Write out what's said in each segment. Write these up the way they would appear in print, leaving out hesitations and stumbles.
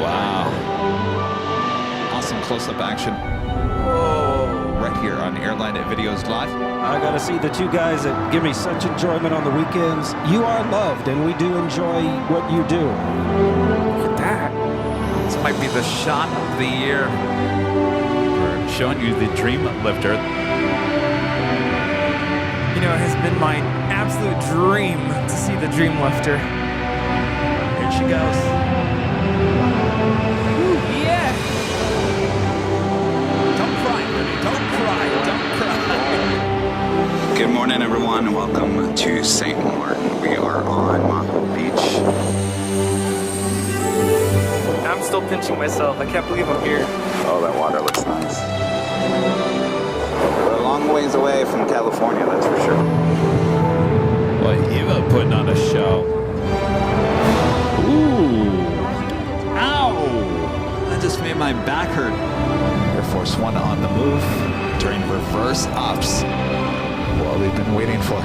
Wow. Awesome close-up action. Whoa. Right here on Airline Videos Live. I gotta see the two guys that give me such enjoyment on the weekends. You are loved, and we do enjoy what you do. Look at that. This might be the shot of the year. We're showing you the Dream Lifter. You know, it has been my absolute dream to see the Dream Lifter. Here she goes. Ooh, yeah! Don't cry, Rudy. Don't cry. Don't cry. Good morning, everyone. Welcome to St. Martin. We are on Maho Beach. I'm still pinching myself. I can't believe I'm here. Oh, that water looks nice. We're a long ways away from California, that's for sure. Boy, Eva putting on a show. Ooh. Ow! That just made my back hurt. Air Force One on the move during reverse ops. What we've been waiting for.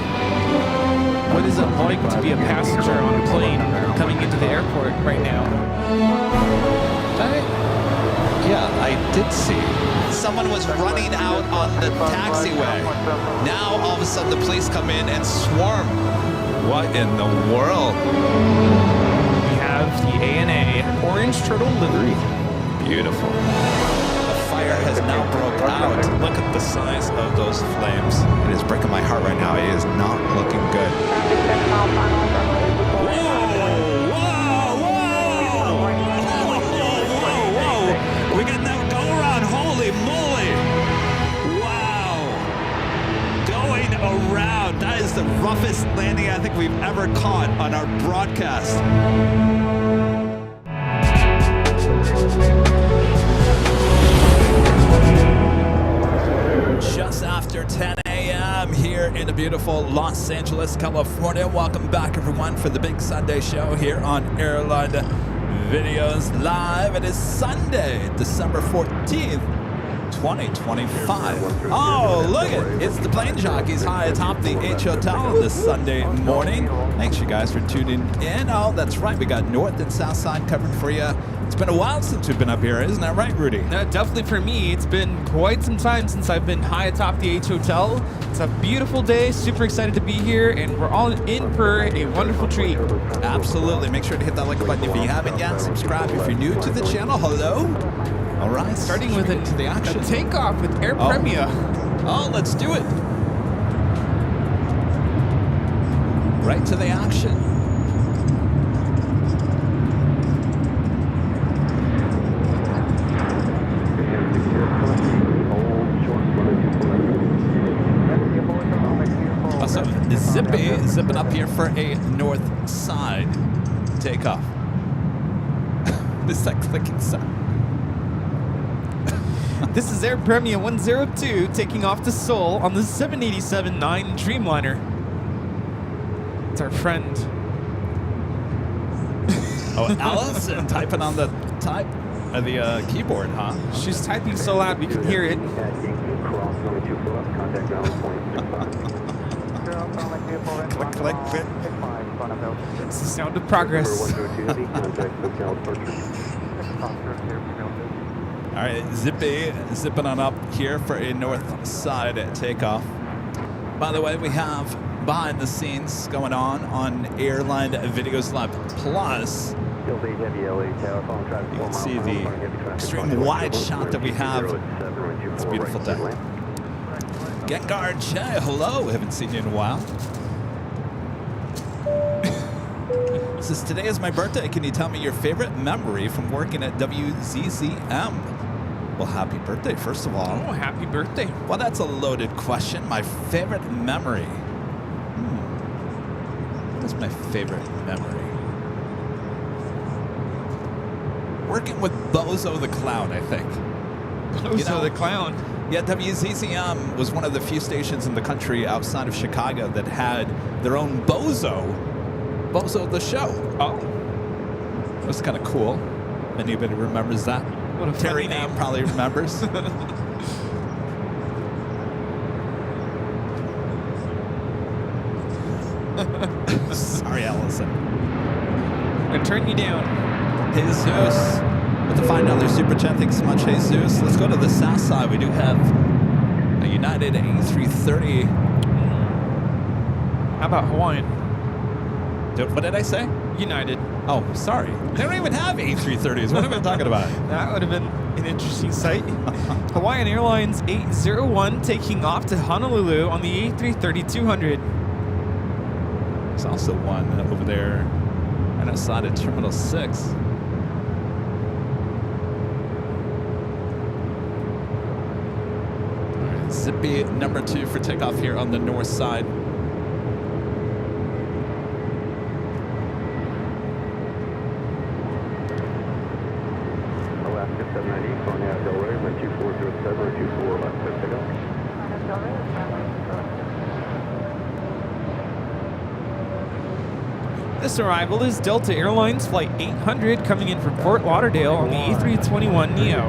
What is it like to be a passenger on a plane coming into the airport right now? I did see. Someone was running out on the taxiway. Now, all of a sudden, the police come in and swarm. What in the world? We have the ANA Orange Turtle livery. Beautiful. The fire has now broke out. Look at the size of those flames. It is breaking my heart right now. It is not looking good. We got that go around. Holy moly. Wow. Going around. That is the roughest landing I think we've ever caught on our broadcast. Just after 10 a.m. here in the beautiful Los Angeles, California. Welcome back, everyone, for the big Sunday show here on Airline Videos Live. It is Sunday, December 14th, 2025. Oh, look at it. It's the Plane Jockeys high atop the H Hotel this Sunday morning. Thanks, you guys, for tuning in. Oh, that's right. We got North and South Side covered for you. It's been a while since we've been up here, isn't that right, Rudy? Definitely for me. It's been quite some time since I've been high atop the H Hotel. It's a beautiful day. Super excited to be here, and we're all in for a wonderful treat. Absolutely. Make sure to hit that like button if you haven't yet. Subscribe if you're new to the channel. Hello. All right. Starting with into the action. a takeoff with Air Premia. Oh, let's do it. Right to the action. Also, zipping up here for a north side takeoff. This is that clicking sound. This is Air Premia 102 taking off to Seoul on the 787-9 Dreamliner. It's our friend. Oh, Allison typing on the keyboard, huh? She's typing so loud we can hear it. Click, click, click. It's the sound of progress. All right, zipping on up here for a north side takeoff. By the way, we have behind the scenes going on Airline Videos Live Plus. You can see the extreme wide shot that we have. It's a beautiful day. Gengar Che, hello. Haven't seen you in a while. Says, today is my birthday. Can you tell me your favorite memory from working at WZZM? Well, happy birthday, first of all. Oh, happy birthday. Well, that's a loaded question. My favorite memory. What is my favorite memory? Working with Bozo the Clown, I think. Bozo the Clown. Yeah, WZZM was one of the few stations in the country outside of Chicago that had their own Bozo the show. Oh. It was kind of cool. Anybody remembers that? What a Terry funny name. probably remembers. Sorry, Allison. I'm gonna turn you down. Jesus. With the $5 super chat, thanks so much, Jesus. Let's go to the south side. We do have a United A330. How about Hawaiian? What did I say? United. Oh, sorry. They don't even have A330s. What am I talking about? That would have been an interesting sight. Hawaiian Airlines 801 taking off to Honolulu on the A330-200. There's also one over there right outside of Terminal 6. All right, Zippy number 2 for takeoff here on the north side. Alaska 790, calling out Del Rey, 12407 or 24 left, clear takeoff. This arrival is Delta Airlines Flight 800 coming in from Fort Lauderdale on the A321 NEO.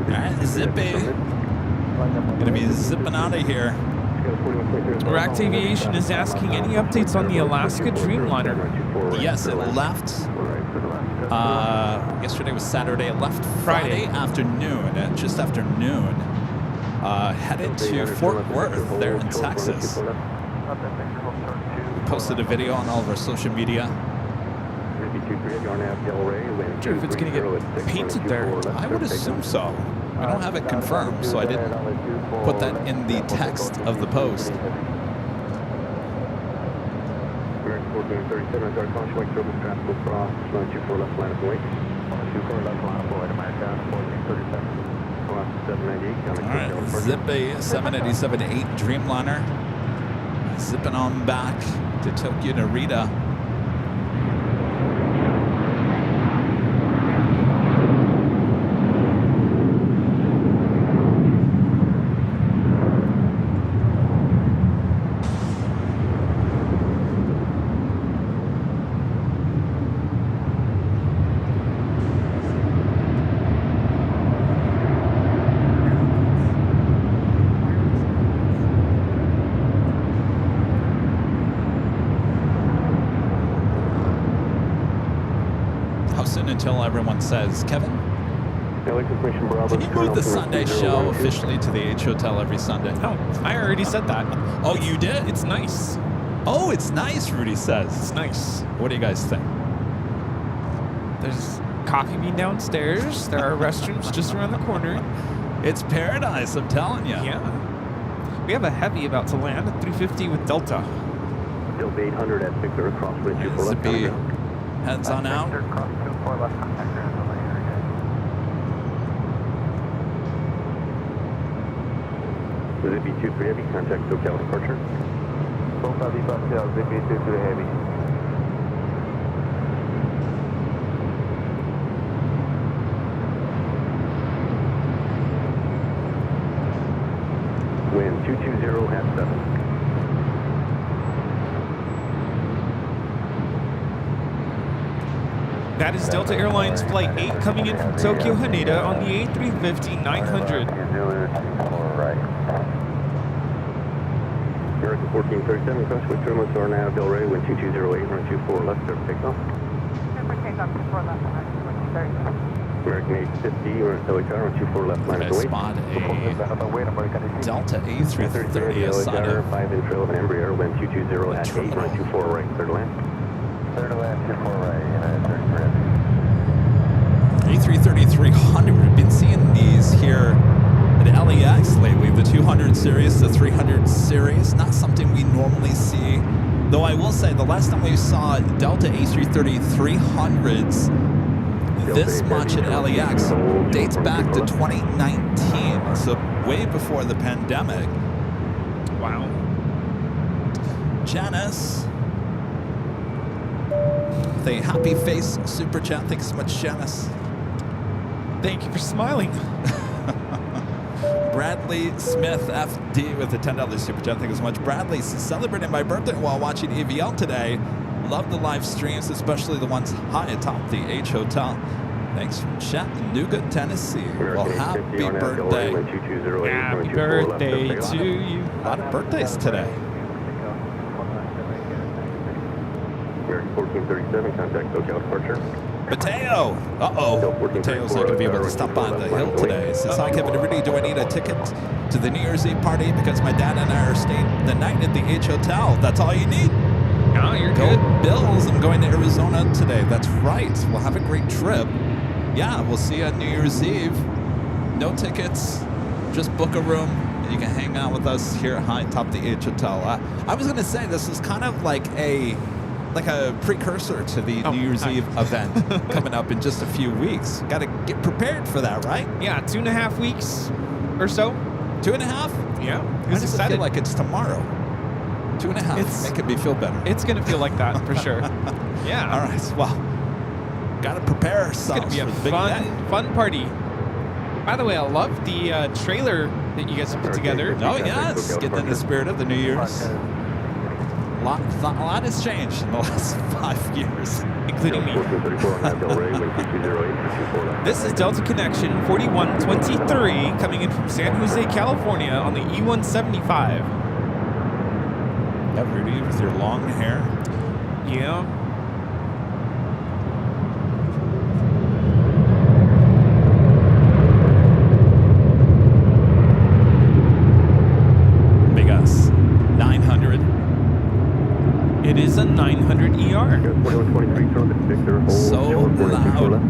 Alright, Zippy. Gonna be zipping out of here. Racked Aviation is asking any updates on the Alaska Dreamliner. Yes, it left. Yesterday was Saturday. It left Friday afternoon, just after noon. Headed to Fort Worth there in Texas. We posted a video on all of our social media. Not sure if it's going to get painted there. I would assume so. I don't have it confirmed, so I didn't put that in the text of the post. Alright, Zippy 787-8 Dreamliner. Zipping on back to Tokyo Narita. Until everyone says, Kevin, can you move the Sunday show officially to the H Hotel every Sunday? No, I already said that. Oh, you did? It's nice. Oh, it's nice, Rudy says. It's nice. What do you guys think? There's coffee bean downstairs. There are restrooms just around the corner. It's paradise, I'm telling you. Yeah. We have a heavy about to land at 350 with Delta. Delta 800 at 6 across with 24 left. Zippy heads on out. Zippy 23 Heavy, contact SoCal departure. Zippy 23 Heavy. Wind 220 at 7. That is Delta Airlines Flight 8 coming in from Tokyo Haneda on the A350-900. American 1437, cross with terminals are now Del Rey, wind 2208, run 24 left, clear for takeoff. American 850, run Delhi Tower, run 24 left, line I of the spot a Delta A330 outside of 5 in trail of an Embraer, wind 220 at 8, run 24 right, clear to land. Clear to land, 24 right, United 33. A330-300. We've been seeing these here at LAX lately, the 200 series, the 300 series. Not something we normally see. Though I will say, the last time we saw Delta A330-300s this much at LAX dates back to 2019, so way before the pandemic. Wow. Janice, with a happy face super chat. Thanks so much, Janice. Thank you for smiling. Bradley Smith FD with a $10 super chat. Thank you so much. Bradley, celebrating my birthday while watching EVL today. Love the live streams, especially the ones high atop the H Hotel. Thanks from Chattanooga, Tennessee. Well, happy birthday. Happy birthday to you. A lot of birthdays today. American 1437, contact SoCal departure. Mateo. Uh-oh. Mateo's not going to be able to stop by the hill today. Says, hi, Kevin Rudy. Do I need a ticket to the New Year's Eve party? Because my dad and I are staying the night at the H Hotel. That's all you need. No, you're Go good. Bills. I'm going to Arizona today. That's right. We'll have a great trip. Yeah, we'll see you on New Year's Eve. No tickets. Just book a room. You can hang out with us here at high top the H Hotel. I was going to say this is kind of like a precursor to the New Year's Eve event coming up in just a few weeks. Got to get prepared for that, right? Yeah, 2.5 weeks or so. 2.5? Yeah. I just feel like it's tomorrow. 2.5. It's making me feel better. It's going to feel like that for sure. Yeah. All right. Well, got to prepare ourselves It's going to be for a the big day. fun party. By the way, I love the trailer that you guys have put together. Oh, yes. Getting in the spirit of the New Year's. A lot has changed in the last 5 years. Including me. This is Delta Connection 4123 coming in from San Jose, California on the E175. Yeah, Rudy, with your long hair. Yeah. Big us. 900. It is a 900 ER. So loud.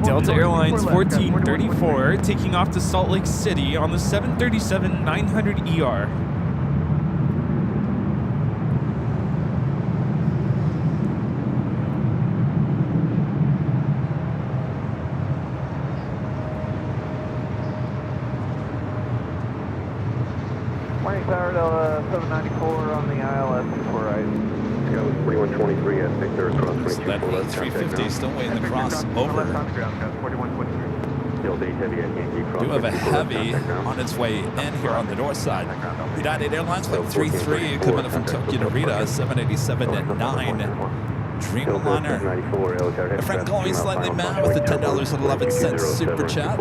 Delta Airlines 1434 taking off to Salt Lake City on the 737-900 ER. Morning, Tower Delta 794 on the ILS before I go 4123 at Victor across So that 350 still waiting to cross over. 4123. Still day heavy at Yankee cross. Do have a heavy on its way in here on the north side. United Airlines Flight 33 coming from Tokyo to Rita, 787 at 9. Dreamliner. A friend calling slightly mad with the $10.11 super chat.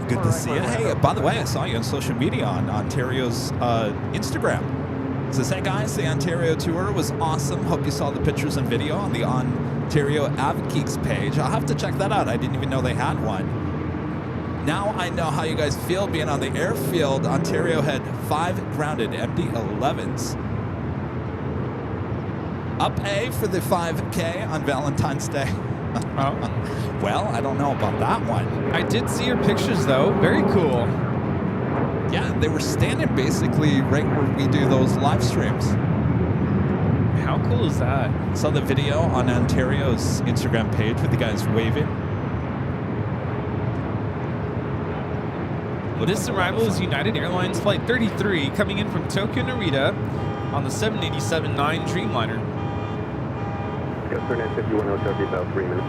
Good to see you. Hey, by the way, I saw you on social media on Ontario's Instagram. It says, hey guys, the Ontario tour was awesome. Hope you saw the pictures and video on the Ontario AvGeeks page. I'll have to check that out. I didn't even know they had one. Now I know how you guys feel being on the airfield. Ontario had 5 grounded MD-11s. Up A for the 5K on Valentine's Day. Oh. Well, I don't know about that one. I did see your pictures though. Very cool. Yeah, they were standing basically right where we do those live streams. How cool is that? Saw the video on Ontario's Instagram page with the guys waving. This arrival is United Airlines Flight 33 coming in from Tokyo Narita on the 787-9 Dreamliner. Got 3951 hotel, be about 3 minutes.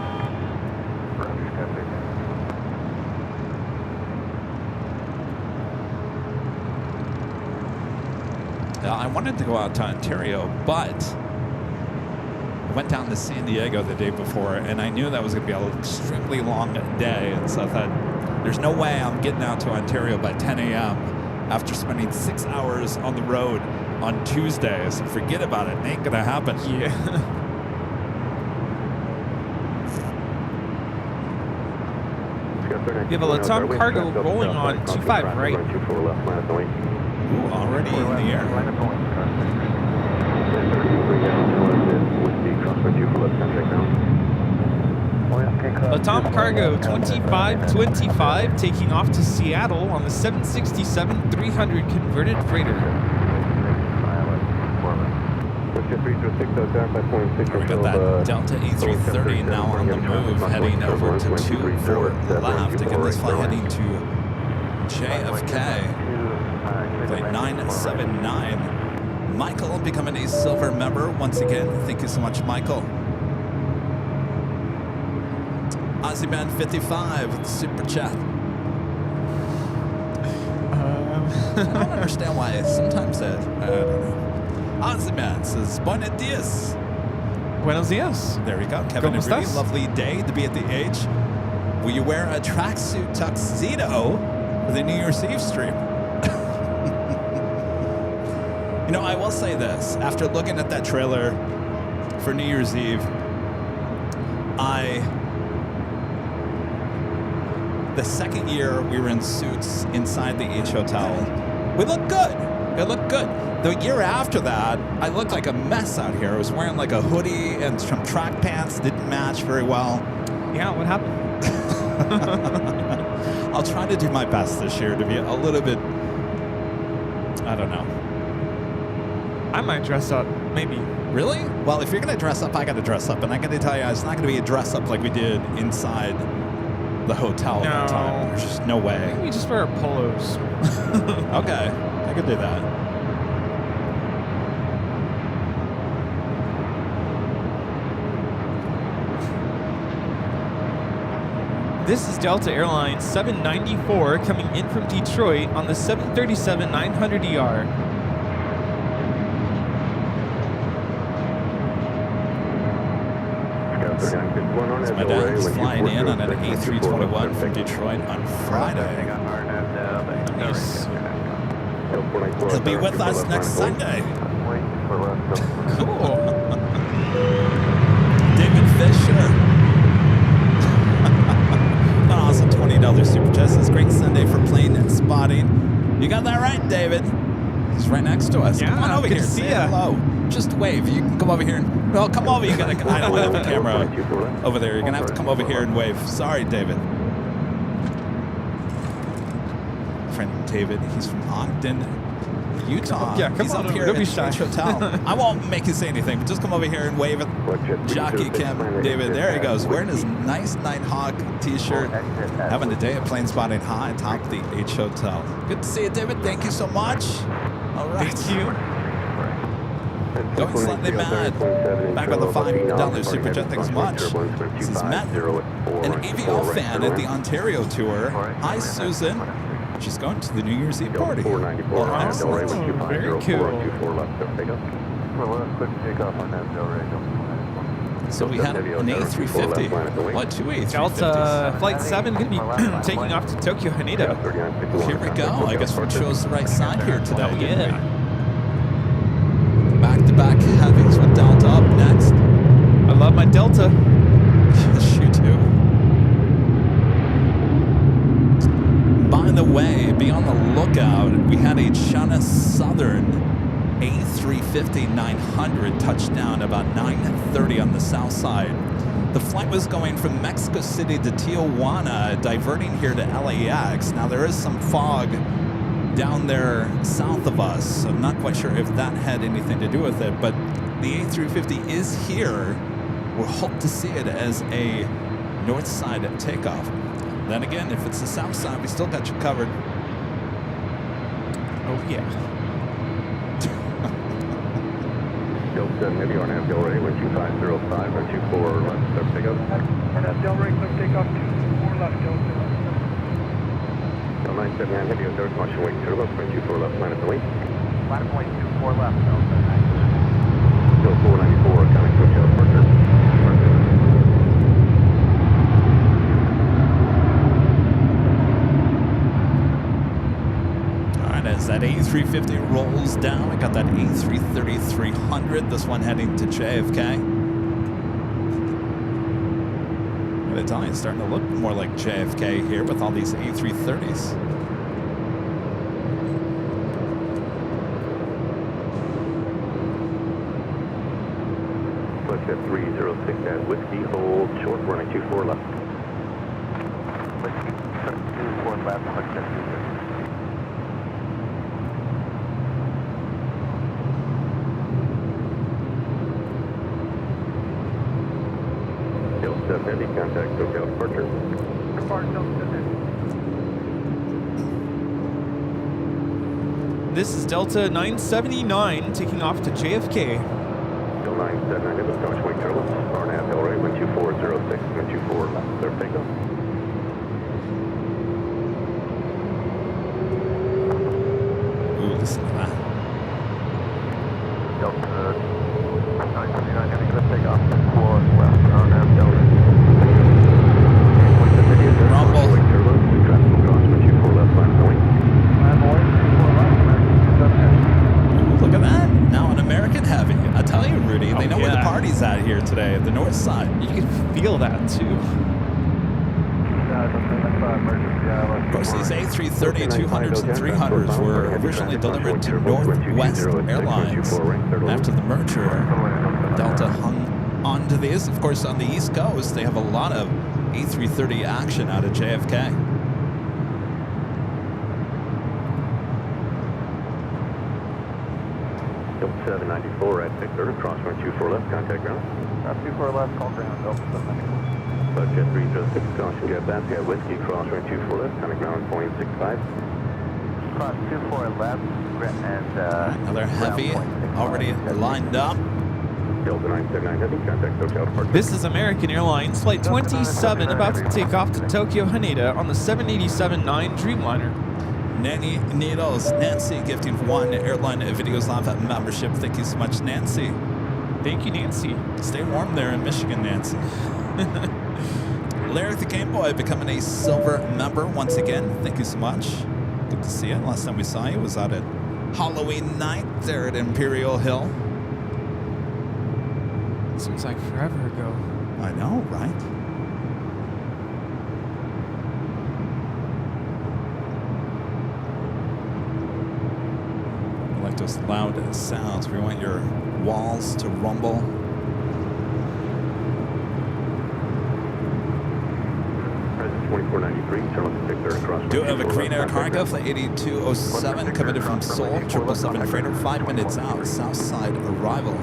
I wanted to go out to Ontario, but I went down to San Diego the day before, and I knew that was going to be an extremely long day, and so I thought, there's no way I'm getting out to Ontario by 10 a.m. after spending 6 hours on the road on Tuesday. So forget about it. It ain't going to happen. Yeah. You have a Latam cargo rolling on 25 right. Ooh, already in the air. Latam cargo 2525 taking off to Seattle on the 767-300 converted freighter. We got that Delta A330 now on the move, heading over to 24 left. Again, this flight heading to JFK. Flight 979. Michael becoming a silver member once again. Thank you so much, Michael. Ozzyman 55 with the super chat. I don't understand why sometimes I don't know. Ozzyman says, Buenos dias. Buenos dias. There we go. Kevin ¿Cómo and Rudy, estás? lovely day to be at the H. Will you wear a tracksuit tuxedo for the New Year's Eve stream? You know, I will say this. After looking at that trailer for New Year's Eve, the second year we were in suits inside the H Hotel, we looked good. It looked good. The year after that, I looked like a mess out here. I was wearing like a hoodie and some track pants, didn't match very well. Yeah, what happened? I'll try to do my best this year to be a little bit, I don't know. I might dress up, maybe. Really? Well, if you're going to dress up, I got to dress up. And I got to tell you, it's not going to be a dress up like we did inside the hotel at that time. There's just no way. Maybe just wear polos. Okay, I could do that. This is Delta Airlines 794 coming in from Detroit on the 737-900ER. My dad's flying in on an A321 from Detroit on Friday. Nice. He'll be with us next Sunday. Cool. David Fisher. An awesome $20 super chat. It's a great Sunday for plane spotting. You got that right, David. He's right next to us. Yeah, Come on over good here. to see Say ya. hello. Just wave. You can come over here. Well, come over. You gotta. I don't have a camera over there. You're gonna have to come over here and wave. Sorry, David. Friend David. He's from Ogden, Utah. Yeah, come He's on up over. here Don't at be the shy. H Hotel. I won't make you say anything, but just come over here and wave at Jockey Cam David. There he goes, wearing his nice Nighthawk t-shirt, having a day at plane spotting high atop the H Hotel. Good to see you, David. Thank you so much. All right. Thank you. Going slightly mad. Back on the $5 super chat. Thanks so much. This is Matt, an AVL fan at the Ontario tour. Hi, Susan. She's going to the New Year's Eve party. Well, excellent. Very cool. So we had an A350. What, two A350s? Delta Flight 7 going to be taking off to Tokyo, Haneda. Well, here we go. I guess we chose the right side here today. Oh, didn't yeah. we? Back-to-back heavings with Delta up next. I love my Delta. Yes, you do. By the way, be on the lookout. We had a China Southern A350-900 touchdown about 9:30 on the south side. The flight was going from Mexico City to Tijuana, diverting here to LAX. Now, there is some fog down there south of us, so I'm not quite sure if that had anything to do with it, but the A350 is here. We'll hope to see it as a north side takeoff. Then again, if it's the south side, we still got you covered. Oh, yeah. Delta, maybe on Avdale ready, 12505, 124 left, start pickup. On Avdale ready, clear takeoff, 24 left, Delta. 979, heavy on dirt, caution wait, 0 left, 24 left, minus the wait. 5.24 left, Delta. Still 494, coming to Hotel Parker. As that A350 rolls down, I got that A330-300, this one heading to JFK. I'm gonna tell you, it's starting to look more like JFK here with all these A330s. Let's get 306 at Whiskey, hold short, running 24 left. Whiskey, 24 left, let's get 306. Delta, heavy contact, SoCal departure. This is Delta 979 taking off to JFK. Still 979, it was Dodge Wing Turtle. RNAV, Delray, 12406, 124 left, clear takeoff. Ooh, listen to that. Delta 979, heavy, clear takeoff. Rudy. They know where the party's at here today, at the north side. You can feel that too. Of course, these A330, 200s, and 300s were originally delivered to Northwest Airlines. After the merger, Delta hung on to these. Of course, on the East Coast, they have a lot of A330 action out of JFK. Delta 794 at 600, cross 124 left, contact ground. 24 left, call ground, Delta 794. Jet 306, caution jet back, jet whiskey, cross 124 left, contact ground, point 65. Cross 24 left, and Another heavy already lined up. Delta 979 heavy, contact Hotel departure. This is American Airlines Flight 27 about to take off to Tokyo Haneda on the 787-9 Dreamliner. Nanny Needles, Nancy gifting 1 Airline Videos Live membership. Thank you so much, Nancy. Thank you, Nancy. Stay warm there in Michigan, Nancy. Larry the Game Boy becoming a silver member once again. Thank you so much. Good to see you. Last time we saw you was out at Halloween night there at Imperial Hill. Seems like forever ago. I know, right? I like those loud sounds. We want your walls to rumble. Present 2493, turn left 630, cross. Do have a Green Air Cargo Flight 8207 coming in from Seoul, 777 freighter, 5 minutes out, south side arrival.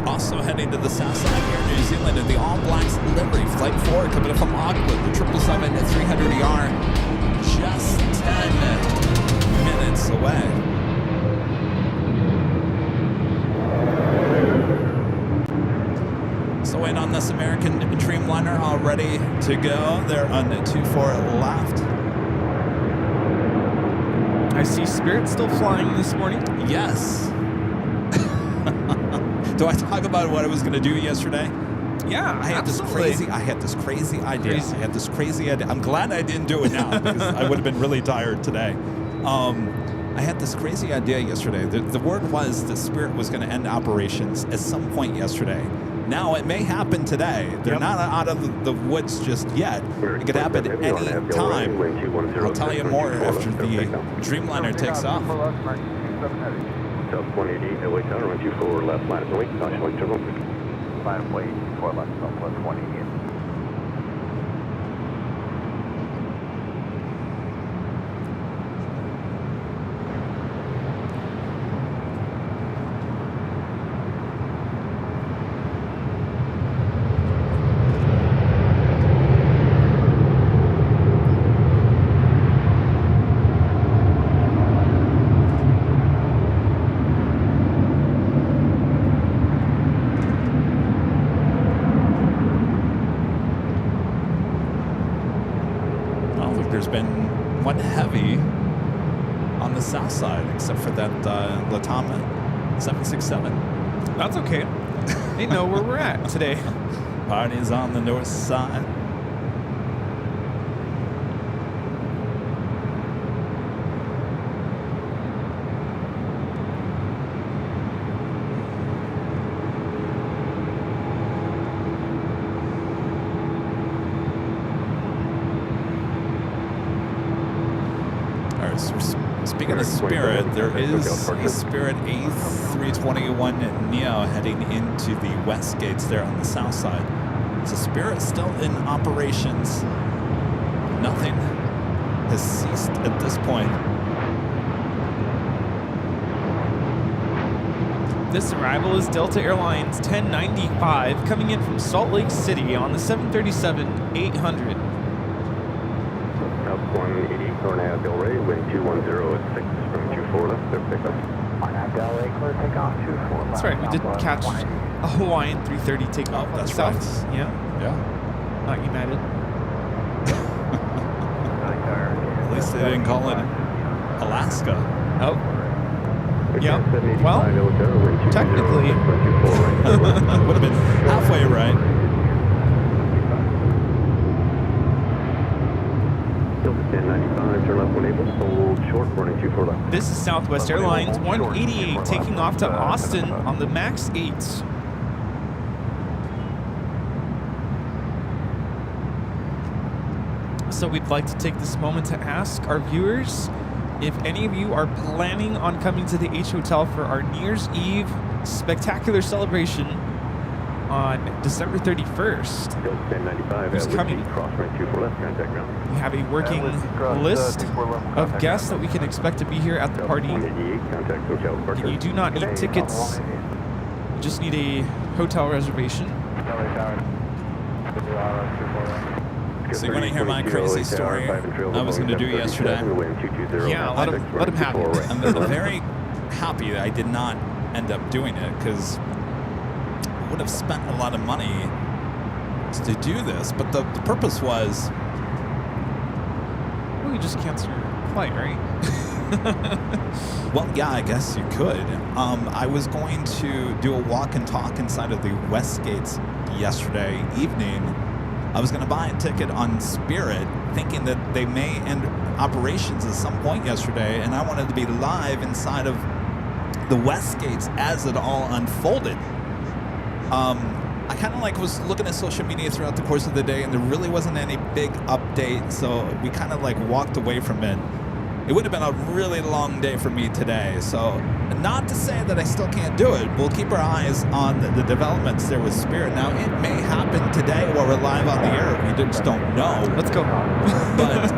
Also heading to the south side here in New Zealand in the All Blacks livery. Flight 4 coming in from Auckland, the 777-300ER, just 10 minutes away. So in on this American Dreamliner, all ready to go. They're on the 24 left. I see Spirit still flying this morning. Yes. Do I talk about what I was going to do yesterday? Yeah, I had this crazy idea. I had this crazy idea. I'm glad I didn't do it now because I would have been really tired today. I had this crazy idea yesterday. The word was that Spirit was going to end operations at some point yesterday. Now, it may happen today. They're not out of the woods just yet. It could happen at any time. I'll tell you more after the Dreamliner takes off. South 188, away tower, 124 left, line of the wing, caution wing terminal. Line of way 4 left, Southwest 188. There's been one heavy on the south side, except for that Latama 767. That's okay. They know where we're at today. Party's on the north side. Speaking of Spirit, there is a Spirit A321 Neo heading into the west gates there on the south side. So Spirit still in operations. Nothing has ceased at this point. This arrival is Delta Airlines 1095 coming in from Salt Lake City on the 737-800. South 180, Cornell Del Rey, wind 210 at 6 from 24 left, clear pickup. Cornell Del Rey, clear takeoff 24 left. That's right, we did catch a Hawaiian 330 takeoff. That's south. right. Yeah. Yeah. Not United. At least they didn't call it Alaska. Oh. Yeah. Well, technically. Would have been halfway right. Delta 1095, turn left when able, hold short, running 24 left. This is Southwest Airlines 188 taking off to Austin on the MAX 8. So we'd like to take this moment to ask our viewers if any of you are planning on coming to the H Hotel for our New Year's Eve spectacular celebration on December 31st. Delta 1095, Who's coming? cross running 24 left, contact ground. We have a working list of guests that we can expect to be here at the party. 188, contact hotel departure. You do not need tickets. You just need a hotel reservation. So you want to hear my crazy story I was going to do yesterday? Yeah, let him have it. I'm very happy that I did not end up doing it because I would have spent a lot of money to do this. But the purpose was... Well, you just cancel your flight, right? Well, yeah, I guess you could. I was going to do a walk and talk inside of the Westgates yesterday evening. I was going to buy a ticket on Spirit, thinking that they may end operations at some point yesterday, and I wanted to be live inside of the Westgates as it all unfolded. I kind of like was looking at social media throughout the course of the day, and there really wasn't any big update, so we kind of like walked away from it. It would have been a really long day for me today, so not to say that I still can't do it. We'll keep our eyes on the developments there with Spirit. Now, it may happen today while we're live on the air. We just don't know. Let's go. But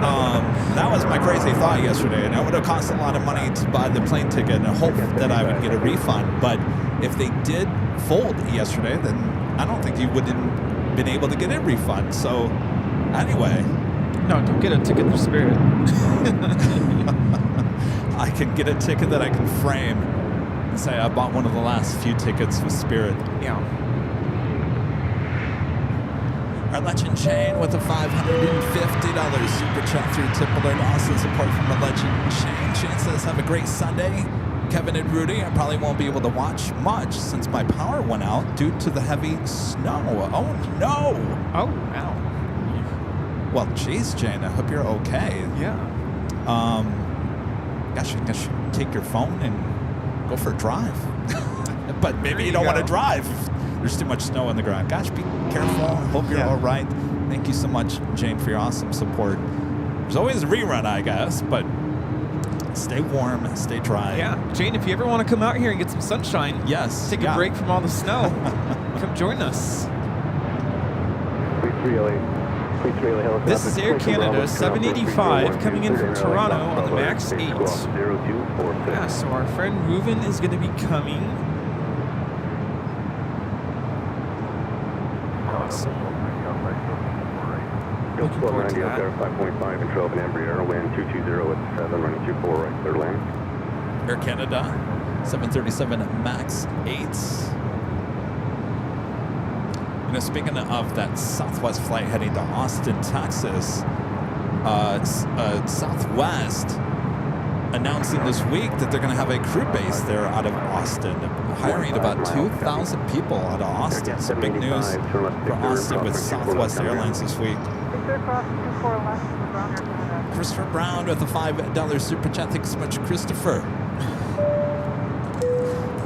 that was my crazy thought yesterday, and it would have cost a lot of money to buy the plane ticket and hope that I would get a refund. But if they did fold yesterday, then I don't think you would have been able to get a refund. So anyway... No, don't get a ticket for Spirit. I can get a ticket that I can frame and say I bought one of the last few tickets with Spirit. Yeah. Our legend Shane with a $550 super chat through tip alert. Awesome support from the legend Shane. Shane says, have a great Sunday. Kevin and Rudy, I probably won't be able to watch much since my power went out due to the heavy snow. Oh, no. Oh, wow. Well, geez, Jane, I hope you're okay. Yeah. Gosh, I guess you should take your phone and go for a drive. But maybe you don't want to drive. There's too much snow on the ground. Gosh, be careful. Hope you're all right. Thank you so much, Jane, for your awesome support. There's always a rerun, I guess, but stay warm, stay dry. Yeah. Jane, if you ever want to come out here and get some sunshine, yes, take a break from all the snow, come join us. This is Air Canada 785 coming in from Toronto on the MAX 8. Yeah, so our friend Reuven is going to be coming. Awesome. Looking forward to that. 5.5 and 12 in Embraer, wind 220 at 7, running 24 right, clear to land. Air Canada 737 MAX 8. You know, speaking of that Southwest flight heading to Austin, Texas, Southwest announcing this week that they're going to have a crew base there out of Austin, hiring about 2,000 people out of Austin. So big news for Austin with Southwest Airlines this week. Christopher Brown with a $5 super chat. Thanks so much, Christopher.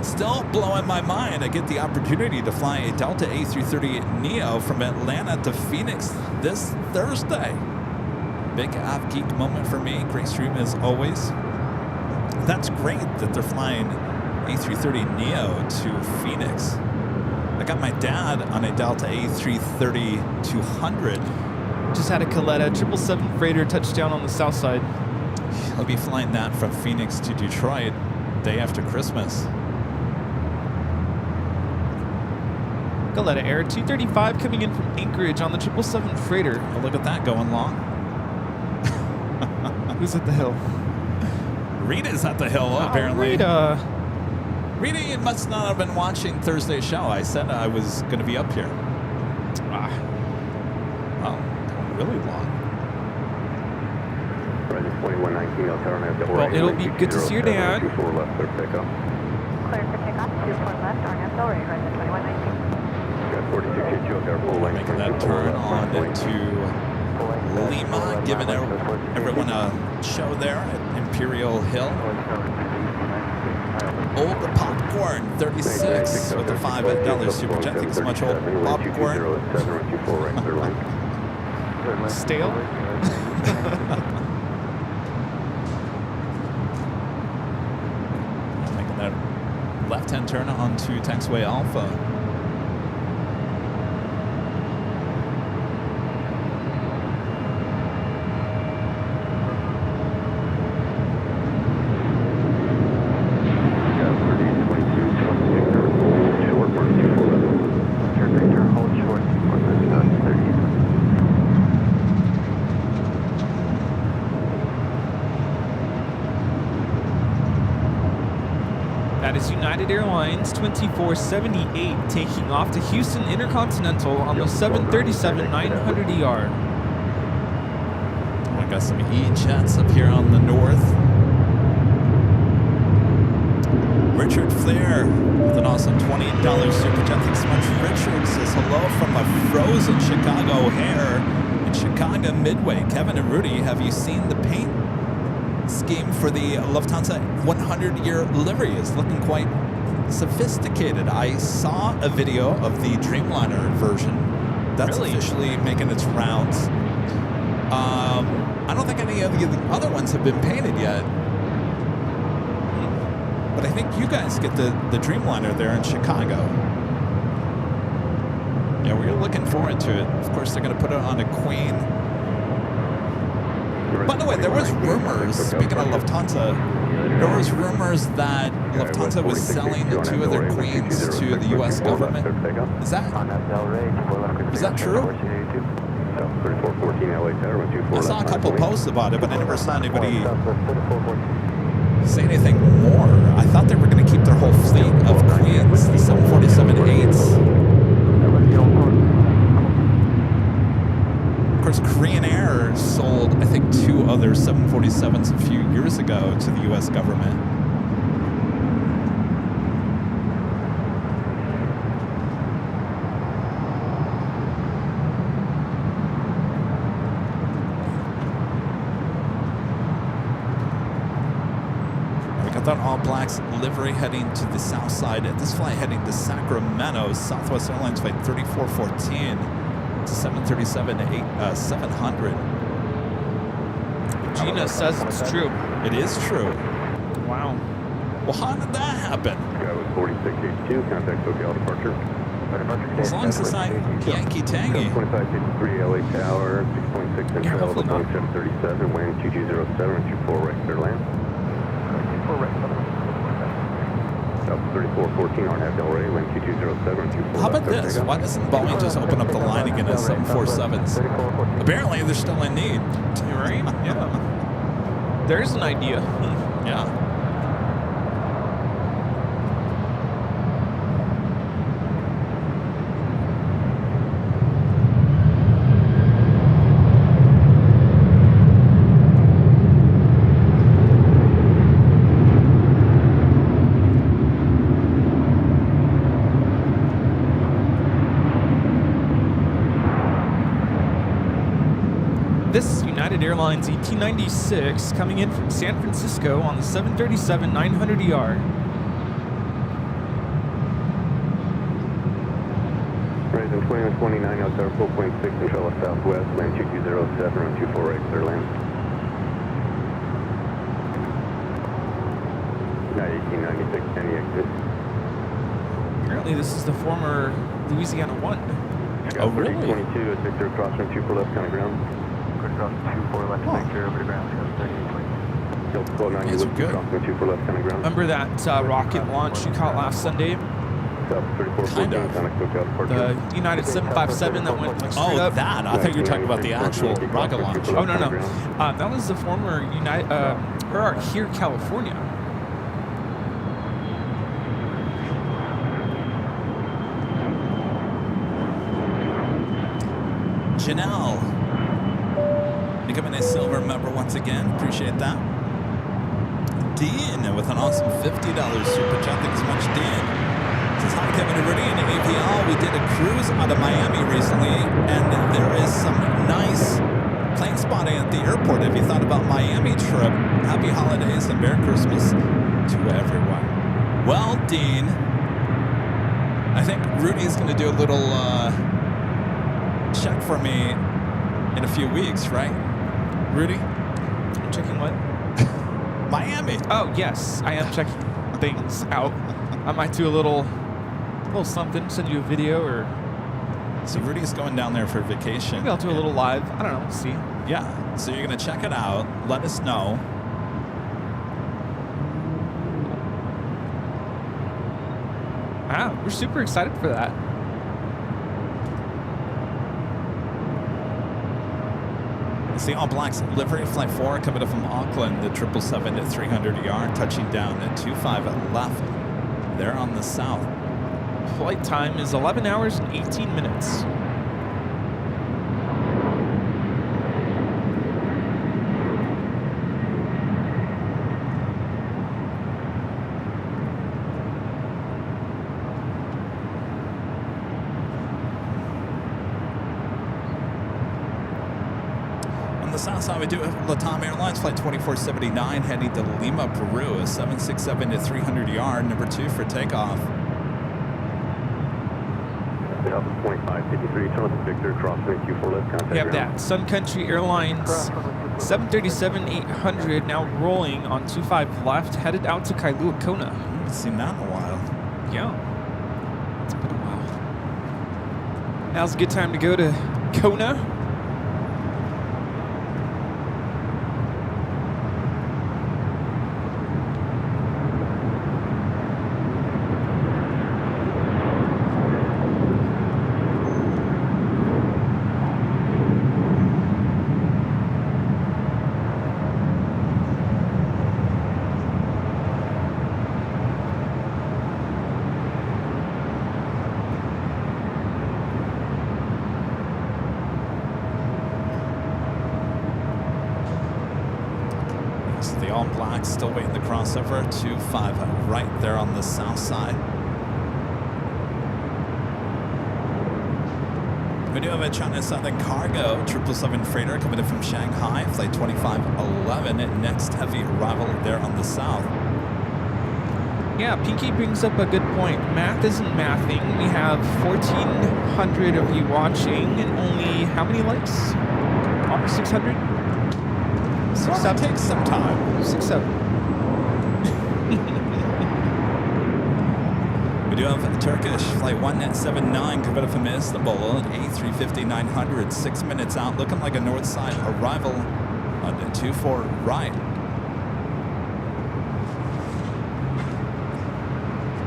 Still blowing my mind. I get the opportunity to fly a Delta A380 Neo from Atlanta to Phoenix this Thursday. Big Av Geek moment for me. Great stream as always. That's great that they're flying A330 Neo to Phoenix. I got my dad on a Delta A330-200. Just had a Coletta 777 freighter touchdown on the south side. He'll be flying that from Phoenix to Detroit day after Christmas. Coletta Air 235 coming in from Anchorage on the 777 freighter. Oh, look at that going long. Who's at the hill? Rita's at the hill, apparently. Rita. Rita, you must not have been watching Thursday's show. I said I was going to be up here. Wow, going really long. United 2119, Tower and Delta. Well, it'll be good to see your dad. 24 left, clear takeoff. Clear for takeoff, 24 left, RNF Delray, Horizon 2119. Got 42 Joe, Tower, full length. Making that turn on to Lima, giving everyone a show there at Imperial Hill. Old Popcorn 36 with the $5 super jet. Thanks so much, Old Popcorn. Stale? Making that left-hand turn onto taxiway Alpha. That is United Airlines 2478 taking off to Houston Intercontinental on the 737-900ER. I got some E-jets up here on the north. Richard Flair with an awesome $20 super chat. Thanks so much. Richard says hello from a frozen Chicago O'Hare in Chicago Midway. Kevin and Rudy, have you seen the paint scheme for the Lufthansa 100-year livery? Is looking quite sophisticated. I saw a video of the Dreamliner version that's officially making its rounds. I don't think any of the other ones have been painted yet, but I think you guys get the Dreamliner there in Chicago. Yeah, we're looking forward to it. Of course, they're going to put it on a Queen. By the way, there was rumors, speaking of Lufthansa, there was rumors that Lufthansa was selling 2 of their Queens to the U.S. government. Is that true? I saw a couple posts about it, but I never saw anybody say anything more. I thought they were going to keep their whole fleet of Queens, the 747-8s. Of course, Korean Air sold, I think, 2 other 747s a few years ago to the U.S. government. We got that All Blacks livery heading to the south side. This flight heading to Sacramento. Southwest Airlines flight 3414. It's a 737-700. Gina says it's true. It is true. Wow. Well, how did that happen? Skywood 4682, contact SoCal departure. As long as it's not Yankee Tangy. 2553 LA Tower, 6.6 inch level, 737, wind 2207, 24 right, clear land. 24 right, 3414 on half Delray, wind 2207, 24 How about this? Why doesn't Boeing just open up the line again as 747s? Apparently, they're still in need. You're right. Yeah. There's an idea. Yeah. This is United Airlines ET96 coming in from San Francisco on the 737-900ER. Horizon 2129, out there, 4.6 control southwest, land 2207, run 24 right, clear land. 1896, any exit. Apparently this is the former Louisiana 1. Oh, really? 22, 6 across, run 24 left, kind of ground. Cross 24 left, make sure over to ground, Scout 3820. Delta 1290, These are loop, good. cross, run 24 left, kind of ground. Remember that rocket launch you caught last Sunday? South 3414, Kind of. contact SoCal departure. The United 757 that went like, straight Oh, up? that. I thought you were talking about the actual rocket launch. Oh, no. That was the former Her here, California. Janelle becoming a silver member once again. Appreciate that. Dean with an awesome $50 super chat. Thanks so much, Dean. Says, hi, Kevin and Rudy and APL. We did a cruise out of Miami recently, and there is some nice plane spotting at the airport. If you thought about Miami trip, happy holidays and Merry Christmas to everyone. Well, Dean, I think Rudy's going to do a little check for me in a few weeks, right? Rudy? Checking what? Miami. Oh, yes. I am checking things out. I might do a little something, send you a video, or So Rudy's going down there for vacation. maybe I'll do a little live. I don't know. We'll see. Yeah. So you're going to check it out. Let us know. Ah, we're super excited for that. It's the All Blacks livery flight 4 coming up from Auckland, the 777-300ER, touching down at 25 left. There on the south. Flight time is 11 hours and 18 minutes. On the south side, we do have Latam Airlines flight 2479 heading to Lima, Peru, a 767-300ER, number 2 for takeoff. Delta 2553, Charlotte Victor, crosswind 24 left, contact We have ground. that Sun Country Airlines 737-800 now rolling on 25 left, headed out to Kailua Kona. Haven't seen that in a while. Yeah. It's been a while. Now's a good time to go to Kona. So the All Blacks still waiting the crossover. 25 right there on the south side. We do have a China Southern Cargo 777 freighter coming in from Shanghai, flight 2511. Next heavy arrival there on the south. Yeah, Pinky brings up a good point. Math isn't mathing. We have 1,400 of you watching and only how many likes? Almost 600? So that takes some time. 6, 7. We do have Turkish flight 179 coming in from Istanbul, an A350-900, 6 minutes out, looking like a north side arrival on the 24 right.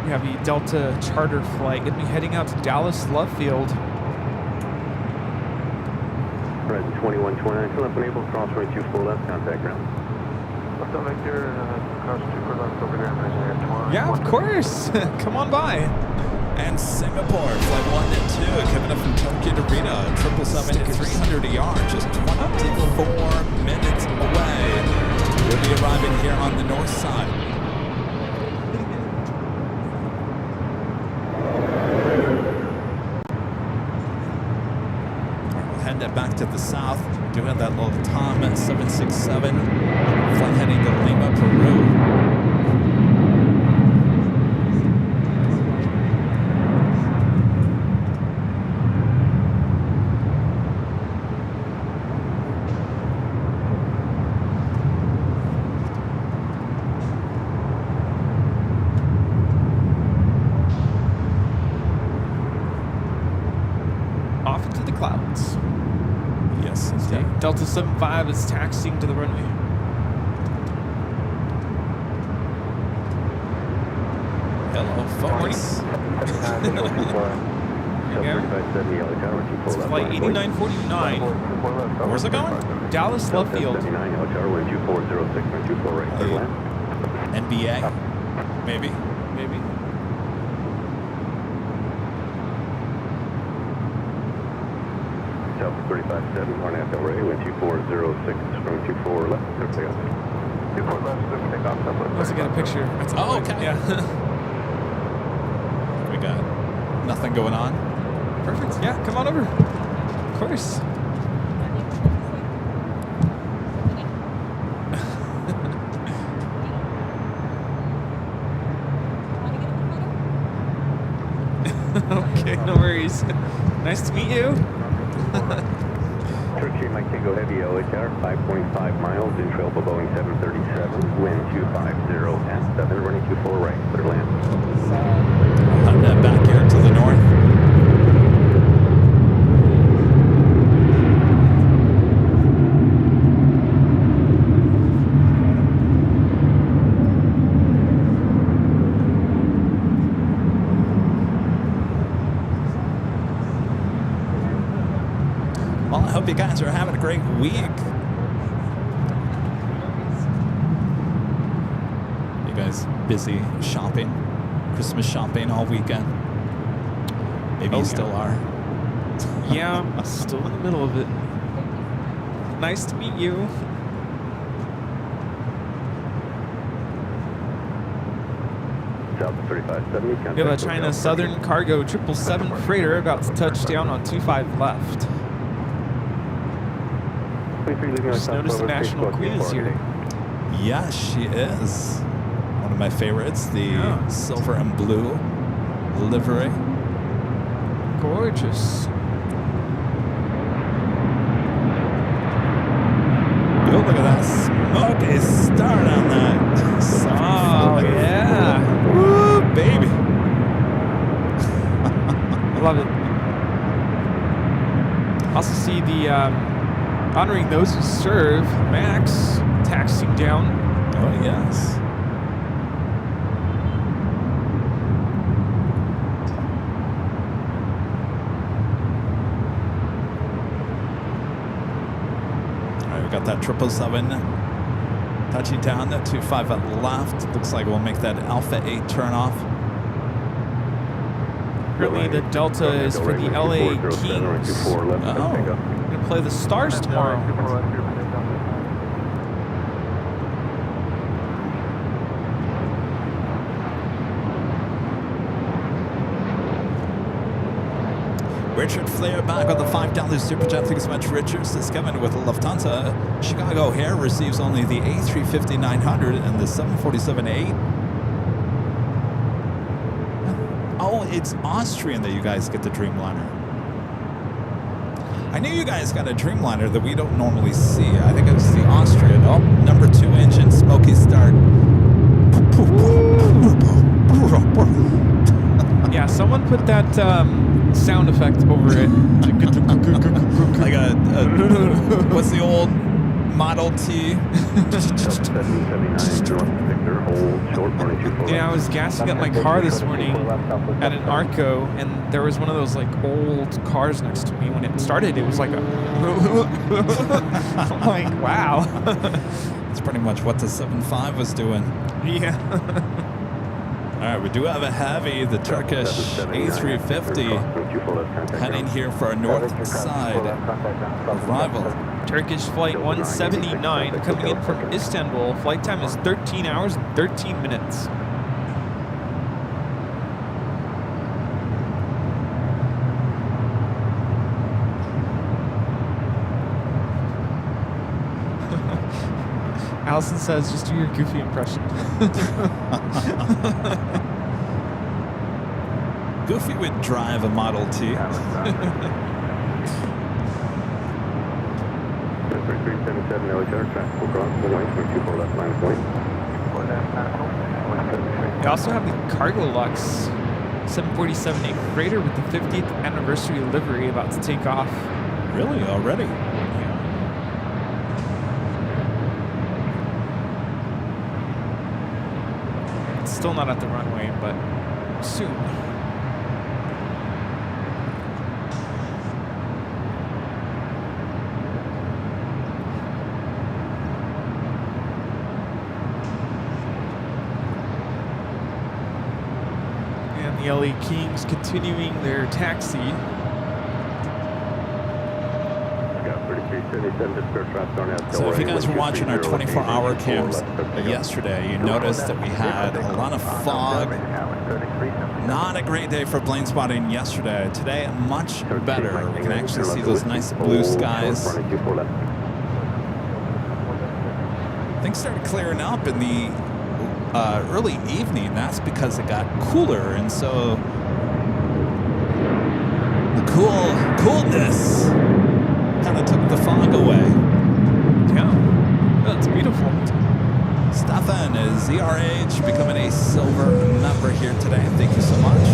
We have a Delta charter flight. Going to be heading out to Dallas Love Field. Horizon 2129, Philip Enable, crosswind 24 left, contact ground. Delta Victor, cross 24 left over there, Imaginary 20. Yeah, of course. Come on by. And Singapore, flight 1 and 2, coming up from Tokyo to Rita, 777-300ER, just 24 minutes away. We'll be arriving here on the north side. We'll head that back to the south. Do have that little Tom 767 flight heading to Lima, Peru. Off into the clouds. Yes, indeed. Delta 75 is taxiing to the runway. Hello, focus. It's flight 8949. Where's it going? Dallas Love Field. NBA, maybe. Maybe. Delta 35-7, Hornet Delray, wind 2406 from 24 left, clear takeoff. 24 left, clear takeoff, Southwest. Unless I get a picture. That's Oh, okay. Yeah. We got nothing going on. Perfect. Yeah, come on over. Of course. Okay, no worries. Nice to meet you. Turkey Mike Tango Heavy LHR, 5.5 miles, in trail for Boeing 737, wind 250 at 7, running 24 right, clear land. Heading that back here to the north. Well, I hope you guys are having a great week. You guys busy shopping? Christmas shopping all weekend? Maybe you still are. Yeah, I'm still in the middle of it. Nice to meet you. Delta 3570, We have a China Southern Cargo 777 freighter about to touch down on 25 left. Just noticed the National Queen is here. Yeah, she is. One of my favorites, the silver and blue livery. Gorgeous. Oh, look at that smoky start on that. Oh, yeah. Woo, baby. I love it. Also see the honoring those who serve, Max taxiing down. Oh, yes. All right, we got that 777 touching down, that 25 at left. Looks like we'll make that Alpha 8 turnoff. Currently, the Delta is for the LA Kings. Oh. We're going to play the Stars tomorrow. Richard Flair back with the $5 Super Chat. Thanks so much, Richard. This is Kevin with Lufthansa. Chicago Air receives only the A350-900 and the 747-8. Oh, it's Austrian that you guys get the Dreamliner. I knew you guys got a Dreamliner that we don't normally see. I think it's the Austrian. Oh, number 2 engine, smoky start. Yeah, someone put that sound effect over it. Like what's the old Model T? Yeah, I was gassing up my car this morning at an Arco, and there was one of those like old cars next to me. When it started, it was like a. I'm like, wow. That's pretty much what the 7.5 was doing. Yeah. All right, we do have a heavy, the Turkish A350, heading here for our north side arrival. Turkish flight 179 coming in from Istanbul. Flight time is 13 hours and 13 minutes. Allison says, just do your goofy impression. Goofy would drive a Model T. 377 LHR, traffic will cross the line, 24 left line of point. They also have the Cargo Lux 747-8 freighter with the 50th anniversary livery about to take off. Really? Already? It's still not at the runway, but soon. And the LA Kings continuing their taxi. So if you guys were watching our 24-hour cams yesterday, you noticed that we had a lot of fog. Not a great day for plane spotting yesterday. Today, much better. We can actually see those nice blue skies. Things started clearing up in the early evening. That's because it got cooler, and so the coolness kind of took the fog away. Yeah, that's beautiful. Stefan is ZRH becoming a silver member here today. Thank you so much.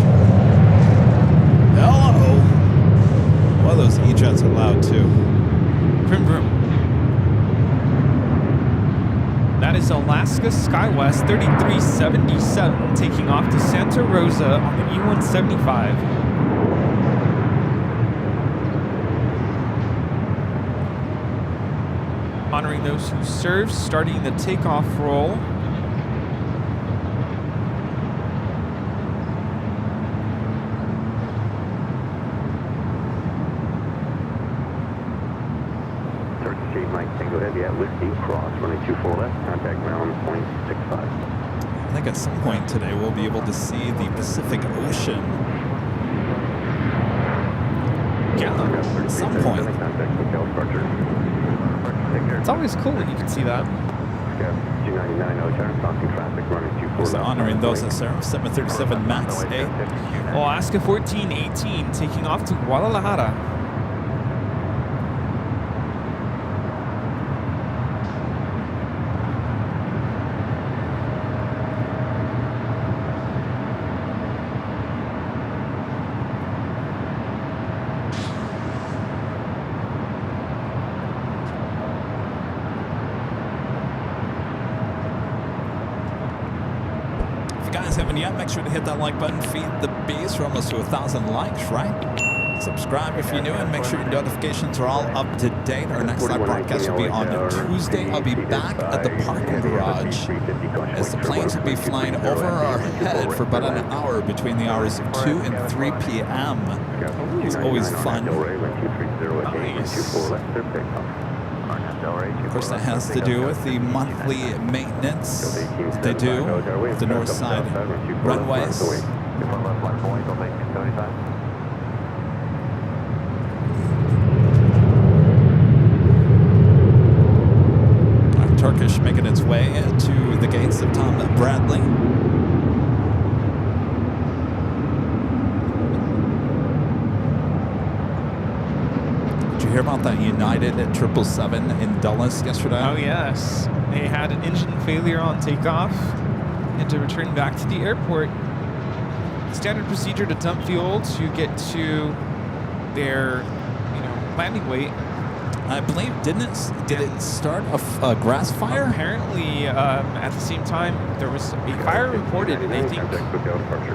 Hello. Well, those E-jets are loud too. Vroom, vroom. That is Alaska SkyWest 3377 taking off to Santa Rosa on the E175. Honoring those who served, starting the takeoff roll. Tango Heavy at Whiskey, cross, running 24 left, contact ground, 0.65. I think at some point today we'll be able to see the Pacific Ocean. Yeah, at some point. It's always cool when you can see that. So honoring those that serve, 737 MAX 8. Alaska 1418 taking off to Guadalajara. Yet, make sure to hit that like button, feed the beast. We're almost to 1,000 likes, right? Subscribe if you're new, and make sure your notifications are all up to date. Our next live broadcast will be on Tuesday. I'll be back at the parking garage as the planes will be flying over our head for about an hour between the hours of 2 and 3 p.m. It's always fun. Nice. Of course, that has to do with the monthly maintenance they do with the north side runways. Turkish making its way to the gates of Tom Bradley. Hear about that United at 777 in Dulles yesterday? Oh yes, they had an engine failure on takeoff and to return back to the airport. Standard procedure to dump fuel to get to their, landing weight. I believe did it start a grass fire? Apparently, at the same time, there was a fire reported, and they think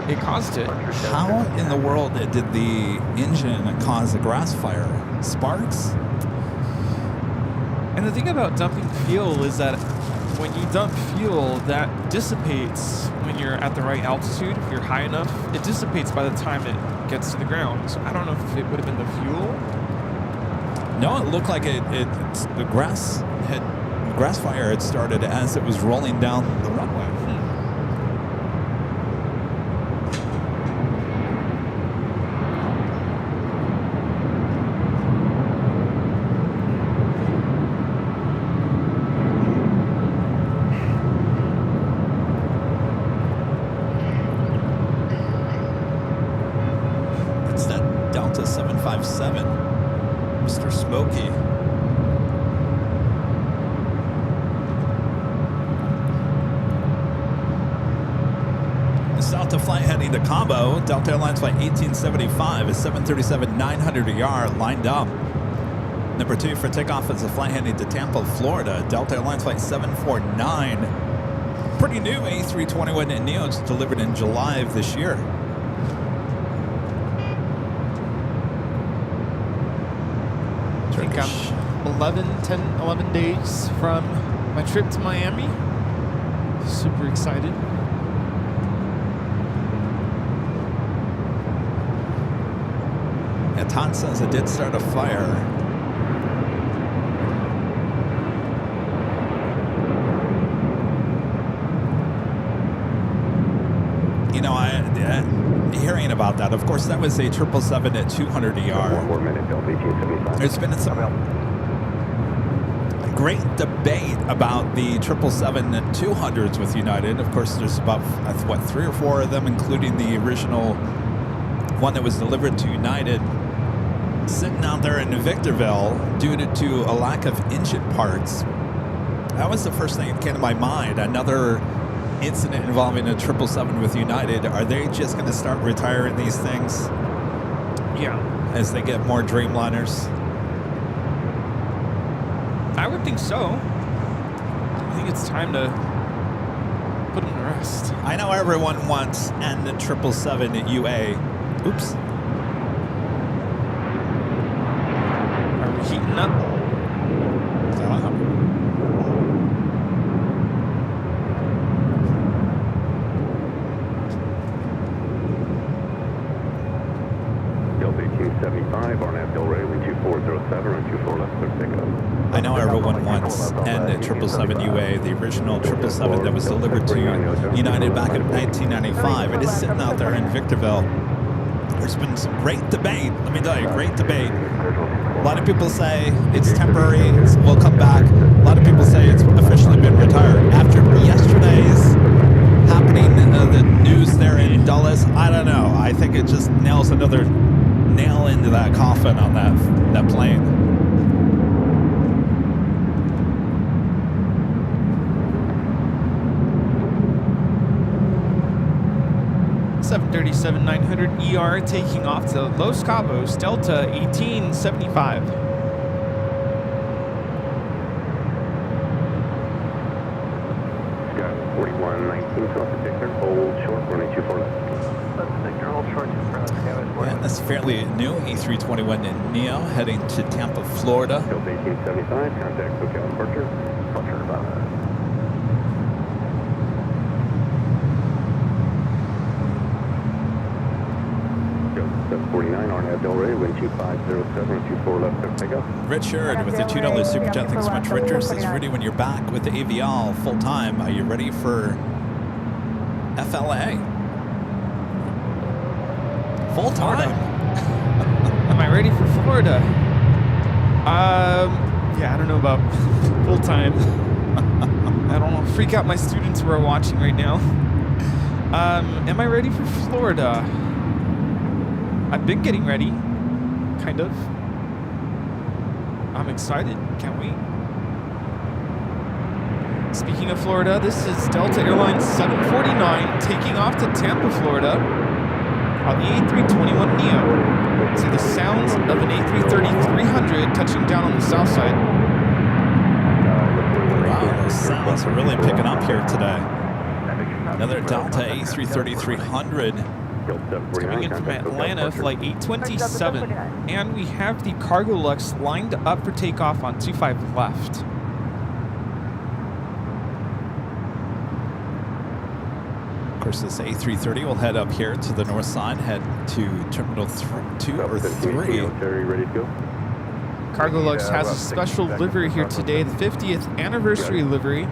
it caused it. How in the world did the engine cause a grass fire? Sparks? And the thing about dumping fuel is that when you dump fuel, that dissipates when you're at the right altitude. If you're high enough, it dissipates by the time it gets to the ground. So I don't know if it would have been the fuel. No, it looked like the grass fire had started as it was rolling down the runway. It's that Delta 757. Mr. Smokey. This Delta flight heading to Cabo. Delta Airlines flight 1875 is 737-900ER lined up. Number 2 for takeoff is a flight heading to Tampa, Florida. Delta Airlines flight 749. Pretty new A321 Neos delivered in July of this year. I think I'm 11 days from my trip to Miami. Super excited. Yeah, Todd says it did start a fire. You know, hearing about that, of course, that was a 777 at 200 One ER. more minute, Delta 1875. There's been some great debate about the 777-200s with United. Of course, there's about, what, 3 or 4 of them, including the original one that was delivered to United, sitting out there in Victorville due to a lack of engine parts. That was the first thing that came to my mind. Another incident involving a 777 with United. Are they just going to start retiring these things Yeah. as they get more Dreamliners? I would think so. I think it's time to put them to rest. I know everyone wants an 777 UA. Oops. Are we heating up? Delta 1875, RNAV Del Rey, wind 2407, on 24 left, clear takeoff. I know everyone wants an 777 UA, the original 777 that was delivered to United back in 1995. It is sitting out there in Victorville. There's been some great debate. Let me tell you, great debate. A lot of people say it's temporary, we'll come back. A lot of people say it's officially been retired. After yesterday's happening, the news there in Dulles, I don't know. I think it just nails another nail into that coffin on that plane. .737 900 ER taking off to Los Cabos, Delta 1875. Scott 4119, cross the Victor, hold short, running 24 left. Victor, hold short, Yeah, that's fairly new. A321 Neo heading to Tampa, Florida. Delta 1875, contact SoCal departure. Departure about Delta 749, RNAV Del Rey, wind 2507, 24 left, clear takeoff. Richard with the $2 super chat. Thanks so much, Richard. Says Rudy, when you're back with the AVL full time, are you ready for FLA? Full time? Am I ready for Florida? Yeah, I don't know about full time. I don't want to freak out my students who are watching right now. Am I ready for Florida? I've been getting ready, kind of. I'm excited, can't wait. Speaking of Florida, this is Delta Airlines 749 taking off to Tampa, Florida on the A321neo. See the sounds of an A330-300 touching down on the south side. Wow, those sounds are really picking up here today. Another Delta A330-300 coming in from Atlanta, flight 827. And we have the Cargo Lux lined up for takeoff on 25 left. Of course, this A330 will head up here to the north side, head to Terminal 2 or 3. Ready to go. Cargo Lux has a special livery here today, the 50th anniversary livery.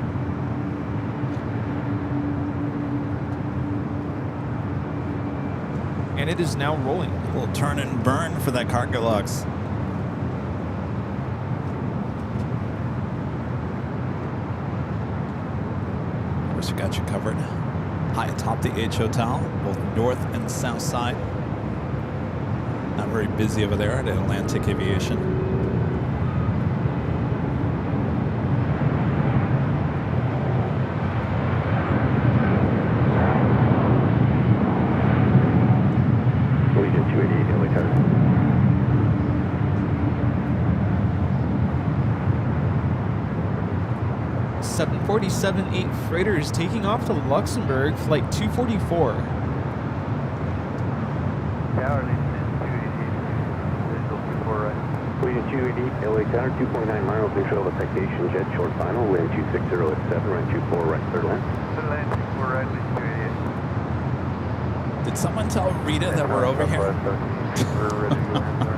And it is now rolling. A little turn and burn for that Cargo Lux. Of course, we got you covered. High atop the H Hotel, both north and south side. Not very busy over there at Atlantic Aviation. Legion 288, LA Tower. 747-8 freighter is taking off to Luxembourg, flight 244. Tower, Legion 288, right. Legion 288, LA Tower, 2.9 miles, neutral citation, jet short final, wind 260 at 7, run 24 right, third line. Third line, 24 right, Legion 288. Did someone tell Rita that we're over here? We're ready to go in there.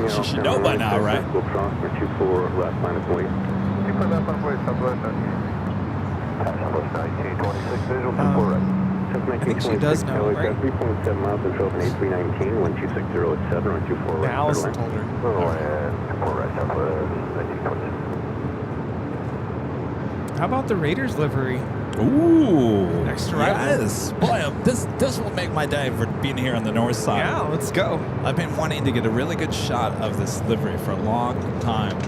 She should know by now, right? We'll cross for 24 left minus weight. 24 left on voice, Southwest 1926, visual 24 right. I think she does know, right? 3.7 miles and 12 and A319, 126.0 at 7, 124 right. Allison told her. Oh, and 4 right southwest, 1920. How about the Raiders livery? Ooh. Next arrival. Yes. Boy, this will make my day for being here on the north side. Yeah, let's go. I've been wanting to get a really good shot of this livery for a long time.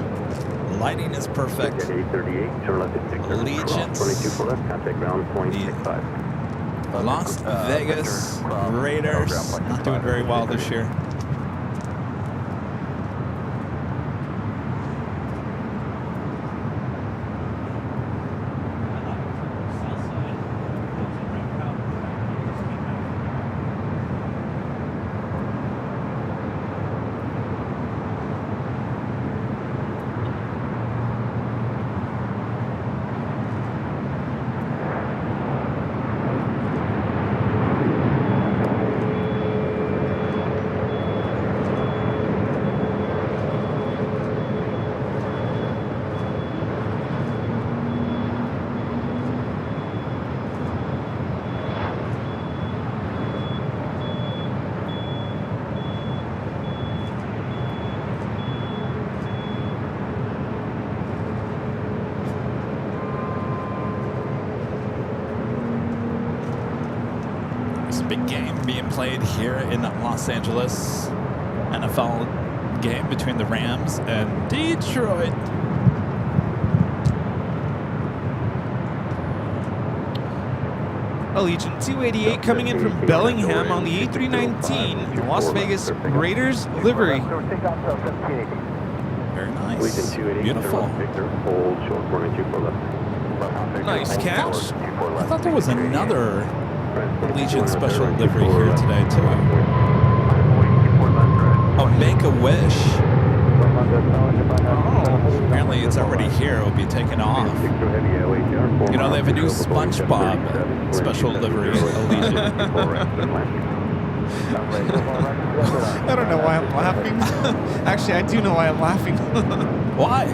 Lighting is perfect. A338, turn left at 6. Allegiance. 22 left, contact ground point 65. Las Vegas Raiders not doing very well this year. Big game being played here in Los Angeles. NFL game between the Rams and Detroit. Allegiant 288 coming in from Bellingham on the A319, Las Vegas Raiders livery. Very nice. Beautiful. Nice catch. I thought there was another Legion special livery here today too. Oh, make a wish. Oh, apparently it's already here. It will be taken off. You know, they have a new SpongeBob special livery Legion. I don't know why I'm laughing. Actually, I do know why I'm laughing. Why?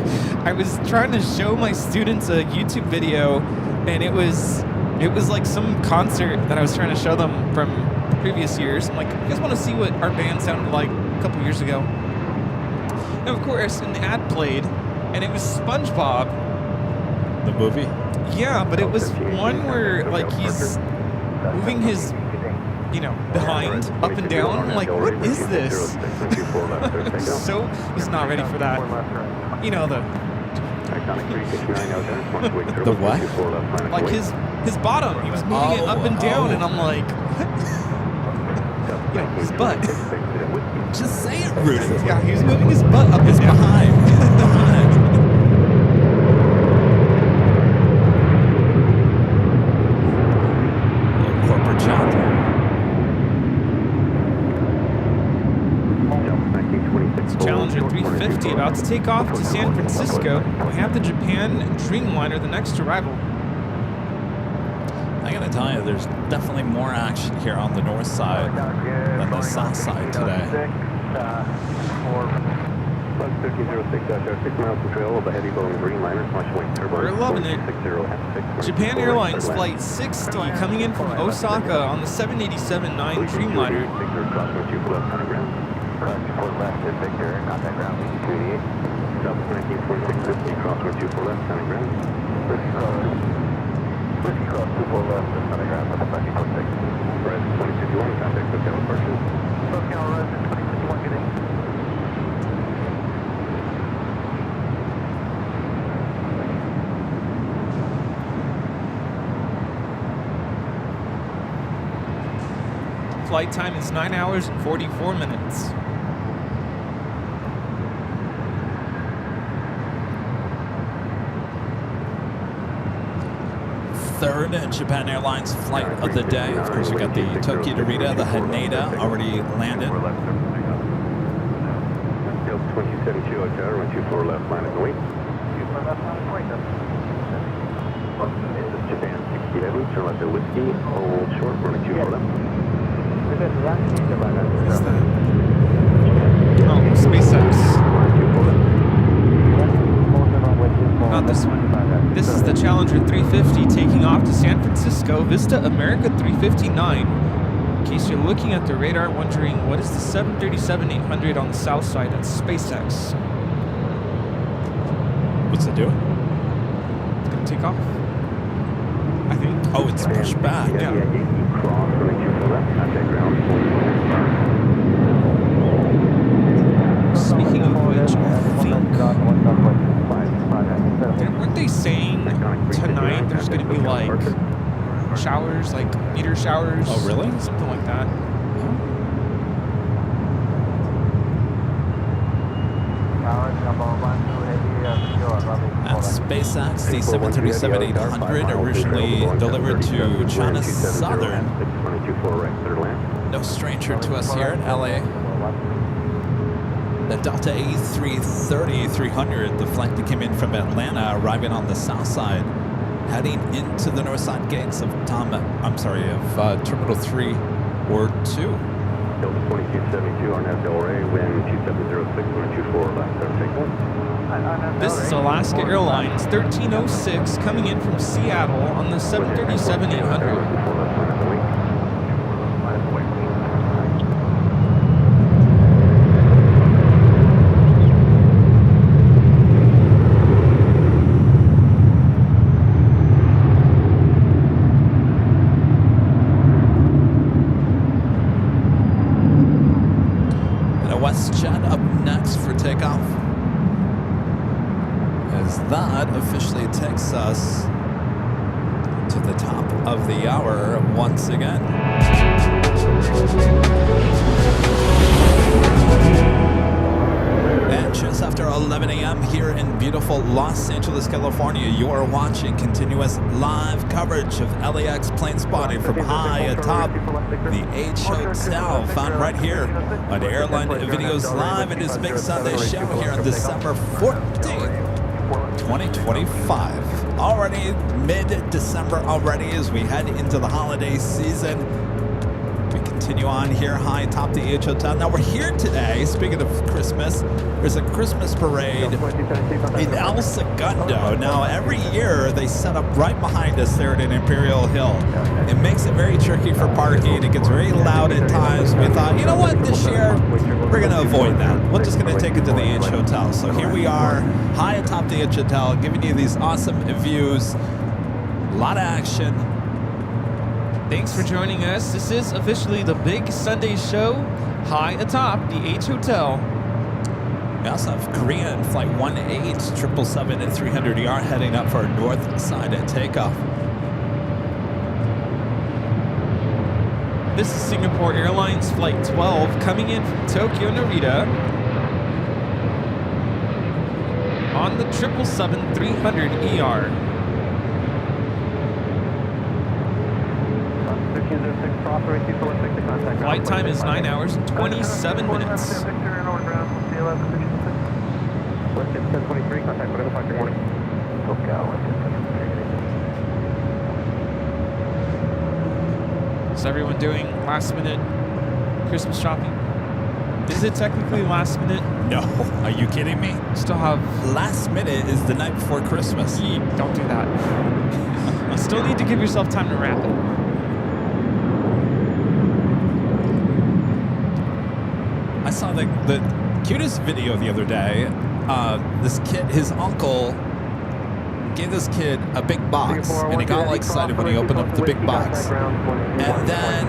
I was trying to show my students a YouTube video, and it was like some concert that I was trying to show them from previous years. I'm like, you guys want to see what our band sounded like a couple years ago? And of course, an ad played, and it was SpongeBob. The movie? Yeah, but it was one where like he's moving his, behind, up and down. I'm like, what is this? So was not ready for that. You know, the what? Like his bottom. He was moving it up and down, and I'm like, what? His butt. Just say it, Rudy. Yeah, he was moving his butt up and down. Behind. Corporate shot. Challenger 350 about to take off to San Francisco. We have the Japan Dreamliner, the next arrival. I gotta tell you, there's definitely more action here on the north side than the south side today. 6 miles to trail of a heavy Boeing Dreamliner. We're loving it. Japan Airlines Flight 60 coming in from Osaka on the 787-9 Dreamliner. Left is Victor, contact ground 288. South 194650, crosswind 24 left, contact ground. Whiskey cross 24 left, contact ground, 1946. Red 2051, contact Hotel Departure. Hotel Red 2051, good day. Flight time is 9 hours and 44 minutes. Third Japan Airlines flight of the day. Of course, we got the Tokyo Narita, the Haneda already landed. 2072 hotel, 124 left, minus the weight. This is Japan 67, turn left at Whiskey, hold short, running 24 left. What is that? Oh, SpaceX. Not this one. This is the Challenger 350 taking off to San Francisco. Francisco, Vista America 359. In case you're looking at the radar wondering what is the 737-800 on the south side, that's SpaceX. What's it doing? It's going to take off, I think. Oh, it's pushed back. Yeah. Cross, running 24 left, contact ground. Speaking of which, I think, weren't they saying tonight there's going to be like showers, like meteor showers? Oh, really? Something like that. That's SpaceX, the 737-800, originally delivered to China Southern. No stranger to us here in LA. The Delta A330-300, the flight that came in from Atlanta, arriving on the south side, heading into the north side gates of Terminal 3 or 2. Delta 2272, RNAV Delray, wind 2706, 124 left, takeoff. This is Alaska Airlines 1306 coming in from Seattle on the 737-800. WestJet up next for takeoff, as that officially takes us to the top of the hour once again. And just after 11 a.m. here in beautiful Los Angeles, California, you are watching continuous live coverage of LAX plane spotting from high atop the H Hotel, found right here on Airline Videos Live. It is Big Sunday show here on December 14th, 2025. Already mid-December already as we head into the holiday season. We continue on here high atop the H Hotel. Now we're here today, speaking of Christmas, there's a Christmas parade in El Segundo. Now every year they set up right behind us there at Imperial Hill. It makes it very tricky for parking. It gets very loud at times. We thought, you know what, this year we're going to avoid that. We're just going to take it to the H Hotel. So here we are high atop the H Hotel, giving you these awesome views. A lot of action. Thanks for joining us. This is officially the Big Sunday show, high atop the H Hotel. We also have Korean Flight 18, 777 and 300ER heading up for our north side at takeoff. This is Singapore Airlines Flight 12 coming in from Tokyo Narita on the 777-300ER. Flight time is 9 hours and 27 minutes. Is everyone doing last minute Christmas shopping? Is it technically last minute? No, are you kidding me? Still have Last minute is the night before Christmas. Don't do that. You still need to give yourself time to wrap it. I saw the cutest video the other day. This kid, his uncle gave this kid a big box, and he got all excited when he opened up the big box. And then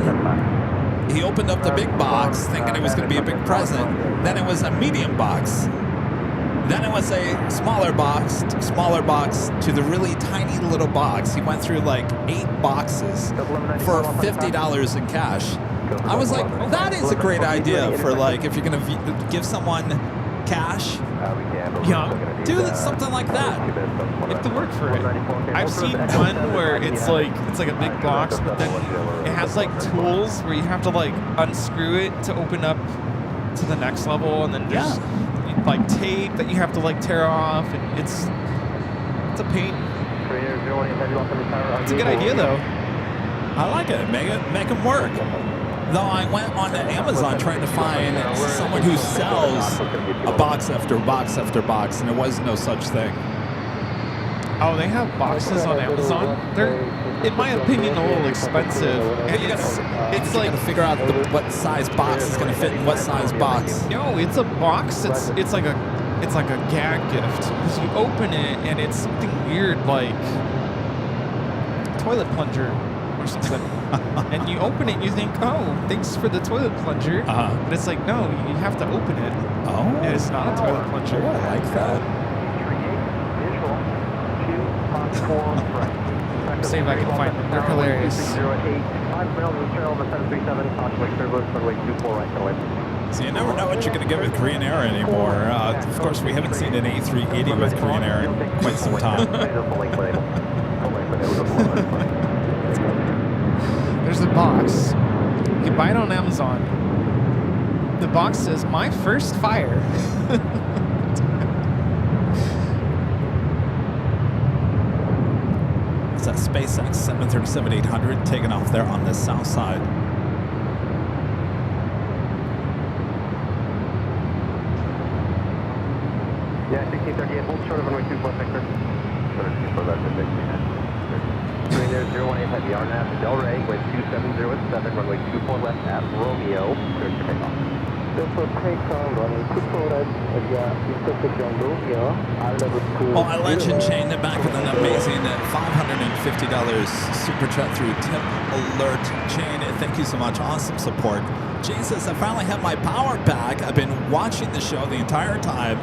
he opened up the big box thinking it was going to be a big present. Then it was a medium box. Then it was a smaller box to the really tiny little box. He went through like 8 boxes for $50 in cash. I was like, that is a great idea for like if you're going to give someone cash. Yeah, Do something like that. you have to work for it. I've seen one where it's like a big box, but then it has like tools where you have to like unscrew it to open up to the next level, and then there's like tape that you have to like tear off, and it's a pain. It's a good idea though. I like it. Make them work. Though I went on to Amazon trying to find someone who sells a box after box after box, and there was no such thing. Oh, they have boxes on Amazon. in my opinion, a little expensive. And it's like You gotta figure out what size box is gonna fit in what size box. no, it's a box. It's like a gag gift because you open it and it's something weird like toilet plunger or something. And you open it and you think, oh, thanks for the toilet plunger. But it's like, no, you have to open it. Oh. And it's not a toilet plunger. Oh, I like that. See if I can find them. They're hilarious. 5 miles of trail on the 737, Caution turbulence, runway 24 right, away. So you never know what you're going to get with Korean Air anymore. Of course, we haven't seen an A380 with Korean Air in quite some time. There's a box. You can buy it on Amazon. The box says, "My first fire." It's that SpaceX 737-800 taking off there on the south side. Yeah, 1638, hold short of runway 24 Victor. Short of 24 left at Victor. Korean Air 018 Heavy, RNAV to Delray, wind 270 runway 24 left at Romeo, cleared for takeoff. Well, I mentioned Shane back with an amazing $550 super chat through Tip Alert. Shane, thank you so much. Awesome support. Jesus, I finally have my power back. I've been watching the show the entire time,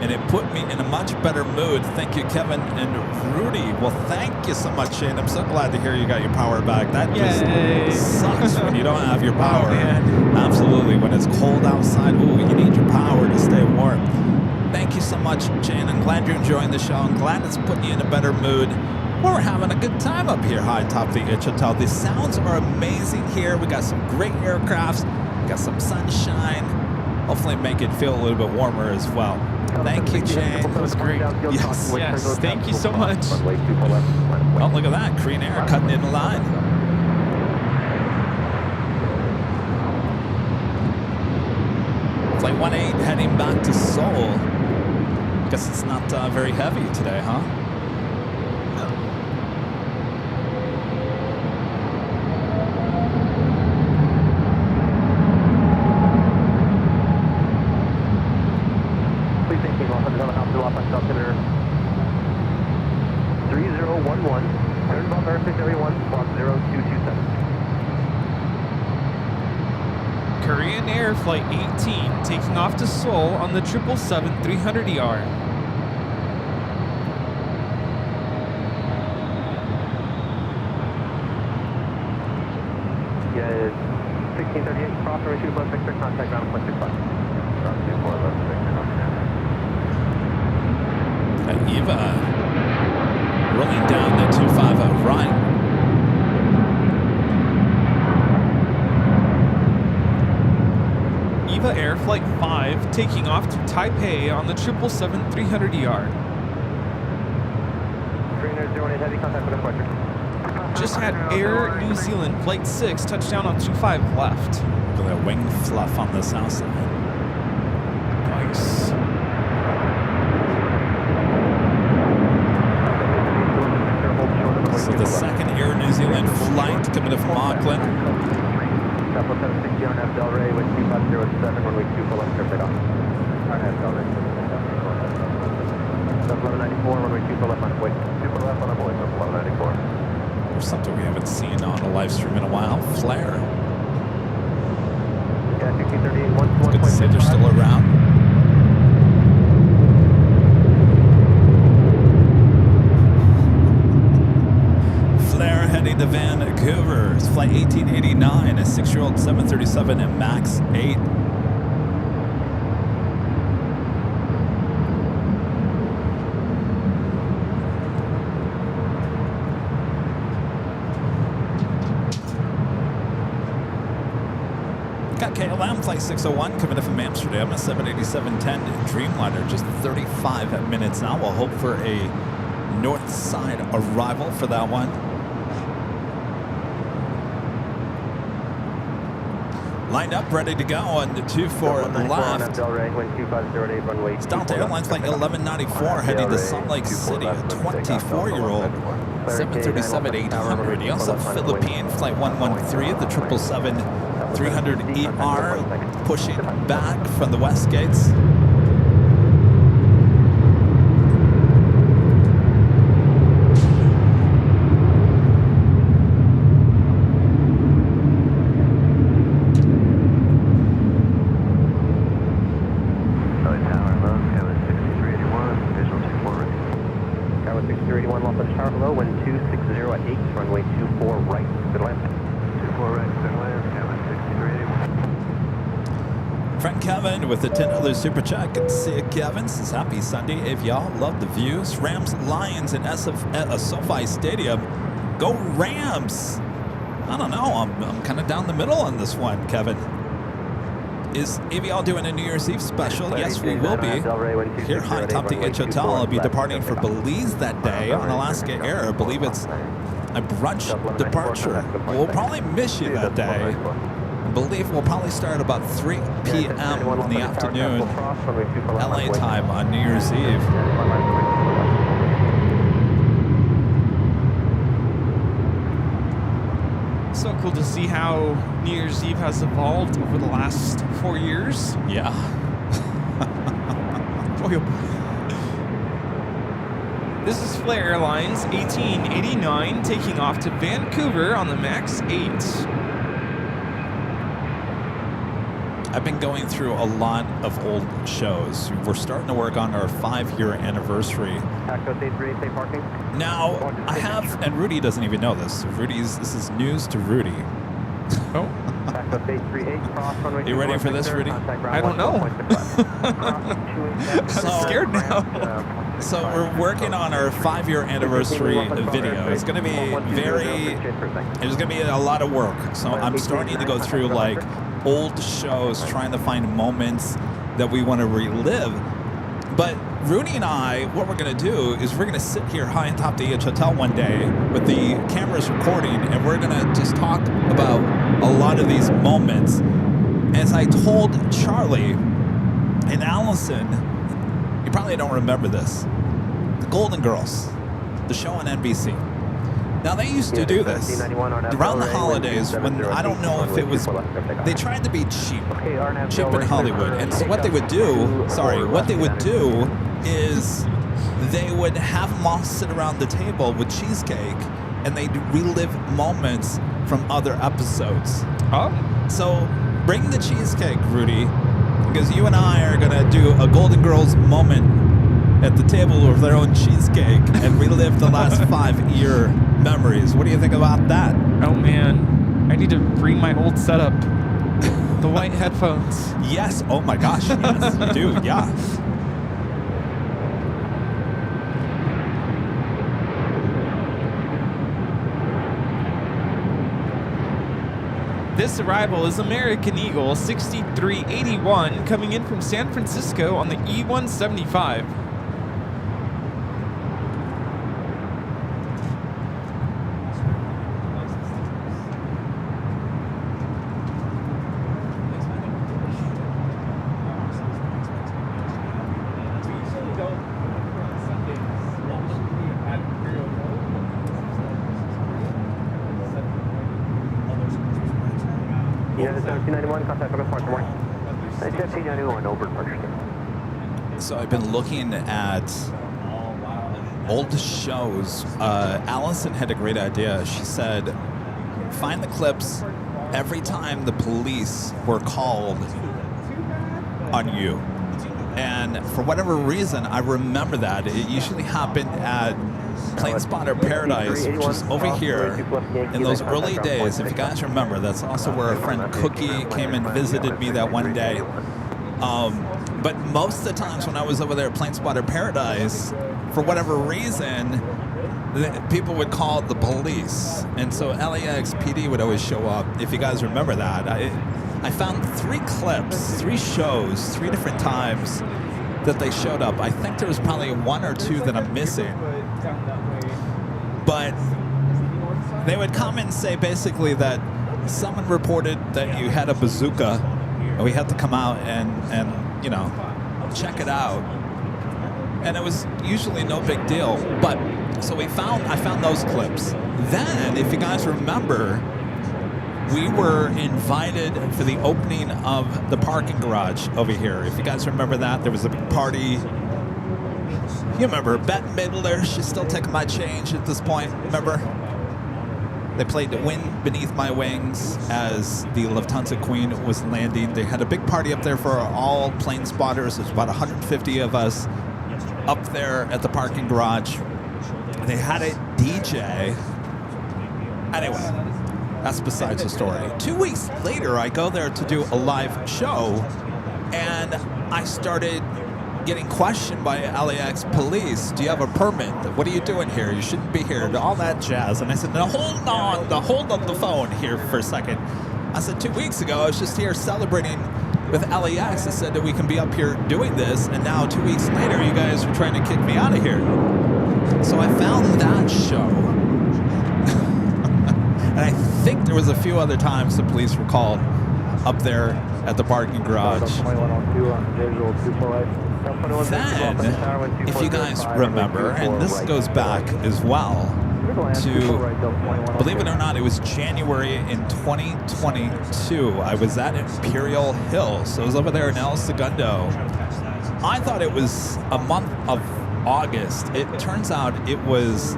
and it put me in a much better mood. Thank you, Kevin and Rudy. Well, thank you so much, Shane. I'm so glad to hear you got your power back. That just sucks when you don't have your power. Oh, man. Absolutely. When it's cold outside, ooh, you need your power to stay warm. Thank you so much, Shane. I'm glad you're enjoying the show. I'm glad it's putting you in a better mood. We're having a good time up here high atop the Itch Hotel. The sounds are amazing here. We got some great aircrafts. We got some sunshine. Hopefully make it feel a little bit warmer as well. Thank you, Shane. That was great. Yes. Yes, thank you so much. Oh, look at that. Korean Air cutting in the line. Flight 18 heading back to Seoul. Guess it's not very heavy today, huh? Please maintain 100 off the off on altimeter 3011. Turn about American everyone, squawk 0227. Korean Air Flight 18 taking off to Seoul on the 777-300ER. Yeah, 1638, cross runway 2 Victor, contact ground 165. Ground 24 left Victor, Eva rolling down the 250 right. Eva Air Flight 5 taking off to Taipei on the 777-300ER. Korean Air 08 Heavy, contact with departure. Just had Air New Zealand Flight 6 touchdown on 25 left. Look at that wing fluff on the south side. Nice. So the second Air New Zealand flight coming to from Auckland. Southwest 760 RNAV Delray with 2507, runway 24 left, clear takeoff. RNAV Delray. South 1194, runway 24 left on the way. 24 left on the way, South 1194. There's something we haven't seen on a live stream in a while. Flare. Yeah, 1638, 121.65. Good to see they're still around. Flare heading to Vancouver. It's flight 1889, a 6-year-old 737 and MAX 8. Got KLM flight 601 coming in from Amsterdam, a 787-10 Dreamliner, just 35 minutes now. We'll hope for a north side arrival for that one. lined up, ready to go on the 24 left. It's Delta Airlines flight 1194 heading to Salt Lake City, a 24-year-old 737-800. You also have Philippine flight 113, the 777-300ER, pushing back from the west gates. Friend Kevin with the $10 super check. Good to see you, Kevin. Says happy Sunday. If y'all love the views, Rams Lions in SoFi Stadium. Go Rams! I don't know. I'm kind of down the middle on this one, Kevin. Is AVL doing a New Year's Eve special? Yes, we will be. Here high top the H Hotel. I'll be departing for Belize that day on Alaska Air. I believe it's a brunch departure. We'll probably miss you that day. I believe we'll probably start about 3 p.m. in the afternoon, LA time on New Year's Eve. So cool to see how New Year's Eve has evolved over the last 4 years. Yeah. Boy, oh boy. This is Flair Airlines 1889 taking off to Vancouver on the MAX 8. I've been going through a lot of old shows. We're starting to work on our 5-year anniversary. Now, I have, and Rudy doesn't even know this. This is news to Rudy. Oh. You ready for this, Rudy? I don't know. I'm scared now. So we're working on our 5-year anniversary video. It's going to be there's going to be a lot of work. So I'm starting to go through like old shows, trying to find moments that we want to relive. But Rudy and I, what we're going to do is we're going to sit here high on top the H Hotel one day with the cameras recording, and we're going to just talk about a lot of these moments. As I told Charlie and Allison, you probably don't remember this, the Golden Girls, the show on NBC. Now, they used to do this around the holidays when, I don't know if it was, they tried to be cheap in Hollywood. And so what they would do is they would have them all sit around the table with cheesecake, and they'd relive moments from other episodes. Oh. So bring the cheesecake, Rudy, because you and I are going to do a Golden Girls moment at the table with their own cheesecake and relive the last 5-year memories. What do you think about that? Oh man, I need to bring my old setup. The white headphones. Yes. Oh my gosh. Yes, you do. Yeah. This arrival is American Eagle 6381 coming in from San Francisco on the E175. So I've been looking at old shows. Allison had a great idea. She said, find the clips every time the police were called on you. And for whatever reason, I remember that. It usually happened at Plane Spotter Paradise, which is over here in those early days. If you guys remember, that's also where our friend Cookie came and visited me that one day. But most of the times when I was over there at Plane Spotter Paradise, for whatever reason, people would call the police. And so LAX PD would always show up, if you guys remember that. I found 3 clips, 3 shows, 3 different times that they showed up. I think there was probably 1 or 2 that I'm missing. But they would come and say basically that someone reported that you had a bazooka, and we had to come out and you know, check it out. And it was usually no big deal, but so I found those clips. Then, if you guys remember, we were invited for the opening of the parking garage over here. If you guys remember that, there was a big party. You remember Bette Midler? She's still taking my change at this point. Remember? They played The Wind Beneath My Wings as the Lufthansa Queen was landing. They had a big party up there for all plane spotters. There's about 150 of us up there at the parking garage. They had a DJ. Anyway, that's besides the story. 2 weeks later, I go there to do a live show, and I started getting questioned by LAX police. Do you have a permit? What are you doing here? You shouldn't be here. All that jazz. And I said, no, hold on the phone here for a second. I said, 2 weeks ago, I was just here celebrating with LAX. I said that we can be up here doing this, and now 2 weeks later, you guys are trying to kick me out of here. So I found that show. And I think there was a few other times the police were called up there at the parking garage. Then, if you guys remember, and this goes back as well to, believe it or not, it was January in 2022. I was at Imperial Hill, so I was over there in El Segundo. I thought it was a month of August. It turns out it was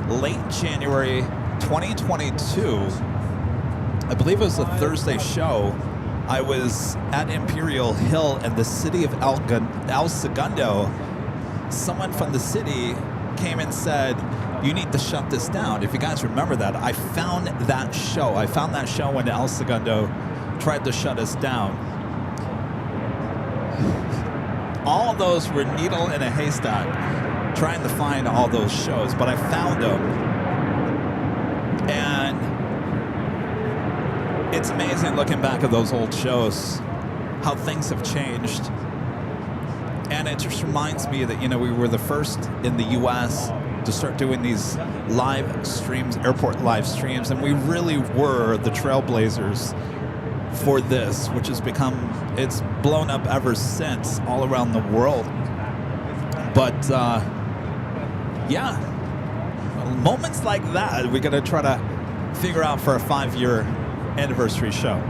late January 2022. I believe it was a Thursday show. I was at Imperial Hill in the city of El Segundo. Someone from the city came and said, you need to shut this down. If you guys remember that, I found that show. I found that show when El Segundo tried to shut us down. All those were needle in a haystack, trying to find all those shows, but I found them. And it's amazing looking back at those old shows, how things have changed. And it just reminds me that, you know, we were the first in the U.S. to start doing these live streams, airport live streams, and we really were the trailblazers for this, which has become, it's blown up ever since all around the world. But, yeah, moments like that, we're going to try to figure out for a 5-year anniversary show.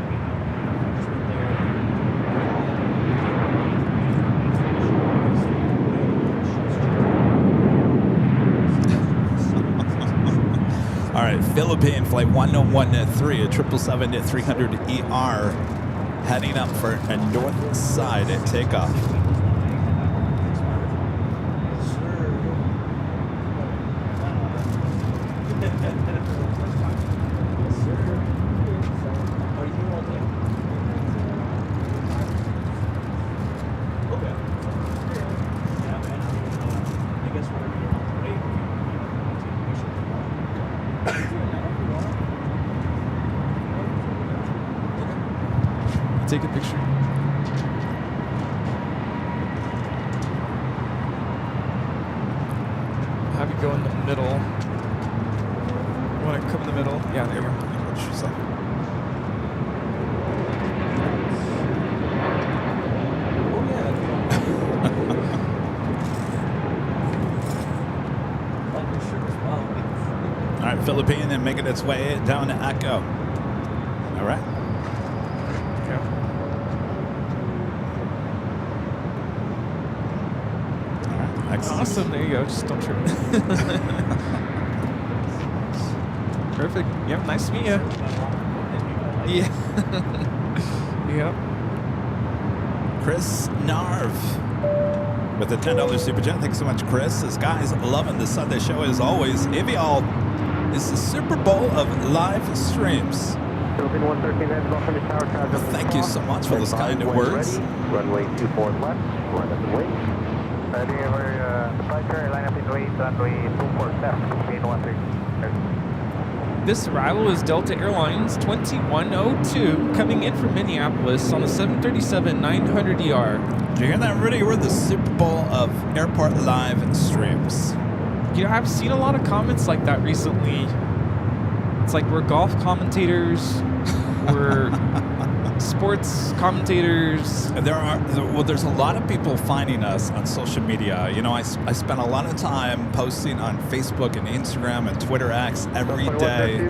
All right, Philippine flight 1013 at 777-300ER heading up for a north side at takeoff. Take a picture. Have you go in the middle. You want to come in the middle? Yeah, there you go. All right, Philippine and making its way down to Echo. All right. Awesome, there you go. Just don't trip. Perfect. Yep, nice to meet you. Yeah. Yep. Chris Narv with the $10 super chat. Thanks so much, Chris. This guy's loving the Sunday show as always. If y'all, it's the Super Bowl of live streams. Well, thank you so much for those kind of words. Runway 24 left, line up and wait. Departure, line up and wait, runway 24 left, 813. This arrival is Delta Airlines 2102 coming in from Minneapolis on the 737-900ER. Did you hear that, Rudy? We're the Super Bowl of airport live streams. You know, I've seen a lot of comments like that recently. It's like we're golf commentators. We're sports commentators. There's a lot of people finding us on social media. You know, I spend a lot of time posting on Facebook and Instagram and Twitter X every day.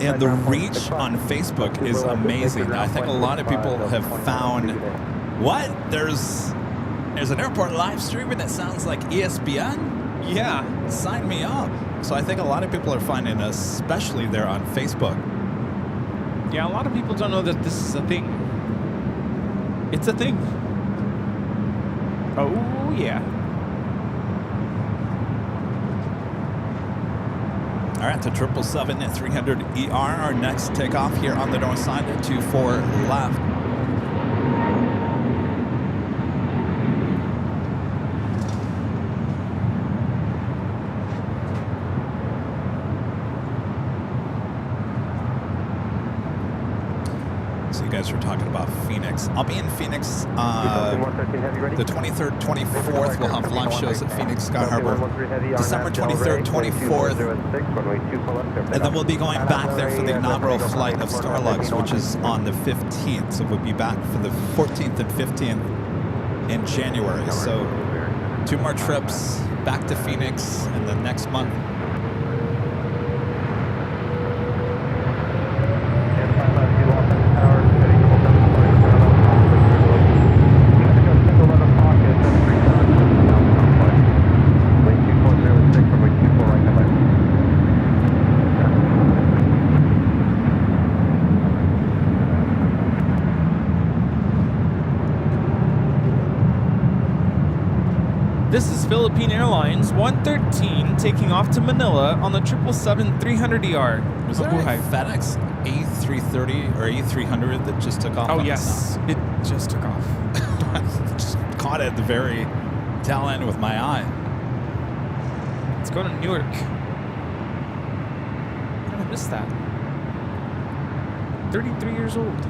And the reach on Facebook is amazing. I think a lot of people have found, what? There's an airport live streaming that sounds like ESPN? Yeah. Sign me up. So I think a lot of people are finding us, especially there on Facebook. Yeah, a lot of people don't know that this is a thing. It's a thing. Oh, yeah. All right, to 777-300ER, our next takeoff here on the north side at 24 left. So you guys were talking about Phoenix. I'll be in Phoenix the 23rd, 24th. We'll have live shows at Phoenix Sky Harbor. December 23rd, 24th. And then we'll be going back there for the inaugural flight of Starlux, which is on the 15th. So we'll be back for the 14th and 15th in January. So 2 more trips back to Phoenix in the next month. This is Philippine Airlines 113 taking off to Manila on the 777-300ER. Was there a FedEx A330 or A300 that just took off? Oh, yes. It just took off. Just caught it at the very tail end with my eye. It's going to Newark. How did I miss that? 33 years old.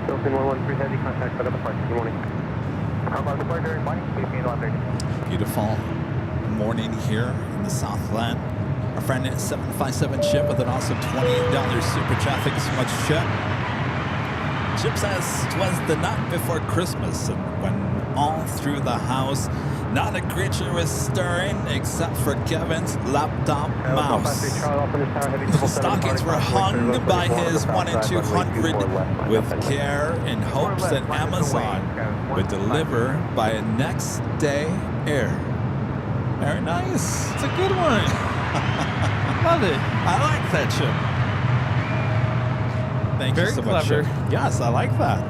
Philippine 113 Heavy, contact for the departure. Good morning. About departure, good morning. Philippine 130. Beautiful morning here in the Southland. Our friend at 757 Chip with an awesome $20 super chat. Thank you so much, Chip. Chip says, "'Twas the night before Christmas, and when all through the house, not a creature was stirring except for Kevin's laptop mouse. Stockings were hung by his 1 in 200 with care in hopes that Amazon would deliver by a next day air." Very nice. It's a good one. Love it. I like that, Chip. Thank Very you so much, clever. Chip. Yes, I like that.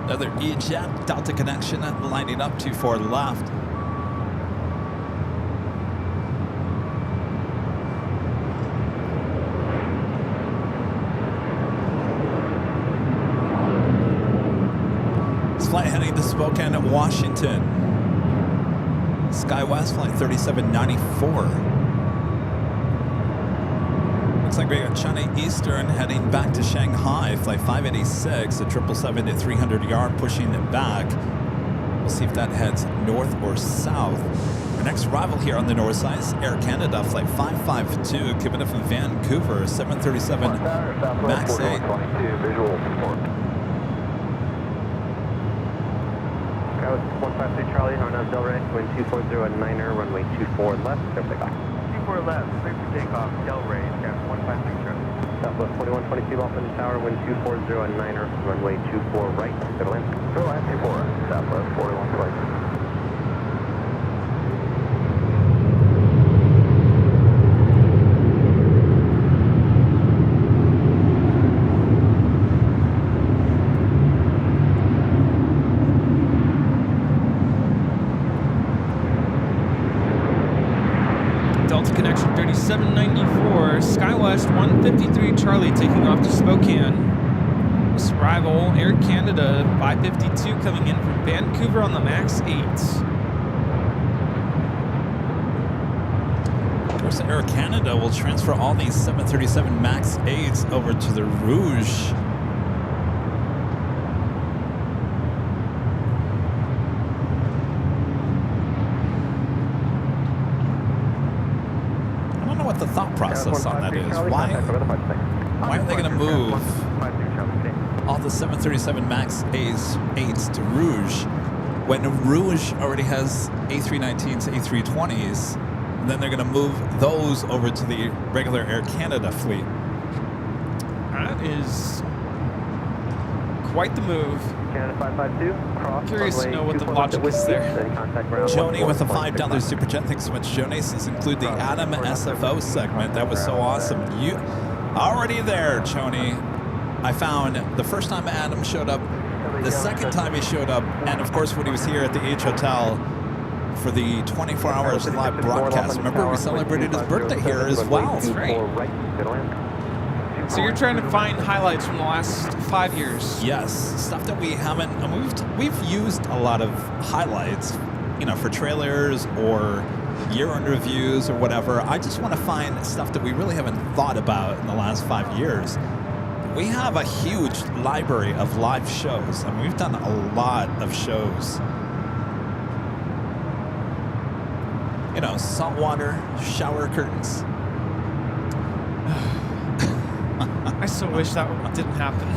Another E-Jet Delta connection lining up 24 left. This flight heading to Spokane, Washington. SkyWest flight 3794. Looks like we got China Eastern heading back to Shanghai, flight 586, the 777-300ER pushing it back. We'll see if that heads north or south. Our next arrival here on the north side is Air Canada, flight 552, coming up from Vancouver, 737 MAX 8. Skywards 153 Charlie, Harness Del Rey, wind 240 at 9er, runway 24 left, clear for takeoff. 24 left, clear for takeoff, Del Rey, Skywards 153 Charlie. Southwest 4122 Dolphin Tower, wind 240 at 9er, runway 24 right, clear to land. Go line 24, Southwest 4122. Delta connection 3794, SkyWest 153 Charlie taking off to Spokane. This arrival, Air Canada 552 coming in from Vancouver on the MAX 8. course, Air Canada will transfer all these 737 MAX 8s over to the Rouge. I don't know what the thought process on that is. Why are they going to move all the 737 MAX 8s to Rouge when Rouge already has A319s, A320s, and then they're going to move those over to the regular Air Canada fleet? That is quite the move. Canada 552, cross. Curious to know what the logic is there. Joni with a $5 super chat. Thanks so much, Joni. This include the Adam SFO segment. That was so awesome. You already there, Joni. I found the first time Adam showed up, the second time he showed up, and of course when he was here at the H Hotel for the 24 hours live broadcast. Remember, we celebrated his birthday here as well. That's right. So you're trying to find highlights from the last 5 years. Yes, stuff that we haven't. I mean, we've used a lot of highlights, you know, for trailers or year-end reviews or whatever. I just want to find stuff that we really haven't thought about in the last 5 years. We have a huge library of live shows. I mean, we've done a lot of shows. You know, saltwater, shower curtains. I so wish that didn't happen.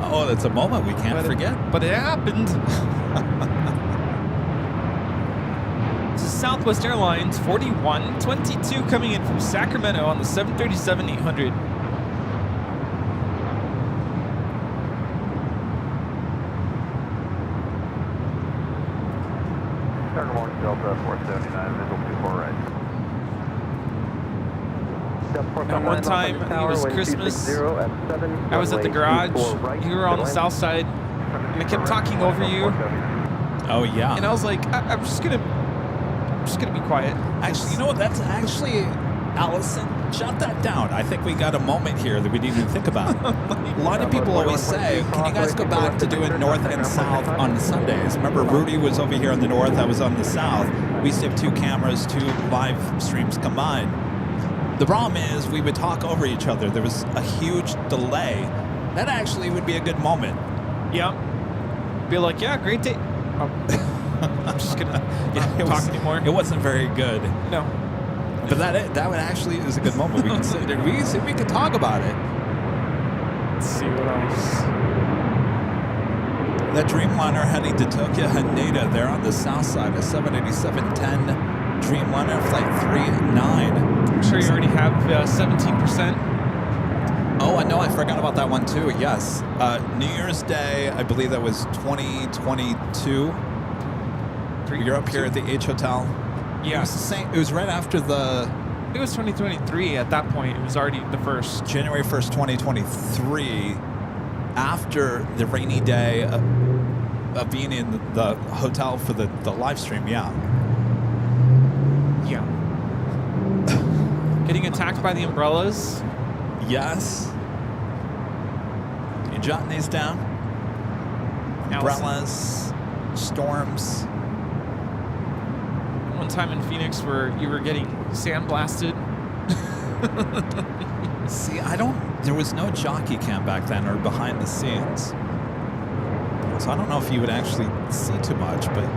Oh, that's a moment we can't forget. But it happened. This is Southwest Airlines 4122 coming in from Sacramento on the 737-800. Delta 479, visual 24 right. Now, one time, I think it was Christmas, I was at the garage, you were on the south side, and I kept talking over you. Oh, yeah. And I was like, I'm just gonna be quiet. Actually, you know what? That's actually, Allison, jot that down. I think we got a moment here that we didn't even think about. A lot of people always say, can you guys go back to doing north and south on the Sundays? Remember, Rudy was over here on the north, I was on the south. We used to have 2 cameras, 2 live streams combined. The problem is we would talk over each other. There was a huge delay. That actually would be a good moment. Yeah. Be like, yeah, great day. Oh. I'm just gonna not talk anymore. It wasn't very good. No. But that would actually is a good moment. We could sit there. We could talk about it. Let's see what else. That Dreamliner heading to Tokyo Haneda. They're on the south side of 787-10 Dreamliner flight 39. I'm sure you already have 17%. Oh, I know. I forgot about that one too. Yes. New Year's Day, I believe that was 2022. You're up here at the H Hotel. Yeah. It was the same. It was right after the... It was 2023 at that point. It was already the first. January 1st, 2023. After the rainy day of being in the hotel for the live stream, yeah. Yeah. Getting attacked by the umbrellas. Yes. You jotting these down? Umbrellas, storms. One time in Phoenix where you were getting sandblasted. See, there was no jockey cam back then or behind the scenes. So I don't know if you would actually see too much, but...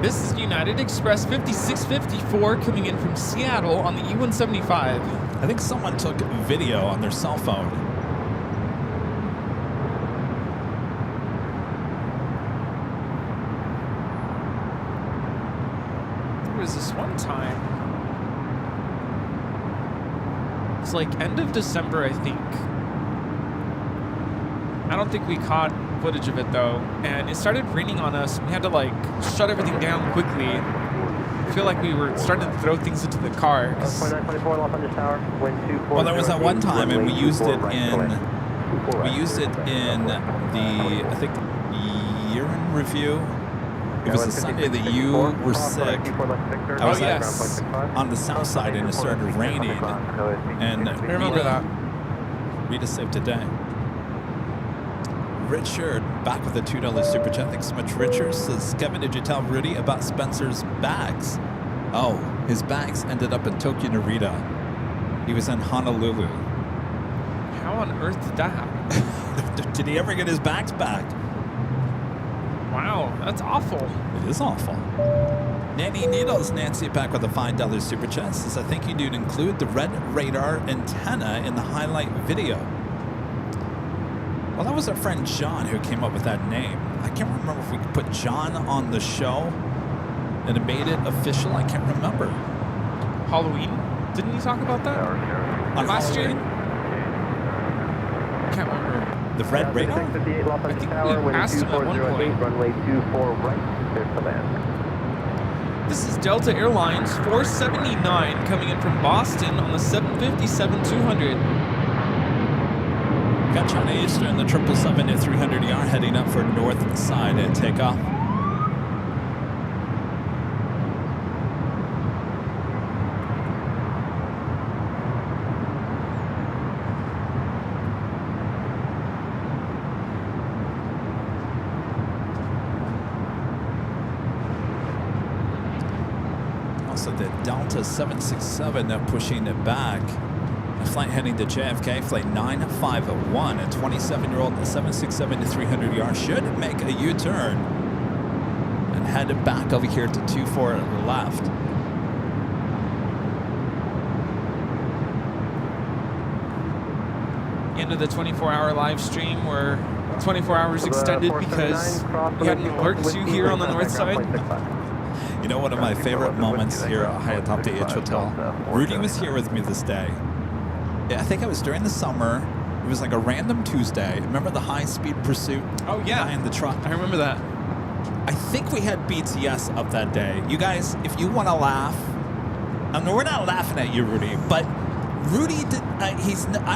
This is United Express 5654 coming in from Seattle on the E175. I think someone took video on their cell phone. There was this one time. It's like end of December, I think. I don't think we caught footage of it though, and it started raining on us. We had to like shut everything down quickly. I feel like we were starting to throw things into the car. Well, there was that one time, and we used it in the I think year-end review. It was the Sunday that you were sick. I was on the south side, and it started raining. And I remember that. Rita saved the day. Richard, back with a $2 super chat. Thanks so much, Richard. Says, Kevin, did you tell Rudy about Spencer's bags? Oh, his bags ended up in Tokyo Narita. He was in Honolulu. How on earth did that happen? Did he ever get his bags back? Wow, that's awful. It is awful. Nanny Needles, Nancy back with a $5 super chat, says, I think you do include the red radar antenna in the highlight video. Well, that was our friend John who came up with that name. I can't remember if we could put John on the show and it made it official. I can't remember. Halloween? Didn't you talk about that? On Last year? Halloween? Can't remember. The red radar? 658 Los I think Angeles Tower, we wind asked him at one 2408, point. runway 24 right, clear to land. This is Delta Airlines 479 coming in from Boston on the 757-200. Got China Eastern, the 777 at 300ER heading up for north side at takeoff. Also the Delta 767 pushing it back. A flight heading to JFK, flight 951, a 27-year-old 767-300ER should make a U-turn and head back over here to 24 left. End of the 24-hour live stream. We're 24 hours extended because we had an alert to here on the north side. You know, one of my favorite moments here high atop the H Hotel, Rudy was here with me this day. Yeah, I think it was during the summer. It was like a random Tuesday. Remember the high-speed pursuit? Oh, yeah. Guy in the truck? I remember that. I think we had BTS up that day. You guys, if you want to laugh, I mean, we're not laughing at you, Rudy, but Rudy did. I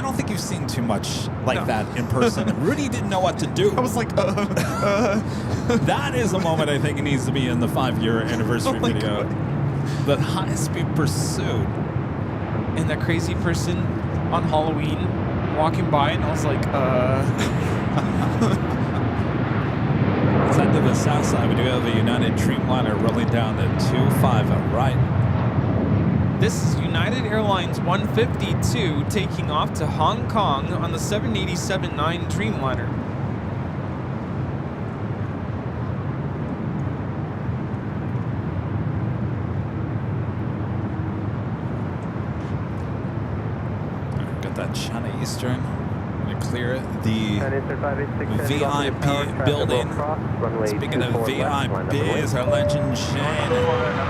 don't think you've seen too much like that in person. Rudy didn't know what to do. I was like, That is a moment I think it needs to be in the 5-year anniversary video. God. The high-speed pursuit. And that crazy person on Halloween walking by, and I was like, Let's head to the south side. We do have a United Dreamliner rolling down the 25 right. This is United Airlines 152 taking off to Hong Kong on the 787-9 Dreamliner. Got that China Eastern. Going to clear the VIP building. Speaking of VIPs, our legend Shane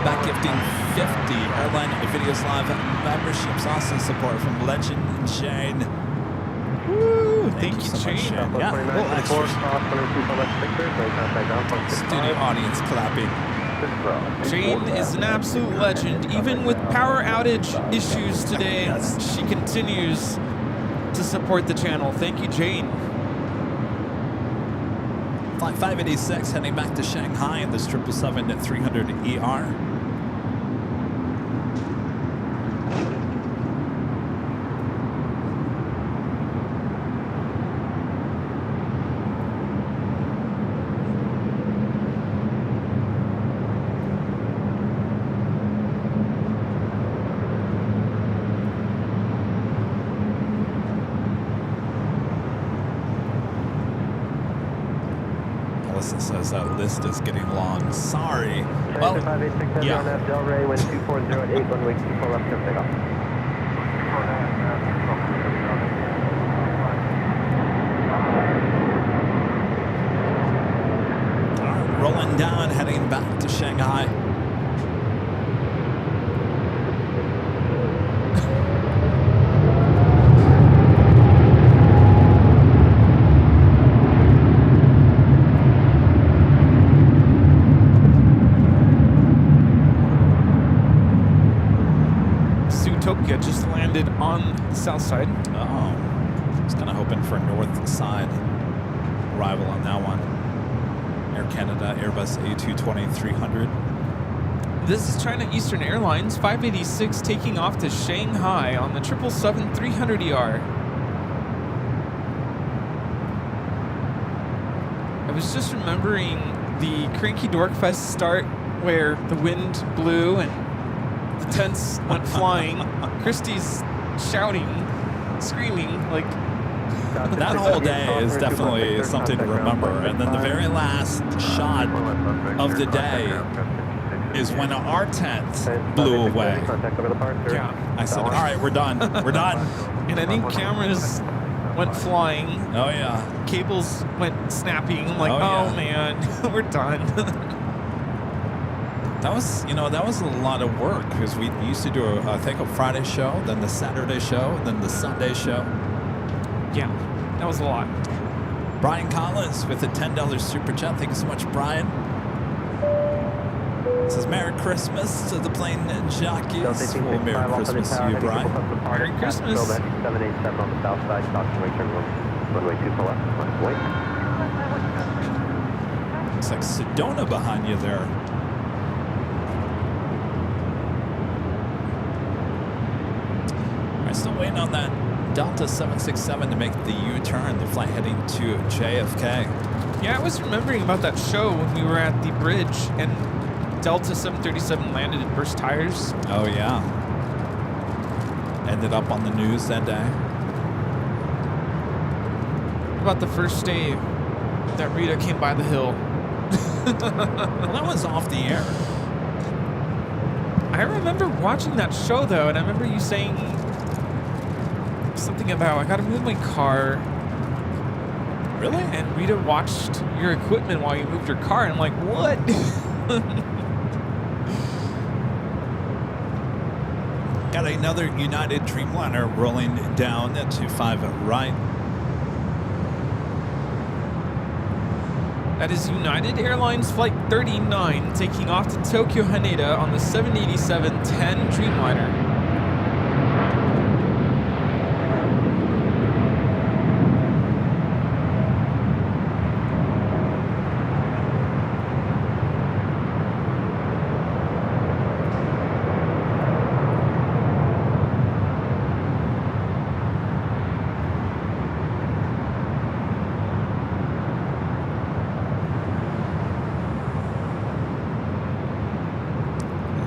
back gifting 50 Airline Videos Live memberships. Awesome support from legend Shane. Woo! Thank you so much, Shane. Yeah, little extras. Studio audience clapping. Jane is an absolute legend. Even with power outage issues today, she continues to support the channel. Thank you, Jane. Flight 586 heading back to Shanghai in this 777-300ER. Melissa says that list is getting long. Sorry. Well, yeah. Del Rey, wind 2408, runway 24 left, clear takeoff. Rolling down, heading back to Shanghai. Zootopia just landed on the south side. Oh, I was kind of hoping for a north side arrival on that one. Air Canada, Airbus A320-300. This is China Eastern Airlines 586 taking off to Shanghai on the 777-300ER. I was just remembering the Cranky Dorkfest start where the wind blew and The tents went flying. Christy's shouting, screaming, like, That whole day is definitely something to remember. And then the very last shot of the day is when our tent blew away. yeah. I said, all right, we're done. We're done. And I think cameras went flying. Oh, yeah. Cables went snapping. I'm like, Oh, oh yeah. man, we're done. That was, that was a lot of work because we used to do, I think, a Friday show, then the Saturday show, then the Sunday show. Yeah, that was a lot. Brian Collins with a $10 super chat. Thank you so much, Brian. Says Merry Christmas to the Plane Jockeys. Well, Merry Christmas to you, Brian. Merry Christmas. 787 on the south side, caution right turn runway 2 for left, wait. Looks like Sedona behind you there. I'm still waiting on that Delta 767 to make the U-turn, the flight heading to JFK. Yeah, I was remembering about that show when we were at the bridge and Delta 737 landed and burst tires. Oh, yeah. Ended up on the news that day. About the first day that Rita came by the hill. Well, that was off the air. I remember watching that show though, and I remember you saying something about I gotta move my car. Really? And Rita watched your equipment while you moved your car, and I'm like, what? Got another United Dreamliner rolling down to 5 right. That is United Airlines Flight 39 taking off to Tokyo Haneda on the 787-10 Dreamliner.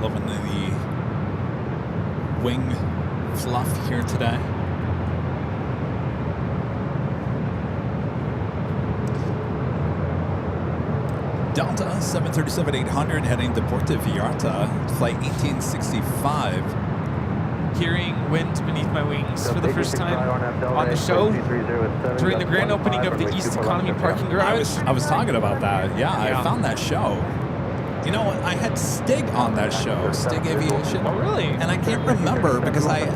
Loving the wing fluff here today. Delta 737-800 heading to Puerto Vallarta, flight 1865. Hearing wind beneath my wings for the first time on the show during the grand opening of the East Economy parking garage. I was talking about that. Yeah, I found that show. You know what? I had Stig on that show, Stig Aviation. Oh, really? And I can't remember because I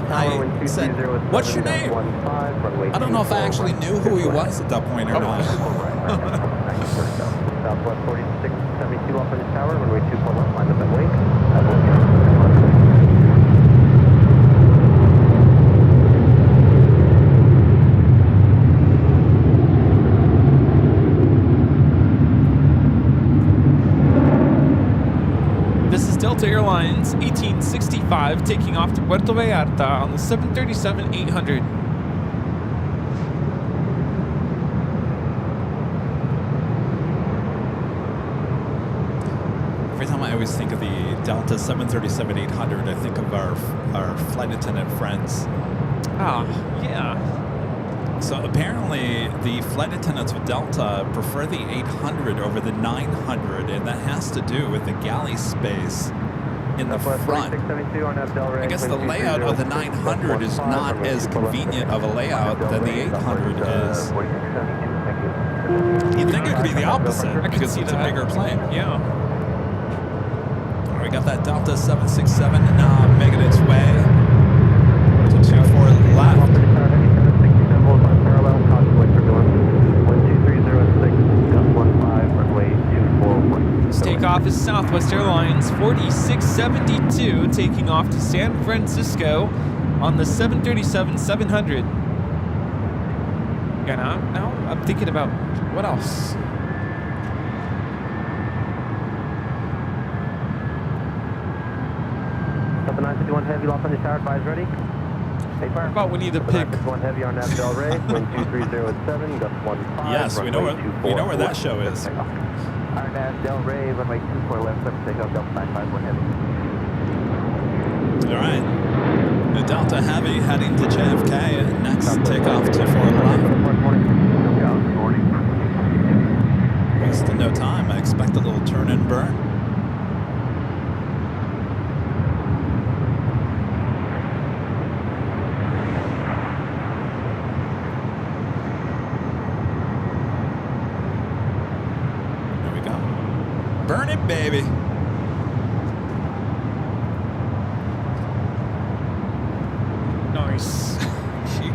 said, what's your name? I don't know if I actually knew who he was at that point or not. Southwest 4672 off on the tower, runway 24 left, line up at wing. This is Delta Airlines 1865 taking off to Puerto Vallarta on the 737-800. Every time I always think of the Delta 737-800, I think of our flight attendant friends. Ah, yeah. So apparently the flight attendants with Delta prefer the 800 over the 900, and that has to do with the galley space in the front. I guess the layout of the 900 is not as convenient of a layout than the 800 is. You'd think it could be the opposite because it's a bigger plane. Yeah. We got that Delta 767 now making its way to 24 left. This takeoff is Southwest Airlines 4672 taking off to San Francisco on the 737-700. Yeah, now I'm thinking about what else. Delta 951 Heavy, lock on the tower, advise ready. How about we need to pick? 951 Heavy on Nav Del Rey, wind 2307, gust 15. Yes, we know where that show is. Our Nav Del Rey, runway 24 left, left takeoff, Delta 951 Heavy. All right. The Delta Heavy heading to JFK. Next takeoff to 4 o'clock. Wasting no time. I expect a little turn and burn. There we go. Burn it, baby. Nice. You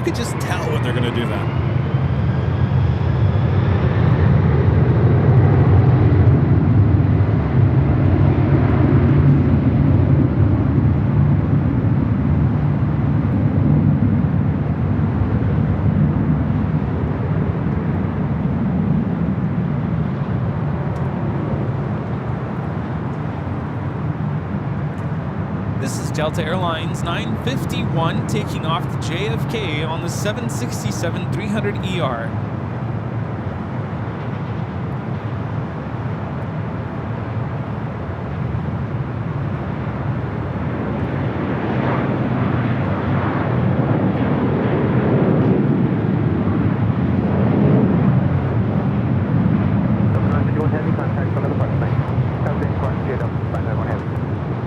could just tell when they're going to do that. This is Delta Airlines 951 taking off to JFK on the 767-300ER.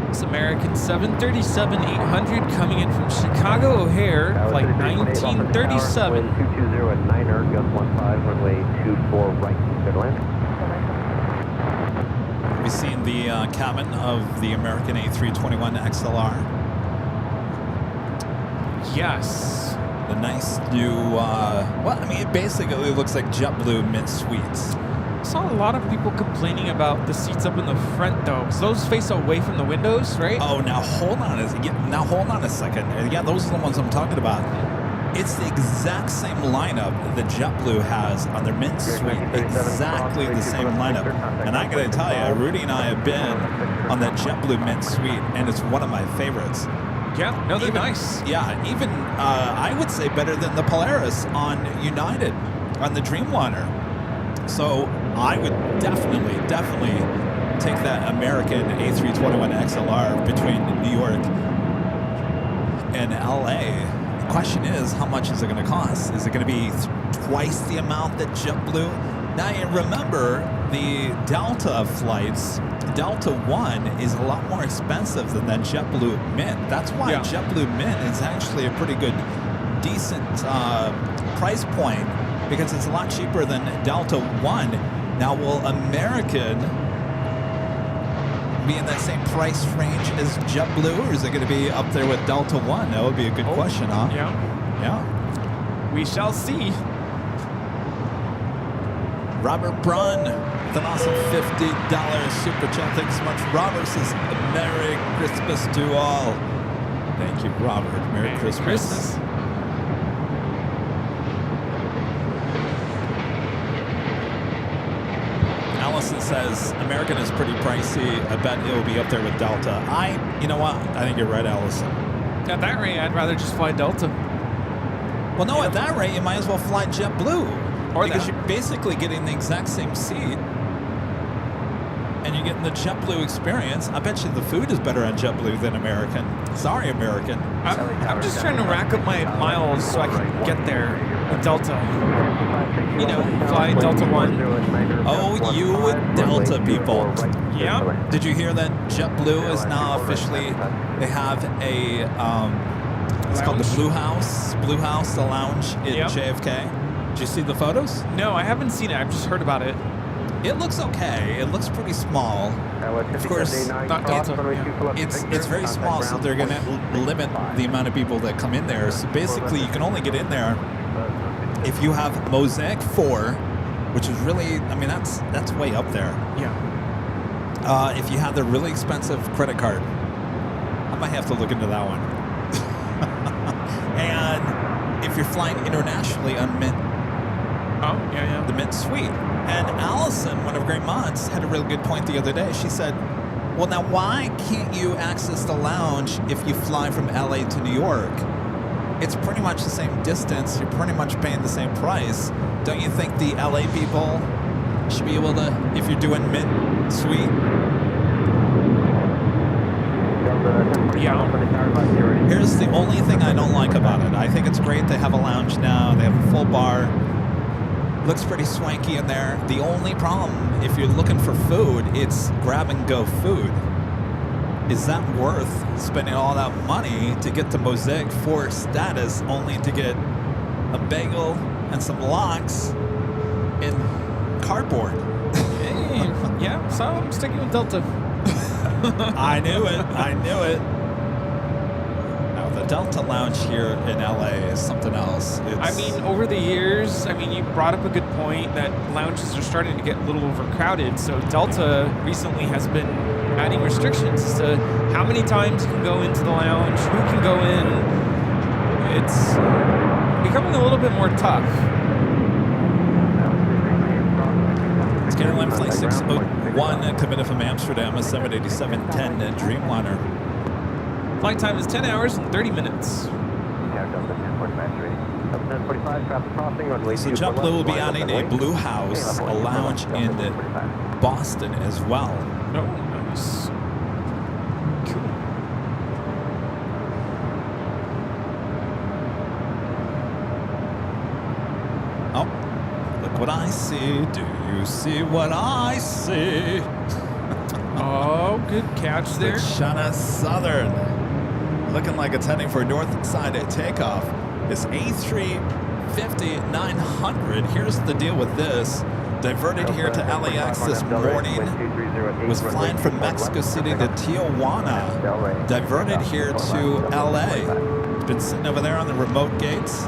It's American 737-800 coming in from Chicago O'Hare, flight 1937. 220 at 9er, gust 15, runway 24 right, clear to land. Have you seen the cabin of the American A321 XLR? Yes. The nice new, it basically looks like JetBlue mint suites. I saw a lot of people complaining about the seats up in the front though, because those face away from the windows, right? Oh, now hold on a second. Yeah, those are the ones I'm talking about. It's the exact same lineup that JetBlue has on their mint suite. Exactly the same lineup. And I gotta tell you, Rudy and I have been on that JetBlue mint suite, and it's one of my favorites. Yeah, no, they're nice. Yeah, even I would say better than the Polaris on United, on the Dreamliner. So I would definitely take that American A321 XLR between New York and LA. The question is, how much is it going to cost? Is it going to be twice the amount that JetBlue? Now you remember the Delta flights, Delta One is a lot more expensive than that JetBlue Mint. That's why JetBlue Mint is actually a pretty good, decent price point, because it's a lot cheaper than Delta One. Now, will American be in that same price range as JetBlue, or is it going to be up there with Delta One? That would be a good question, huh? Yeah. Yeah. We shall see. Robert Brunn with an awesome $50 super chat. Thanks so much. Robert says, Merry Christmas to all. Thank you, Robert. Merry Christmas. Allison says, American is pretty pricey. I bet it will be up there with Delta. You know what? I think you're right, Allison. At that rate, I'd rather just fly Delta. Well, no, at that rate, you might as well fly JetBlue. Because that. you're basically getting the exact same seat. And you're getting the JetBlue experience. I bet you the food is better on JetBlue than American. Sorry, American. I'm just trying to rack up my miles so I can get there with Delta. You know, fly Delta One. Oh, you Delta people. Yeah. Did you hear that JetBlue is now officially, they have a, it's called the Blue House, the lounge in JFK. Did you see the photos? No, I haven't seen it. I've just heard about it. It looks okay. It looks pretty small. Of course, not Delta. It's very small, so they're going to limit the amount of people that come in there. So basically, you can only get in there if you have Mosaic 4, which is really, I mean, that's way up there. Yeah. If you have the really expensive credit card, I might have to look into that one. And if you're flying internationally on Mint, the Mint Suite. And Allison, one of Great Mods, had a really good point the other day. She said, well, now why can't you access the lounge if you fly from LA to New York? It's pretty much the same distance. You're pretty much paying the same price. Don't you think the LA people should be able to, if you're doing Mint Suite? down. Here's the only thing I don't like about it. I think it's great they have a lounge now. They have a full bar. Looks pretty swanky in there. The only problem, if you're looking for food, it's grab-and-go food. Is that worth spending all that money to get to Mosaic 4 status only to get a bagel and some lox in cardboard? Hey, yeah, so I'm sticking with Delta. I knew it. I knew it. Now, the Delta Lounge here in LA is something else. I mean, over the years, you brought up a good point that lounges are starting to get a little overcrowded. So Delta recently has been adding restrictions as to how many times you can go into the lounge, who can go in. It's becoming a little bit more tough. Airline Flight 601 coming in from Amsterdam, a 787-10 Dreamliner. Flight time is 10 hours and 30 minutes. So JetBlue will be adding a Blue House, a lounge in Boston as well. Oh, nice. Cool. Oh, look what I see. Do you see what I see? Oh, good catch there. China Southern. Looking like it's heading for north side at takeoff. This A350-900. Here's the deal with this. Diverted here to LAX this morning. Was flying from Mexico City to Tijuana. Diverted here to LA. It's been sitting over there on the remote gates.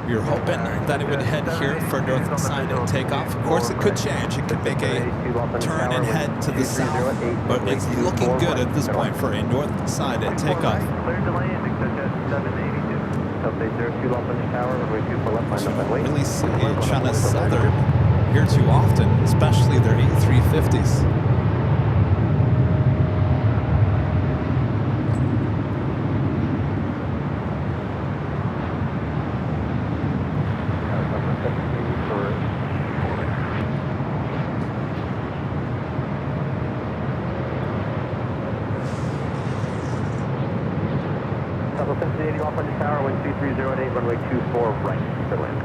We were hoping that it would head here for north side at takeoff. Of course, it could change. It could make a turn and head to the south. But it's looking good at this point for a north side at takeoff. So I don't really see China Southern here too often, especially their A350s. Runway 24 right, Berlin.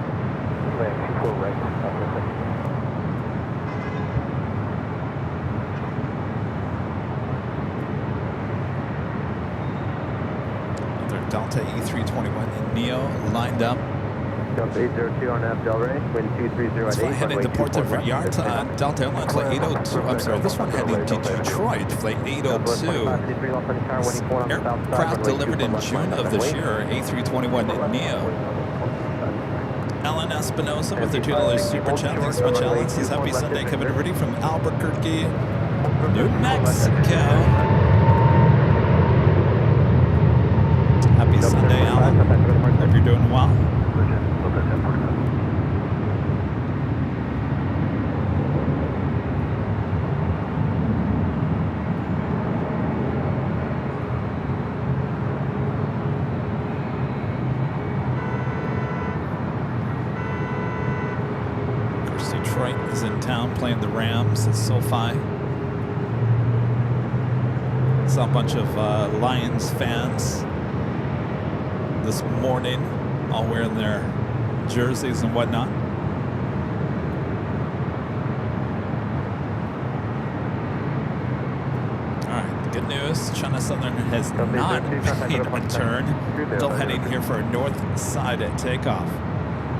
Runway 24 right, Another Delta E321 Neo lined up. Delta 802 on Nav Del Rey, wind 2308. This one heading to Puerto Vallarta, Delta Airlines Flight 802. I'm sorry, this one heading to Detroit, Flight 802. This aircraft delivered in June of this year, A321 Neo. Alan Espinosa with the $2 super chat. Thanks so much, Alan. Says happy Sunday, Kevin Rudy from Albuquerque, New Mexico. Happy Sunday, Alan. Hope you're doing well. Detroit is in town playing the Rams at SoFi. Saw a bunch of Lions fans this morning, all wearing their jerseys and whatnot. All right, good news. China Southern has not made a turn. Still heading here for a north side at takeoff.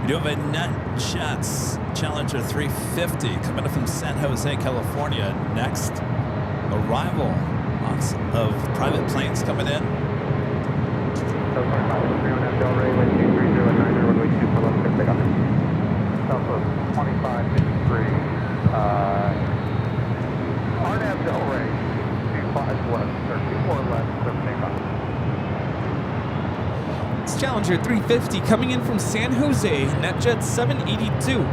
We do have a NetJets Challenger 350 coming up from San Jose, California. Next arrival. Lots of private planes coming in. Southwest 2553. RNAV Del Rey, 25 west, 34 left, 75. It's Challenger 350 coming in from San Jose, NetJet 782.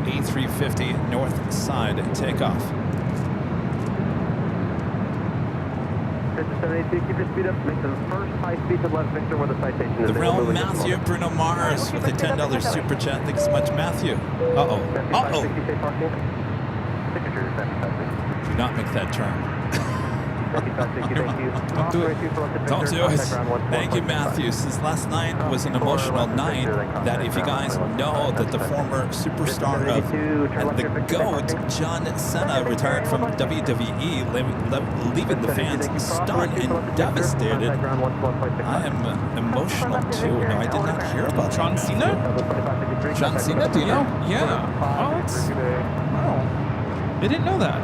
A350 north side takeoff. 782, keep your speed up. Make the first high speed to left, Victor, where the citation is. The real Matthew Bruno Mars with a $10 super chat. Thanks so much, Matthew. Uh-oh. Uh-oh. Do not make that turn. Don't do it. Don't do it. Thank you, Matthew. Since last night was an emotional night, that if you guys know that the former superstar of and the GOAT, John Cena, retired from WWE, leaving the fans stunned and devastated, I am emotional too. No, I did not hear about John Cena? John Cena, do you know? Yeah. Oh, wow. I didn't know that.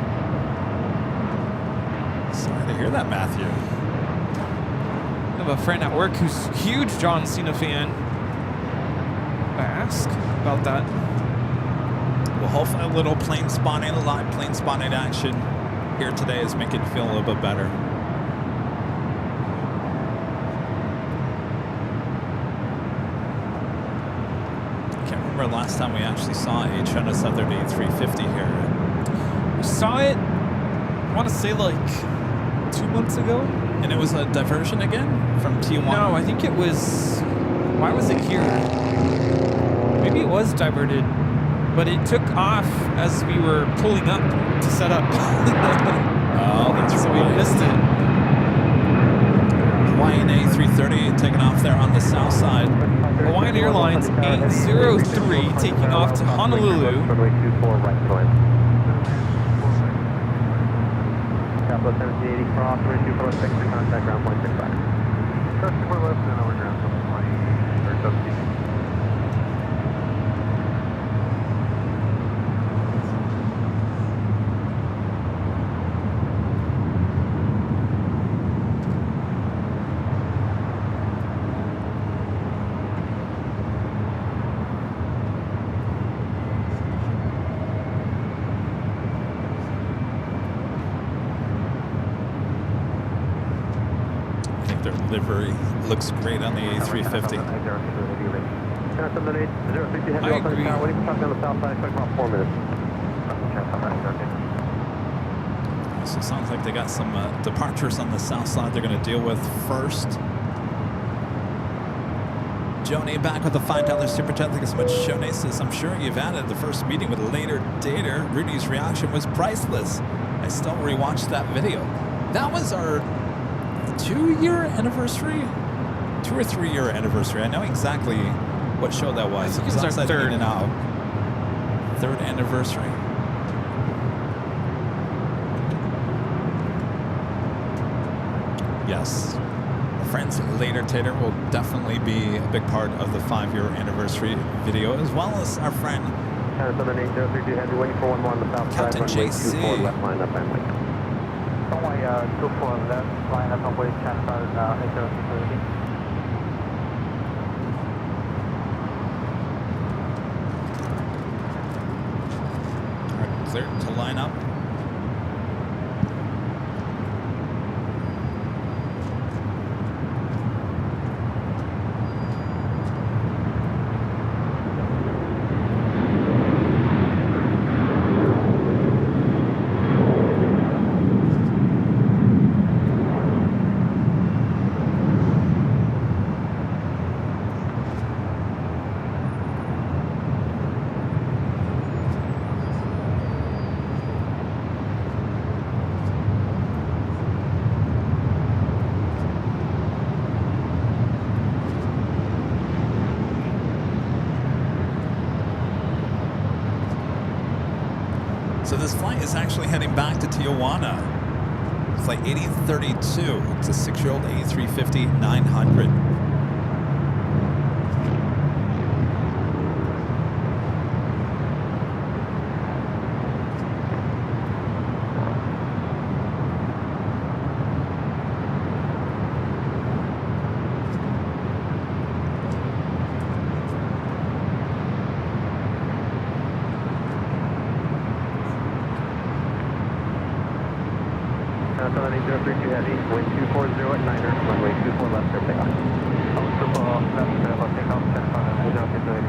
Sorry to hear that, Matthew. I have a friend at work who's a huge John Cena fan. I ask about that. Well, hopefully a little plane spotting, live plane spotting action here today is making it feel a little bit better. I can't remember last time we actually saw a China Southern A350 here. We saw it, I want to say like 2 months ago. And it was a diversion again from T1? No, I think it was, why was it here? Maybe it was diverted, but it took off as we were pulling up to set up. Oh, that's so right. we missed it. Hawaiian A330 taking off there on the south side. Hawaiian Airlines 803 taking off to Honolulu. Capital 1780 cross, 246 to contact ground point 65. Customer left and over ground 720 or 17. Their livery looks great on the A350. I agree. Waiting for traffic on the south side, expect about 4 minutes. So it sounds like they got some departures on the south side they're going to deal with first. Joni back with the $5 super chat. Thank you so much. Shone says, I'm sure you've added the first meeting with a later dater. Rudy's reaction was priceless. I still rewatched that video. That was our 2-year anniversary? 2 or 3 year anniversary. I know exactly what show that was. I think it was our outside third. In and Out. Third anniversary. Yes. Our friends later Tater will definitely be a big part of the 5-year anniversary video, as well as our friend Southern 8032 heavy, waiting for one more on the south side. Captain JC. 24 left line up and wait. Runway 24 left, line up runway China Southern 803. All right, clear to line up. So this flight is actually heading back to Tijuana. Flight 8032. It's a 6-year-old A350-900. Southern 8032 heavy, wind 240 at 9er, runway 24 left, clear takeoff. Left, takeoff, China Southern 803.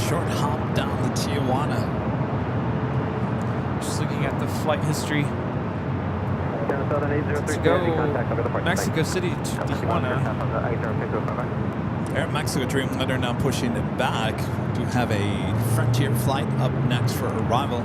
Short hop down to Tijuana. Just looking at the flight history. Let's go Mexico City to Tijuana. Air Mexico Dreamliner now pushing it back. We do have a Frontier flight up next for arrival.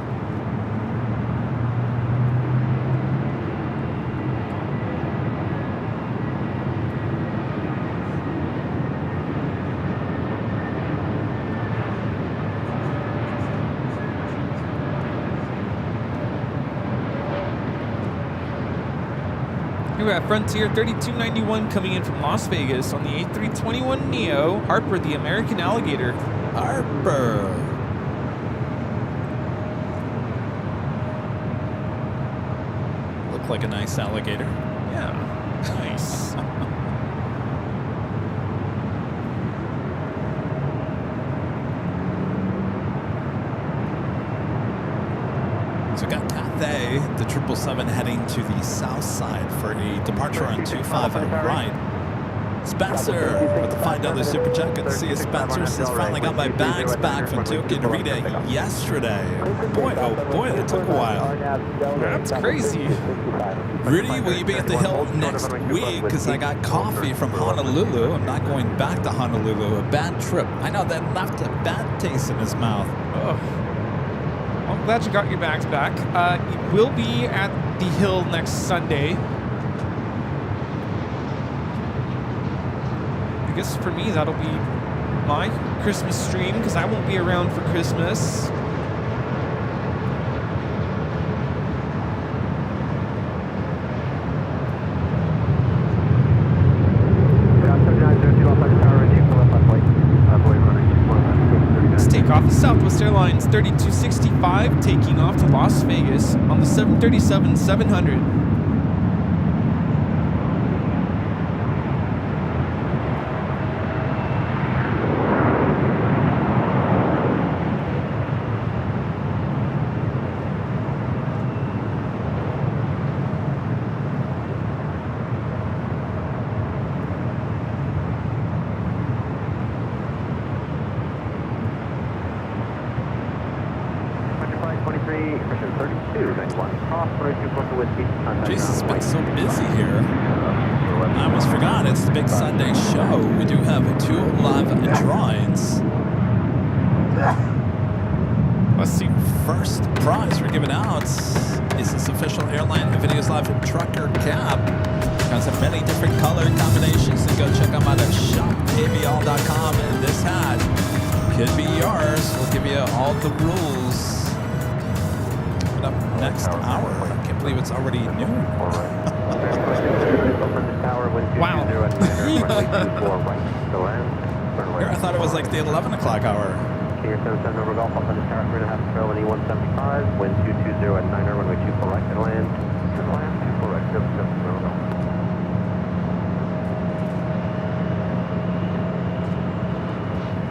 Here we have Frontier 3291 coming in from Las Vegas on the A321neo. Harper, the American Alligator. Harper. Look like a nice alligator. Yeah, nice. So we got Cathay, the 777 heading to the south side for a departure on 25 on the right. Spencer with the $5 super check. Good to see you, Spencer. Says finally got my bags back from Tokyo Narita yesterday. Boy, oh boy, that took a while. That's crazy. Rudy, will you be at the Hill next week? Because I got coffee from Honolulu. I'm not going back to Honolulu. A bad trip. I know that left a bad taste in his mouth. Oh. I'm glad you got your bags back. You will be at the Hill next Sunday. I guess for me, that'll be my Christmas stream because I won't be around for Christmas. This takeoff is Southwest Airlines 3265 taking off to Las Vegas on the 737-700. Jesus, it's been so busy here. I almost forgot, it's the big Sunday show. We do have 2 live drawings. Let's see, first prize we're giving out is this official Airline Videos Live trucker cap. Has many different color combinations, so go check them out at shopavl.com. And this hat could be yours. We'll give you all the rules. Up next hour. I can't believe it's already noon. Wow. Here, I thought it was like the 11 o'clock hour. Here, 77 over Golf, up on the tower, 3.5 trail, and E175, wind 220 at 9er, runway 24 right, and land. And land, 24 right, 77 Golf.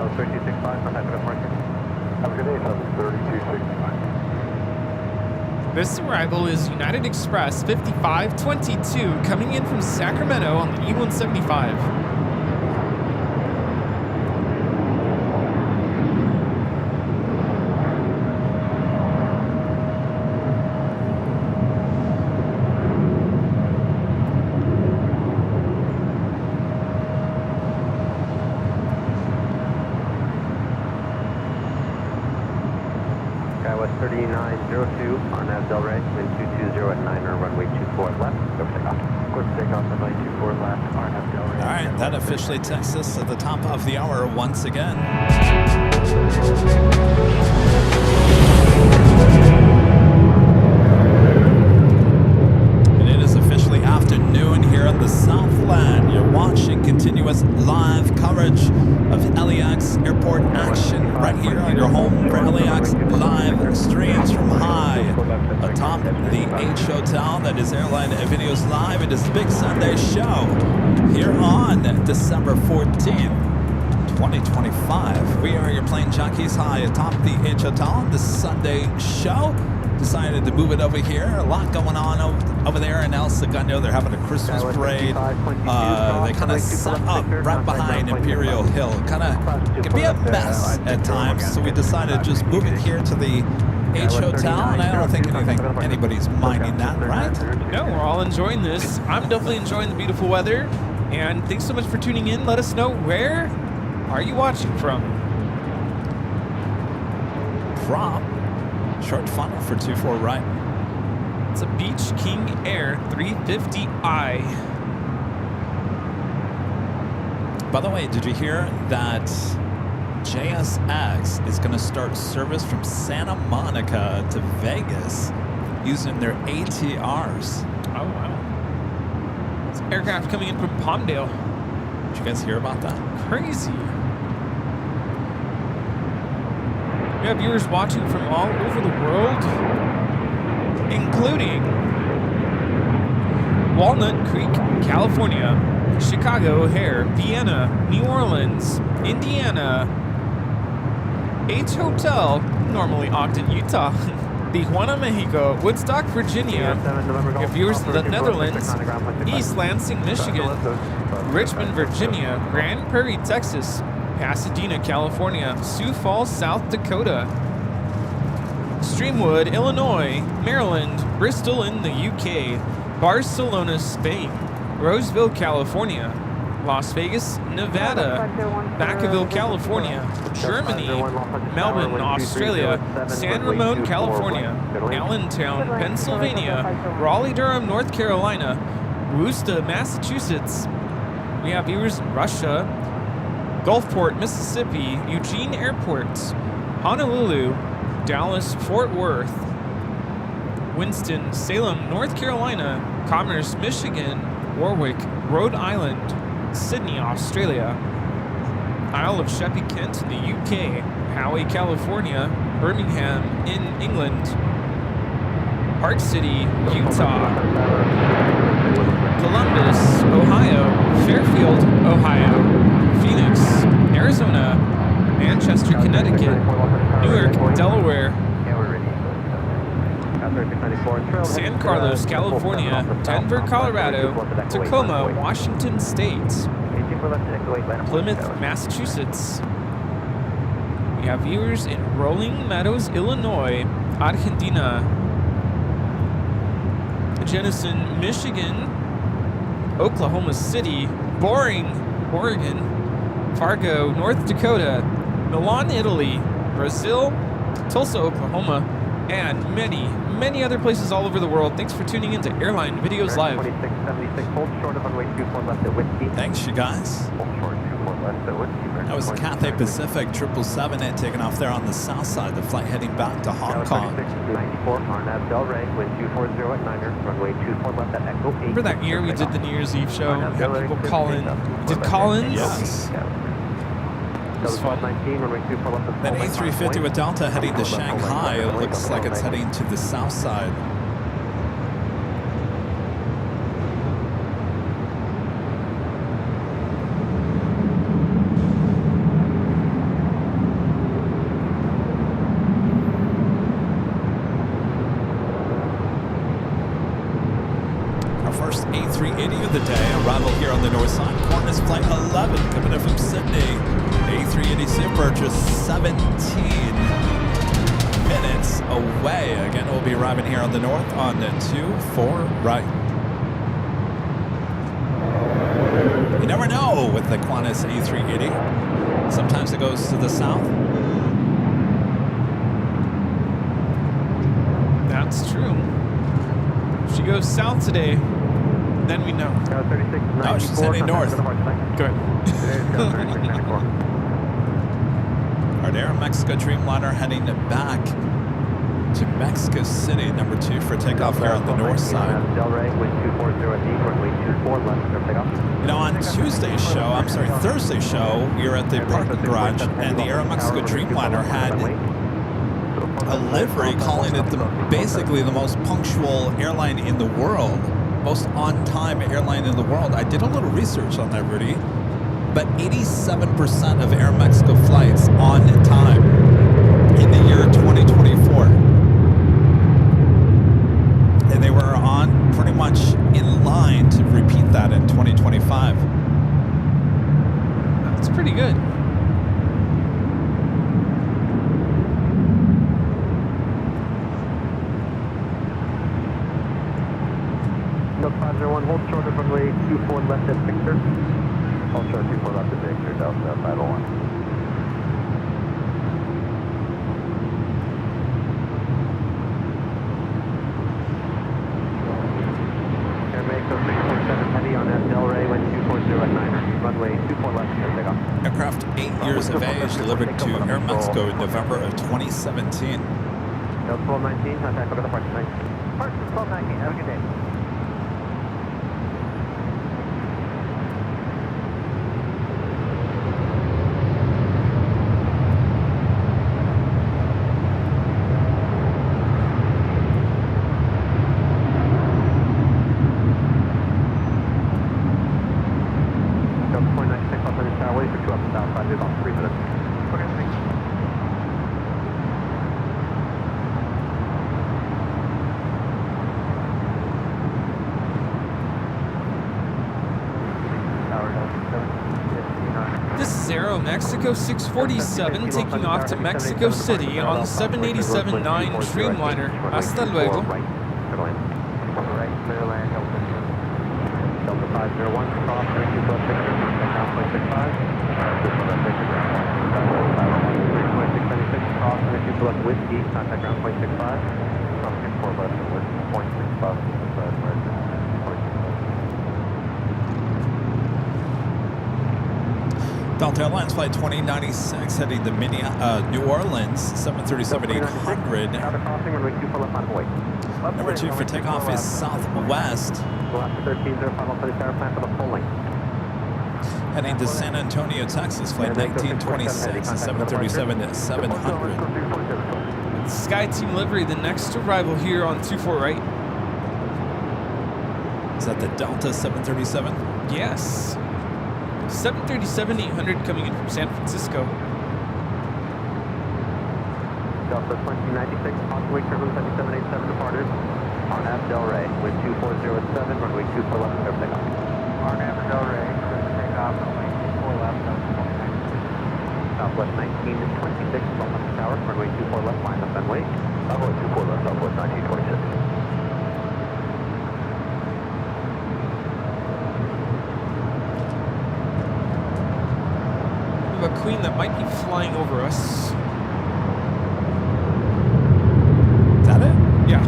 Oh, 3265, not happy to market. Have a good day, 3265. This arrival is United Express 5522 coming in from Sacramento on the E175. Skywest 3902 on Del Rey, wind 220 at 9er, runway 24 left, go for takeoff. Go for takeoff, runway 24 left, on Del Rey. All right, that officially takes us at the top of the hour once again. And it is officially afternoon here on the Southland. You're watching continuous continuous live coverage of LAX airport action right here on your home for LAX live streams from high atop the H Hotel. That is Airline Videos Live. It is the Big Sunday Show here on December 14th. 2025. We are your plane jockeys high atop the H Hotel. This Sunday show. Decided to move it over here. A lot going on over there in El Segundo. They're having a Christmas parade. They kind of set up right behind Imperial Hill. Kind of can be a mess at times. So we decided to just move it here to the H Hotel, and I don't think anybody's minding that, right? No, we're all enjoying this. I'm definitely enjoying the beautiful weather. And thanks so much for tuning in. Let us know, where are you watching from? From short funnel for 24 right. It's a Beach King Air 350i. By the way, did you hear that JSX is going to start service from Santa Monica to Vegas using their ATRs? Oh, wow. It's an aircraft coming in from Palmdale. Did you guys hear about that? Crazy. We have viewers watching from all over the world, including Walnut Creek, California, Chicago O'Hare, Vienna, New Orleans, Indiana, H Hotel, normally Ogden, Utah, Tijuana, Mexico, Woodstock, Virginia. We have viewers in the Netherlands, East Lansing, Michigan, Richmond, Virginia, Grand Prairie, Texas, Pasadena, California, Sioux Falls, South Dakota, Streamwood, Illinois, Maryland, Bristol in the UK, Barcelona, Spain, Roseville, California, Las Vegas, Nevada, Vacaville, California, Germany, Melbourne, Australia, San Ramon, California, Allentown, Pennsylvania, Raleigh-Durham, North Carolina, Worcester, Massachusetts. We have viewers in Russia, Gulfport, Mississippi, Eugene Airport, Honolulu, Dallas, Fort Worth, Winston, Salem, North Carolina, Commerce, Michigan, Warwick, Rhode Island, Sydney, Australia, Isle of Sheppey, Kent in the UK, Howie, California, Birmingham in England, Park City, Utah, Columbus, Ohio, Fairfield, Ohio, Phoenix, Arizona, Manchester, Connecticut, Newark, Delaware, San Carlos, California, Denver, Colorado, Tacoma, Washington State, Plymouth, Massachusetts. We have viewers in Rolling Meadows, Illinois, Argentina, Jenison, Michigan, Oklahoma City, Boring, Oregon, Fargo, North Dakota, Milan, Italy, Brazil, Tulsa, Oklahoma, and many, many other places all over the world. Thanks for tuning in to Airline Videos Live. Thanks, you guys. That was Cathay Pacific 777 taking off there on the south side, the flight heading back to Hong Kong. Remember that year we did the New Year's Eve show? We had people call in. Did Collins? Yes. That A350 with Delta heading to Shanghai. It looks like it's heading to the south side. Our first A380 of the day, arrival here on the north side. Qantas Flight 11 coming in from Sydney. A380 Super, just 17 minutes away. Again, we'll be arriving here on the north on the 2-4 right. You never know with the Qantas A380. Sometimes it goes to the south. That's true. If she goes south today, then we know. No, she's heading north. Good. Our Air Mexico Dreamliner heading back to Mexico City, number 2 for takeoff here on the north side. Del Rey, wind 240 at deep, runway 24 left, clear takeoff. You know, on Thursday's show, we were at the parking garage, and the Aeromexico Dreamliner had a livery calling it basically the most punctual airline in the world, most on-time airline in the world. I did a little research on that, Rudy, but 87% of Aeromexico flights on time in the year 2024. And they were on pretty much in line to repeat that in 2025. That's pretty good. Delta 501, hold short of runway 24 left at Victor. Hold short 24 left at Victor, Delta 501. Airmexico 647 heavy on that Del Rey, wind 240 at 9er. Runway 24 left, clear takeoff. Aircraft 8 years of age, delivered to Aeromexico in November of 2017. Delta 1219, contact over the parking line. Parking 1219, have a good day. Mexico 647 taking off to Mexico City on the 787-9 Dreamliner. Hasta luego. Delta 501, cross 32 plus Victor, contact ground point 65. Delta 676, cross 32 plus Whiskey, contact ground point 65. Cross 4 left, point 65. Delta Airlines Flight 2096 heading to New Orleans, 737-800. Number 2 for takeoff is Southwest. Heading to San Antonio, Texas, Flight 1926, 737-700. SkyTeam livery, the next arrival here on 24 right. Is that the Delta 737? Yes. 737-800 coming in from San Francisco. Delta 2096, possibly turbulence 7787 departed. RNAV Del Rey, wind 2407, runway 24 left, clear for takeoff. RNAV Del Rey, clear for takeoff, runway 24 left, Southwest 1926, Welcome Tower, runway 24 left, line up runway. Runway 24 left, Southwest 1926. A Queen that might be flying over us. Is that it? Yeah.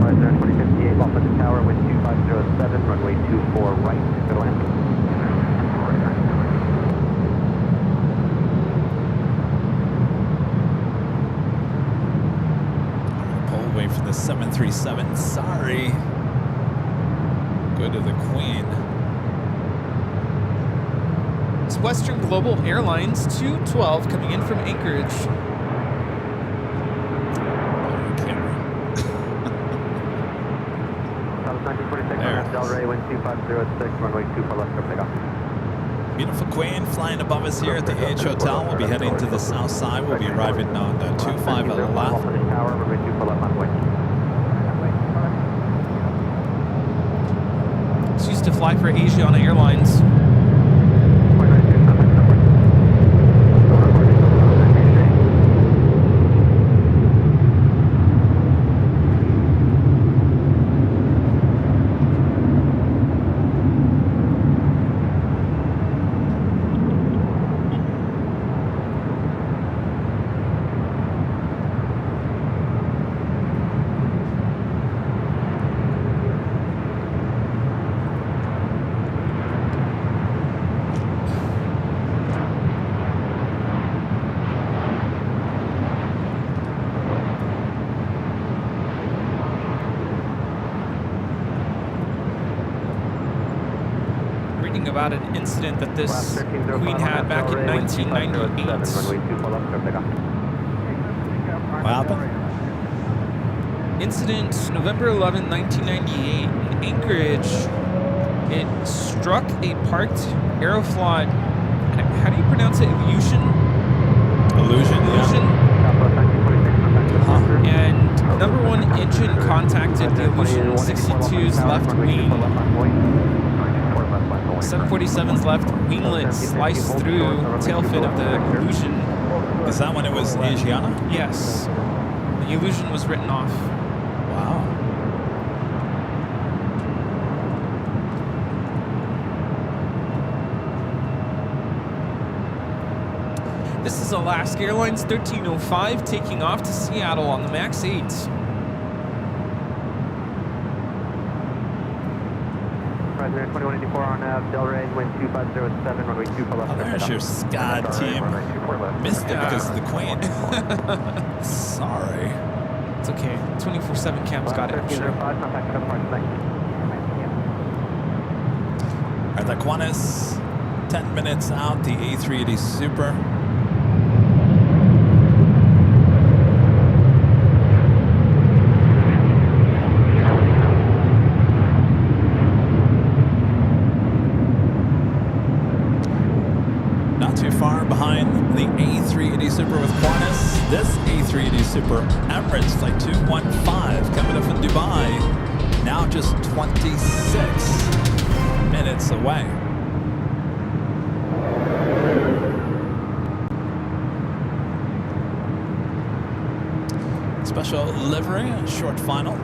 Right there, 2058, off at the tower, wind 2507, runway 24 right, good land. Away from the 737. Sorry. Go to the Queen. It's Western Global Airlines 212 coming in from Anchorage. Camera. South 1946, Del Rey, wind 2506, runway 24 left, clear takeoff. Beautiful Queen flying above us here at the H Hotel. We'll be heading to the south side. We'll be arriving on 25 at the left. She used to fly for Asiana Airlines. about an incident that this Queen had back in 1998. What happened? Incident November 11, 1998 in Anchorage. It struck a parked Aeroflot. How do you pronounce it? Illusion, And number one engine contacted the Illusion 62's left wing. 747's left winglet sliced through tail fin of the Illusion. Is that when it was Asiana? Yes. The Illusion was written off. Wow. This is Alaska Airlines 1305 taking off to Seattle on the MAX 8. President 2184 on Delray, wind 2507, runway 24 left. Oh, there's your SCAD team. Missed it because of the Queen. Sorry. It's okay. 24/7 cam's got it, I'm sure. 1305, contact another part, thank you. All right, the Qantas, 10 minutes out, the A380 Super. Not too far behind the A380 Super with Qantas. This A380 Super, Emirates Flight 215, coming up from Dubai, now just 26 minutes away. Special livery, short final.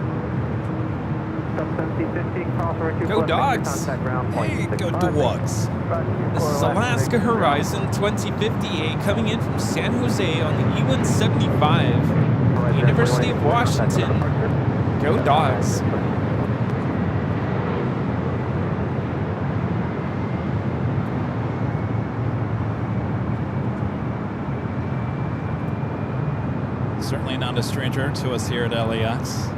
Go Dogs! Hey, go Dogs! This is Alaska Horizon 2058 coming in from San Jose on the E175. University of Washington. Go Dogs! Certainly not a stranger to us here at LAX.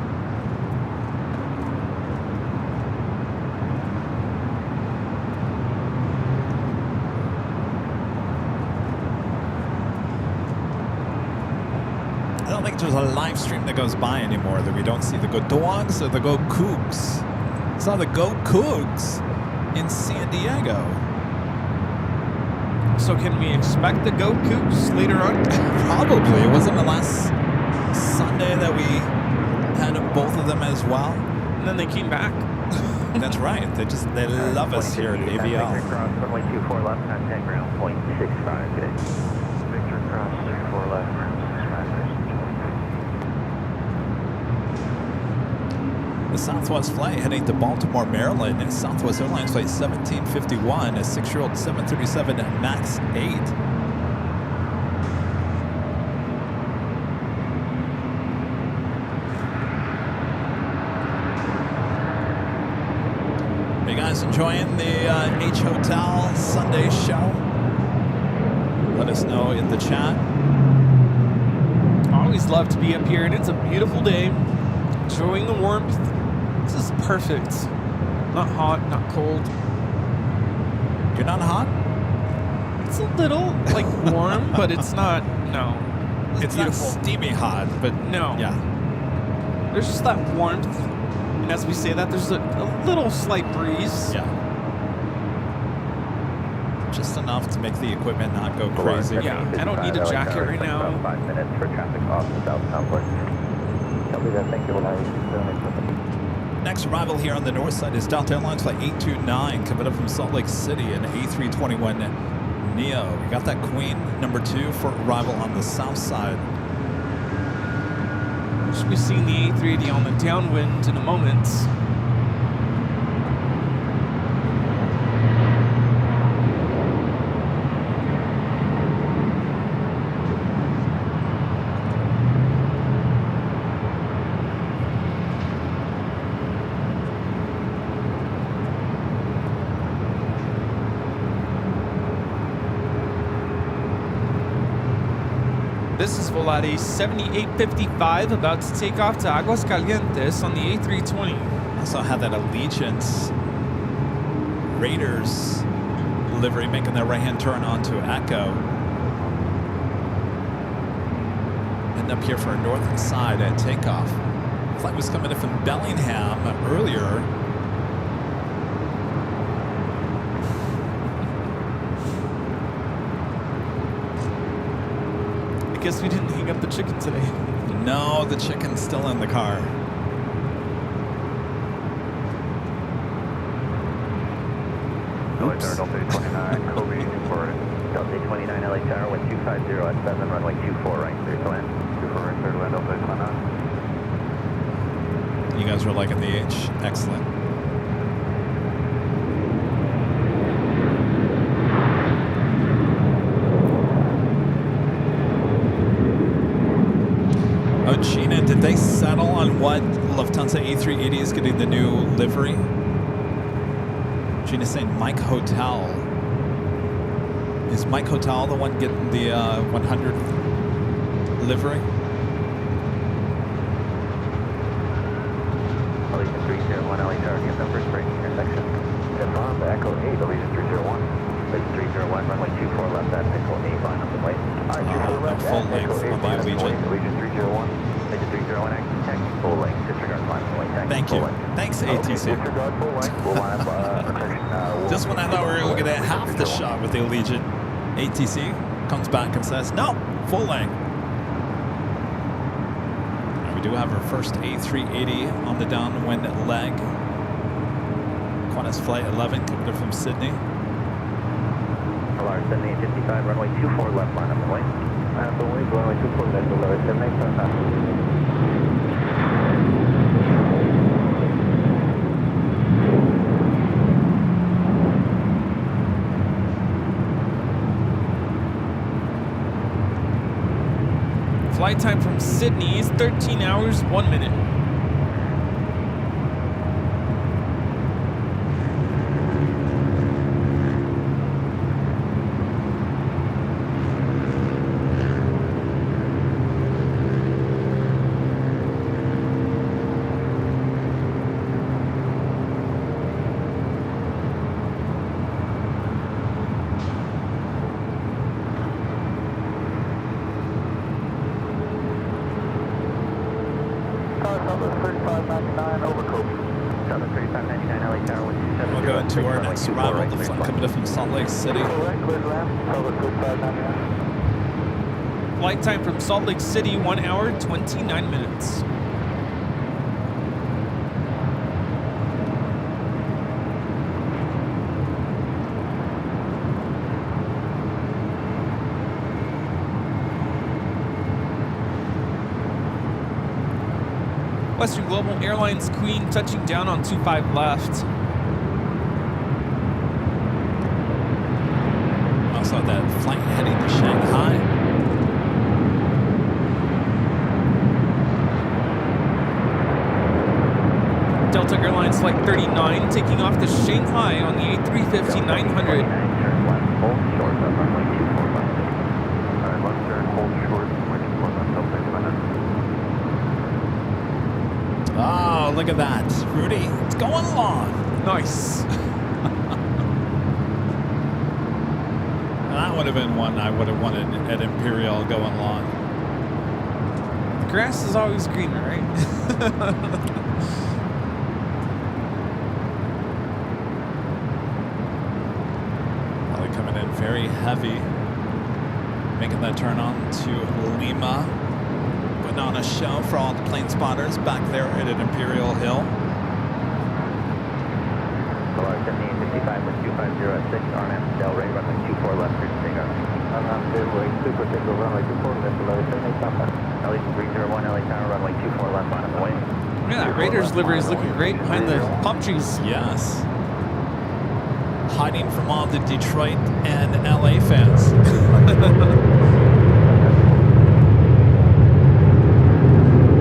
I don't think there's a live stream that goes by anymore that we don't see the Go Dogs or the Go Cougs. Saw the Go Cougs in San Diego. So can we expect the Go Cougs later on? Probably. It wasn't the last Sunday that we had both of them as well. And then they came back. That's right. They love us here at AVL. Cross, runway 24 left, contact ground, point 65, good. Victor cross, 34 left, ground 65. The Southwest flight heading to Baltimore, Maryland, and Southwest Airlines flight 1751, a 6-year-old 737 MAX 8. Are you guys enjoying the H Hotel Sunday show? Let us know in the chat. I always love to be up here, and it's a beautiful day. Enjoying the warmth. This is perfect. Not hot, not cold. You're not hot? It's a little like warm, but it's not. No, It's not steamy hot, but No. yeah. There's just that warmth, and as we say that, there's a little slight breeze. Yeah. Just enough to make the equipment not go crazy. Yeah, I don't need a jacket right now. About 5 minutes for traffic off the South Complex. Copy that, thank you. Next arrival here on the north side is Delta Airlines flight 829 coming up from Salt Lake City, an A321 Neo. We got that Queen number 2 for arrival on the south side. Should be seeing the A380 on the downwind in a moment. This is Volaris 7855 about to take off to Aguascalientes on the A320. Also had that Allegiance Raiders livery making their right-hand turn onto Echo. Heading up here for a north side at takeoff. Flight was coming in from Bellingham earlier. I guess we didn't hang up the chicken today. No, the chicken's still in the car. Delta 29, Kobe for Delta 29 LA Tower, wind 250 at 7, runway 24 right, clear to land. 24 right, clear to land, Delta 29. You guys were liking the H. Excellent. Oh, Gina, did they settle on what Lufthansa A380 is getting the new livery? Gina's saying Mike Hotel. Is Mike Hotel the one getting the 100th livery? Allegiant 301 LA Tower, give them first break intersection. Confirm the Echo 8, Allegiant 301. Allegiant 301, runway 24 left at Echo 8, line up the way. Alright, 24 left full at Echo length 8, on the line up the way. Allegiant. Allegiant 301. Allegiant 301, taxi full length, disregard line up the way. Thank you. Thanks, ATC. Disregard full length, we'll line up protection. Just when I thought we were looking at half the shot with the Allegiant, ATC comes back and says, no, full length. And we do have our first A380 on the downwind leg. Qantas Flight 11 coming in from Sydney. LR 7855, runway 24 left, line up the way. Line up the way, runway 24 left, LR 7855. Flight time from Sydney is 13 hours, 1 minute. We'll go into our next arrival. The flight coming in from Salt Lake City. Flight time from Salt Lake City, 1 hour, 29 minutes. Western Global Airlines Queen touching down on 25 left. Also that flight heading to Shanghai. Delta Airlines Flight 39 taking off to Shanghai on the A350-900. Oh, look at that. Rudy, it's going along. Nice. That would have been one I would have wanted at Imperial going long. The grass is always greener, right? Probably coming in very heavy. Making that turn on to Lima. Putting on a show for all the plane spotters back there at Imperial Hill. LR 7855 with 250 at 6, RNF Del Rey, runway 24 left, clear to take off. RNF Del Rey, super take over, runway 24 left, LR 7855. Allegiant 301, LA Tower, runway 24 left, line up the way. Yeah, that Raiders livery is looking great behind the palm trees. Yes. Hiding from all the Detroit and LA fans.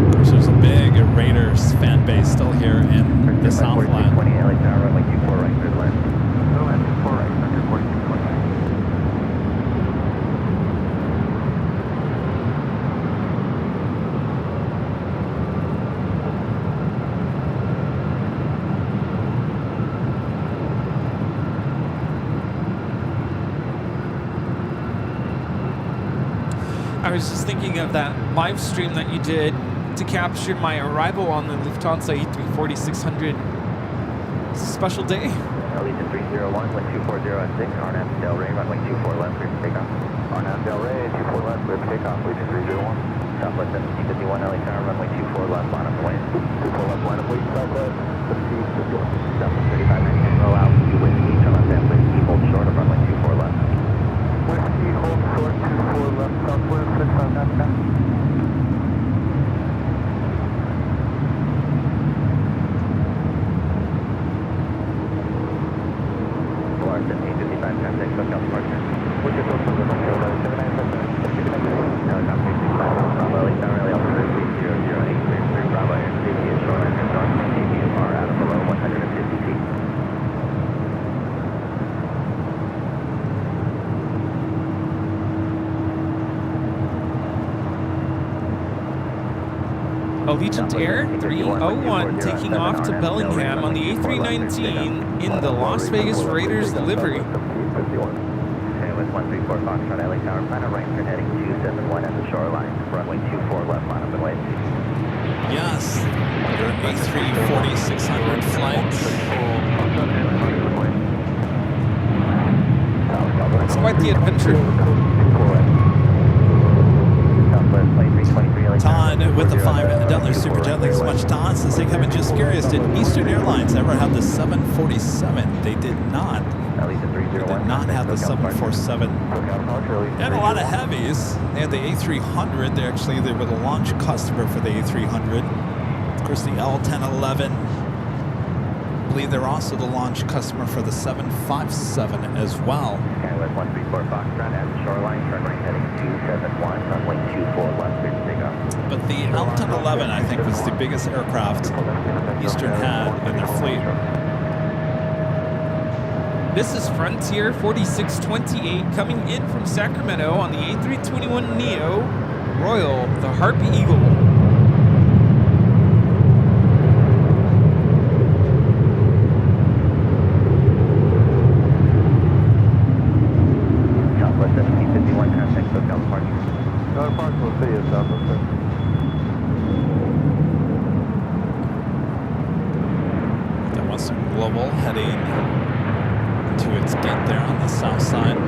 Of course, there's a big Raiders fan base still here in the Southland. 20 LA Tower, runway 24 right, clear to land. No, land 24 right, under 4229. I was just thinking of that live stream that you did to capture my arrival on the Lufthansa A340 600. It's a special day. Allegiant 301, wind 240 at 6, RNAV Del Rey, runway 24 left, clear for takeoff. RNAV Del Rey, 24 left, clear for takeoff, Allegiant 301. Southwest 1751, LA Tower, runway 24 left, line up the way. 24 left, line up the way, Southwest 1751. Southwest 3599, low altitude, whiskey, turn left and whiskey, hold short of runway 24 left. Whiskey, hold short, 24 left, Southwest 6599. Allegiant Air 301 taking off to Bellingham on the A319 in the Las Vegas Raiders livery. With 134 Foxtrot LA Tower, final right turn heading 271 at the shoreline. Runway 24 left, line up and wait. Yes, your A340 600 flight. It's quite the adventure. Todd with the $5 Super Jet. Thanks so much, Todd. Says, hey, Kevin, just curious, did Eastern Airlines ever have the 747? They did not. They did not have the 747. They had a lot of heavies. They had the A300. They were the launch customer for the A300. Of course, the L1011. I believe they're also the launch customer for the 757 as well. Skywest 134 Foxtrot at the shoreline, turn right heading 271, runway 24 left, clear to takeoff. But the L1011, I think, was the biggest aircraft Eastern had in their fleet. This is Frontier 4628 coming in from Sacramento on the A321neo Royal, the Harpy Eagle. Southwest 1751, contact SoCal parking. Southwest Park will see you, Southwest. That Western Global heading to its gate there on the south side.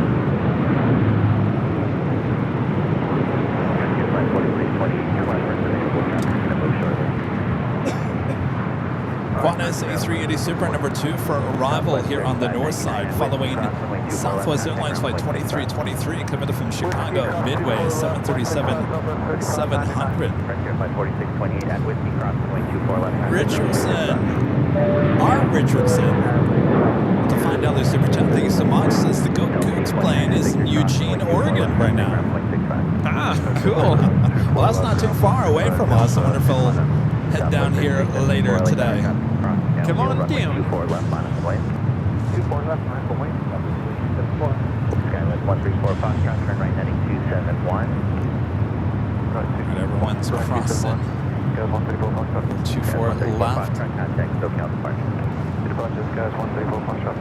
Qantas A380 Super number 2 for arrival here on the north side, following Southwest Airlines flight 2323 coming from Chicago Midway 737-700. Richardson, R. Richardson, to find out their super chat. Thank you so much. Says the Goat Coots plane is in Eugene, Oregon right now. Ah, cool. Well, that's not too far away from us. I wonder if he'll head down here later today. Come on down. 24 left, line up and wait. 24 left, line up and wait. Skywest 134 Foxtrot, turn right heading 271. And everyone's crossing. 24 left. Contact SoCal departure. Departure, Skywest 134 Foxtrot.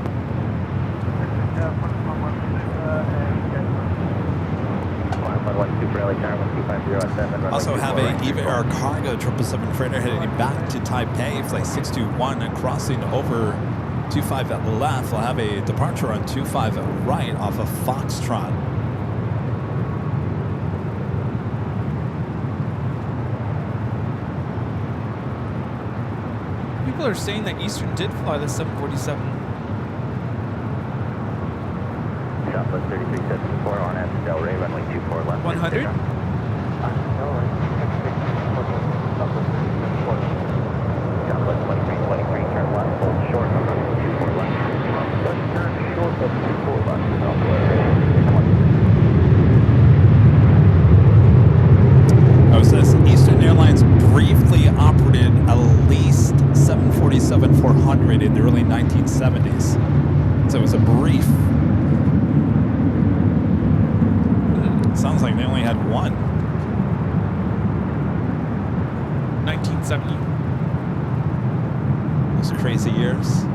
Also have a EVA Air Cargo 777 freighter heading back to Taipei, flight 621, and crossing over 25 at the left. We'll have a departure on 25 at right off of Foxtrot. People are saying that Eastern did fly the 747. Southwest 3374 on at Del Rey, runway 24 left. 100? Southwest 2323, turn left, hold short on runway 24 left. Turn short of 24 left. Oh, it says Eastern Airlines briefly operated at least 747-400 in the early 1970s. So it was a brief. Sounds like they only had one. 1970. Those crazy years.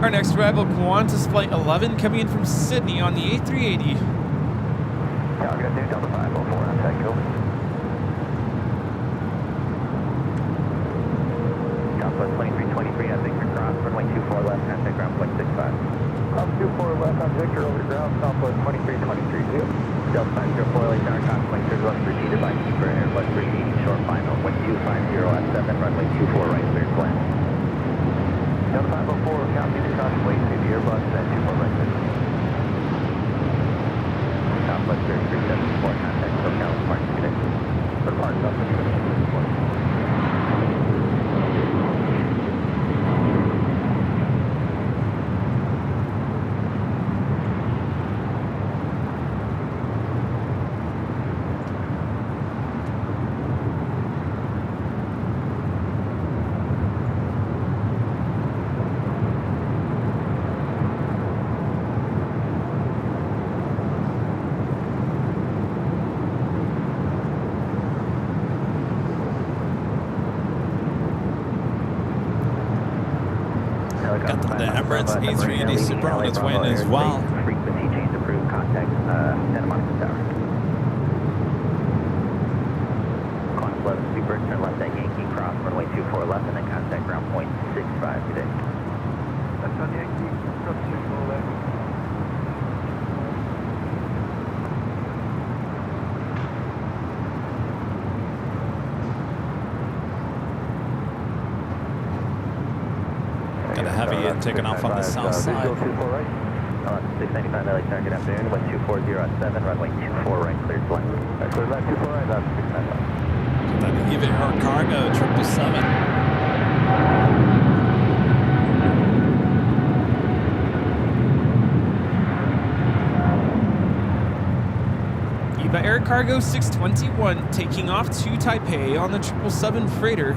Our next arrival, Qantas Flight 11 coming in from Sydney on the A380. Tower, good afternoon, Delta 504, on tech, over. Southwest Plane 323 on Victor Cross, runway 24 left, contact ground point 65. Cross 24 left on Victor, over to ground, Southwest 2323. Delta 504, LA Tower, conflict, cleared left, proceeded by Keeper, Airbus 380, short final, wind 250 at 7, runway 24 right, cleared to land. Delta 504, copy the caution, wait to the Airbus, at 24 right, clear. Southwest 3374, contact SoCal, Mark, today. For Mark, Southwest 3374. Got the Emirates A380 Super on its way in as well. Frequency change approved, contact Santa Monica Tower. Qantas 11 Super, turn left at Yankee, cross runway 24 left, and then contact ground point 65 today. That's on Yankee, cross 24 left. Got a heavy taking off on the south side. 695 LA Tower, good afternoon, wind 240 at 7, runway 24 right, cleared to land. Clear left, 24 right, that's 695. That even her cargo 777. EVA Air Cargo 621 taking off to Taipei on the 777 freighter.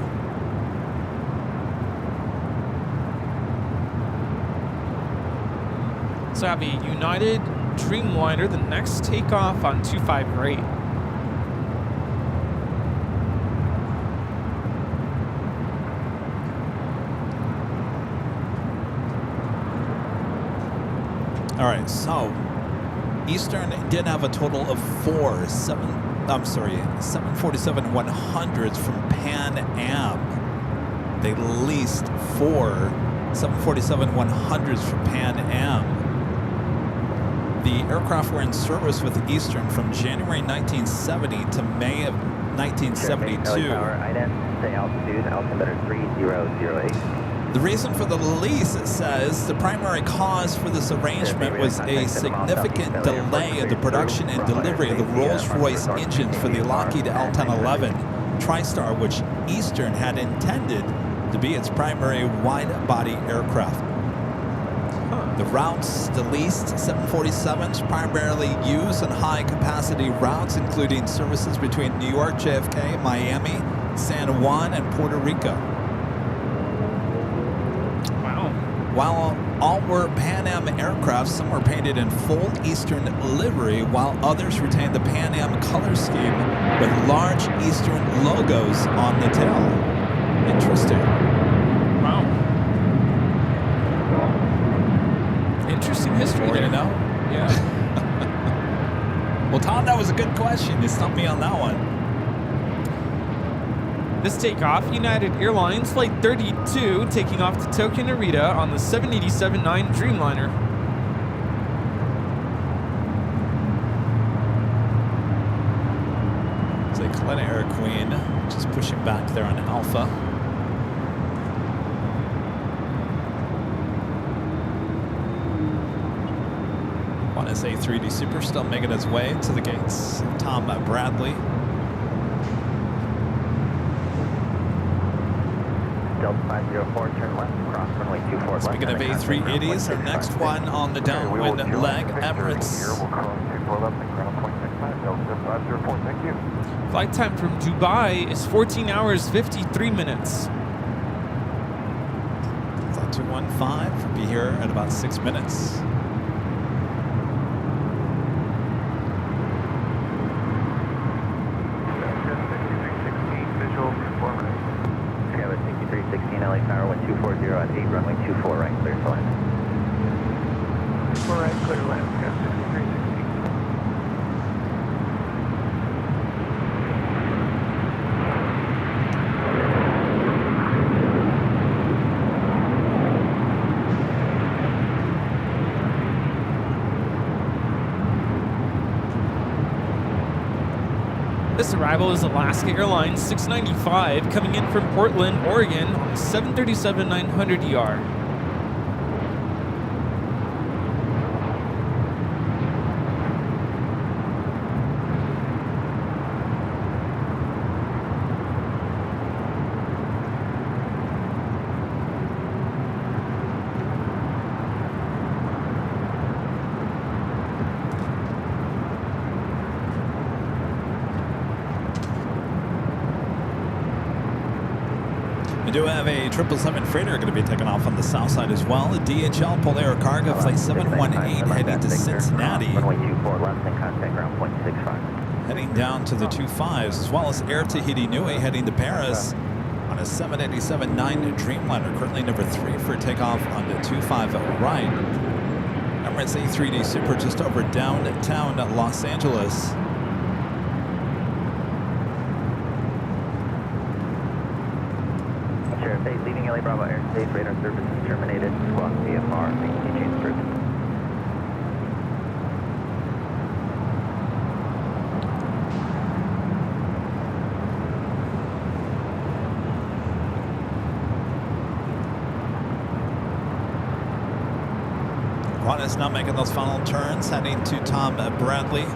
So have a United Dreamliner, the next takeoff on 25 right. All right, so Eastern did have a total of 747-100s from Pan Am. They leased 4 747-100s from Pan Am. The aircraft were in service with Eastern from January 1970 to May of 1972. Tower, IDEN, stay altitude, altimeter 3008. The reason for the lease, it says, the primary cause for this arrangement was a significant delay in the production and delivery of the Rolls-Royce engines for the Lockheed L-1011 TriStar, which Eastern had intended to be its primary wide-body aircraft. The routes the leased 747s primarily use on high-capacity routes, including services between New York, JFK, Miami, San Juan, and Puerto Rico. Wow. While all were Pan Am aircraft, some were painted in full Eastern livery, while others retained the Pan Am color scheme with large Eastern logos on the tail. Interesting. Wow. Interesting history there. You know? Yeah. Well, Tom, that was a good question. You stumped me on that one. This takeoff, United Airlines Flight 32 taking off to Tokyo Narita on the 787-9 Dreamliner. It's a Kalena Air Queen just pushing back there on Alpha. Qantas A380 Super still making its way to the gates. Tom Bradley. Delta 504, turn left, cross runway 24 left. Speaking of A380s, our next one on the downwind leg, Emirates. We'll cross 24 left and ground point 65, Delta 504, thank you. Flight time from Dubai is 14 hours, 53 minutes. Flight 215 will be here in about 6 minutes. Visual performance. Skyline 6316 LA Tower, wind 240 at 8, runway 24 right, clear to land. 4 right, clear land, Sky 6316. This arrival is Alaska Airlines 695 coming in from Portland, Oregon on a 737-900ER. We do have a 777 freighter going to be taking off on the south side as well. A DHL Polair Cargo Flight 718 heading to Cincinnati. Runway 24 left and contact ground point 65. Heading down to the 25s, as well as Air Tahiti Nui heading to Paris on a 787-9 Dreamliner, currently number 3 for takeoff on the 25 right. Emirates A380 Super just over downtown Los Angeles. Sheriff 8, leaving LA Bravo airspace, radar services terminated, squawk VFR, making change service. Juan is now making those final turns, heading to Tom Bradley.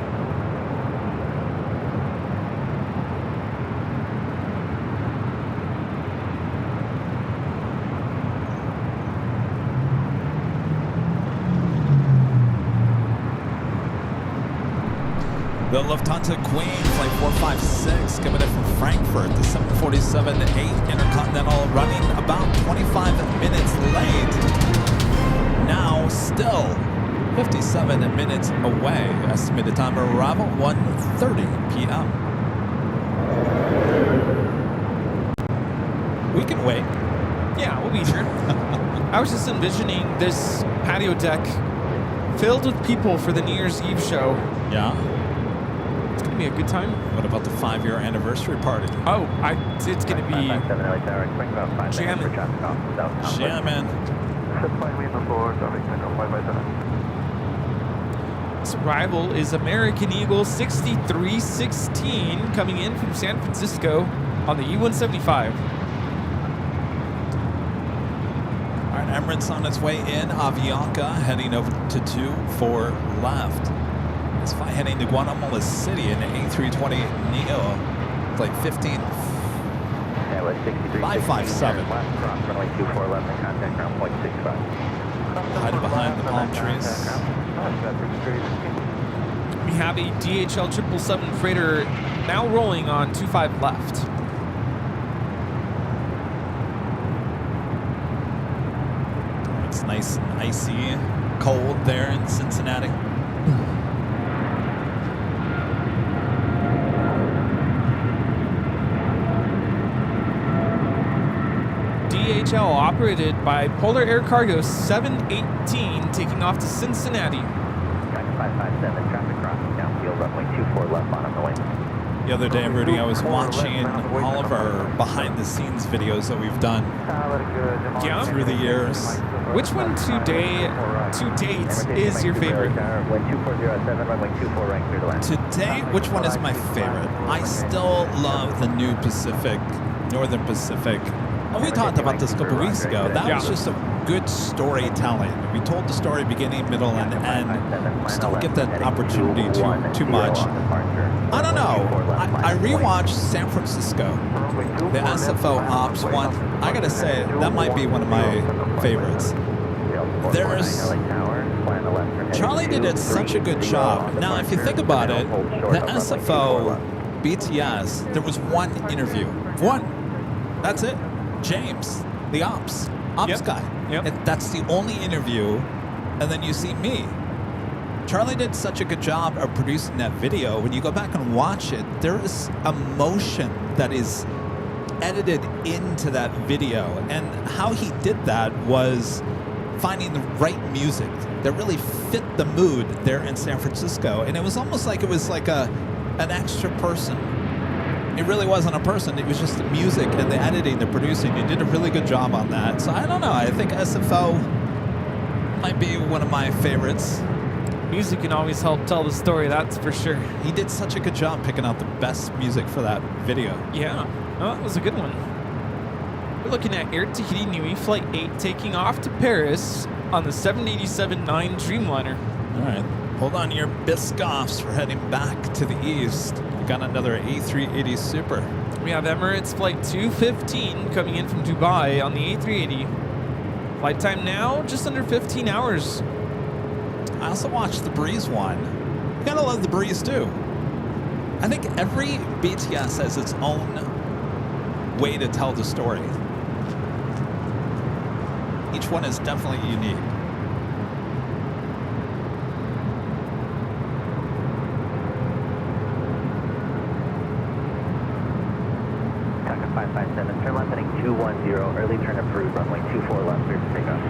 The Lufthansa Queen, flight 456, coming in from Frankfurt, the 747-8 Intercontinental, running about 25 minutes late. Now still 57 minutes away. Estimated time of arrival, 1:30 p.m. We can wait. Yeah, we'll be here. I was just envisioning this patio deck filled with people for the New Year's Eve show. Yeah. It's going to be a good time. What about the 5-year anniversary party? Oh, it's going to be jamming. Jamming. This arrival is American Eagle 6316 coming in from San Francisco on the E-175. All right, Emirates on its way in. Avianca heading over to 24 left. It's flight heading to Guatemala City in the A320 Neo. Flight 15. 557. Runway 24 left and contact ground point 65. Hiding behind the palm trees. We have a DHL 777 freighter now rolling on 25 left. It's nice and icy, cold there in Cincinnati. DHL operated by Polar Air Cargo 718 taking off to Cincinnati. 557, traffic crossing downfield, runway 24 left, bottom the way. The other day, Rudy, I was watching all of our behind-the-scenes videos that we've done through the years. Which one to date is your favorite? Today, which one is my favorite? I still love the new Pacific, Northern Pacific. And we talked about this a couple weeks ago. That was just a good storytelling. We told the story beginning, middle, and end. Just don't get that opportunity too much. I don't know. I rewatched San Francisco, the SFO Ops one. I gotta say, that might be one of my favorites. Charlie did such a good job. Now, if you think about it, the SFO BTS, there was one interview. One. That's it. James, the ops guy. Yep. And that's the only interview. And then you see me. Charlie did such a good job of producing that video. When you go back and watch it, there is emotion that is edited into that video. And how he did that was finding the right music that really fit the mood there in San Francisco. And it was almost like it was like an extra person. It really wasn't a person. It was just the music and the editing, the producing. You did a really good job on that. So I don't know. I think SFO might be one of my favorites. Music can always help tell the story, that's for sure. He did such a good job picking out the best music for that video. Yeah, oh, that was a good one. We're looking at Air Tahiti Nui Flight 8 taking off to Paris on the 787-9 Dreamliner. All right, hold on to your biscoffs. We're heading back to the east. We got another A380 Super. We have Emirates Flight 215 coming in from Dubai on the A380. Flight time now, just under 15 hours. I also watched the Breeze one. You gotta love the Breeze too. I think every BTS has its own way to tell the story. Each one is definitely unique. Taka 557, turn left heading 210, early turn approved, runway 24 left, clear to takeoff.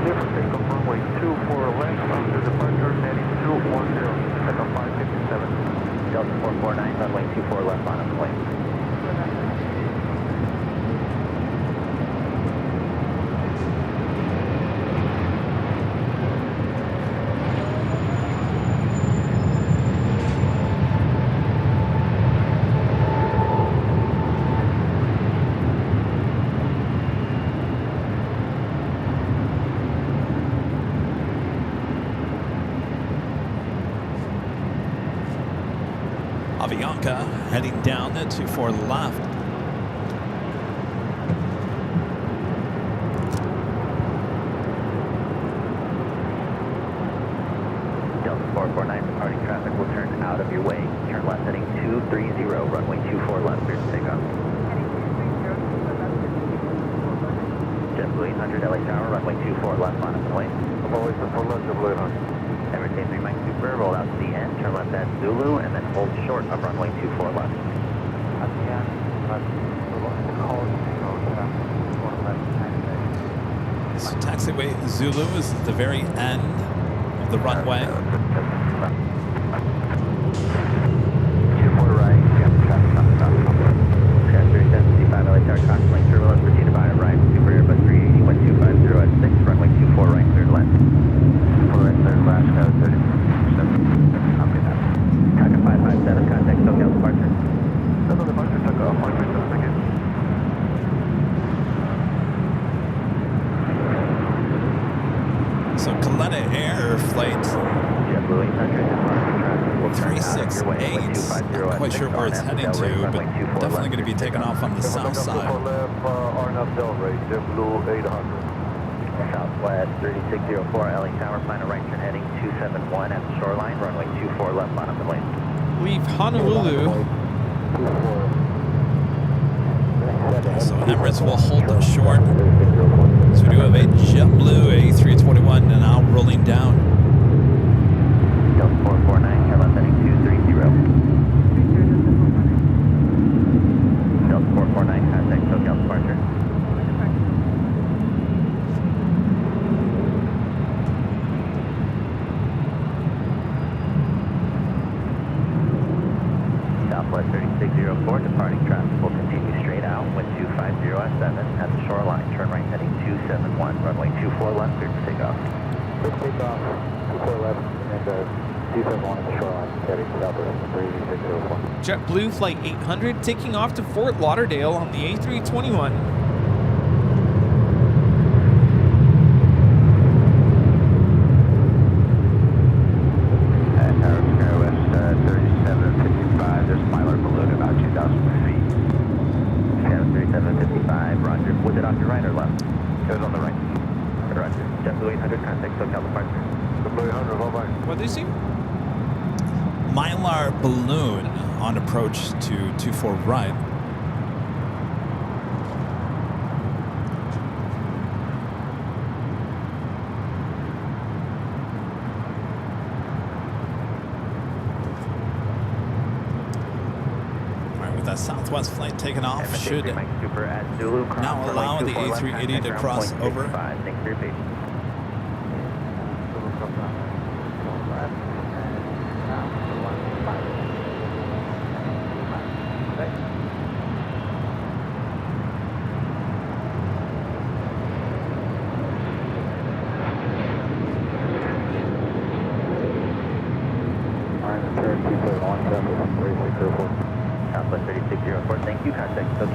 Clear for takeoff, runway 24 left, after departure, heading 210, Taka 557. Delta 449, runway 24 left on a plane. Avianca heading down the 24 left. Delta 449, departing traffic will turn out of your way. Turn left heading 230, runway 24 left, clear to takeoff. JetBlue 800, LA Tower, runway 24 left on a plane. Always the full left, JetBlue 800. Emirates A380 Mike Super, roll out to the end, turn left at Zulu, and then hold short of runway 24 left. So taxiway Zulu is at the very end of the runway. 24 right, traffic on the top. Trans 3755, LA Tower, Cox Lane, turbulence, proceed to by right, Super Airbus 380, 1250 at 6, runway 24 right, clear to land. 24 right, clear to land, now 37, copy that. Taka 557, contact SoCal departure. SoCal departure, Taka 557, thank you. So Kaleta Air flight JetBlue 800, departing traffic will turn out of your way. 368. Not quite sure where it's heading to, but definitely going to be taking off on the south side. left, Arnab Delray, JetBlue 800. Southwest 3604, LA Tower, final right turn heading 271 at the shoreline, runway 24 left bottom of the lane. Leave Honolulu. So Emirates will hold it short. So we do have a JetBlue A321 and now rolling down. Delta 449, turn left heading 230. Delta 449, contact SoCal departure. Southwest 3604, departing traffic will continue straight out, wind 250 at 7 at the shoreline, turn right heading 271, runway 24 left, clear to takeoff. Clear to takeoff, 24 left, and 271 at the shoreline, heading southwest 3604. JetBlue Flight 800 taking off to Fort Lauderdale on the A321. What did you see? Mylar balloon on approach to 24 right. All right, with that Southwest flight taking off, should now allow the A380 to cross over. Thanks for your patience.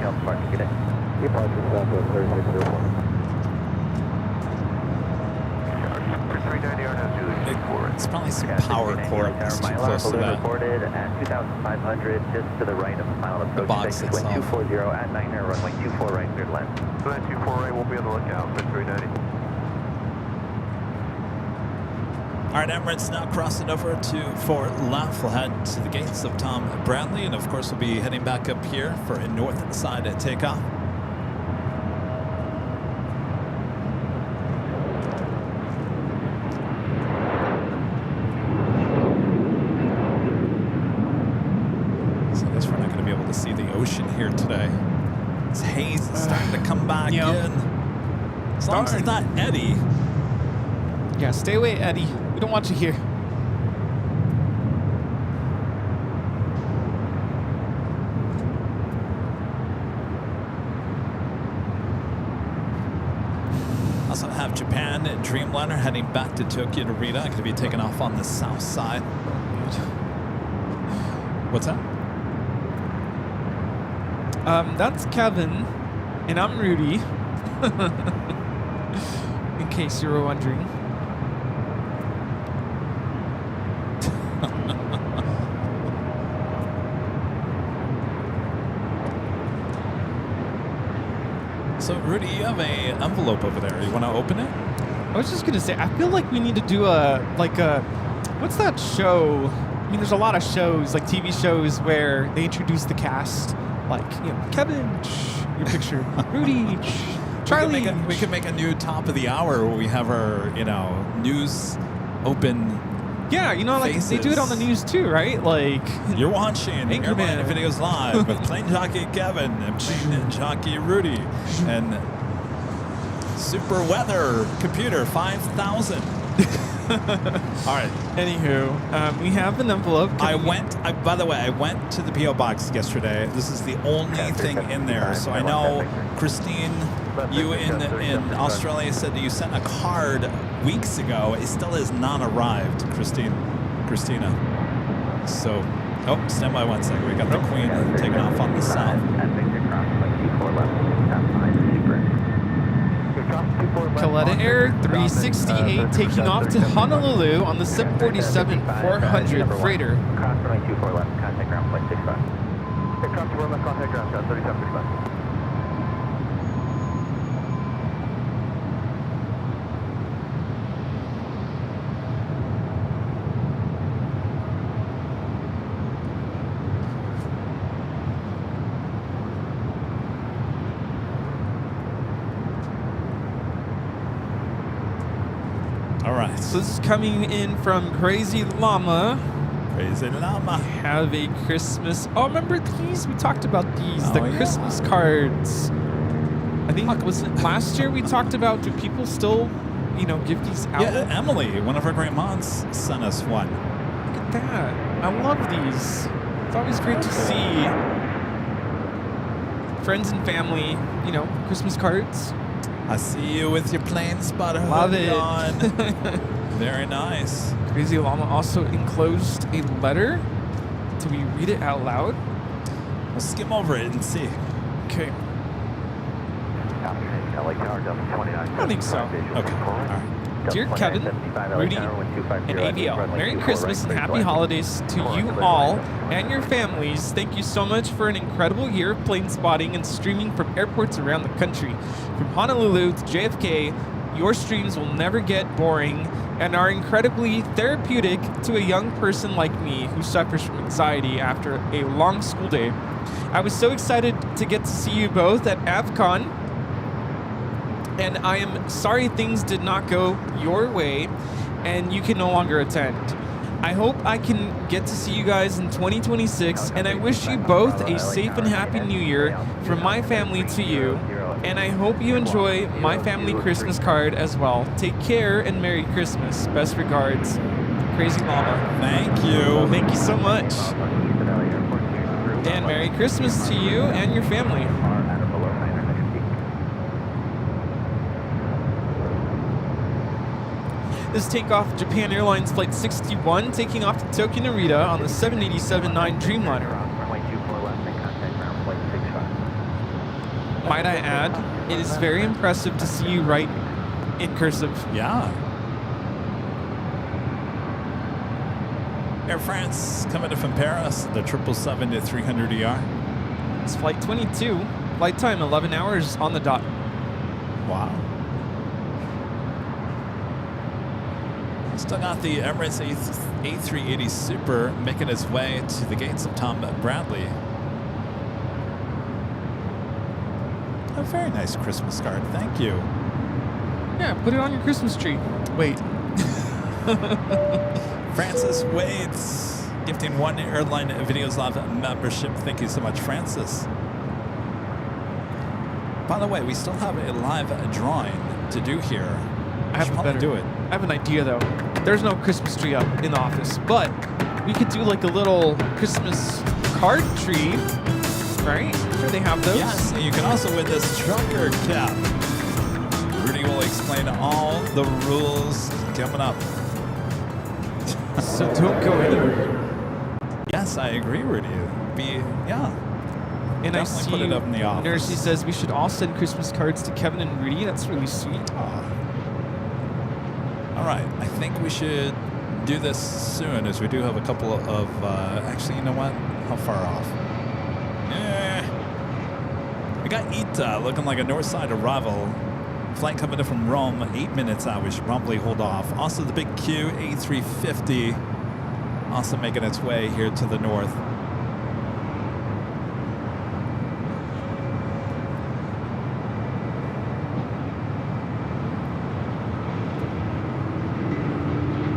Hotel departure, good day. Departure Southwest 3604. It's probably some power cord that's too close to that. Reported at 2,500, just to the right of final approach. box Texas wind itself. 240 at 9 runway 24 right, cleared left. So that 24 right, we'll be on the lookout for 390. All right, Emirates now crossing over to Fort left. We'll head to the gates of Tom Bradley, and of course we'll be heading back up here for a north side takeoff. So I guess we're not going to be able to see the ocean here today. This haze is starting to come back in. As long as it's not Eddie. Yeah, stay away, Eddie. We don't want you here. Also have Japan and Dreamliner heading back to Tokyo Narita. Going to be taking off on the south side. What's that? That's Kevin, and I'm Rudy. In case you were wondering. So, Rudy, you have an envelope over there. You want to open it? I was just gonna say, I feel like we need to do what's that show? I mean, there's a lot of shows, like TV shows, where they introduce the cast, like, you know, Kevin, your picture, Rudy, Charlie. We could make a new top of the hour where we have our, news open. Yeah, like they do it on the news too, right? Like, you're watching Anchorman. Airline Videos Live with Plane Jockey Kevin and Plane Jockey Rudy and Super Weather Computer 5000. All right. Anywho, we have an envelope. By the way, I went to the P.O. box yesterday. This is the only thing in there. So I know, Christine, you in Australia said that you sent a card weeks ago. It still has not arrived, Christina. So, stand by 1 second. We got the Queen taking off on the south. Kaleta Air 368 taking off to Honolulu on the 747-400 freighter. Cross runway 24 left, contact ground flight 65. Cross 24 left, contact ground, 3765. All right. So this is coming in from Crazy Llama. Crazy Llama. Have a Christmas. Oh, remember these? We talked about these. Oh, the yeah. Christmas cards. I think, was it last year we talked about, do people still, give these out? Yeah, Emily, one of our great moms, sent us one. Look at that. I love these. It's always great to see friends and family, Christmas cards. I see you with your plane spotter Love hood it. on. Very nice. Crazy Llama also enclosed a letter. Do we read it out loud? We'll skim over it and see. Okay. LA Tower, Delta 29. I don't think so. Okay. All right. Dear Kevin, Rudy, and AVL, Merry Christmas and Happy Holidays to you all and your families. Thank you so much for an incredible year of plane spotting and streaming from airports around the country. From Honolulu to JFK, your streams will never get boring and are incredibly therapeutic to a young person like me who suffers from anxiety after a long school day. I was so excited to get to see you both at AvCon, and I am sorry things did not go your way and you can no longer attend. I hope I can get to see you guys in 2026, and I wish you both a safe and happy new year from my family to you, and I hope you enjoy my family Christmas card as well. Take care and Merry Christmas. Best regards, Crazy Llama. Thank you. Thank you so much. And Merry Christmas to you and your family. This is takeoff Japan Airlines Flight 61, taking off to Tokyo Narita on the 787-9 Dreamliner. Runway 24 left and contact ground flight 65. Might I add, it is very impressive to see you write in cursive. Yeah. Air France coming in from Paris, the 777-300ER. It's flight 22. Flight time 11 hours on the dot. Wow. Still got the Emirates A380 Super making its way to the gates of Tom Bradley. A very nice Christmas card. Thank you. Yeah, put it on your Christmas tree. Wait. Francis Waits gifting one Airline Videos Live membership. Thank you so much, Francis. By the way, we still have a live drawing to do here. I have should a better do it. I have an idea though. There's no Christmas tree up in the office, but we could do like a little Christmas card tree, right? Sure, they have those. Yes, and you can also win this trucker cap. Rudy will explain all the rules coming up. So don't go anywhere. Yes, I agree, Rudy. Yeah. And I Definitely see put it up in the office. Nursey says we should all send Christmas cards to Kevin and Rudy. That's really sweet. All right, I think we should do this soon, as we do have a couple of actually, you know what? How far off? We got Ita looking like a north side arrival. Flight coming in from Rome, 8 minutes out. We should probably hold off. Also, the big Q A350 also making its way here to the north.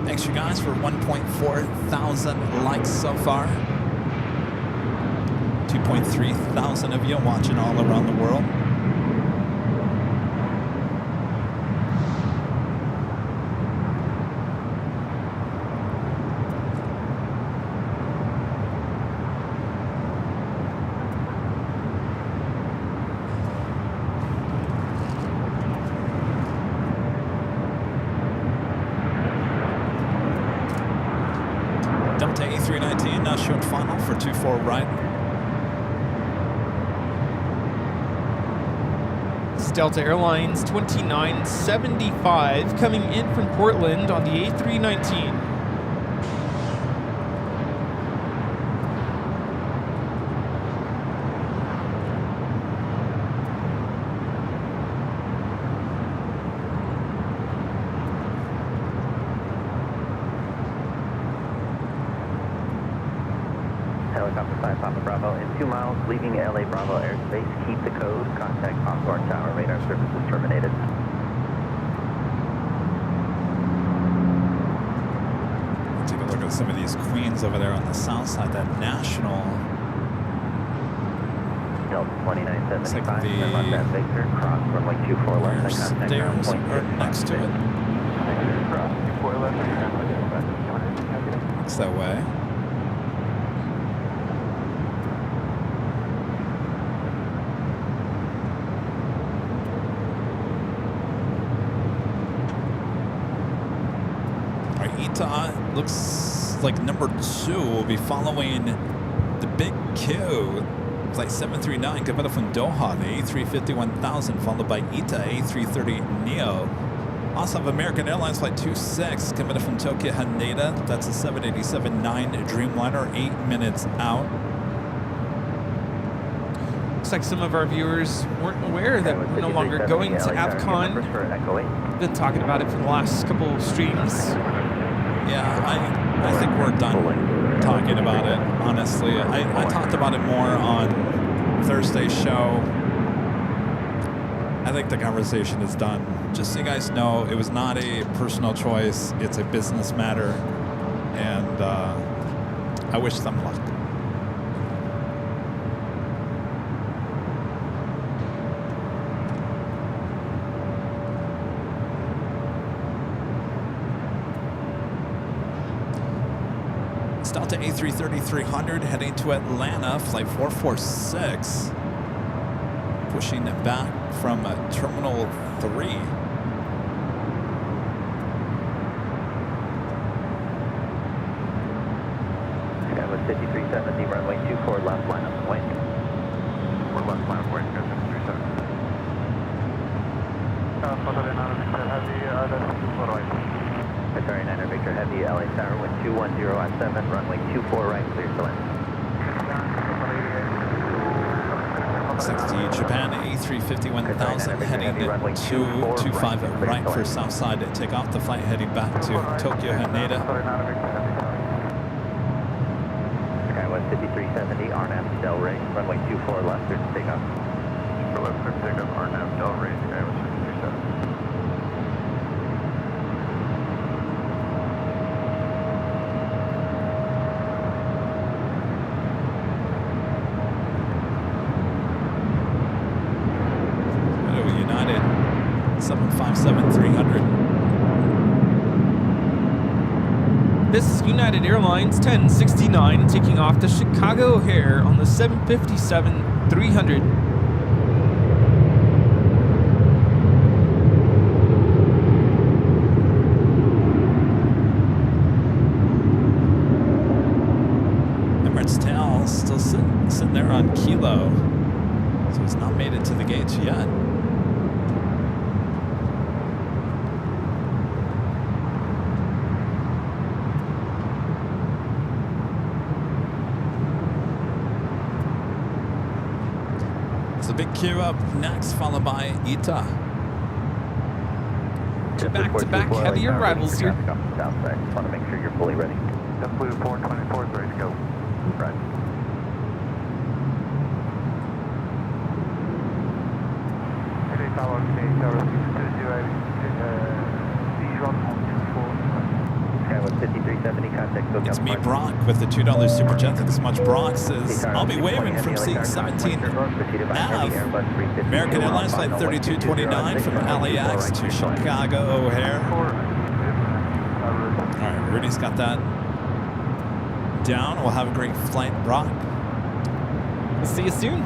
Thanks, you guys, for 1.4 thousand likes so far. 2.3 thousand of you watching all around the world. Delta A319 now short final for 24 right. This is Delta Airlines 2975 coming in from Portland on the A319. Helicopter 5 Papa Bravo in 2 miles, leaving LA Bravo airspace. Keep the code. Contact Hawthorne Tower. Radar service is terminated. Take a look at some of these queens over there on the south side. That national. Delta 2975. the Montana Victor. Cross runway 24 left. And contact stairs are next to it. Cross 24 left. It's that way. Ita looks like number 2 will be following the big Q. Flight 739 coming up from Doha, the A350 1000, followed by Ita A330 Neo. Also have American Airlines Flight 26 coming up from Tokyo Haneda. That's a 787-9 Dreamliner, 8 minutes out. Looks like some of our viewers weren't aware that we're no longer going to AFCON. Been talking about it for the last couple of streams. Yeah, I think we're done talking about it, honestly. I talked about it more on Thursday's show. I think the conversation is done. Just so you guys know, it was not a personal choice. It's a business matter. And I wish them luck. Delta A330-300 heading to Atlanta, flight 446, pushing it back from Terminal 3. Sky with 5370, runway 24 left, line up and wait. 4 left, line up, wait, 5370. Qatari 9 Victor Heavy, LA Tower, wind 210 at 7, runway 24 right, clear to land. 60 Japan A350 1000 heading 225 right for Southside. Take off the flight heading back to Tokyo Haneda. Skywest 5370, RNAV Del Rey, runway 24 left, clear to takeoff. For left, clear takeoff, RNAV Del Rey, Skywest 5370. United 757-300. This is United Airlines 1069 taking off to Chicago O'Hare on the 757-300. Emirates tail still sitting there on Kilo, so it's not made it to the gates yet. The big queue up next, followed by ITA. Back-to-back heavy arrivals here. Southside, just want to make sure you're fully ready. JetBlue 424 is ready to go. Right. LA Tower, Tower 5370, contact Tokyo. It's me, Brock, with the $2 super jet. Thanks so much, Brock. Says, I'll be waving from seat 17 Nav. American Airlines Flight 3229 from LAX to Chicago O'Hare. All right, Rudy's got that down. We'll have a great flight, Brock. We'll see you soon.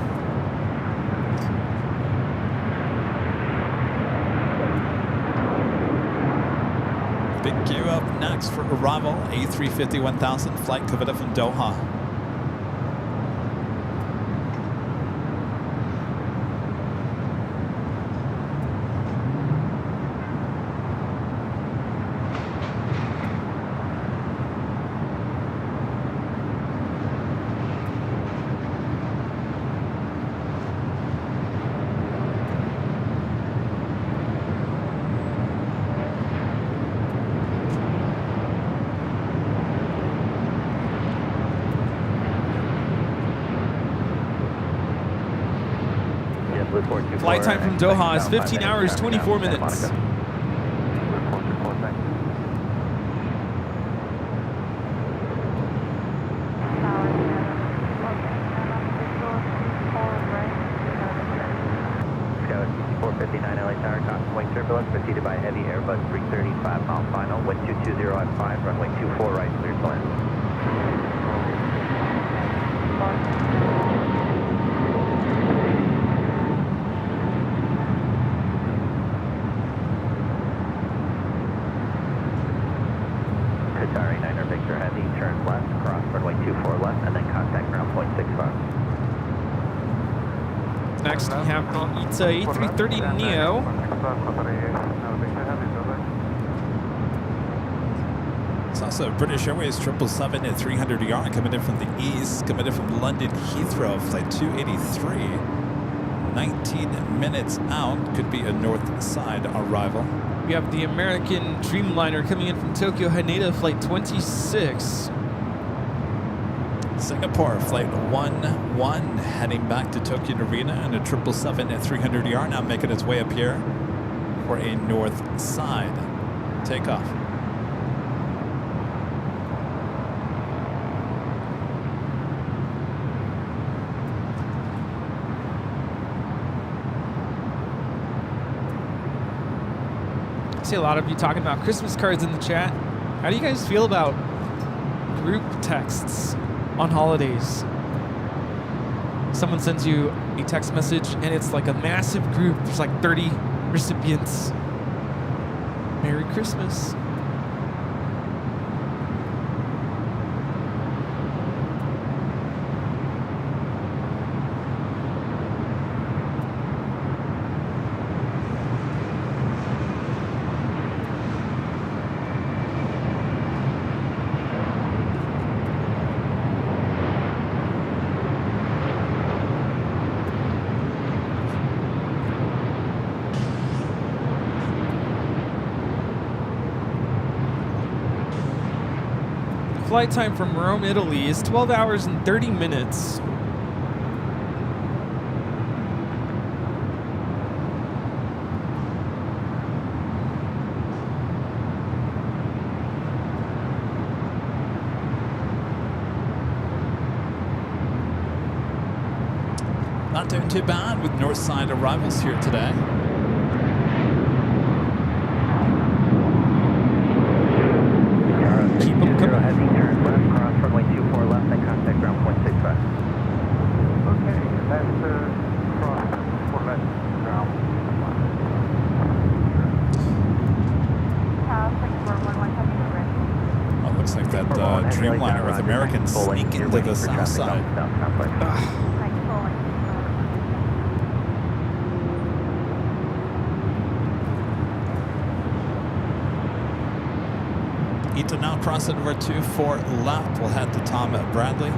Big queue up next for arrival, A350 1000 flight Kavita from Doha. Flight time from Doha is 15 hours, 24 minutes. Turbulence preceded by heavy Airbus 330 5-mile final, wind 220 at 5, runway 24 right, clear to land. Qatari 9 Victor Heavy, turn left, cross runway 24 left, and then contact ground point 65. Next, we have the ITA A330 Neo. It's also British Airways 777-300ER coming in from the east, coming in from London Heathrow, flight 283. 19 minutes out, could be a north side arrival. We have the American Dreamliner coming in from Tokyo Haneda, flight 26. Singapore flight 11 heading back to Tokyo Arena, and a 777-300ER now making its way up here for a north side takeoff. I see a lot of you talking about Christmas cards in the chat. How do you guys feel about group texts on holidays? Someone sends you a text message and it's like a massive group. There's like 30 recipients. Merry Christmas. flight time from Rome, Italy is 12 hours and 30 minutes. Not doing too bad with north side arrivals here today. Keep them coming. Heavy turn left, cross runway 24 left, and contact ground point 65. Okay, that's cross for left ground. Well, it looks like that Dreamliner with American sneak into the south side. Ito now cross it over 24 left. We'll head to Tom Bradley.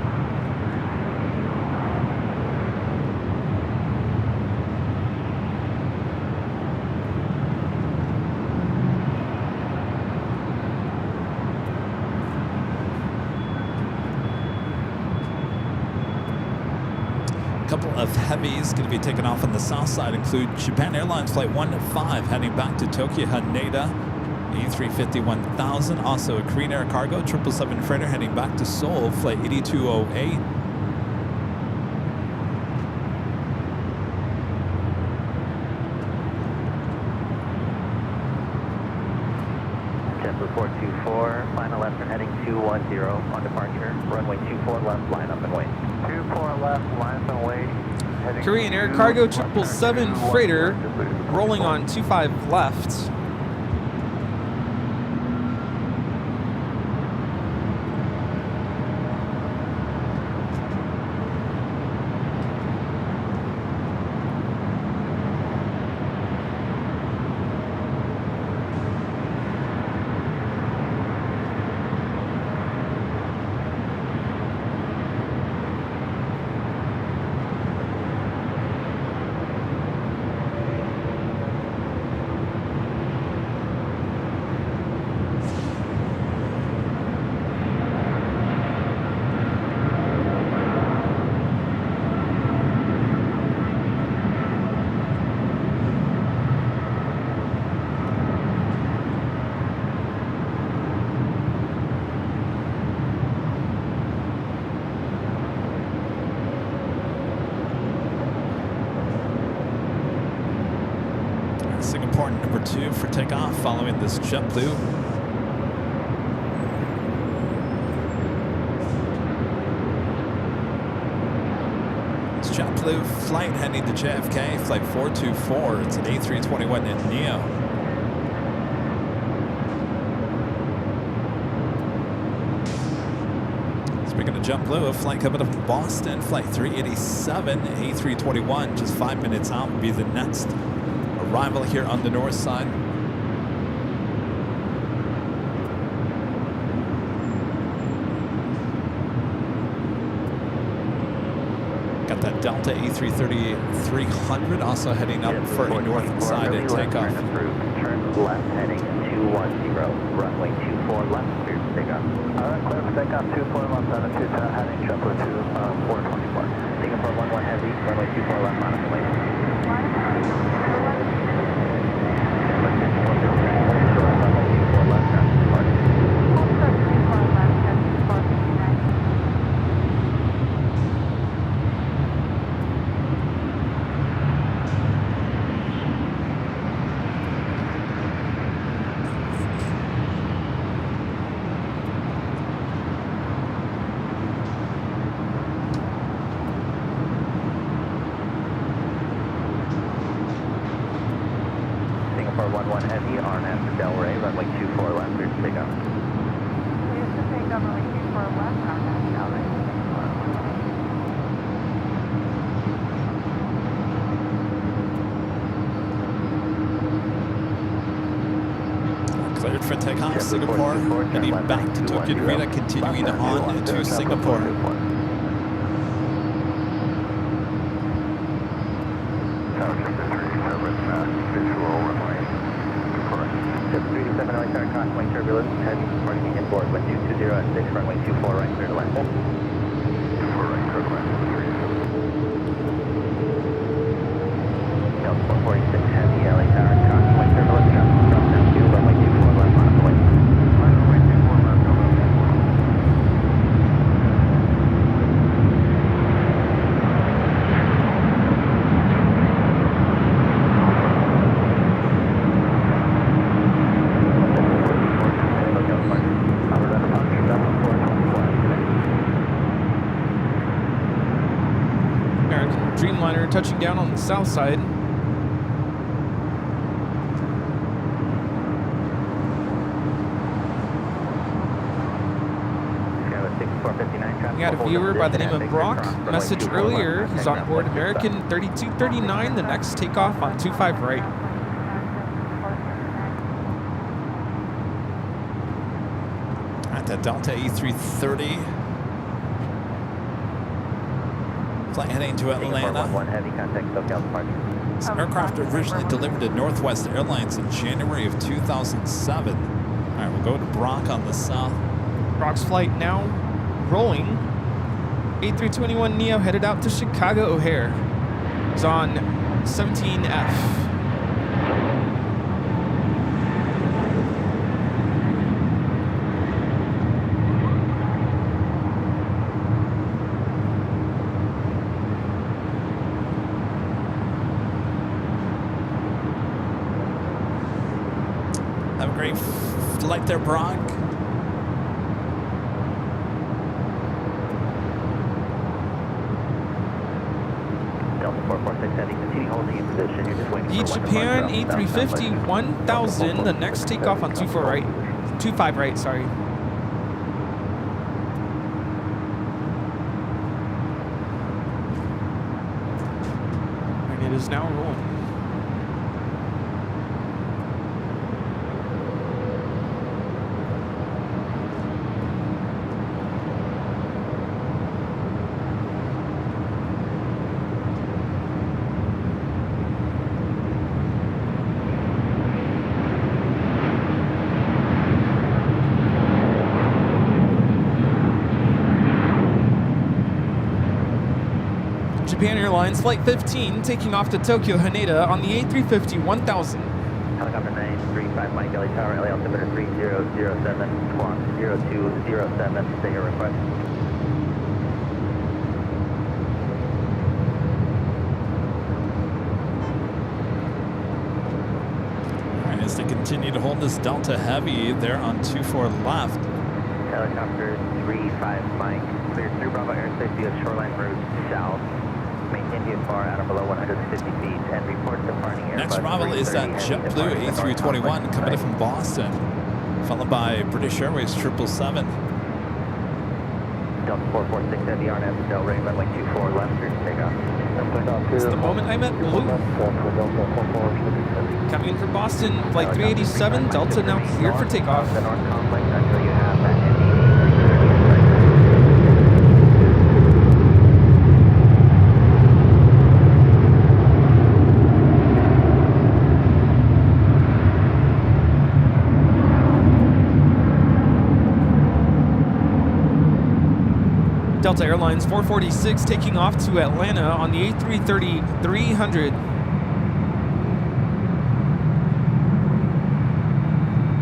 A couple of heavies going to be taken off on the south side include Japan Airlines Flight 105 heading back to Tokyo Haneda. A350 1000, also a Korean Air Cargo 777 freighter heading back to Seoul, flight 8208. JetBlue 424, final left and heading 210 on departure. Runway 24 left, line up and wait. 24 left, line up and wait. Heading Korean Air Cargo 777 freighter rolling on 25 left. Singapore number 2 for takeoff following this JetBlue. It's JetBlue flight heading to JFK, flight 424. It's an A321 in Neo. Speaking of JetBlue, a flight coming up from Boston, flight 387, A321, just 5 minutes out will be the next arrival here on the north side. Got that Delta A330-300 also heading up for a north side at takeoff. Turn left heading 210, runway 24 left, clear for takeoff. Clear for takeoff 24 left on a 210 heading JetBlue to 424. Singapore 11 heavy, runway 24 left, line up and wait. Singapore 11 heavy, RNAV to Delray, runway 24 left, clear to takeoff. Clear to takeoff, runway 24 left, RNAV to Delray. Cleared for takeoff, Singapore, heading back to Tokyo Narita, continuing on to Singapore. 327 LAX crosswind turbulence, heavy departing inboard, wind 220 at 6, runway 24 right, clear to land. 24 right, clear to land. 327. Delta 446 heavy LAX crosswind turbulence, drop down 2, runway 24 left on the way. Runway 24 left, Delta 24. American Dreamliner touching down on the south side. We had a viewer by the name of Brock message earlier. He's on board American 3239. The next takeoff on 25 right. At the Delta A330. Flight heading to Atlanta. Heavy contact, SoCal departure. This aircraft originally delivered to Northwest Airlines in January of 2007. All right, we'll go to Brock on the south. Brock's flight now rolling. A321neo headed out to Chicago O'Hare. It's on 17F. Have a great flight there, Brock. Delta 446 heavy, continue holding in position. You're just waiting East for Japan one to mark A350 1000. The next takeoff on 25 right, sorry. And it is now rolling. Japan Airlines Flight 15 taking off to Tokyo Haneda on the A350 1000. Helicopter 935 Mike Belly Tower, LA altimeter 3007, squawk 0207, say your request. All right, as they continue to hold this Delta Heavy there on 24 left. Helicopter 35 Mike, clear through Bravo airspace via shoreline route south. Maintain VFR at or below 150 feet and report departing Airbus. Next arrival is that JetBlue A321 coming in from Boston, followed by British Airways 777. Delta 446 heavy RNAV Delray, runway 24 left, clear to takeoff. It's the moment I met Blue. Coming in from Boston, Flight 387, Delta now cleared for takeoff. The North Complex until you have that heavy. Delta Airlines 446 taking off to Atlanta on the A330-300.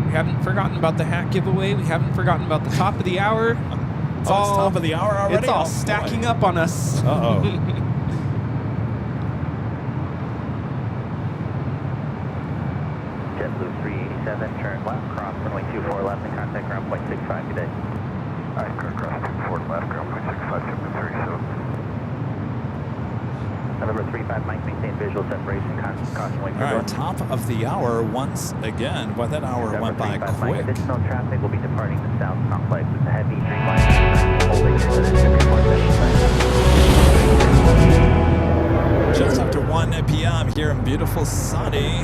We haven't forgotten about the hat giveaway. We haven't forgotten about the top of the hour. It's all top of the hour already. It's all stacking up on us. Uh-oh. JetBlue 387, turn left, cross runway 24 left and contact ground point 65 today. Alright, clear cross 24 left, ground point 65, Jupiter 37. November 35, Mike, maintain visual separation, caution wing All right, top of the hour once again. Boy, that hour went by quick. Additional traffic will be departing the south complex with the heavy Dreamliner holding into the Jupiter 475. Just after 1 p.m. here in beautiful sunny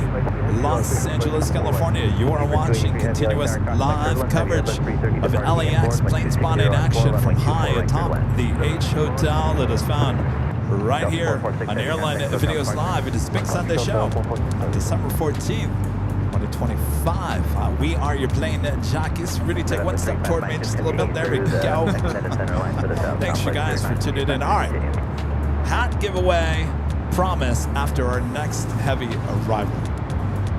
Los Angeles, California. You are watching continuous live coverage of LAX plane spotting action from high atop the H Hotel that is found right here on Airline Videos Live. It is Big Sunday Show on December 14th, 2025. We are your plane jockeys. Rudy, take one step toward me just a little bit. There we go. Thanks, you guys, for tuning in. All right. Hat giveaway promise after our next heavy arrival.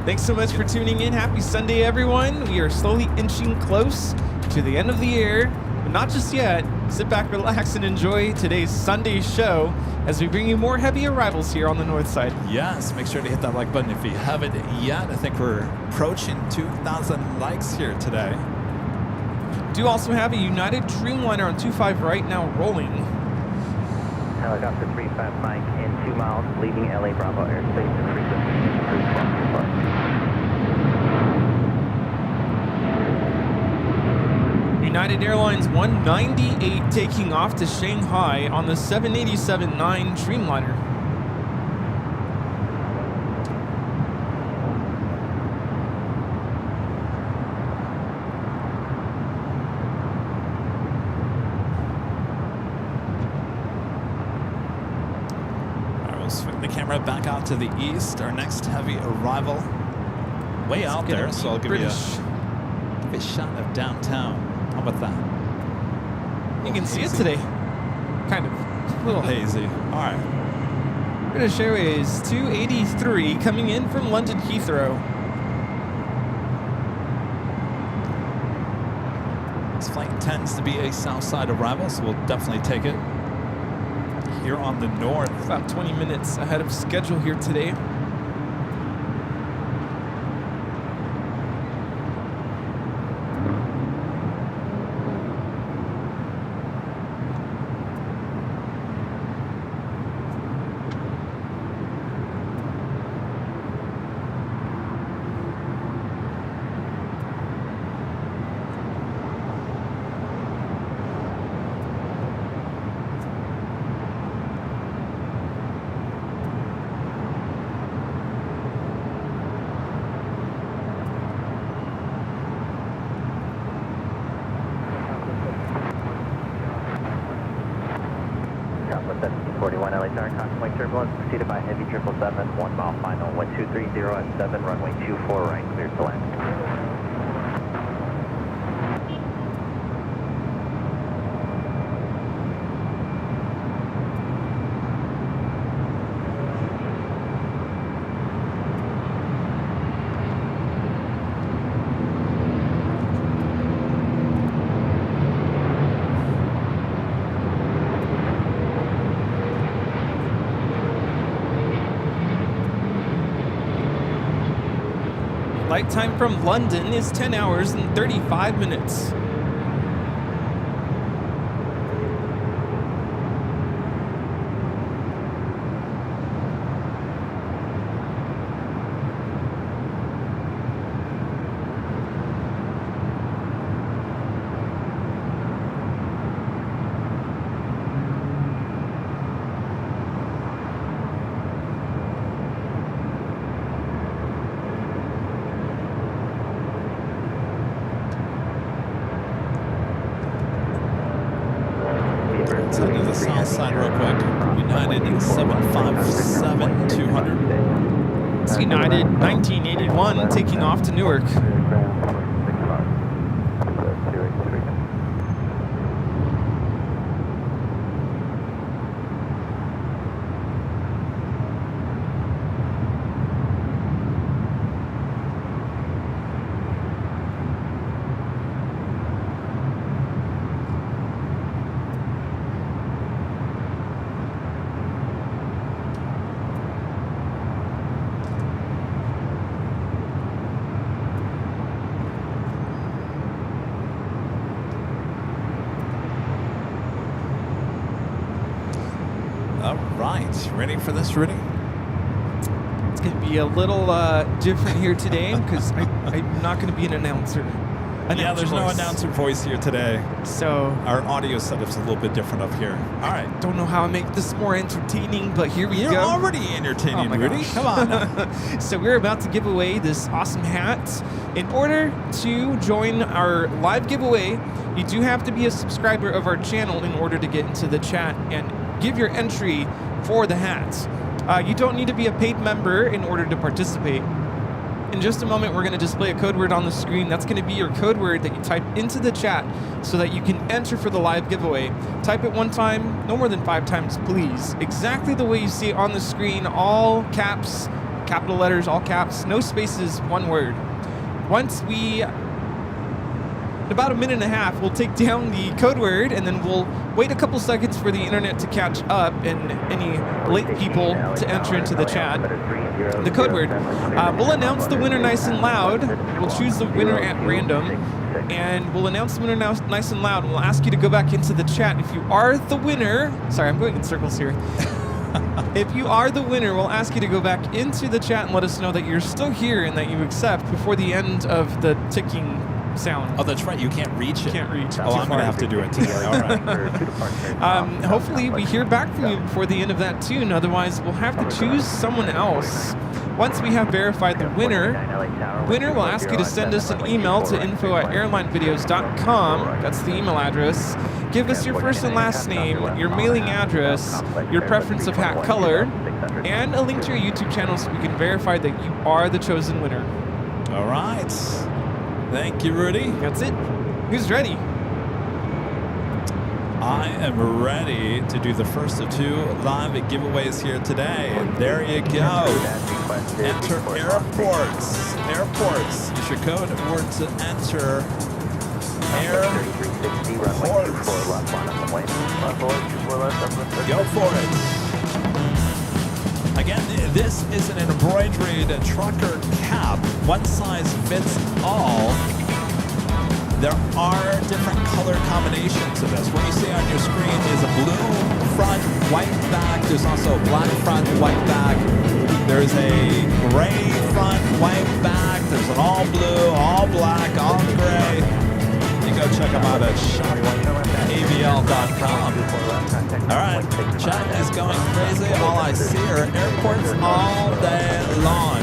Thanks so much for tuning in. Happy Sunday, everyone. We are slowly inching close to the end of the year, but not just yet. Sit back, relax, and enjoy today's Sunday show as we bring you more heavy arrivals here on the north side. Yes, make sure to hit that like button if you haven't yet. I think we're approaching 2,000 likes here today. Do also have a United Dreamliner on 25 right now rolling. Helicopter 35 Mike in 2 miles, leaving LA Bravo airspace and frequency cruise 12. United Airlines 198 taking off to Shanghai on the 787-9 Dreamliner. All right, we'll swing the camera back out to the east. Our next heavy arrival way out there, so I'll give you a shot of downtown. How about that? You can see it today. Kind of. A little hazy. All right. British Airways 283 coming in from London Heathrow. This flight tends to be a south side arrival, so we'll definitely take it. Here on the north. About 20 minutes ahead of schedule here today. Preceded by heavy 777, 1 mile final, 1230 at 7, runway 24 right, clear to land. Flight time from London is 10 hours and 35 minutes. Let's head to the south side real quick. United 757-200. It's United 1981 taking off to Newark. All right, ready for this, Rudy? It's going to be a little different here today because I'm not going to be an announcer. Yeah, there's no announcer voice here today. So our audio setup's a little bit different up here. All right. Don't know how I make this more entertaining, but here we go. You're already entertaining, Rudy. Gosh. Come on. So we're about to give away this awesome hat. In order to join our live giveaway, you do have to be a subscriber of our channel in order to get into the chat and give your entry for the hat. You don't need to be a paid member in order to participate. In just a moment, we're going to display a code word on the screen. That's going to be your code word that you type into the chat so that you can enter for the live giveaway. Type it one time, no more than 5 times, please. Exactly the way you see it on the screen, all caps, capital letters, all caps, no spaces, one word. Once we, in about a minute and a half, we'll take down the code word and then we'll wait a couple seconds for the internet to catch up and any late people to enter into the chat. The code word. We'll announce the winner nice and loud. We'll choose the winner at random and we'll announce the winner nice and loud. And we'll ask you to go back into the chat. If you are the winner, sorry, I'm going in circles here. If you are the winner, we'll ask you to go back into the chat and let us know that you're still here and that you accept before the end of the ticking sound. Oh, that's right. You can't reach it. Can't reach. Oh, I'm going to have to do it today. All right. Hopefully we hear back from you before the end of that tune. Otherwise, we'll have to choose someone else. Once we have verified the winner will ask you to send us an email to info@airlinevideos.com. That's the email address. Give us your first and last name, your mailing address, your preference of hat color, and a link to your YouTube channel so we can verify that you are the chosen winner. All right. Thank you, Rudy. That's it. Who's ready? I am ready to do the first of 2 live giveaways here today. And there you go. Enter airports. Airports. Use your code word to enter airports. Go for it. Again, this is an embroidered trucker cap. One size fits all. There are different color combinations of this. What you see on your screen is a blue front, white back. There's also a black front, white back. There's a gray front, white back. There's an all blue, all black, all gray. You go check them out at shopavl.com. All right, chat is going crazy. All I see are airports all day long.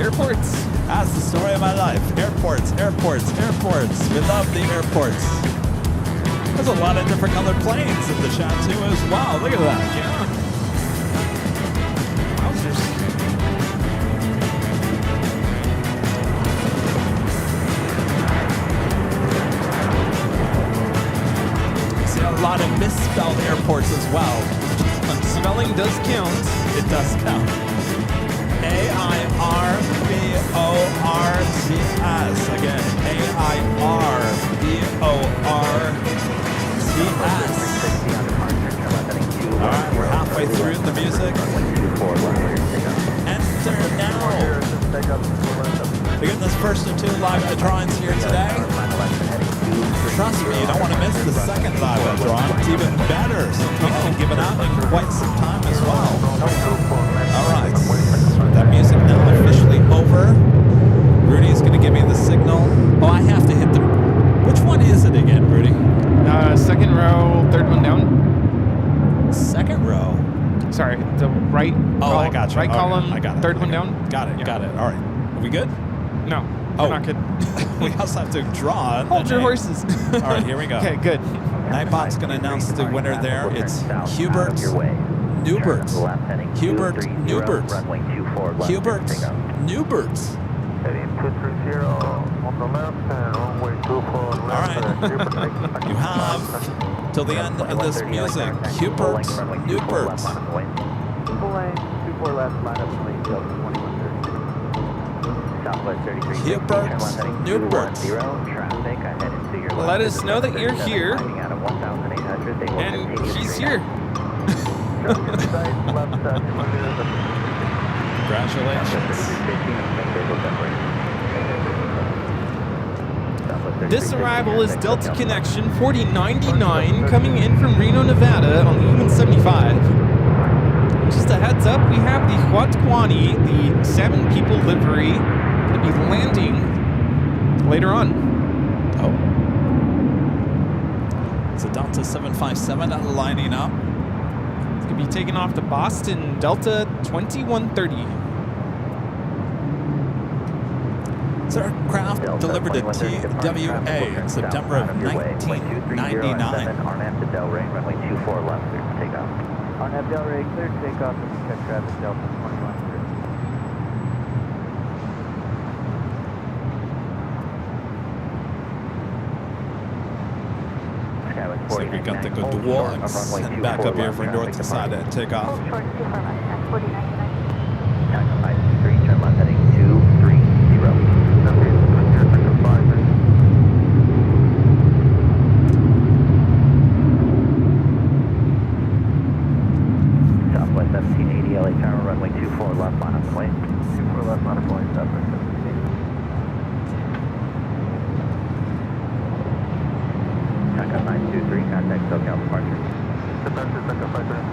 Airports. That's the story of my life. Airports, airports, airports. We love the airports. There's a lot of different colored planes in the chat too as well. Look at that. Yeah. Wowzers. See a lot of misspelled airports as well. Spelling does count. It does count. A-I-R-B-O-R-T-S. Again, A-I-R-B-O-R-T-S. All right, we're halfway through the music. Enter now. Begin this first of 2 live drawings here today. Trust me, you don't want to miss the second live drawing. It's even better. Some people have given out in quite some time as well. All right. That music now officially over. Rudy's going to give me the signal. Oh, I have to hit the... Which one is it again, Rudy? Second row, third one down. Second row? Sorry, the right I got you. Right Okay, column, I got it. third one down. Got it, Yeah. got it. All right. Are we good? No, Oh. we're not good. We also have to draw. Hold the your name. horses. All right, here we go. Okay, good. Nightbot's going to announce the winner there. It's Hubert Newbert. Hubert Newbert. Hubert Newbert. Heading 230 on the left and runway 24 left. All right. You have till the end of this music, Hubert Newbert. 24 left, line up plane Delta 2130. Southwest 33. Hubert Newbert. Traffic ahead into your Let us know that you're here. And he's here. Congratulations. This arrival is Delta Connection 4099 coming in from Reno, Nevada on the UN 75. Just a heads up, we have the Huatquani, the 7 people livery, going to be landing later on. Oh. It's a Delta 757 lining up. It's going to be taking off to Boston, Delta 2130. This aircraft delivered to TWA in September of 1999. Arnab to Delray, runway 24 left, clear for takeoff. Arnab Delray, clear to takeoff and check traffic Delta 2130. Looks like we got the good walks. Heading back up here for north side at takeoff. Hold short 24 left at 4999. Takeoff 523, turn left heading 230. Okay, here, second 5, man. Southwest 1780, LA Tower, runway 24 left, line up point. 24 left, line up point, Southwest 1780. Takeoff 923, contact SoCal departure. Departure, second 5, man.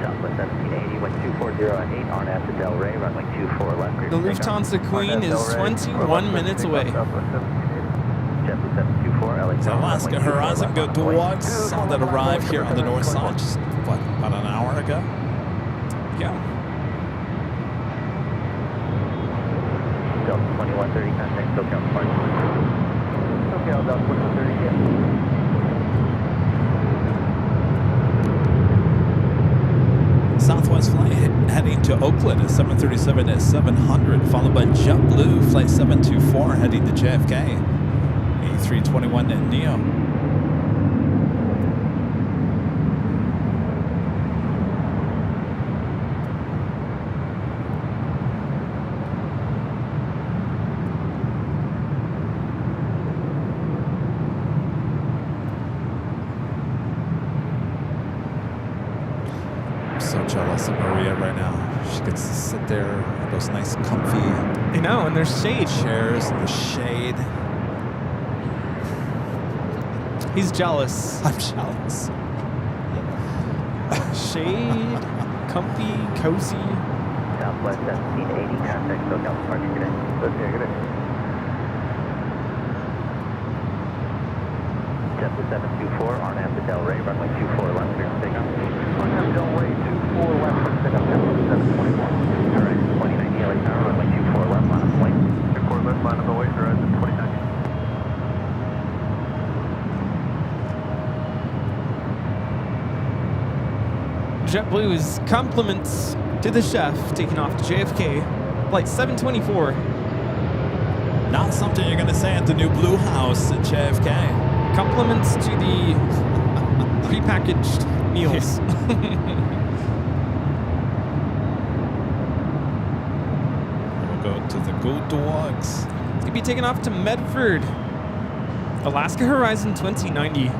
Southwest 1780, wind 240 at 8, RNAV to Del Rey, runway 24 left. The Lufthansa Queen is 21 minutes away. JetBlue 724, LA So Alaska Horizon good walks. Saw that arrive here on the north side just, what, about an hour ago? Yeah. Delta 2130, contact SoCal departure. SoCal, Delta 2130, yeah. Southwest flight heading to Oakland at 7:37 at 700, followed by JetBlue flight 724 heading to JFK. A321 at Neo. I'm so jealous of Maria right now. She gets to sit there in those nice comfy I know, and there's shade. chairs in the shade. He's jealous. I'm jealous. Shade, comfy, cozy. Southwest 1780, contact SoCal departure, good day. Good day, good day. JetBlue 724, RNAV to Del Rey, runway 24 left, clear for takeoff. RNAV Del Rey, 24 left, clear for takeoff, JetBlue 724. Alright, 2090 LA Tower, runway 24 left, line up point. 24 left, line of the way, horizon 29. JetBlue's compliments to the chef taking off to JFK, flight 724. Not something you're going to say at the new Blue House at JFK. Compliments to the prepackaged meals. We'll go to the good dogs. It's going to be taken off to Medford, Alaska Horizon 2090.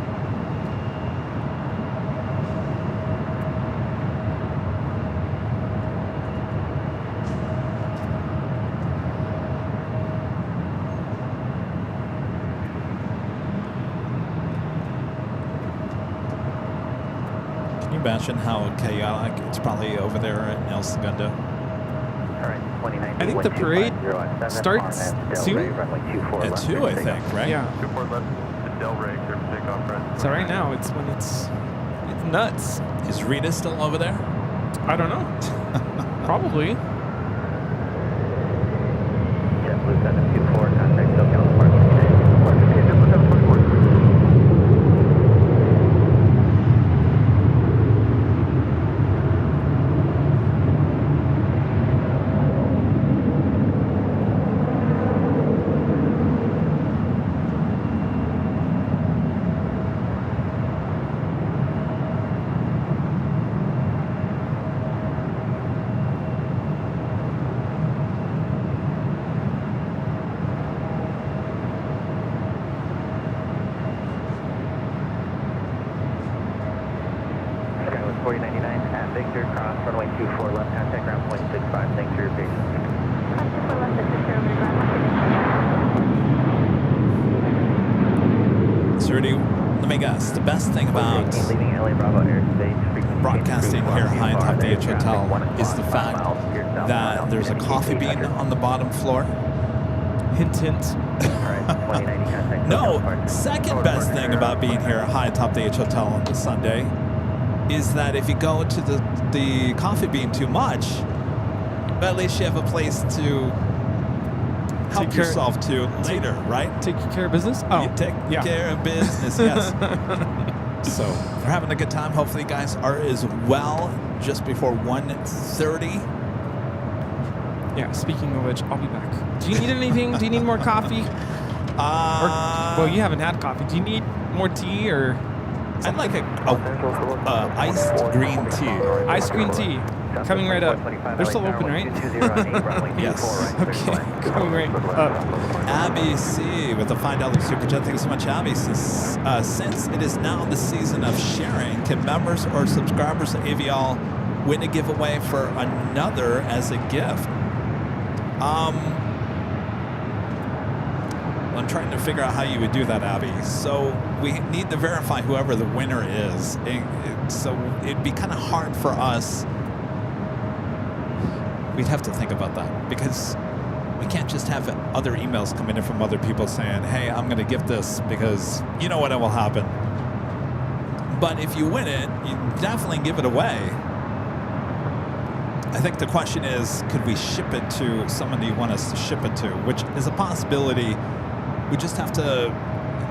Can you imagine how chaotic it's probably over there in El Segundo? Alright, 2090. I think the parade starts soon. At 2, I think, right? Yeah. 24 left to Del Rey, clear for takeoff, right? So right now it's when it's nuts. Is Rita still over there? I don't know. Probably. JetBlue 724, contact SoCal departure, good day. Departure, okay, JetBlue 724. Skywest 4099 at Victor, cross runway 24 left, contact ground point 65. Thanks for your patience. At 24 left at Victor, over to ground. Rudy, let me guess. The best thing about Leaving LA Bravo airspace, frequency broadcasting change, here cruise high atop the velocity, H Hotel traffic, 1 is the o'clock, 5 fact miles, here south that mile, there's a coffee bean 800. on the bottom floor. Hint, hint. Alright, 2090 contact No, SoCal departure. second best thing about being here high atop the H Hotel on the Sunday is that if you go to the coffee bean too much, at least you have a place to help Take care- yourself to later, right? Take care of business? Oh, You take yeah. care of business, yes. So we're having a good time. Hopefully you guys are as well. Just before 1:30. Yeah, speaking of which, I'll be back. Do you need anything? Do you need more coffee? Well, you haven't had coffee. Do you need more tea or? I'd like a iced green tea. Iced green tea. Coming right up. They're still open, right? Yes. Okay. Coming right up. Abby C with a $5 super chat. Thank you so much, Abby. Since it is now the season of sharing, can members or subscribers of AVL win a giveaway for another as a gift? I'm trying to figure out how you would do that, Abby. So we need to verify whoever the winner is. So it'd be kind of hard for us. We'd have to think about that because we can't just have other emails coming in from other people saying, hey, I'm going to gift this because you know what will happen. But if you win it, you definitely give it away. I think the question is, could we ship it to somebody you want us to ship it to, which is a possibility. We just have to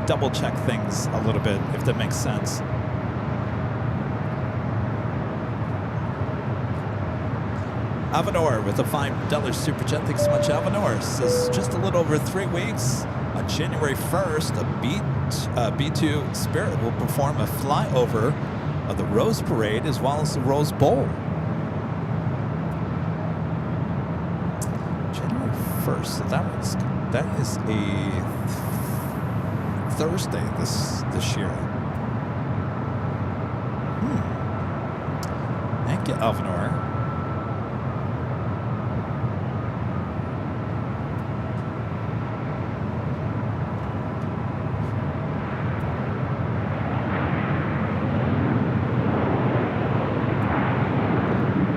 double check things a little bit, if that makes sense. Avanor with a $5 super chat. Thanks so much, Avanor. Says just a little over 3 weeks. On January 1st, a B2 Spirit will perform a flyover of the Rose Parade as well as the Rose Bowl. January 1st. So that is a Thursday this year. Thank you, Avanor.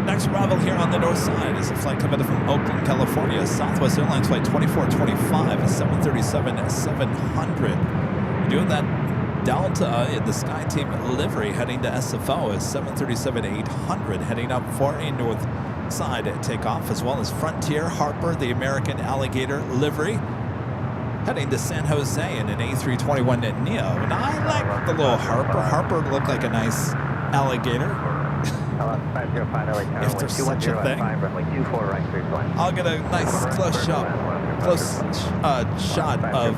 Next arrival here on the north side is a flight coming in from Oakland, California. Southwest Airlines flight 2425, a 737-700. Doing that Delta in the SkyTeam livery heading to SFO is 737-800 heading up for a north side takeoff, as well as Frontier Harper, the American Alligator livery, heading to San Jose in an A321 Neo. And I like the little Harper. Harper looked like a nice alligator. If there's such a thing. I'll get a nice close shot of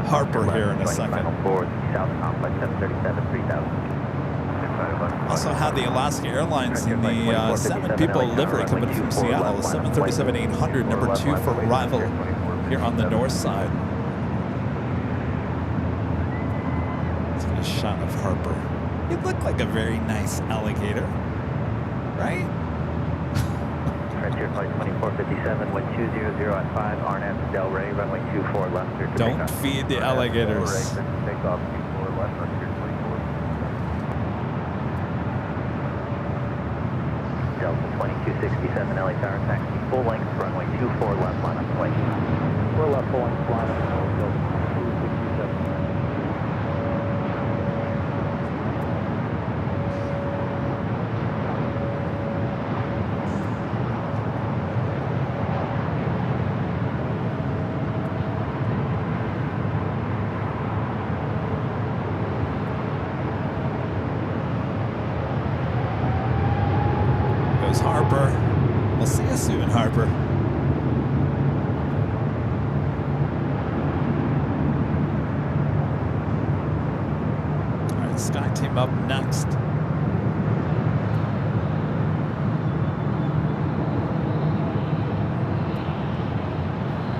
Harper here in a second. Also had the Alaska Airlines in the 7 people livery coming from Seattle, 737-800, number 2 for arrival here on the north side. Let's get a shot of Harper. You look like a very nice alligator, right? Frontier flight 2457, wind 200 at 5, RNAV Del Rey, runway 24 left. Don't feed the alligators. Takeoff 24 left, Frontier 24. Delta 2267, LA Tower, taxi full length, runway 24 left, line up flight. 4 left, full length, line up, Delta 2267. Harper. We'll see you soon, Harper. All right, SkyTeam up next.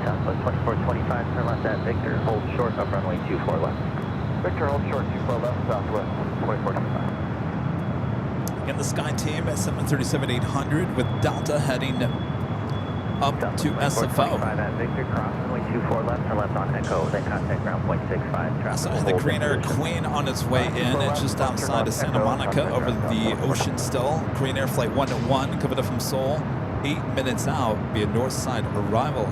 Southwest 2425, turn left at Victor, hold short of runway 24 left. Victor, hold short, 24 left, Southwest 2425. In the SkyTeam at 737-800 with Delta heading up to SFO. At Victor, cross runway 24 left, turn left on Echo, then contact ground point 65. So the Korean Air Queen on its way in. It's just outside of Santa Monica over the ocean still. Korean Air Flight 101 coming up from Seoul. 8 minutes out, be a north side arrival.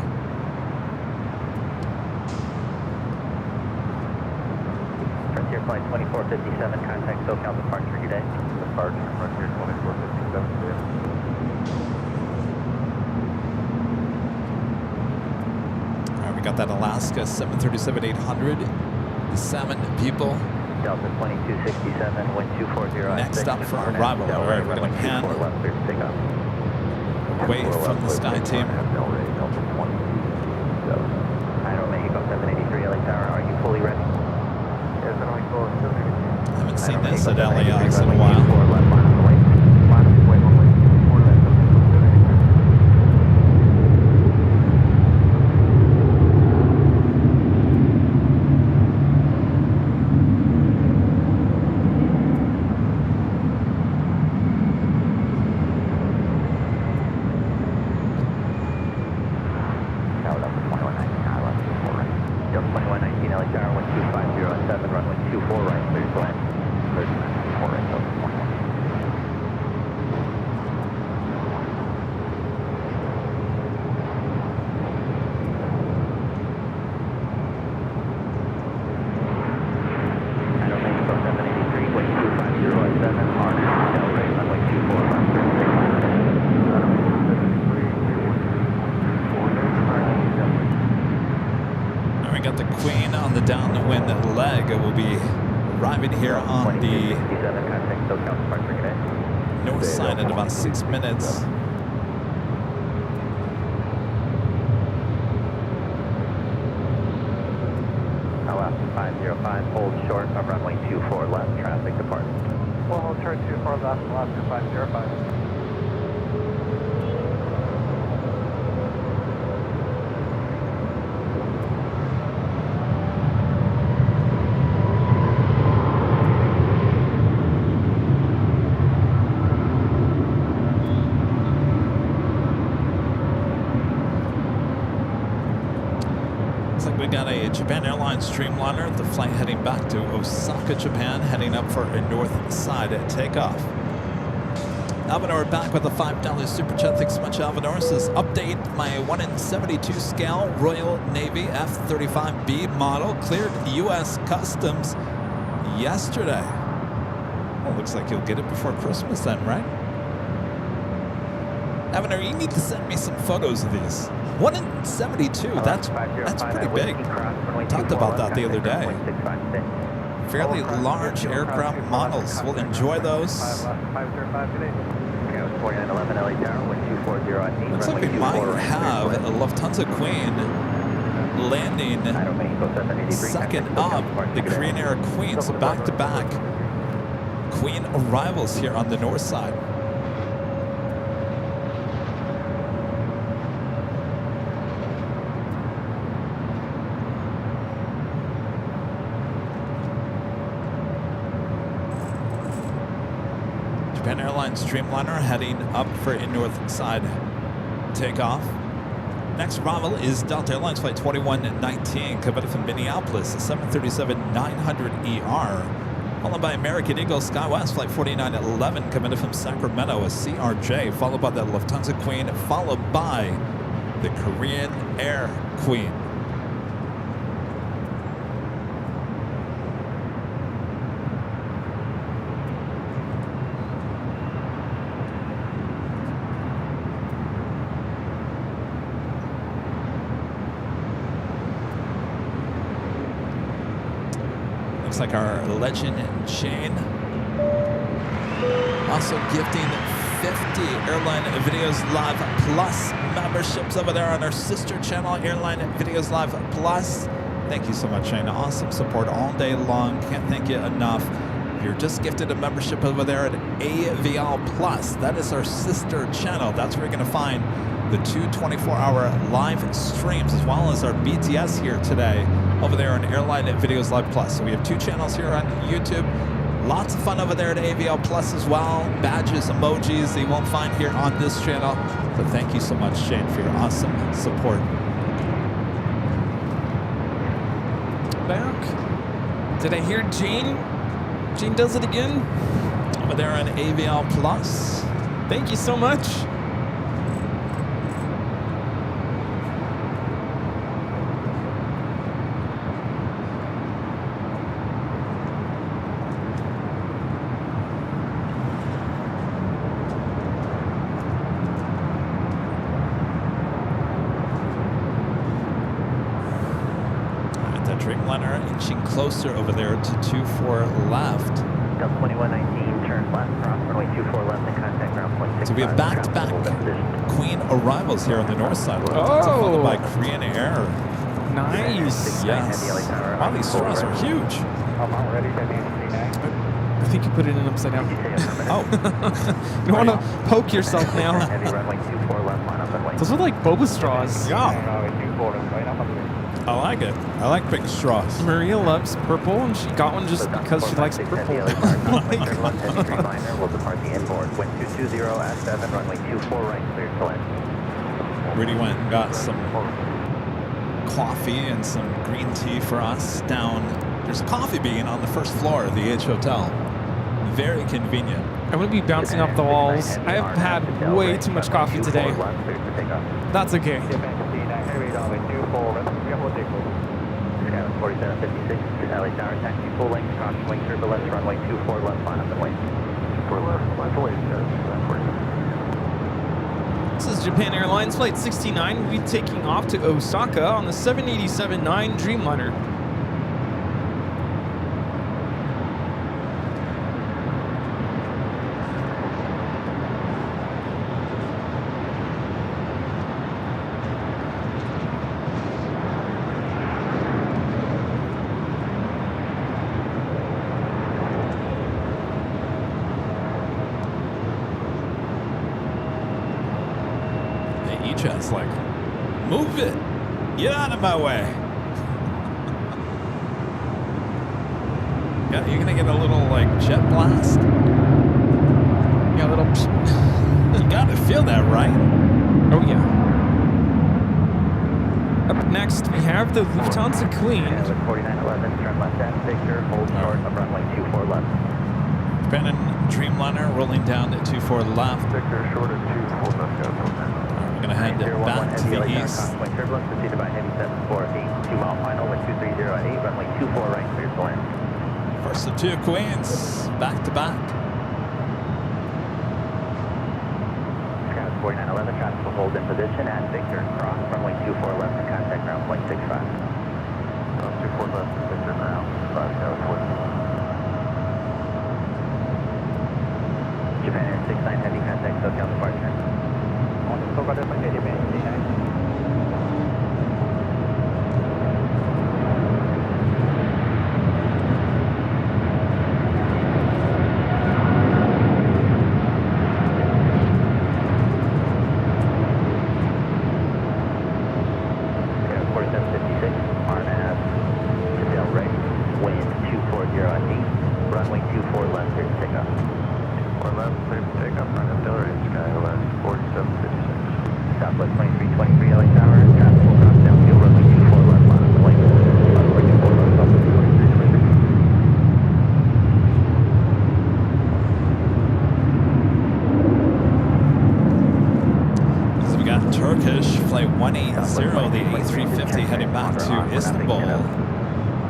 Frontier Flight 2457, contact SoCal departure today. Departure, Frontier 2457. All right, we got that Alaska 737-800. 7 people Delta 2267, wind 240. Next up for arrival. All right, we're going to pan left, clear for takeoff. away from the Sky Team. Del Rey, Delta 22. Idaho Mexico 783 LA Tower, are you fully ready? Yes, and I go 783. Haven't seen this at LAX in a while. Left, line on the way. Line of way, 1 way, 4 left, 783. Tower Delta 2119, high left, 24 right. Delta 2119 LA Tower, 12507, runway 24 right, clear to land. Clear to land, 24 right, Delta 21. Idaho Mexico 783, wind 25017, RNAV, Del Rey, runway 24 left, clear to take off. And we got the Queen on the downwind leg. It will be arriving here on the 2267, contact SoCal departure today. north side in about 6 minutes. Alaska 505, hold short of runway 24 left, traffic departure. Well, hold short 24 left, Alaska 505. Looks like we got a Japan Airlines Streamliner, the flight heading back to Osaka, Japan, heading up for a north side takeoff. Alvador back with a $5 super chat. Thanks so much, Alvador. Says, update my 1 in 72 scale Royal Navy F-35B model cleared U.S. Customs yesterday. Well, looks like you'll get it before Christmas then, right? Alvador, you need to send me some photos of these. 1 in 72, that's pretty big. Talked about that the other day. Fairly large aircraft models. We'll enjoy those. 505 today. 4911 LA Tower, wind 240 at 8. Looks like we might have a Lufthansa Queen landing second up. The Korean Air Queen, so back-to-back Queen arrivals here on the north side. Japan Airlines Streamliner heading up for a north side takeoff. Next arrival is Delta Airlines Flight 2119, coming from Minneapolis, a 737-900ER, followed by American Eagle SkyWest Flight 4911, coming from Sacramento, a CRJ, followed by the Lufthansa Queen, followed by the Korean Air Queen. Looks like our legend Shane also gifting 50 Airline Videos Live Plus memberships over there on our sister channel, Airline Videos Live Plus. Thank you so much, Shane. Awesome support all day long. Can't thank you enough. If you're just gifted a membership over there at AVL Plus, that is our sister channel. That's where you're going to find the 2 24-hour live streams, as well as our BTS here today over there on Airline Videos Live Plus. So we have 2 channels here on YouTube. Lots of fun over there at AVL Plus as well. Badges, emojis that you won't find here on this channel. So thank you so much, Shane, for your awesome support. Back. Did I hear Jane? Jane does it again? Over there on AVL Plus. Thank you so much. Dreamliner inching closer over there to 24 left. Delta 2119, turn left, cross runway 24 left, and contact ground point 6. So we have back-to-back Queen arrivals here on the north side. Lufthansa followed by Korean Air. Nice. Yes. Wow, these straws are huge. I'm ready to be I think you put it in upside down. Oh. You don't want to poke yourself now. Heavy runway 24 left, line up and wait. Those are like boba straws. Yeah. I like it. I like big straws. Maria loves purple, and she got one just because she likes purple. Will depart the inboard. Wind 220 at 7, runway 24 right, clear to land. Rudy went and got some coffee and some green tea for us down. There's a coffee bean on the first floor of the H Hotel. Very convenient. I'm going to be bouncing off the walls. I have had way too much coffee today. That's okay. Skyline 4756, LA Tower, taxi full length, cross wing turbulence, runway 24 left, line up and wait. 24 left, line to wait, This is Japan Airlines Flight 69. We'll be taking off to Osaka on the 787-9 Dreamliner. It's like, move it. Get out of my way. Yeah, you're going to get a little, like, jet blast. Yeah, a little... You got to feel that, right? Oh, yeah. Up next, we have the Lufthansa Queen. 4911, turn left at Victor, hold short of runway 24 left. Japan Dreamliner rolling down at 24 left. Victor, short at 24 left, guys. We're going to head back to the east. Turbulence preceded by heavy 748, 2 mile final with 2308, runway 24 right, clear to land. First of two Queens, back to back. Skyline 4911, traffic will hold in position at Victor, cross runway 24 left and contact ground point 65. 24 left, Victor now, 5 California. Japan Air 69 heavy contact SoCal departure. Flight 180, the A350 heading back to Istanbul.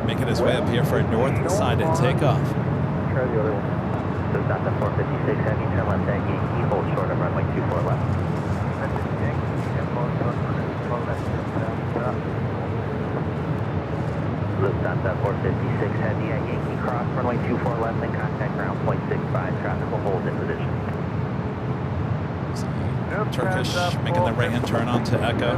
Making his way up here for a northern side at takeoff. So stop at 456 heavy, turn left at Yankee, hold short of runway 24 left. Lufthansa 456 heavy at Yankee, cross runway 24 left and contact ground point 65. Traffic will hold in position. Turkish making the right-hand turn onto Echo.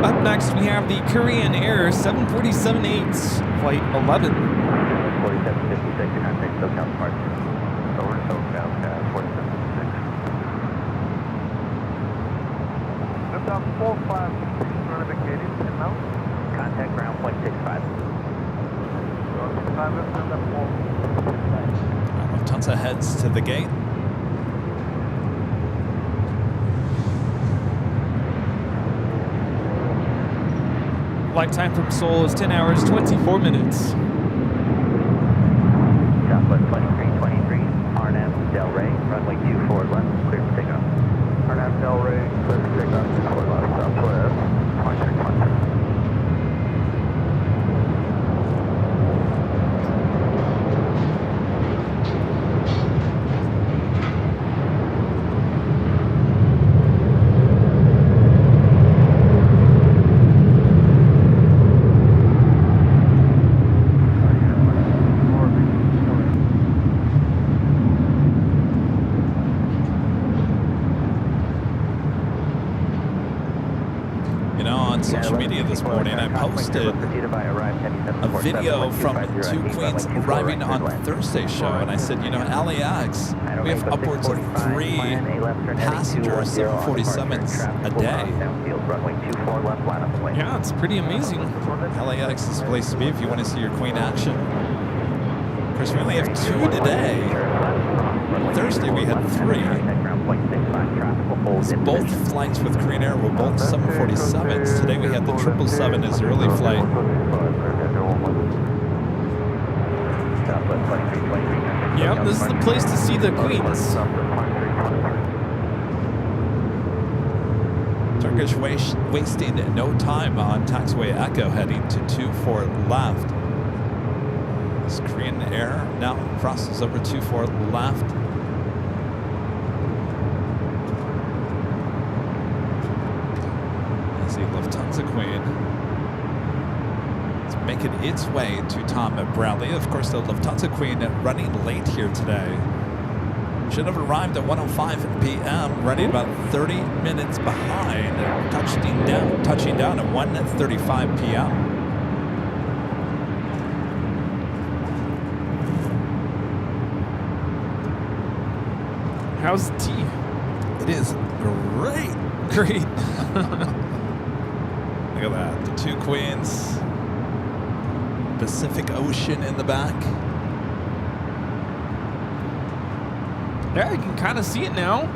Up next, we have the Korean Air 747-8, Flight 11. 4756, contact SoCal departure. Over SoCal, 4756. Lift up 4563, notificated, and now? Contact ground point 65. Lufthansa heads to the gate. Flight time from Seoul is 10 hours, 24 minutes. Southwest 2323, Arnhem, Del Rey, runway 24 left, clear for takeoff. Arnhem, Del Rey, clear for takeoff, 24 left, Southwest, 2623. on social media this morning. I posted a video from Two Queens arriving on Thursday's show, and I said, you know, LAX, we have upwards of 3 passenger 747s a day. Yeah, it's pretty amazing. LAX is the place to be if you want to see your Queen action. Of course, we only have 2 today. Thursday we had 3. Both flights with Korean Air were both 747s. Today we had the 777 as early flight. Yeah, this is the place to see the Queens. Turkish wasting no time on taxiway Echo heading to 24 left. This Korean Air now crosses over 24 left. As the Lufthansa Queen is making its way to Tom Bradley. Of course, the Lufthansa Queen running late here today. Should have arrived at 1:05 p.m., running about 30 minutes behind, touching down at 1:35 p.m. How's the tea? It is great. Great. Look at that. The Two Queens. Pacific Ocean in the back. Yeah, you can kind of see it now.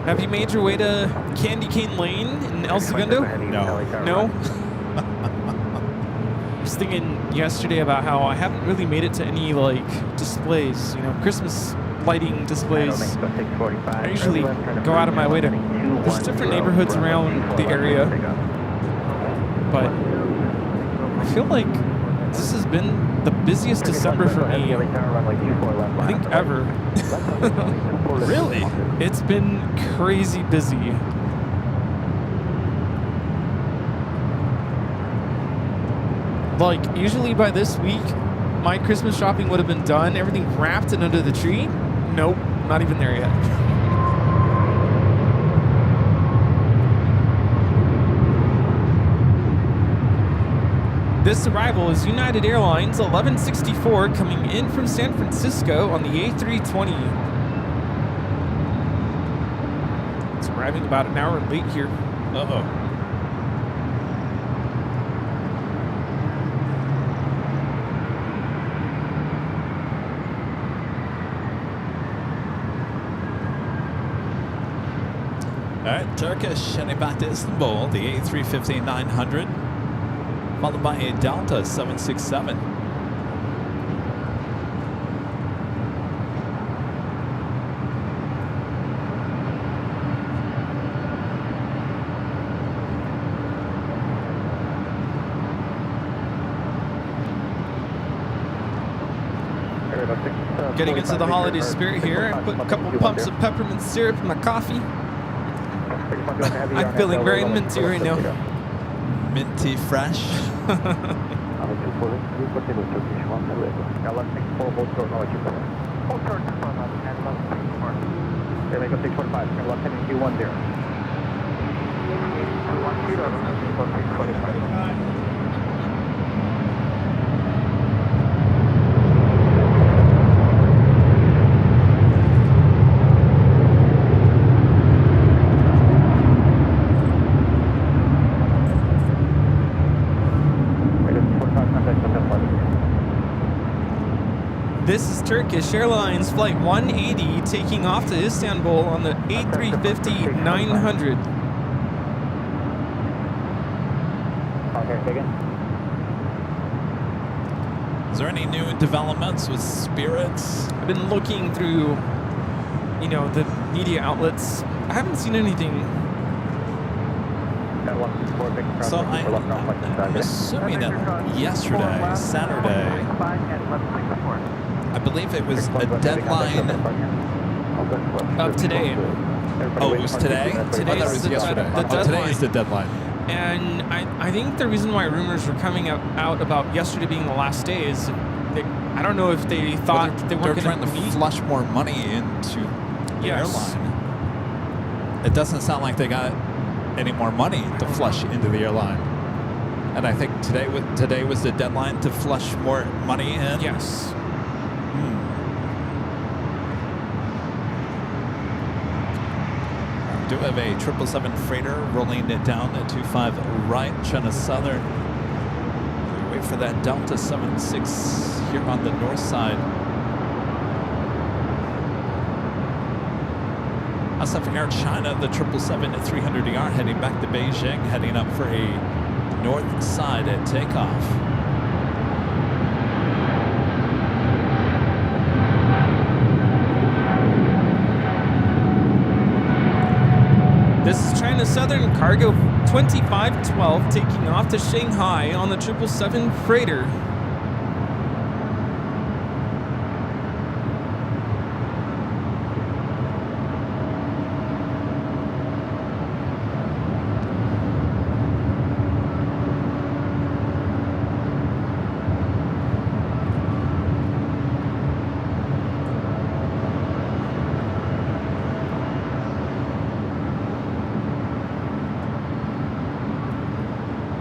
Have you made your way to Candy Cane Lane in El Segundo? No. No? I was thinking yesterday about how I haven't really made it to any, like, displays, you know, Christmas lighting displays. I usually go out of my way to, there's different neighborhoods around the area, but I feel like this has been the busiest December for me, I think, ever. Really? It's been crazy busy. Like, usually by this week, my Christmas shopping would have been done, everything wrapped and under the tree. Nope, not even there yet. This arrival is United Airlines 1164 coming in from San Francisco on the A320. It's arriving about an hour late here. Uh-oh. All right, Turkish heading back to Istanbul, the A350-900, followed by a Delta 767. Getting into the holiday spirit here. I put a couple pumps of peppermint syrup in my coffee. I'm feeling very minty right now. Minty fresh. This is Turkish Airlines Flight 180 taking off to Istanbul on the A350-900. Is there any new developments with Spirits? I've been looking through, you know, the media outlets. I haven't seen anything. So I'm assuming that yesterday, Saturday, I believe it was a deadline Of today. Oh, it was today? Today I thought it is was the yesterday. deadline. Today is the deadline. And I think the reason why rumors were coming out about yesterday being the last day is I don't know if they thought they weren't they're trying going to flush more money into the Yes. airline. It doesn't sound like they got any more money to flush into the airline. And I think today was the deadline to flush more money in. Yes. We do have a 777 freighter rolling it down at 25 right, China Southern. We wait for that Delta 76 here on the north side. SF Air China, the 777-300ER heading back to Beijing, heading up for a north side at takeoff. This is China Southern Cargo 2512 taking off to Shanghai on the 777 freighter.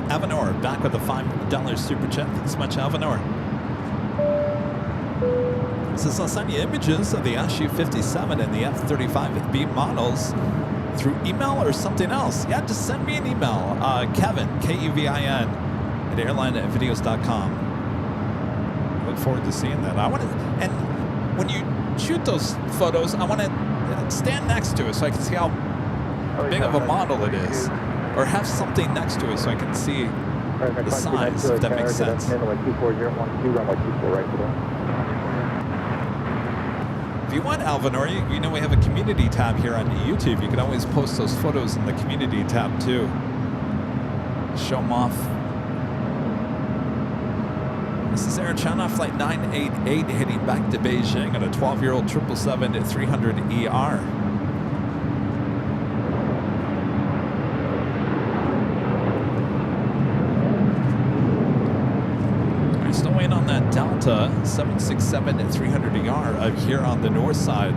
Avenor back with a $5 super chat. Thanks so much, Avenor. This is, I'll send you images of the SU-57 and the F-35B models through email or something else. Yeah, just send me an email. Kevin, K-E-V-I-N, at airlinevideos.com. I look forward to seeing that. I want to, and when you shoot those photos, I want to stand next to it so I can see how big of a model it is. Or have something next to it so I can see the size, if that makes sense. If you want, Alvinor, you know we have a community tab here on YouTube. You can always post those photos in the community tab too. Show them off. This is Air China Flight 988 heading back to Beijing on a 12-year-old 777-300ER. On that Delta 767-300ER up here on the north side.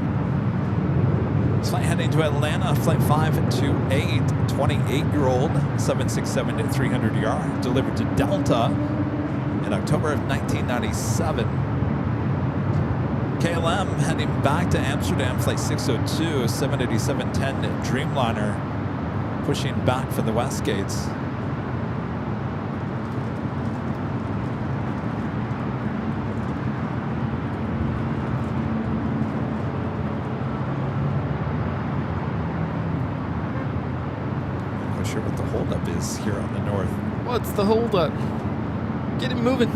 This flight heading to Atlanta, flight 528, 28-year-old 767-300ER, delivered to Delta in October of 1997. KLM heading back to Amsterdam, flight 602, 787-10 Dreamliner, pushing back for the West Gates. What the holdup is here on the north. What's the holdup? Get it moving.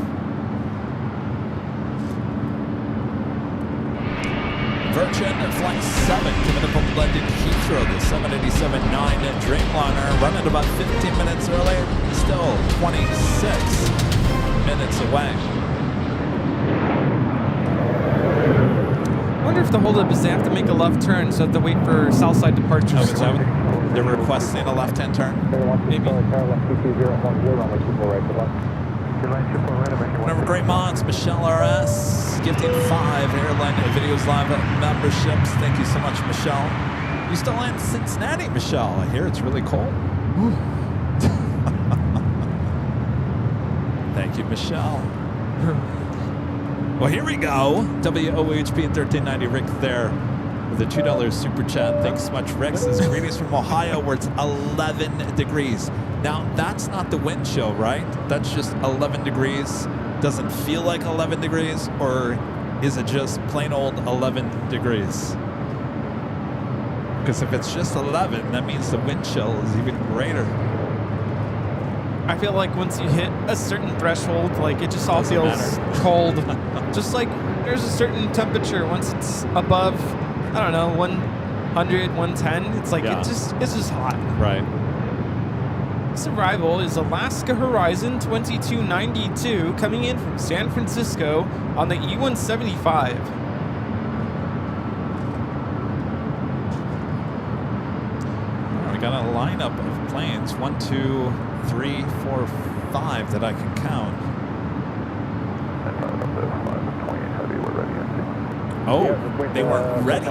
Virgin Flight 7 coming up on London Heathrow, the 787-9 Dreamliner, running about 15 minutes early, still 26 minutes away. I wonder if the holdup is they have to make a left turn, so they have to wait for Southside departures. Oh, is that what they're requesting, a left-hand turn? Maybe. Remember, great mods, Michelle RS, gifting 5 Airline Videos Live memberships. Thank you so much, Michelle. You still in Cincinnati, Michelle? I hear it's really cold. Thank you, Michelle. Well, here we go. WOHP and 1390 Rick there with a $2 super chat. Thanks so much, Rick. Says greetings from Ohio, where it's 11 degrees. Now, that's not the wind chill, right? That's just 11 degrees. Doesn't feel like 11 degrees, or is it just plain old 11 degrees? Because if it's just 11, that means the wind chill is even greater. I feel like once you hit a certain threshold, like it just all feels cold. Just like there's a certain temperature once it's above, I don't know, 100, 110. It's like it's just hot. Right. This arrival is Alaska Horizon 2292 coming in from San Francisco on the E-175. We got a lineup of planes, 1, 2, 3, 4, 5 that I can count. Oh, they weren't ready.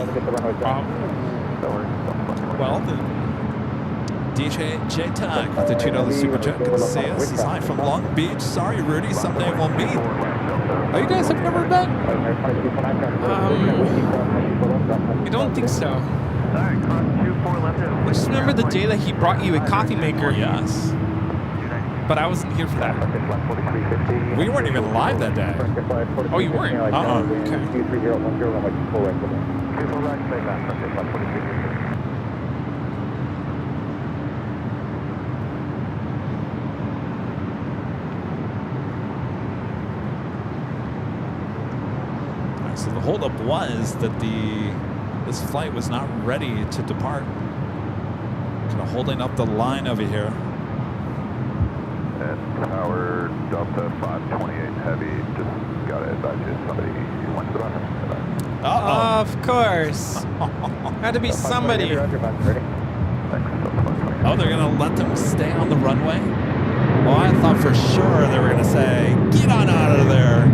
Well, then. DJ J-Tag with the $2 super jet. Good to see us. He's hi from Long Beach. Sorry, Rudy. Someday we'll meet. Oh, you guys have never met? I don't think so. I just remember the day that he brought you a coffee maker. Yes. But I wasn't here for that. We weren't even live that day. Oh, you weren't? Okay. So the holdup was that this flight was not ready to depart. Kind of holding up the line over here. And Tower Delta 528 Heavy, just got to advise you, somebody went to the bathroom. Uh-oh. Of course. Had to be somebody. Oh, they're going to let them stay on the runway? Well, I thought for sure they were going to say, get on out of there.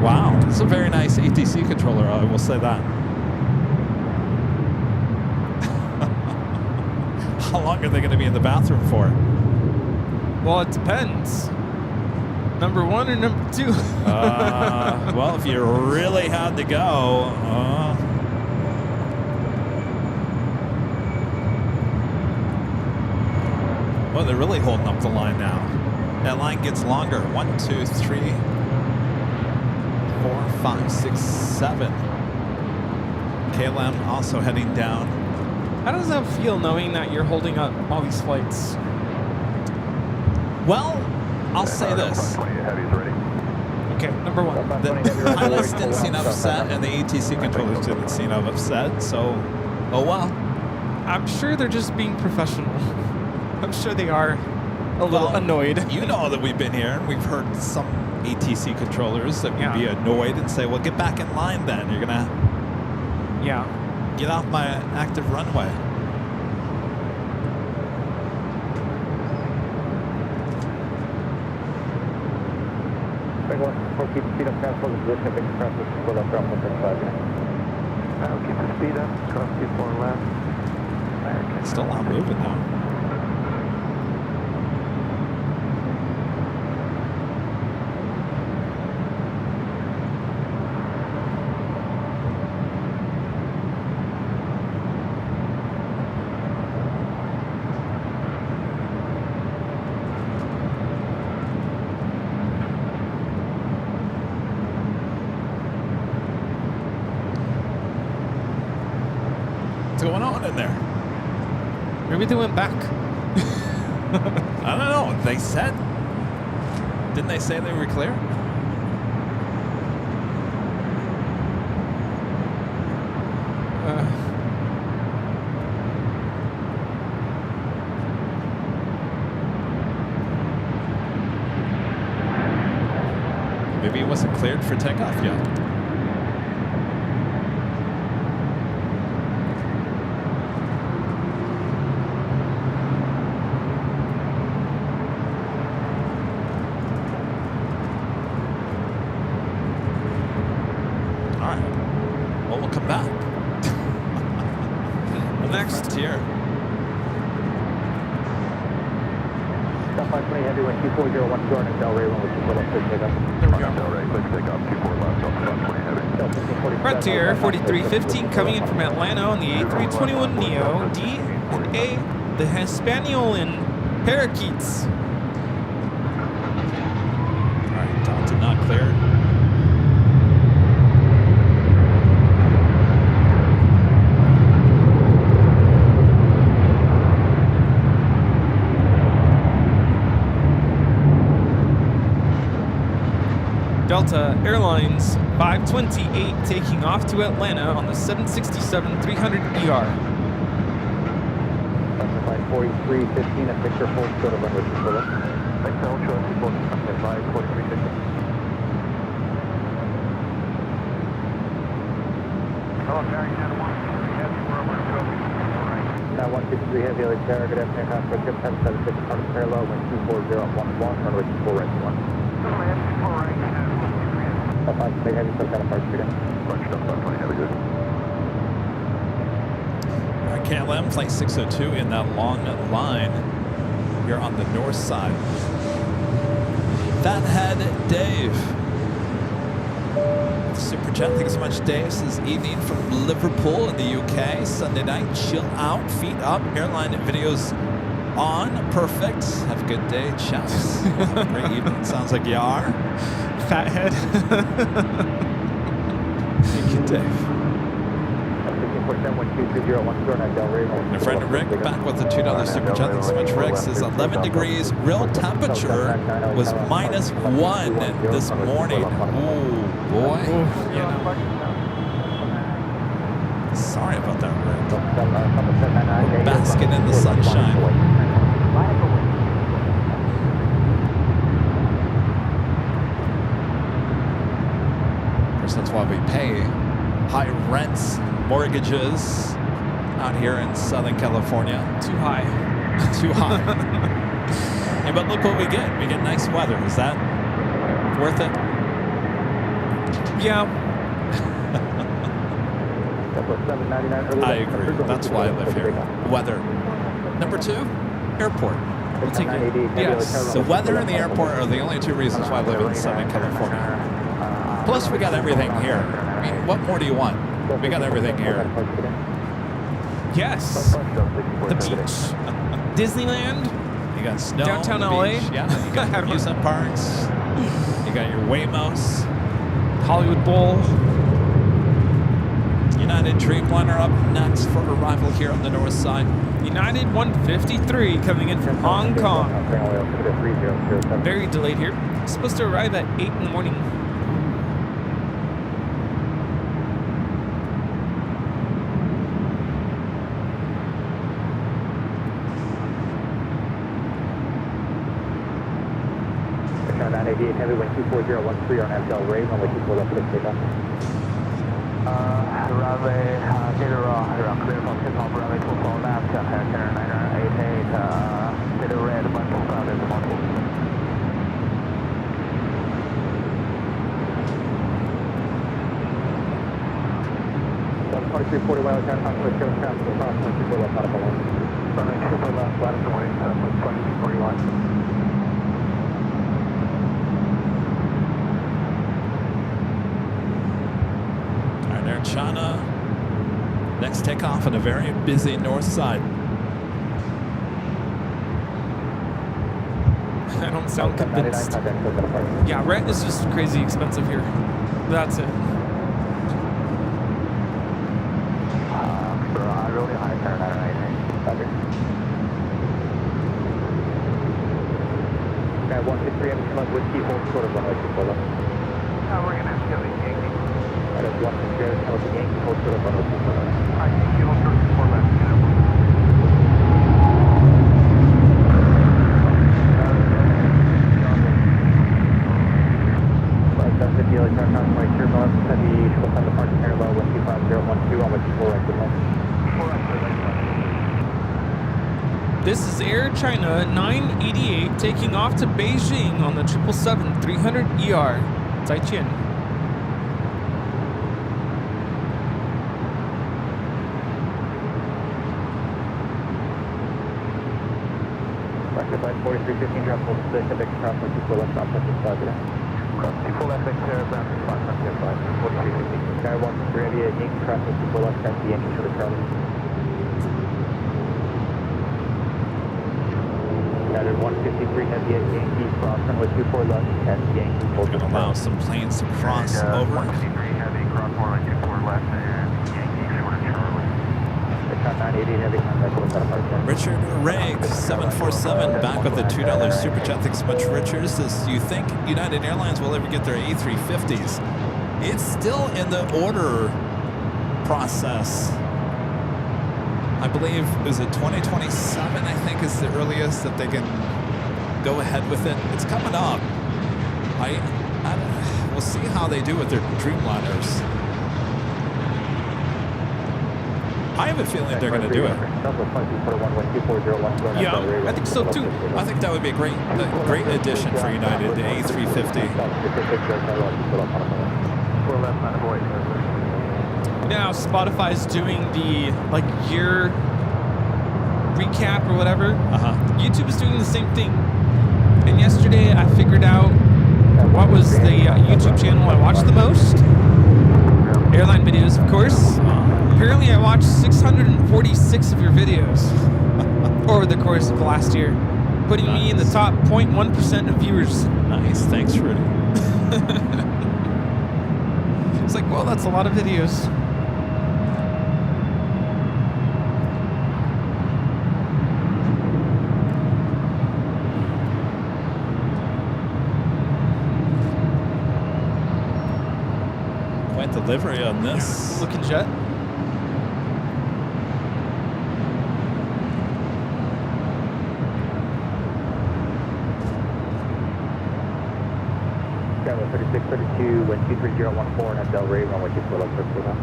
Wow, it's a very nice ATC controller, I will say that. How long are they going to be in the bathroom for? Well, it depends. Number one or number two? Well, if you really had to go, well, they're really holding up the line now. That line gets longer. 1, 2, 3, 4, 5, 6, 7. KLM also heading down. How does that feel knowing that you're holding up all these flights? Well, I'll say this. Okay, number one. The pilots didn't seem upset, and the ATC controllers didn't seem upset, so, oh well. I'm sure they're just being professional. I'm sure they are a little annoyed. You know that we've been here, and we've heard some ATC controllers that would be annoyed and say, well, get back in line then. You're going to get off my active runway. Keep the speed up, transfer the position, big transfer, pull up, drop 135. Keep the speed up, cross 24 left. It's still not moving though. What's going on in there? Maybe they went back. I don't know. They said, didn't they say they were clear? Maybe it wasn't cleared for takeoff yet. Next here. Stop by Plane Heavy, 2401 Jordan, Delray, 1 with 24 left, take off. There we go. Delray, click takeoff, 24 left, Plane Heavy. Frontier 4315 coming in from Atlanta on the A321neo D and A, the Hispaniolan parakeets. All right, Delta not cleared. Delta Airlines 528 taking off to Atlanta on the 767-300ER. 4315 at Victor Hold, short of runway 24 left. Thanks, I'll show us both at 4315. Hello, Carrington 163 Heavy, runway 12. Now 163 Heavy, LA Tower, good afternoon, contact ship 776, front parallel, wind 240 up 11, runway 24 right 1. KLM Flight 602 in that long line here on the north side. Fathead Dave. Super chat, thank you so much, Dave. Says evening from Liverpool in the UK. Sunday night, chill out, feet up, airline videos on. Perfect. Have a good day, chaps. Have a great evening. Sounds like you are. Fathead. Thank you, Dave. My friend Rick back with the $2 super chat. Thanks so much, Rick. Says 11 degrees. Real temperature was -1 this morning. Ooh, boy. Sorry about that, Rick. Basking in the sunshine. Of course, that's why we pay high rents, mortgages out here in Southern California. Too high. Too high. Hey, but look what we get. We get nice weather. Is that worth it? Yeah. I agree. That's why I live here. Weather. Number 2, airport. We'll take it. Yes. The weather and the airport are the only 2 reasons why I live in Southern California. Plus, we got everything here. I mean, what more do you want? We got everything here. Yes. The beach. Disneyland. You got snow. Downtown the LA. beach. Yeah. You got your amusement parks. You got your Waymos. Hollywood Bowl. United Dreamliner up next for arrival here on the north side. United 153 coming in from Hong Kong. Very delayed here. Supposed to arrive at 8 in the morning. Heavy wind 24013 on FL Ray, runway 24 left, clear takeoff. Runway 0, clear from takeoff, runway 24 left, Airliner A380, clear red, bunch of cloud is multiple. 2340 while turn on clear takeoff, approximately 24 left, not a balloon. Runway 24 left, latitude 2341. China. Next takeoff on a very busy north side. I don't sound convinced. Yeah, rent is just crazy expensive here. That's it. Really high turn out right here. Okay, 153, I'm coming with key hold short of runway 24 left. We're going to have to go to Yankee. That is 150, coming with Yankee hold short of runway 24 left. I think you hold short of 24 left. This is Air China 988 taking off to Beijing on the 777-300ER. Zaiqian. Record line 4315, drop hold position, big cross, 24 left, stop, 5 today. Cross 24 left, big clear, ground 5, 4315. Sky 1 3 Yankee, cross, 24 left, that's the Yankee, shoulder Charlie. United 153, heavy at Yankee, cross, runway 24 left, that's the Yankee, hold We're going to allow some planes to cross over. 153, heavy, cross, runway 24 left, and Yankee, shoulder Charlie. 988 heavy contact with that Richard Reg, 747, back with the $2 super chat. Thanks so much, Richard. Says, do you think United Airlines will ever get their A350s? It's still in the order process. I believe, is it 2027, I think, is the earliest that they can go ahead with it. It's coming up. We'll see how they do with their Dreamliners. I have a feeling they're going to do it. Yeah, I think so too. I think that would be a great addition for United, the A350. 24 left, line of void. Now Spotify's doing the like year recap or whatever. YouTube is doing the same thing. And yesterday I figured out what was the YouTube channel I watched the most. Airline videos, of course. Apparently I watched 646 of your videos over the course of the last year, putting me in the top 0.1% of viewers. Nice. Thanks, Rudy. It's like, well, that's a lot of videos. Quite the livery on this. Looking jet. Bravo 3632, wind 23014, and Del Rey, runway 24 left, first now.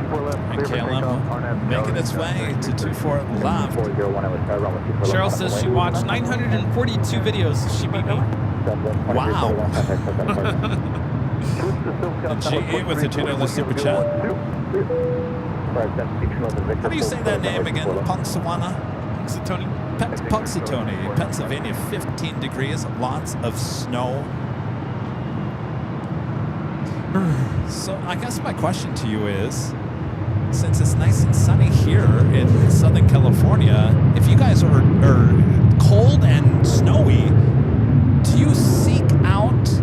24 left, And clear for takeoff, RNAV, making its way to 24 left. 401, runway 24 left. Cheryl says she watched 942 videos. She beat me. Wow. And GE with the $2 super chat. How do you say that name again? Punxsutawney? Punxsutawney, Pennsylvania, 15 degrees, lots of snow. So I guess my question to you is, since it's nice and sunny here in Southern California, if you guys are cold and snowy, do you seek out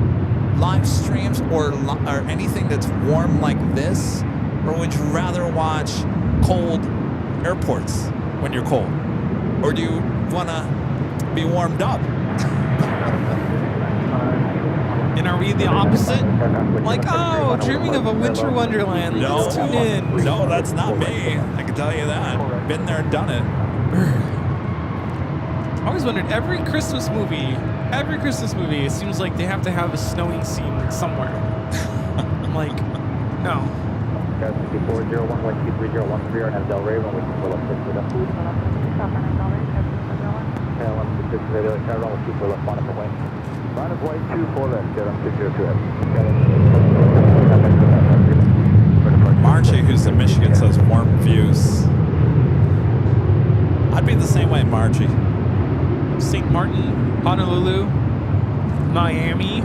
live streams or anything that's warm like this? Or would you rather watch cold airports when you're cold? Or do you want to be warmed up? And are we the opposite? Like, oh, dreaming of a winter wonderland. Let's tune in. No, that's not me. I can tell you that. Been there, done it. I always wondered, every Christmas movie, it seems like they have to have a snowing scene somewhere. I'm like, no. 401-123-013, and Del Rey, runway 24 left, first now. Line of white 24 left, get on 602. Margie, who's in Michigan, says warm views. I'd be the same way, Margie. St. Martin, Honolulu, Miami.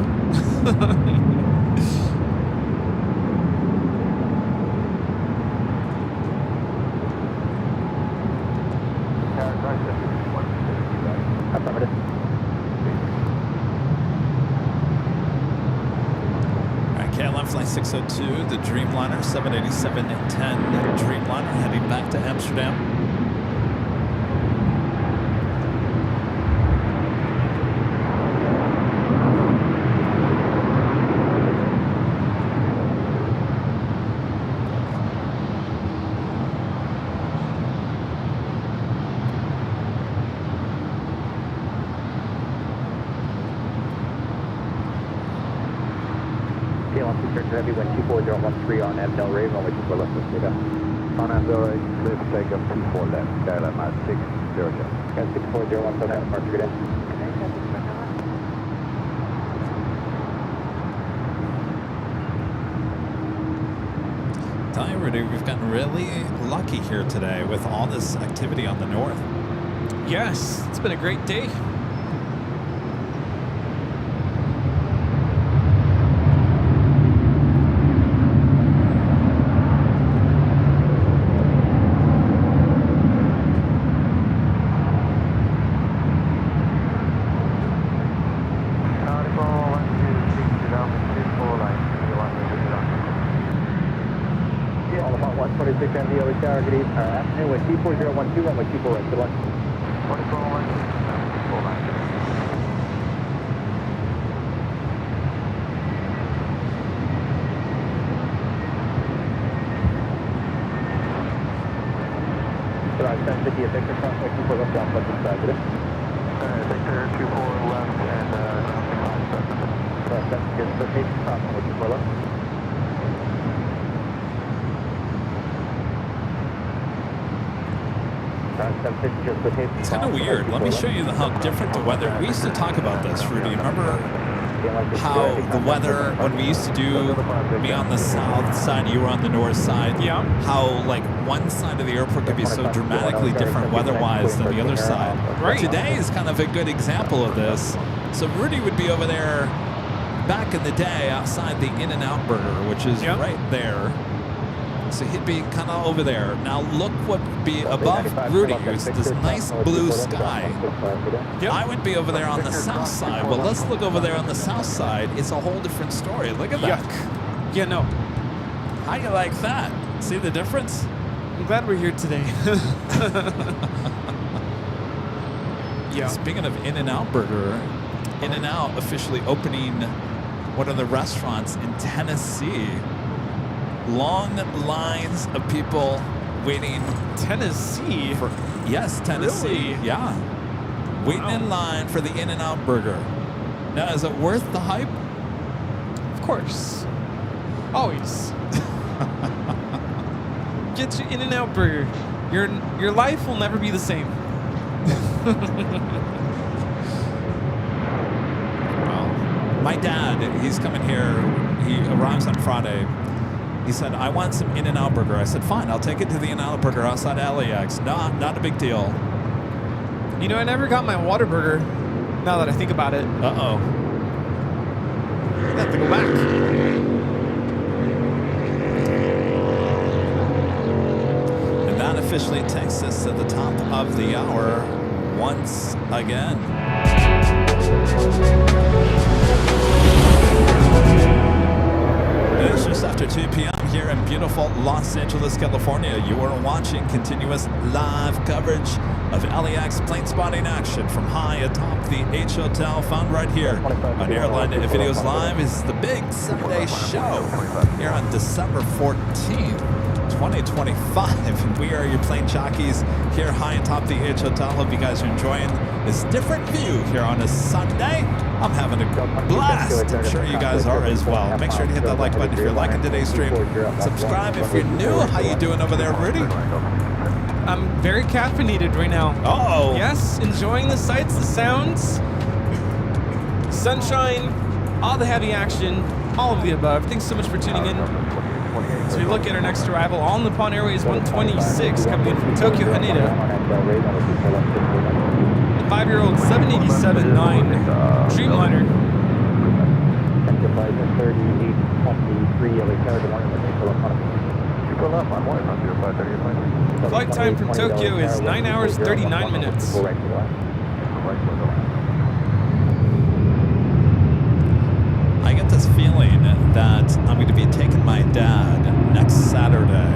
KLM Flight 602, the Dreamliner 787-10 Dreamliner heading back to Amsterdam. Heavy wind 24013 on Av Del Rey, runway 24 left, let's take off. On Av Del Rey, clear for takeoff, 24 left, Carolina 600. 64017, departure, good day. Tell you, Rudy, we've gotten really lucky here today with all this activity on the north. Yes, it's been a great day. Afternoon with 24012, runway 24 right, good luck. 24 line. Right, 1050 at Victor, front, 24 left, down, left, inside, good day. Victor 24 left and 5 Right, that's good, rotation, front, 24 left. It's kind of weird. Let me show you how different the weather. We used to talk about this, Rudy. Remember how the weather, when we used to be on the south side, you were on the north side, Yeah. how like one side of the airport could be so dramatically different weather-wise than the other side. Right. Today is kind of a good example of this. So Rudy would be over there back in the day outside the In-N-Out Burger, which is Yep. right there. So he'd be kind of over there. Now look what would be above Rudy. It's this nice blue sky. Yep. I would be over there on the south side. Well, let's look over there on the south side. It's a whole different story. Look at that. Yuck. Yeah, no. How you like that? See the difference? I'm glad we're here today. Yeah. Speaking of In-N-Out Burger, In-N-Out officially opening one of the restaurants in Tennessee. Long lines of people waiting Tennessee. for, yes, Tennessee. Really? Yeah. Waiting in line for the In-N-Out Burger. Now, is it worth the hype? Of course. Always. Get your In-N-Out Burger. Your life will never be the same. Well, my dad, he's coming here. He arrives on Friday. He said, I want some In-N-Out Burger. I said, fine, I'll take it to the In-N-Out Burger outside LAX. Not a big deal. You know, I never got my Whataburger. Now that I think about it, Uh-oh. I have to go back. And that officially takes us to the top of the hour once again. It is just after 2 p.m. here in beautiful Los Angeles, California. You are watching continuous live coverage of LAX plane spotting action from high atop the H Hotel, found right here on Airline Videos Live. Is the big Sunday show here on December 14th. 2025, and we are your plane jockeys here high atop the H Hotel. Hope you guys are enjoying this different view here on a Sunday. I'm having a blast. I'm sure you guys are as well. Make sure to hit that like button if you're liking today's stream. Subscribe if you're new. How you doing over there, Rudy? I'm very caffeinated right now. Uh-oh. Yes, enjoying the sights, the sounds, sunshine, all the heavy action, all of the above. Thanks so much for tuning in. As we look at our next arrival, All Nippon Airways 126 coming in from Tokyo, Haneda. The 5-year-old 787-9 Dreamliner. Flight time from Tokyo is 9 hours 39 minutes. I get this feeling that I'm going to be taking my dad next Saturday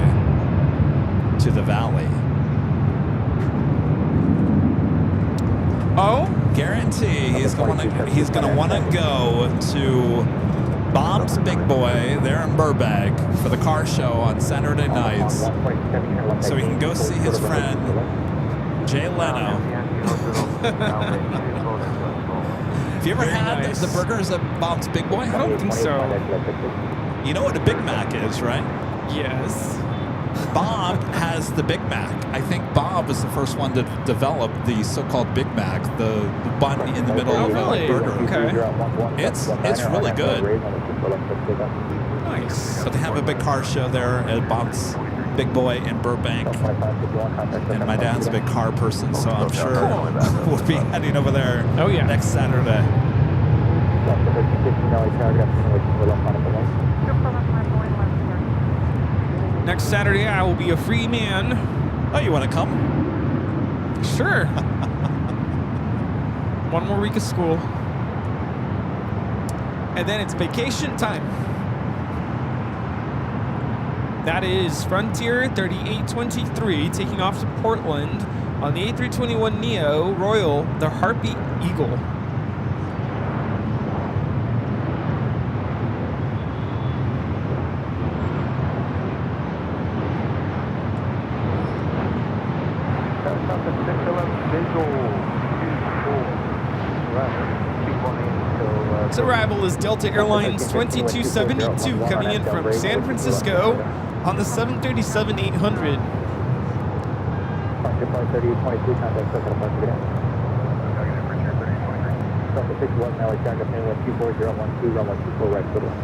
to the Valley. Oh? Guarantee he's going to want to go to Bob's Big Boy there in Burbank for the car show on Saturday nights, so he can go see his friend Jay Leno. Have you ever had nice. the burgers at Bob's Big Boy? I don't think so. You know what a Big Mac is, right? Yes. Bob has the Big Mac. I think Bob was the first one to develop the so-called Big Mac, the bun in the middle Oh, of really? a burger. Okay. It's really good. Nice. But they have a big car show there at Bob's Big Boy in Burbank. And my dad's a big car person, so I'm sure we'll be heading over there Oh, yeah. next Saturday. Next Saturday, I will be a free man. Oh, you want to come? Sure. One more week of school. And then it's vacation time. That is Frontier 3823 taking off to Portland on the A321neo Royal, the Harpy Eagle. Its arrival is Delta Airlines 2272 coming in from San Francisco on the 737-800. Delta 61, LA Tango, Plane 124, runway 24 right, good one.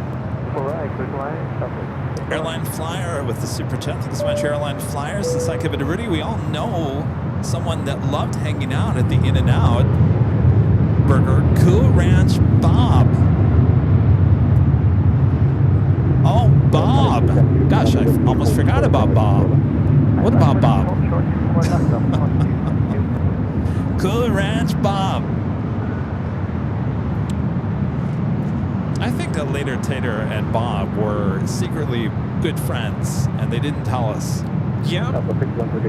All right, good line. Airline Flyer with the Super Chat. Thank you so much, Airline Flyers. Since I Kevin Rudy, we all know someone that loved hanging out at the In-N-Out Burger, Cool Ranch Bob. Oh, Bob. Gosh, I almost forgot about Bob. What about Bob? Cool Ranch Bob. I think that Later Tater and Bob were secretly good friends, and they didn't tell us. Yeah.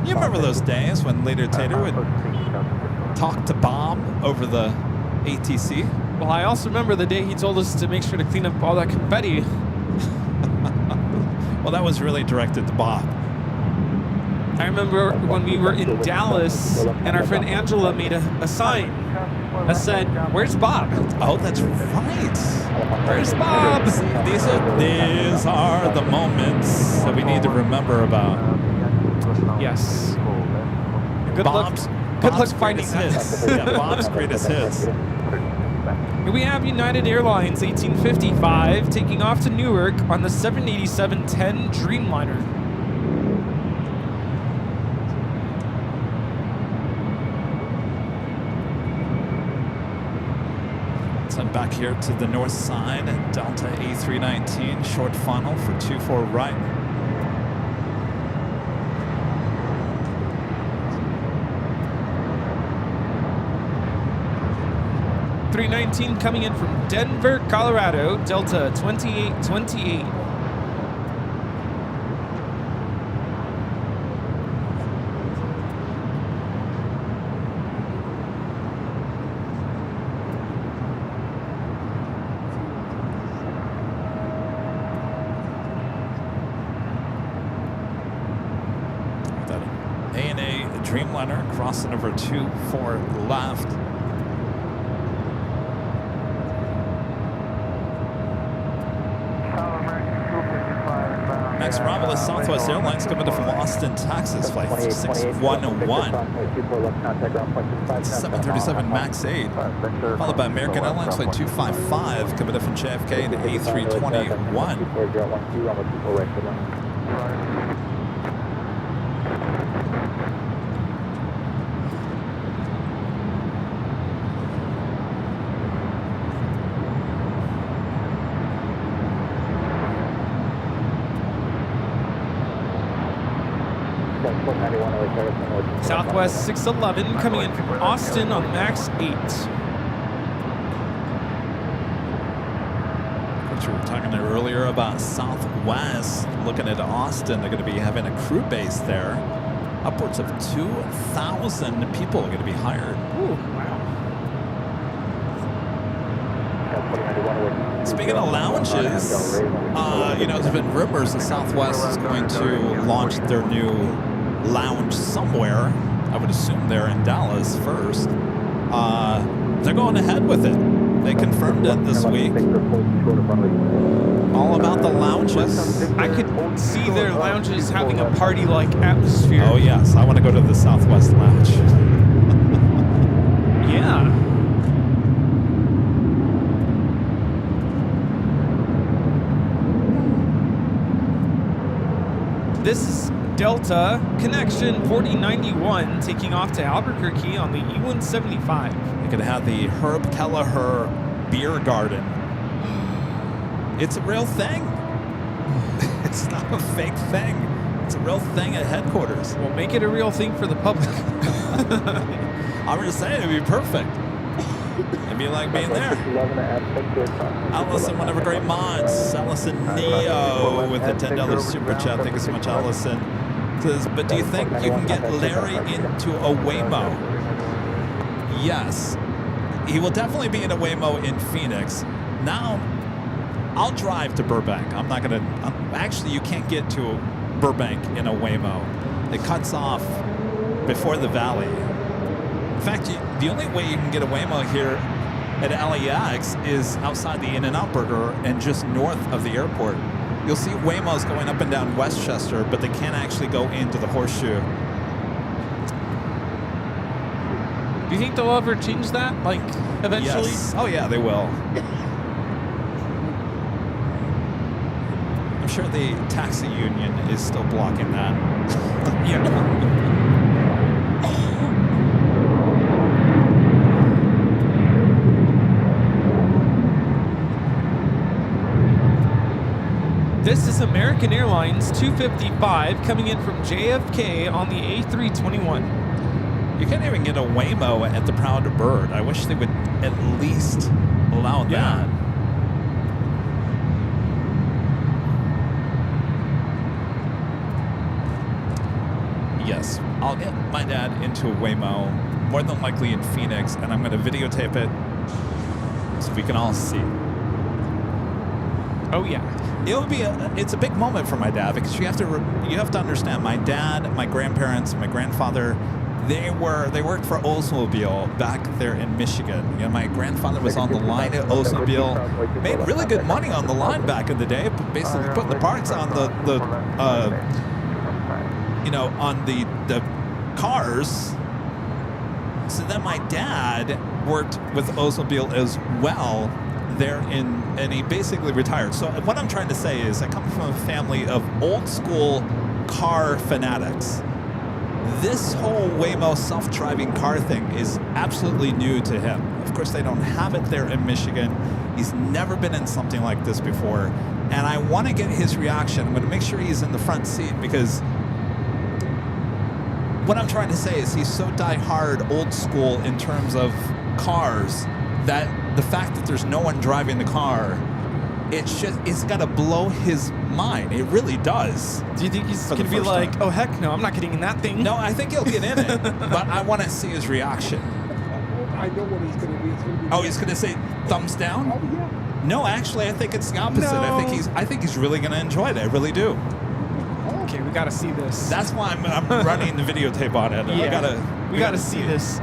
You remember those days when Later Tater would talk to Bob over the ATC? Well, I also remember the day he told us to make sure to clean up all that confetti. Well, that was really directed to Bob. I remember when we were in Dallas and our friend Angela made a sign that said, "Where's Bob?" Oh, that's right. Where's Bob? These are the moments that we need to remember about. Yes. Good Bob's luck finding greatest hits. that. Yeah, Bob's greatest hits. Here we have United Airlines 1855 taking off to Newark on the 787-10 Dreamliner. Let's head back here to the north side. Delta A319, short funnel for 24 right. A319 coming in from Denver, Colorado, Delta 2828. A&A Dreamliner crossing over 24 left. Next arrival is Southwest Airlines coming in from Austin, Texas, flight 6101. 737 MAX 8. Followed by American Airlines flight 255 coming in from JFK to A321. Southwest 611 coming in from Austin on MAX 8. Which we were talking earlier about Southwest looking at Austin. They're going to be having a crew base there. Upwards of 2,000 people are going to be hired. Ooh, wow. Speaking of lounges, you know, there's been rumors that Southwest is going to launch their new lounge somewhere. I would assume they're in Dallas first. They're going ahead with it. They confirmed it this week. All about the lounges. I could see their lounges having a party-like atmosphere. Oh yes, I want to go to the Southwest lounge. Yeah. This is Delta Connection 4091 taking off to Albuquerque on the E175. You're going to have the Herb Kelleher Beer Garden. It's a real thing. It's not a fake thing. It's a real thing at headquarters. We'll make it a real thing for the public. I'm just saying, it'd be perfect. It'd be like being there. Allison, one of our great mods. Allison Neo with the $10 super chat. Thank you so much, Allison. Says, but do you think you can get Larry into a Waymo? Yes. He will definitely be in a Waymo in Phoenix. Now, I'll drive to Burbank. I'm not going to... Actually, you can't get to Burbank in a Waymo. It cuts off before the valley. In fact, the only way you can get a Waymo here at LAX is outside the In-N-Out Burger and just north of the airport. You'll see Waymos going up and down Westchester, but they can't actually go into the Horseshoe. Do you think they'll ever change that, like, eventually? Yes. Oh yeah, they will. I'm sure the taxi union is still blocking that. Yeah. This is American Airlines 255 coming in from JFK on the A321. You can't even get a Waymo at the Proud Bird. I wish they would at least allow that. Yes, I'll get my dad into a Waymo, more than likely in Phoenix, and I'm going to videotape it so we can all see. Oh yeah. It'll be it's a big moment for my dad because you have to understand, my dad, my grandparents, my grandfather, they worked for Oldsmobile back there in Michigan. You know, my grandfather was on the line at Oldsmobile, made really good money on the line back in the day, basically putting the parts on the cars. So then my dad worked with Oldsmobile as well there and he basically retired. So what I'm trying to say is I come from a family of old school car fanatics. This whole Waymo self-driving car thing is absolutely new to him. Of course, they don't have it there in Michigan. He's never been in something like this before. And I want to get his reaction. I'm going to make sure he's in the front seat because what I'm trying to say is he's so die-hard old school in terms of cars that the fact that there's no one driving the car, it's got to blow his mind. It really does. Do you think he's going to be like, oh, heck no, I'm not getting in that thing? No, I think he'll get in it, but I want to see his reaction. I know what he's going to be. He's going to say thumbs down? Oh, yeah. No, actually, I think it's the opposite. No. I think he's really going to enjoy it. I really do. Okay, we got to see this. That's why I'm running the videotape on it. Yeah. We got to see this.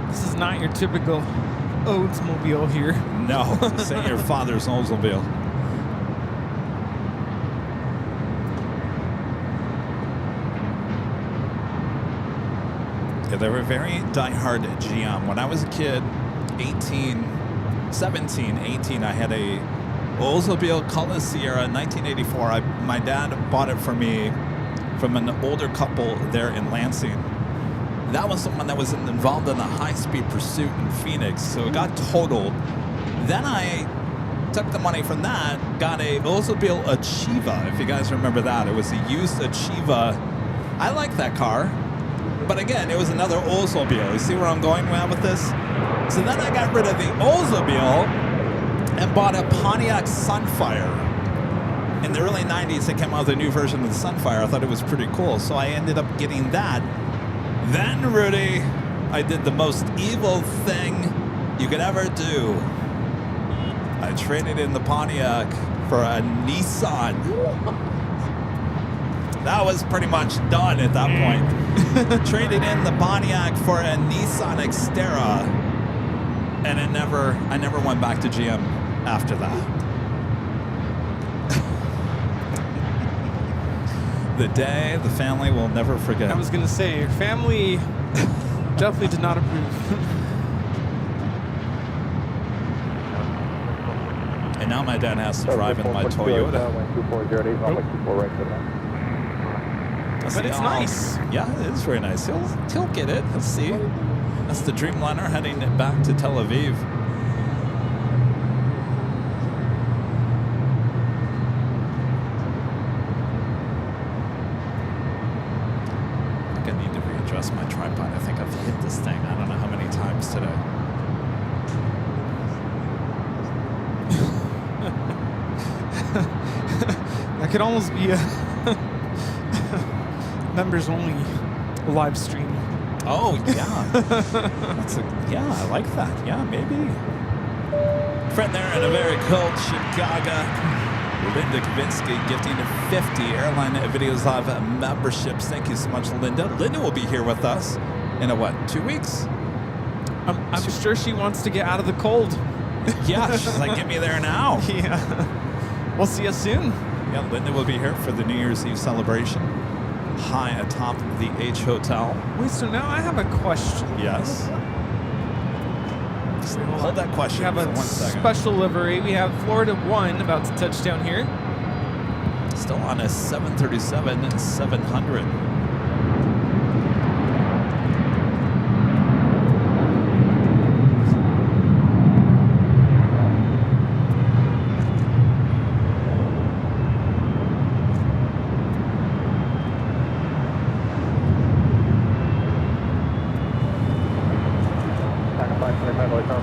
This is not your typical Oldsmobile here. No, this ain't your father's Oldsmobile. Yeah, they were very die-hard GM. When I was a kid, 17, 18, I had a Oldsmobile Color Sierra 1984. My dad bought it for me from an older couple there in Lansing. That was someone that was involved in a high-speed pursuit in Phoenix, so it got totaled. Then I took the money from that, got a Oldsmobile Achieva, if you guys remember that. It was a used Achieva. I like that car, but again, it was another Oldsmobile. You see where I'm going with this? So then I got rid of the Oldsmobile and bought a Pontiac Sunfire. In the early 90s, they came out with a new version of the Sunfire. I thought it was pretty cool, so I ended up getting that. Then, Rudy, I did the most evil thing you could ever do. I traded in the Pontiac for a Nissan. That was pretty much done at that point. Traded in the Pontiac for a Nissan Xterra, and I never went back to GM after that. The day the family will never forget. I was going to say, your family definitely did not approve. And now my dad has to drive in my Toyota. But it's nice. Yeah, it is very nice. He'll get it. Let's see. That's the Dreamliner heading back to Tel Aviv. My tripod. I think I've hit this thing I don't know how many times today. That could almost be a members only live stream. Oh yeah. Yeah, I like that. Yeah, maybe. Friend there in a very cold Chicago. Linda Kavinsky gifting 50 Airline Videos Live memberships. Thank you so much, Linda. Linda will be here with us in 2 weeks? I'm sure she wants to get out of the cold. Yeah, she's like, get me there now. Yeah. We'll see you soon. Yeah, Linda will be here for the New Year's Eve celebration. High atop the H Hotel. Wait, so now I have a question. Yes. Just hold that question We have for a 1 second. special livery. We have Florida 1 about to touch down here. Still on a 737-700.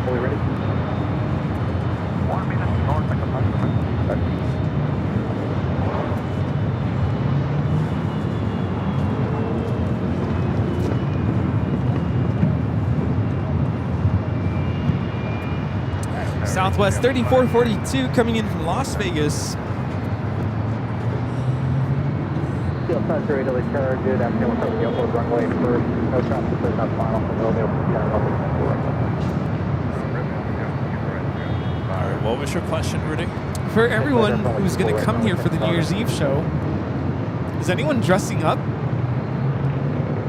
Fully ready. 1 minute north, Southwest 3442 coming in from Las Vegas. Steel saturated, charged, after we're coming the upward runway first. No traffic, there's not final. No, they'll turn up. All right, what was your question, Rudy? For everyone who's going to come here for the New Year's Eve show, is anyone dressing up?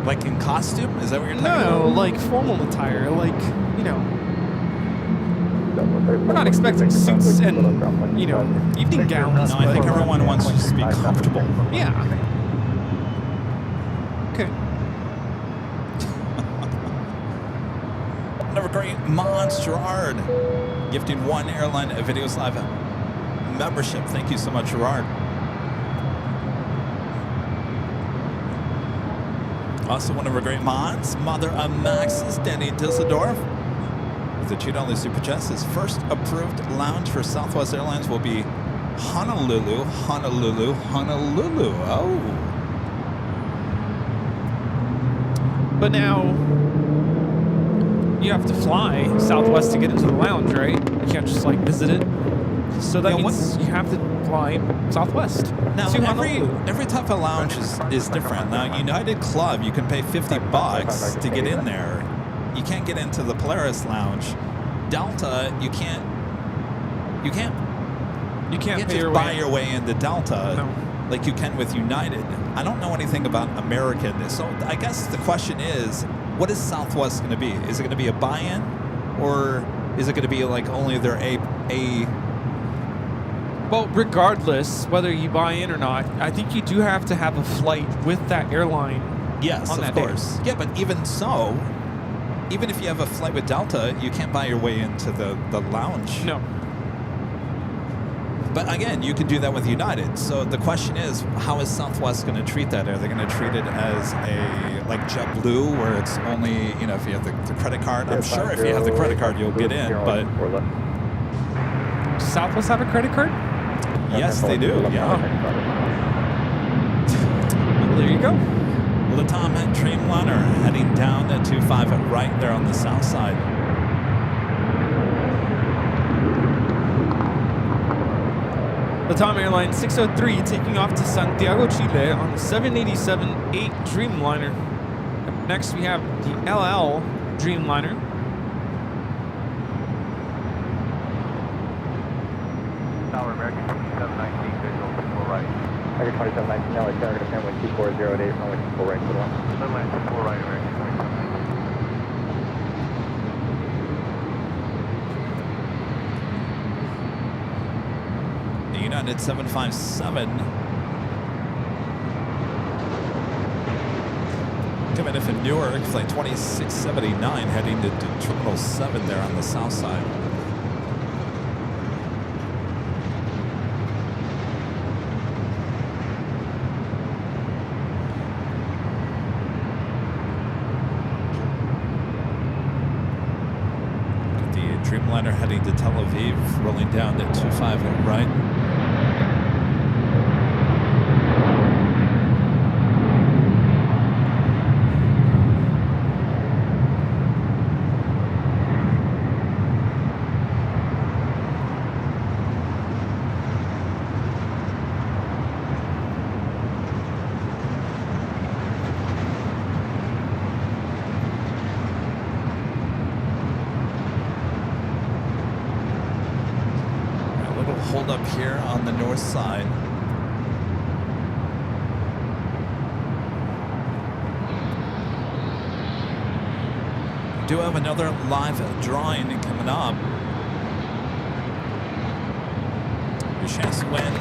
Like in costume? Is that what you're talking No, about? like formal attire, like, you know. We're not expecting suits and, you know, evening gowns. No, I think everyone wants to just be comfortable. Yeah. Okay. Never great Mons Gerard gifting 1 Airline Videos Live membership. Thank you so much, Gerard. Also, one of our great mods, Mother of Max's, Danny Dusseldorf. The $2 Super Chats. His first approved lounge for Southwest Airlines will be Honolulu, Honolulu, Honolulu. Oh. But now, you have to fly Southwest to get into the lounge, right? You can't just, like, visit it. So that means you have to fly Southwest. Now, to Honolulu. every type of lounge is different. Now, United Club, you can pay $50 to get in there. You can't get into the Polaris Lounge. Delta, you can't just buy your way into Delta like you can with United. I don't know anything about American, so I guess the question is, what is Southwest going to be? Is it going to be a buy-in, or is it going to be like only their a? Well, regardless whether you buy in or not, I think you do have to have a flight with that airline. Yes, on of that course. day. Yeah, but even so, even if you have a flight with Delta, you can't buy your way into the lounge. No. But again, you can do that with United. So the question is, how is Southwest going to treat that? Are they going to treat it as a, like JetBlue, where it's only, you know, if you have the credit card? I'm sure if you have the credit card, you'll get in, but... Does Southwest have a credit card? Yes, they do, yeah. Well, there you go. Latam and Dreamliner heading down to 25 right there on the south side. Latam Airlines 603 taking off to Santiago, Chile on the 787-8 Dreamliner. Up next we have the LL Dreamliner. Tower American 2719, visual to full right. American 2719, LA target of runway 2408, runway 24 right, good one. Runway 24 right, American 2719. United 757 coming in from Newark, flight 2679, heading to Terminal 7 there on the south side. The Dreamliner heading to Tel Aviv, rolling down to 25 right. Hold up here on the north side. do have another live drawing coming up. Your chance to win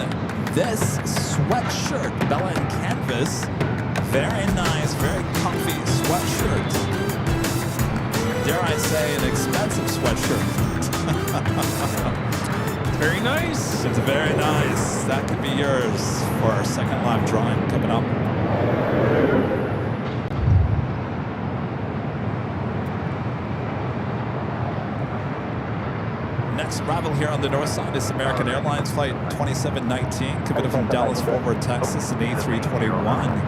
this sweatshirt, Bella and Canvas. Very nice, very comfy sweatshirt. Dare I say, an expensive sweatshirt. Very nice. It's very nice. That could be yours for our second live drawing coming up. Next arrival here on the north side is American Airlines Flight 2719, coming from Dallas Fort Worth, Texas, an A321.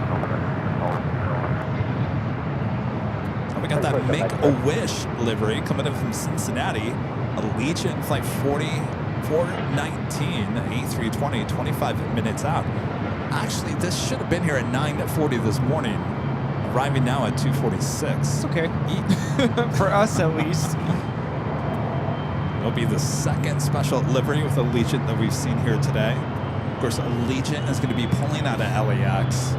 We got that Make-A-Wish livery coming in from Cincinnati, Allegiant Flight 4419, A320, 25 minutes out. Actually, this should have been here at 9:40 this morning, arriving now at 2:46. It's okay. For us, at least. It'll be the second special livery with Allegiant that we've seen here today. Of course, Allegiant is going to be pulling out of LAX.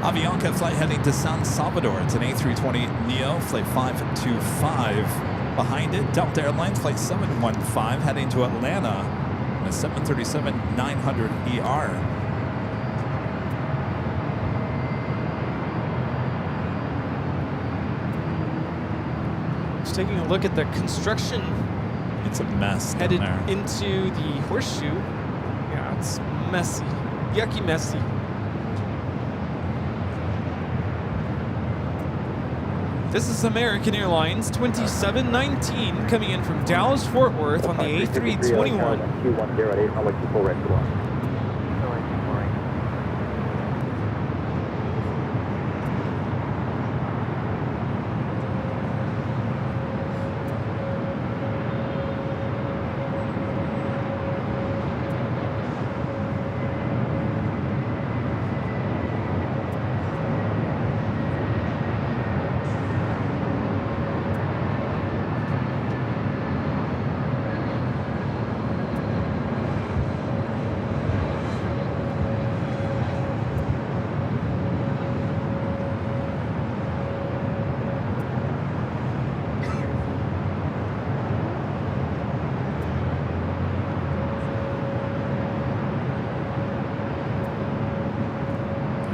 Avianca flight heading to San Salvador. It's an A320 Neo, flight 525. Behind it, Delta Airlines flight 715 heading to Atlanta, and a 737-900ER. Just taking a look at the construction. It's a mess down headed there. into the horseshoe. Yeah, it's messy. Yucky messy. This is American Airlines 2719 coming in from Dallas Fort Worth on the A321.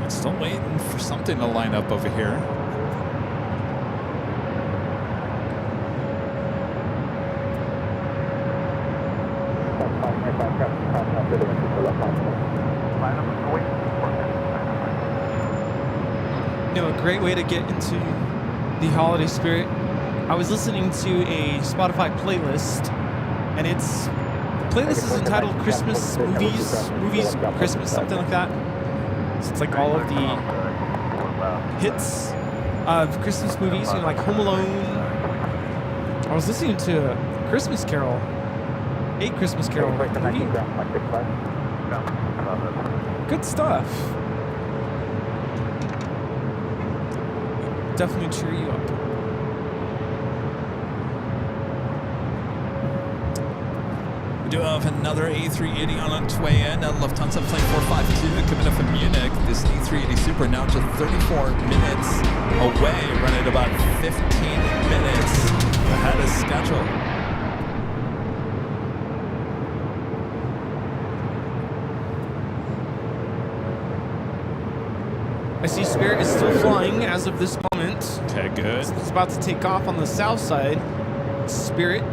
Still waiting for something to line up over here. You know, a great way to get into the holiday spirit. I was listening to a Spotify playlist, and the playlist is entitled Christmas Movies Christmas, something like that. So it's like all of the hits of Christmas movies, you know, like Home Alone. I was listening to a Christmas Carol movie. Good stuff. Definitely cheer you up. We do have another A380 on its way in. Lufthansa Flight 452 coming up from Munich. This A380 Super now just 34 minutes away, running about 15 minutes ahead of schedule. I see Spirit is still flying as of this moment. Okay, good. It's about to take off on the south side. Spirit.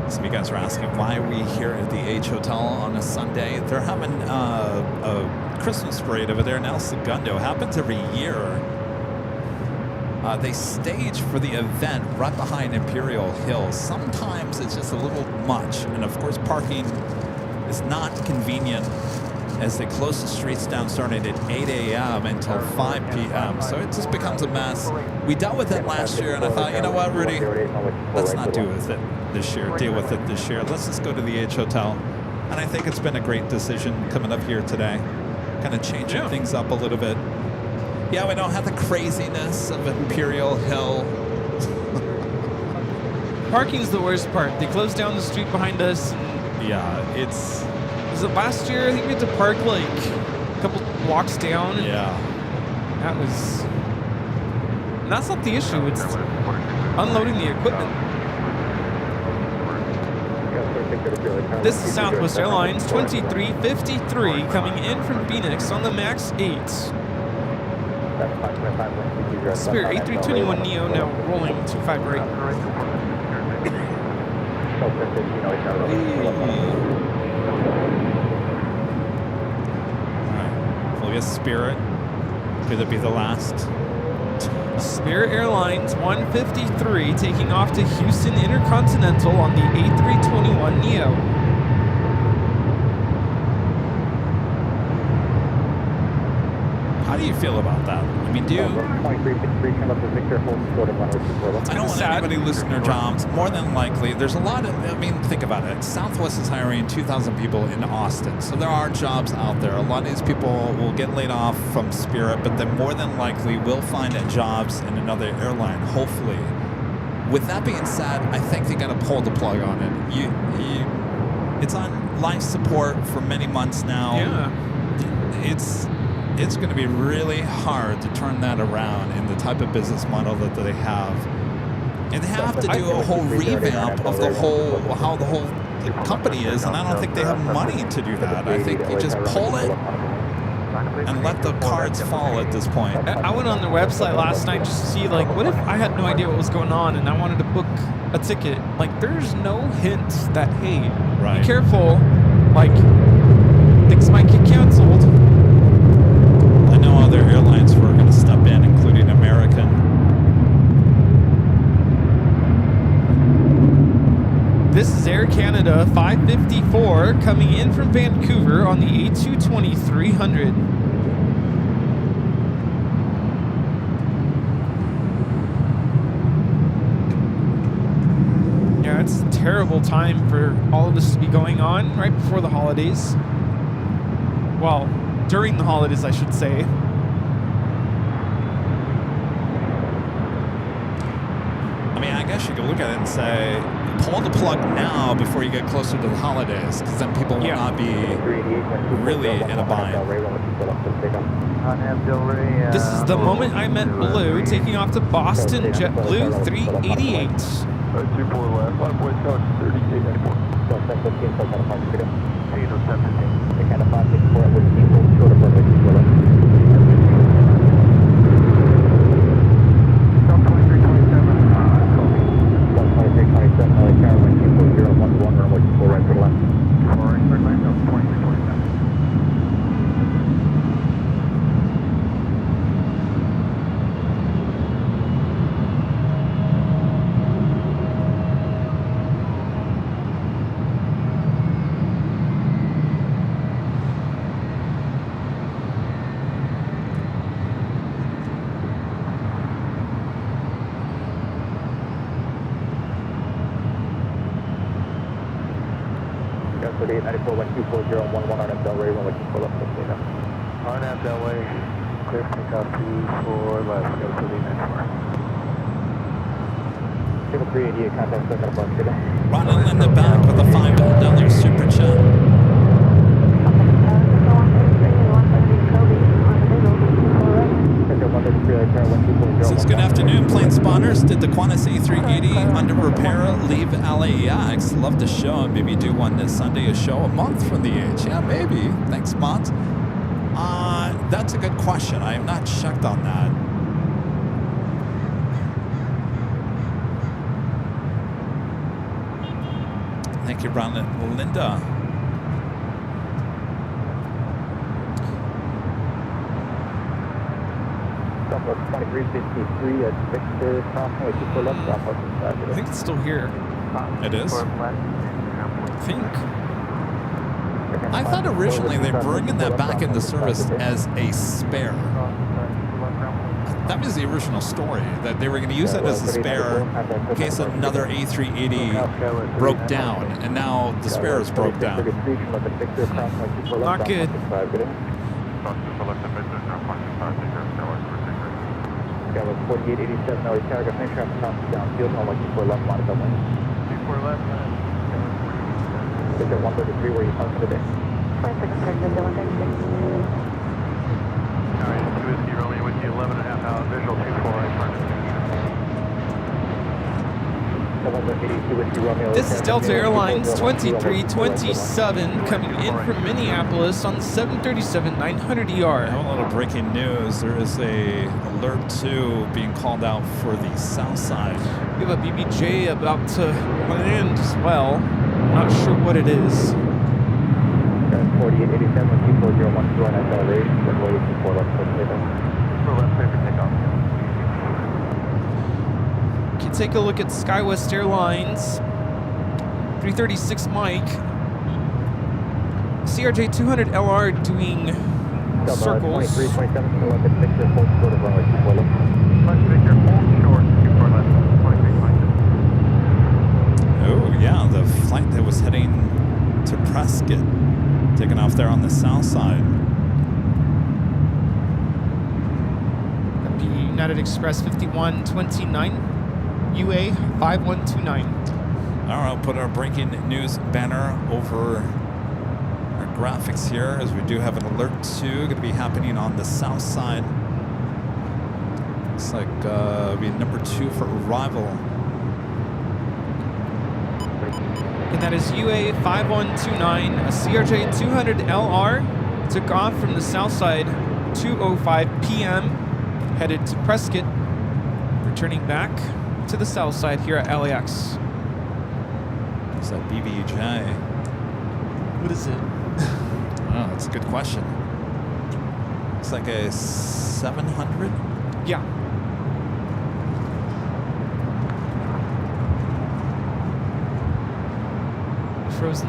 Some of you guys are asking why we here at the H Hotel on a Sunday. They're having a Christmas parade over there in El Segundo. Happens every year. They stage for the event right behind Imperial Hill. Sometimes it's just a little much, and of course parking is not convenient. as they close the streets down starting at 8 a.m. until 5 p.m. So it just becomes a mess. We dealt with it last year, and I thought, you know what, Rudy, let's not deal with it this year. Let's just go to the H Hotel. And I think it's been a great decision coming up here today, kind of changing things up a little bit. Yeah, we don't have the craziness of Imperial Hill. Parking's the worst part. They closed down the street behind us. Yeah, it's... Was it last year? I think we had to park like a couple blocks down. Yeah. That was... And that's not the issue. It's unloading the equipment. This is Southwest Airlines 2353 coming in from Phoenix on the MAX 8. Spirit A321neo now rolling 25 right. Alright, Spirit. Could it be the last? Spirit Airlines 153 taking off to Houston Intercontinental on the A321neo. How do you feel about that? I mean, do you... I don't want anybody losing their jobs. More than likely, there's a lot of... I mean, think about it. Southwest is hiring 2,000 people in Austin. So there are jobs out there. A lot of these people will get laid off from Spirit, but they more than likely will find jobs in another airline, hopefully. With that being said, I think they got to pull the plug on it. It's on life support for many months now. Yeah. It's going to be really hard to turn that around in the type of business model that they have. And they have to do a whole revamp of how the whole company is, and I don't think they have money to do that. I think you just pull it and let the cards fall at this point. I went on their website last night just to see, like, what if I had no idea what was going on and I wanted to book a ticket? Like, there's no hint that, hey, be careful, like, things might get canceled. I know other airlines who are going to step in, including American. This is Air Canada 554 coming in from Vancouver on the A220-300. Yeah, it's a terrible time for all of this to be going on right before the holidays. Well, during the holidays, I should say. I mean, I guess you could look at it and say, pull the plug now before you get closer to the holidays, because then people will not be really in a bind. This is the moment I met Blue taking off to Boston JetBlue 388. 94-1240-11 on Delray, runway 24 left, On Delray, clear for takeoff 24 left, go to the 94. Table 388, contact second approach, good. Running in the back with a $5 super chat. Says, good afternoon, plane spawners. Did the Qantas A380 under repair leave LAX? Love to show. Maybe do one this Sunday, a show a month from the H. Yeah, maybe. Thanks, Mont. That's a good question. I have not checked on that. Thank you, Ron. Linda. Southwest 2353 at Victor, crossing 24 left, Southwest. I think it's still here. It is? I think. I thought originally they were bringing that back into service as a spare. That was the original story, that they were going to use that as a spare in case another A380 broke down, and now the spare is broke down. Not good. Skyline 4887, LA Tower, main traffic comes downfield, all like 24 left, line of lane. 24 left, Victor 133, where you parked for the day. Alright, 2 Whiskey Romeo with you, 11 and a half out, visual 24 right front. This is Delta Airlines 2327 coming in from Minneapolis on 737-900ER. Now a little breaking news. There is a alert 2 being called out for the south side. We have a BBJ about to land as well. Not sure what it is. 4887, 24012 on acceleration, runway 24 left, clear for takeoff. Can take a look at SkyWest Airlines 336 Mike. CRJ 200 LR doing circles. 2327, to left at Victor, hold short of runway 24 left. Left Victor, hold short, 24 left, 2327. Oh, yeah, the flight that was heading to Prescott, taking off there on the south side. That'd be United Express 5129. UA 5129. All right, I'll put our breaking news banner over our graphics here, as we do have an alert 2 going to be happening on the south side. Looks like be number 2 for arrival. And that is UA 5129. A CRJ 200 LR took off from the south side 2:05 p.m. headed to Prescott, returning back to the south side here at LAX. What's that BBJ? What is it? Oh, that's a good question. It's like a 700? Yeah. Frozen.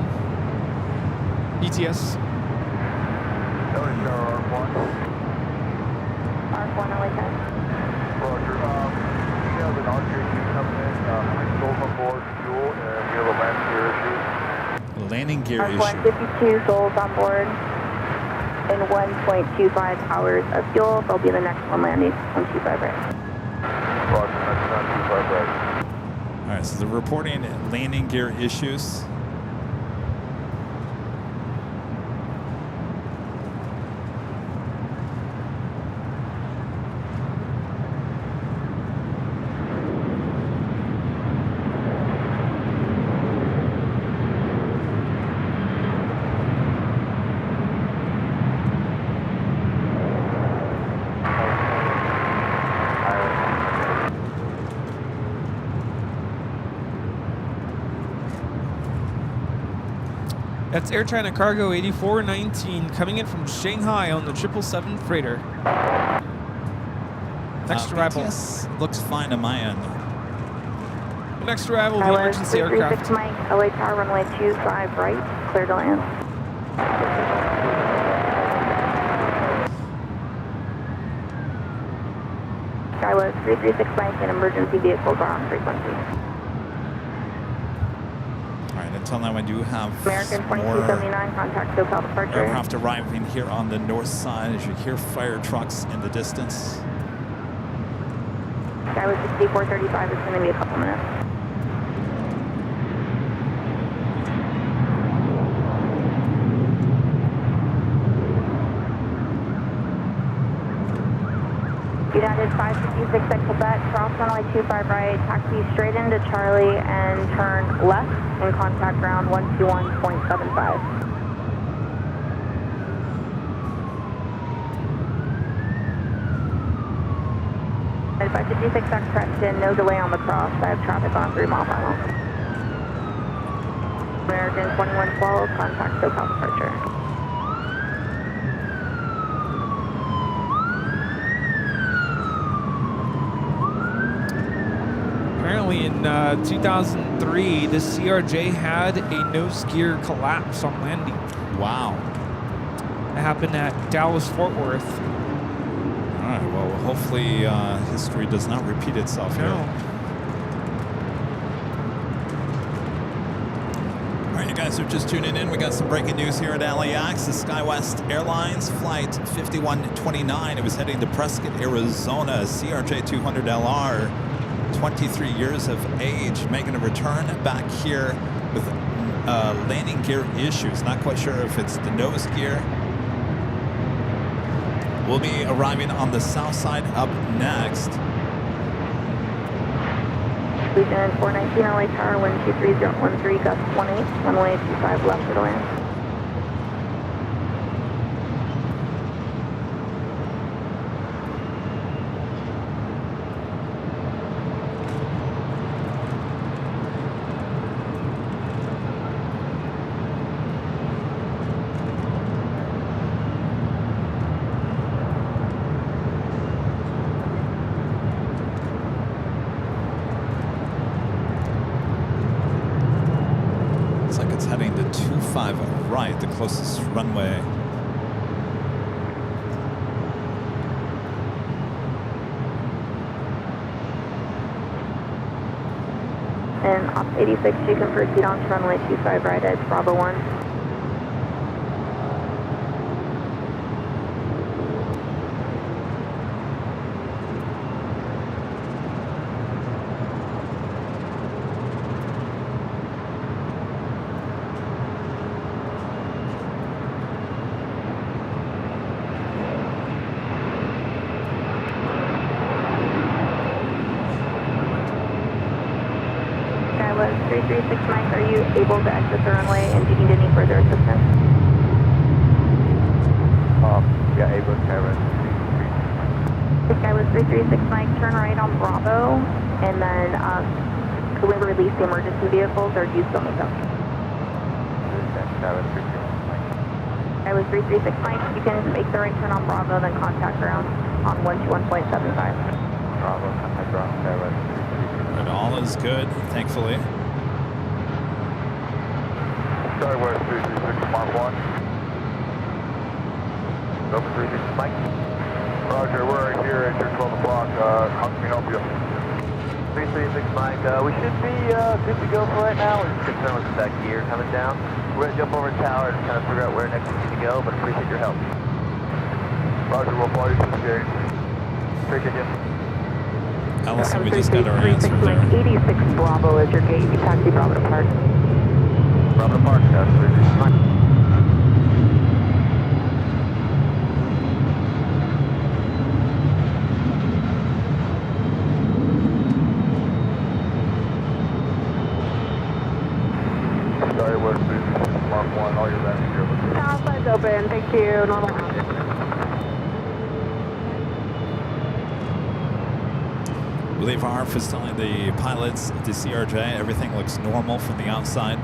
ETS. LA Tower R1. R1 LA 10. Roger. We have an on-gear issue coming in. Souls on board, fuel, and we have a landing gear issue. Landing gear R1 issue. 52 souls on board and 1.25 hours of fuel. They'll be the next one landing on 25 right. Roger, that's not 25 right. All right, so they're reporting landing gear issues. That's Air China Cargo 8419 coming in from Shanghai on the 777 freighter. Next arrival. BTS looks fine on my end. Next arrival, the emergency aircraft. Mike, LA Tower, runway 25 right, clear to land. Skywest 336 Mike and emergency vehicles are on frequency. All right, until now I do have American more 2279, contact SoCal departure. aircraft arriving here on the north side, as you hear fire trucks in the distance. Skywest 6435 is going to be a couple minutes. United 556 at Quebec, cross runway 25 right, taxi straight into Charlie and turn left and contact ground 121.75. United 556 at Preston, no delay on the cross. I have traffic on a 3-mile final. American 2112, contact SoCal departure. apparently in 2003, the CRJ had a nose gear collapse on landing. Wow. It happened at Dallas-Fort Worth. All right, well, hopefully history does not repeat itself here. No. All right, you guys are just tuning in. We got some breaking news here at LAX. The SkyWest Airlines Flight 5129. It was heading to Prescott, Arizona. CRJ 200LR, 23 years of age, making a return back here with landing gear issues. Not quite sure if it's the nose gear. We'll be arriving on the south side up next. Lieutenant 419 LA Tower, wind 23013, gust 18, runway 25 left for the land. Heading to 25 right, the closest runway. And off 86, you can proceed on to runway 25 right at Bravo 1. SkyWest 336 Mike, are you able to exit the runway and do you need any further assistance? Yeah, able to carry SkyWest 336 Mike, turn right on Bravo, and then could we release the emergency vehicles or do you still need them? SkyWest 336 Mike, you can make the right turn on Bravo, then contact ground on 121.75. Bravo, contact ground, SkyWest 336. And all is good, thankfully. SkyWest 336, Mark 1. Over 336 Mike. Roger, we're right here at your 12 o'clock. How can we help you? 336 Mike, we should be good to go for right now. We're just concerned with that gear coming down. We're going to jump over the tower and kind of figure out where next we need to go, but appreciate your help. Roger, we'll follow you to the gate. Appreciate you. Allison, we just got our answer there. 86 Bravo is your gate. You taxi Bravo to park. Bravo to park, 336 Mike. SkyWest 336, Mark 1, all your landing gear. South side's open. Thank you. Normal. Leave RF is telling the pilots, the CRJ, everything looks normal from the outside.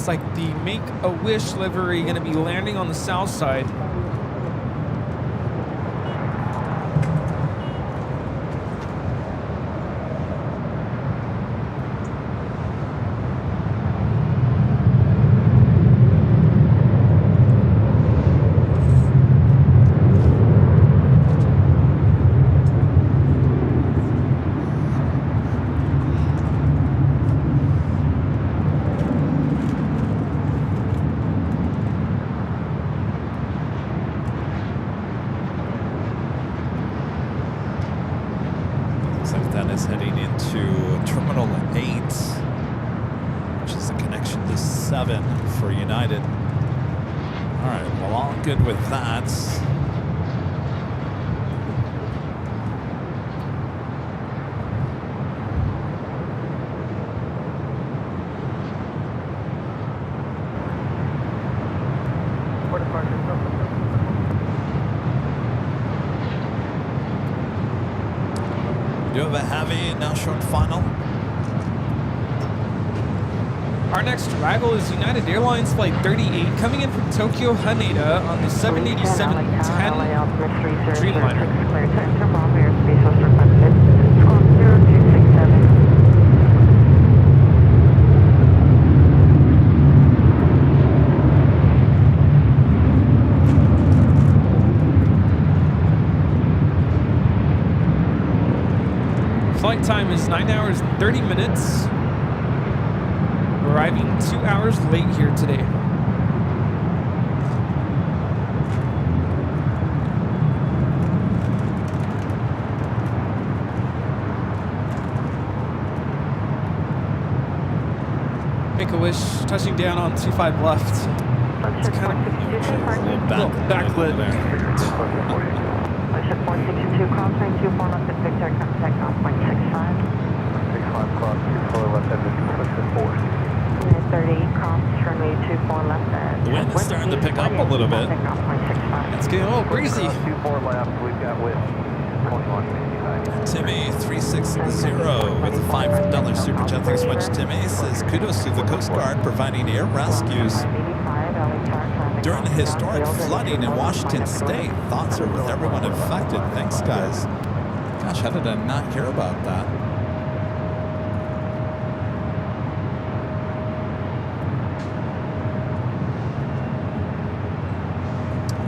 Like the Make-A-Wish livery going to be landing on the south side. Heading into Terminal 8, which is the connection to 7 for United. All right, well, all good with that. We do have a heavy, now short final. Our next arrival is United Airlines Flight 38 coming in from Tokyo Haneda on the 787-10 Dreamliner. Flight time is 9 hours and 30 minutes. Arriving 2 hours late here today. Make-A-Wish touching down on 25 left. It's kind of backlit there. Ship 462, cross 924 left at Victor, contact off 0.65. 65 cross 24 left at 4. 30, cross runway 24 left at... The wind is starting to pick up a little bit. It's getting a little breezy. 24 left, we've got wind 2159. Timmy 360 with a $5 super chat. Thanks so much, Timmy. Says kudos to the Coast Guard providing air rescues during the historic flooding in Washington State. Thoughts are with everyone affected. Thanks, guys. Gosh, how did I not hear about that?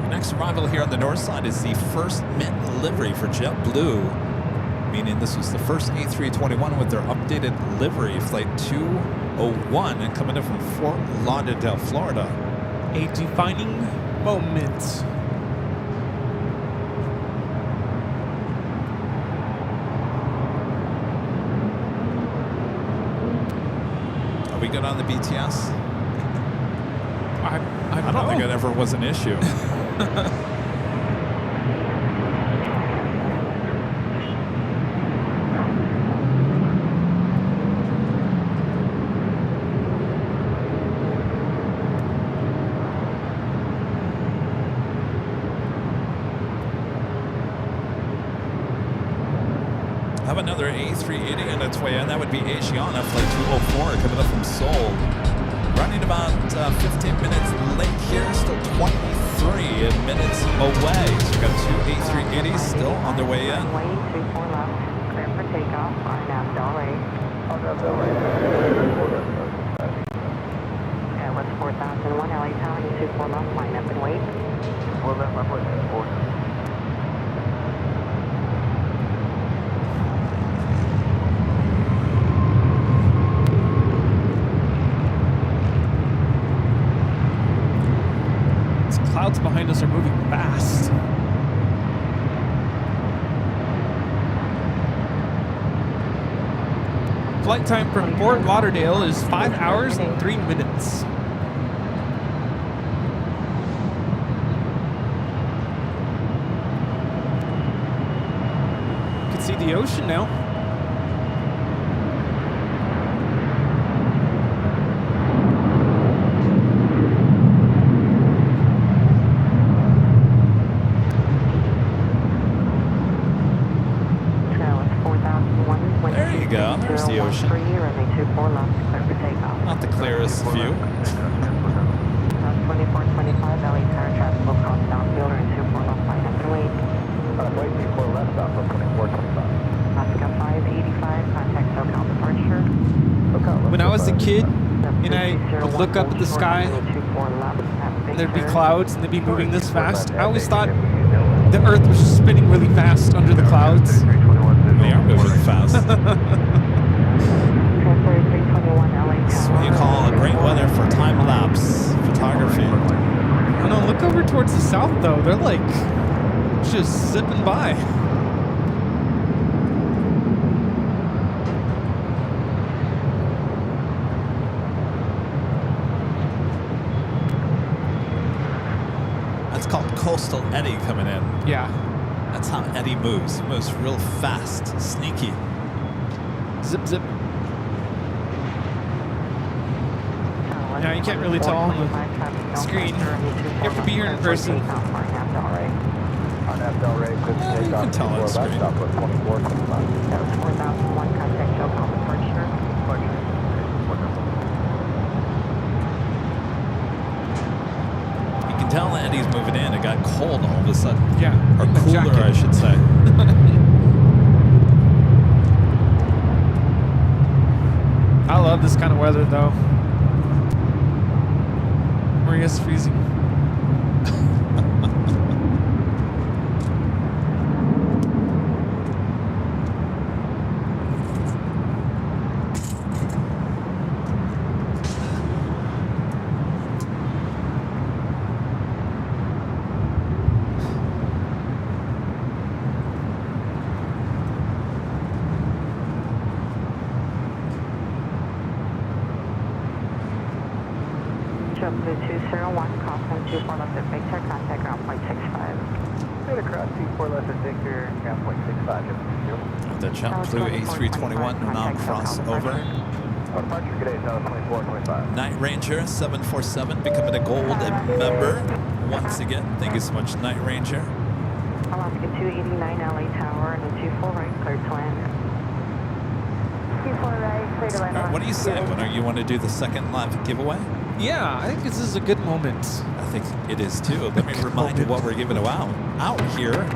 Next arrival here on the north side is the first mint livery for JetBlue, meaning this was the first A321 with their updated livery, flight 201, and coming in from Fort Lauderdale, Florida. A defining moment. Are we good on the BTS? I don't think it ever was an issue. Have another A380 on its way in. That would be Asiana flight 204 coming up from Seoul. Running about 15 minutes late here, still 23 minutes away. So we've got two A380s still on their way in. Runway 24 left, clear for takeoff, RNAV Delray. Yeah, what's 4001, LA Tower, 24 left, line up and wait. 4 left, my point, 4. Clouds behind us are moving fast. Flight time from Fort Lauderdale is 5 hours and 3 minutes. You can see the ocean now. There's the ocean. Not the clearest view. 2425, LA Tower, traffic will cross downfield and 24 left, line up and wait. Wait, 24 left, stop on 2425. Oscar 585, contact SoCal departure. When I was a kid and I would look up at the sky and there'd be clouds and they'd be moving this fast, I always thought the Earth was just spinning really fast under the clouds. They are moving fast. That's what you call a great weather for time-lapse photography. I don't know, look over towards the south though. They're like just zipping by. coastal eddy coming in. Yeah. That's how Eddie moves. He moves real fast, sneaky. Zip, zip. Yeah, you can't really tell on the screen. You have to be here in person. On Del Rey, You can tell on the screen. 24. 4001, contact Joe Palmer, departure. You can tell Eddie's moving in. It got cold all of a sudden. Yeah. Or in the cooler, jacket. I should say. I love this kind of weather, though. Maria's freezing. JetBlue 201, crosswind 24 left at Victor, contact ground point 65. Data cross 24 left at Victor, ground point 65. The JetBlue A321 now cross over. Departure, good day, South 24, 25. Night Ranger 747 becoming a gold member once again. Thank you so much, Night Ranger. Alaska 289 LA Tower and a 24 right, clear to land. 24 right, clear to land. All right, what do you say? When you want to do the second live giveaway? Yeah, I think this is a good moment. I think it is too. Let me remind you what we're giving out here.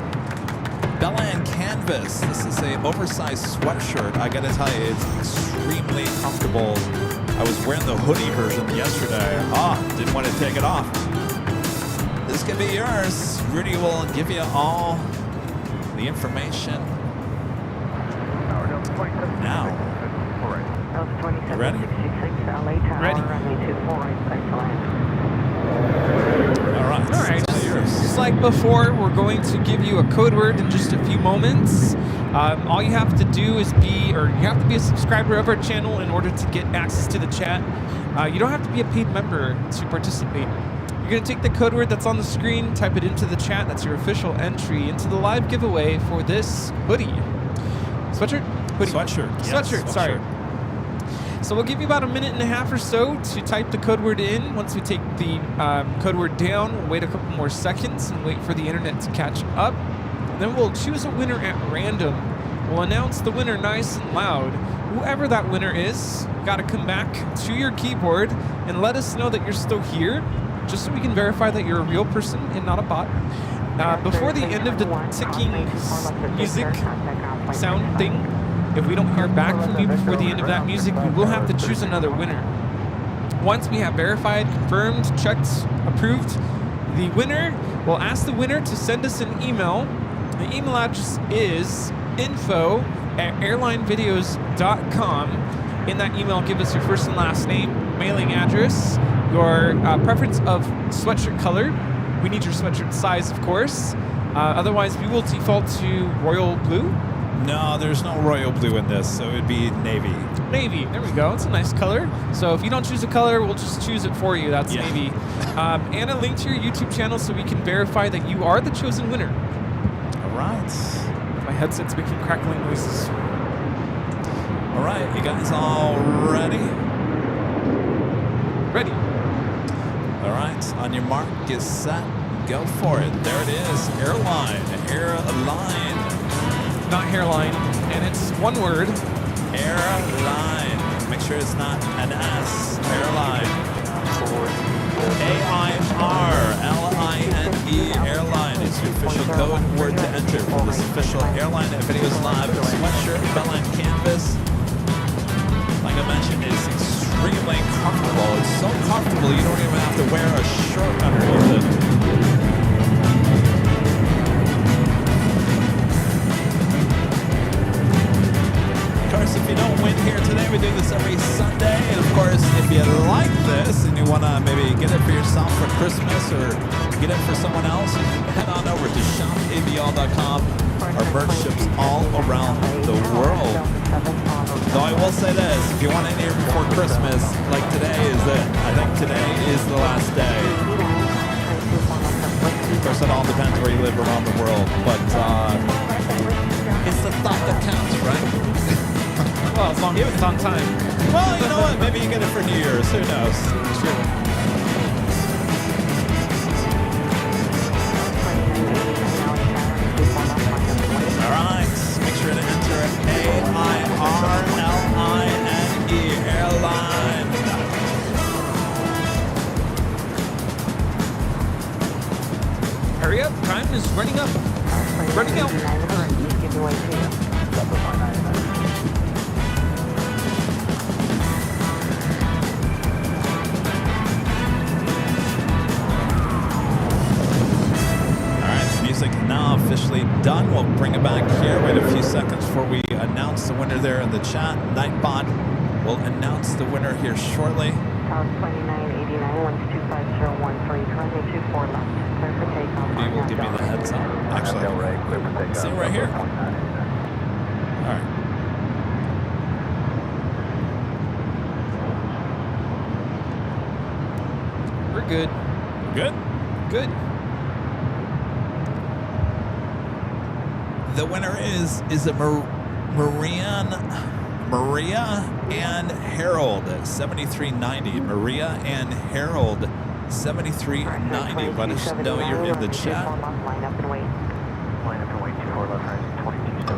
Bella and Canvas. This is a oversized sweatshirt. I gotta tell you, it's extremely comfortable. I was wearing the hoodie version yesterday. Didn't want to take it off. This could be yours. Rudy will give you all the information now. You ready? Ready. All right. All right. It's all yours. Just like before, we're going to give you a code word in just a few moments. All you have to do is you have to be a subscriber of our channel in order to get access to the chat. You don't have to be a paid member to participate. You're going to take the code word that's on the screen, type it into the chat. That's your official entry into the live giveaway for this hoodie. Sweatshirt? Hoodie. Sweatshirt. Yes, Sweatshirt, sorry. So we'll give you about a minute and a half or so to type the code word in. Once we take the code word down, we'll wait a couple more seconds and wait for the internet to catch up. And then we'll choose a winner at random. We'll announce the winner nice and loud. Whoever that winner is, you gotta come back to your keyboard and let us know that you're still here, just so we can verify that you're a real person and not a bot. Before the end of the ticking music sound thing, if we don't hear back from you before the end of that music, we will have to choose another winner. Once we have verified, confirmed, checked, approved the winner, we'll ask the winner to send us an email. The email address is info@airlinevideos.com. In that email, give us your first and last name, mailing address, your preference of sweatshirt color. We need your sweatshirt size, of course. Otherwise, we will default to royal blue. No, there's no royal blue in this, so it'd be navy. Navy, there we go. It's a nice color. So if you don't choose a color, we'll just choose it for you. That's navy. And a link to your YouTube channel so we can verify that you are the chosen winner. All right. My headset's making crackling noises. All right, you guys all ready? Ready. All right, on your mark, get set, go for it. There it is, Airline. Not hairline, and it's one word. Airline. Make sure it's not an S. Airline. A-I-R-L-I-N-E. Airline is your official code word to enter for this official Airline Videos Live sweatshirt, Bella and Canvas. Like I mentioned, it's extremely comfortable. It's so comfortable you don't even have to wear a shirt underneath it. Of course, if you don't win here today, we do this every Sunday. And of course, if you like this and you want to maybe get it for yourself for Christmas or get it for someone else, head on over to shopavl.com. Our merch ships all around the world. Though I will say this, if you want any before Christmas, like today is it. I think today is the last day. Of course, it all depends where you live around the world, but it's the thought that counts, right? Well, as long as it's on time. Well, you know what? Maybe you get it for New Year's. Who knows? True. All right. Make sure to enter AIRLINE, Airline. Hurry up. Time is running up. Running out. Music now officially done. We'll bring it back here. Wait a few seconds before we announce the winner there in the chat. Nightbot will announce the winner here shortly. Tower 2989, 125013, currently 24 left. Clear for takeoff. He will give me the heads up. Actually, see right here. All right. We're good. Good? Good. The winner is a Maria and Harold 7390. Maria and Harold 7390. Let us know you're in the chat. Line up and wait. Line up and wait. 24 left, rising 22.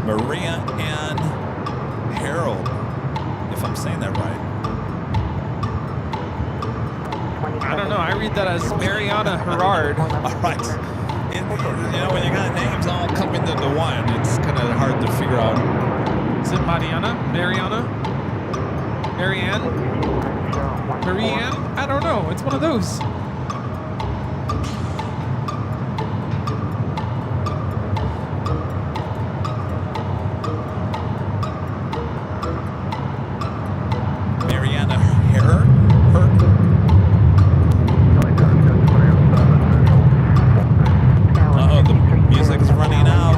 Maria and Harold, if I'm saying that right. I don't know. I read that as Mariana Herrard. All right. And, you know, when you got names all coming into one, it's kind of hard to figure out. Is it Mariana? Mariana? Marianne? Marianne? I don't know. It's one of those. Mariana Herrard? Uh-oh, the music's running out.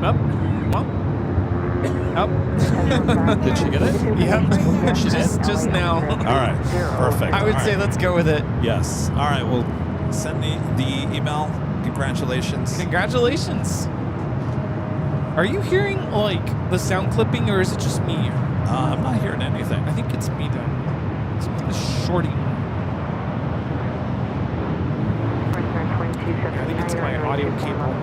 Up. Well. Up. Did she get it? Yep. just now. All right. Perfect. I would All say right. let's go with it. Yes. All right. Well, send me the email. Congratulations. Congratulations. Are you hearing, like, the sound clipping, or is it just me? I'm not hearing anything. I think it's me, then. It's the shorty. I think it's my audio cable.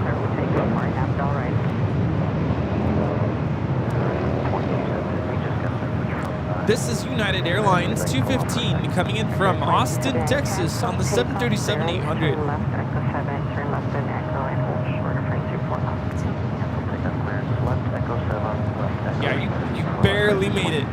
This is United Airlines 215 coming in from Austin, Texas on the 737-800. Yeah, you barely made it.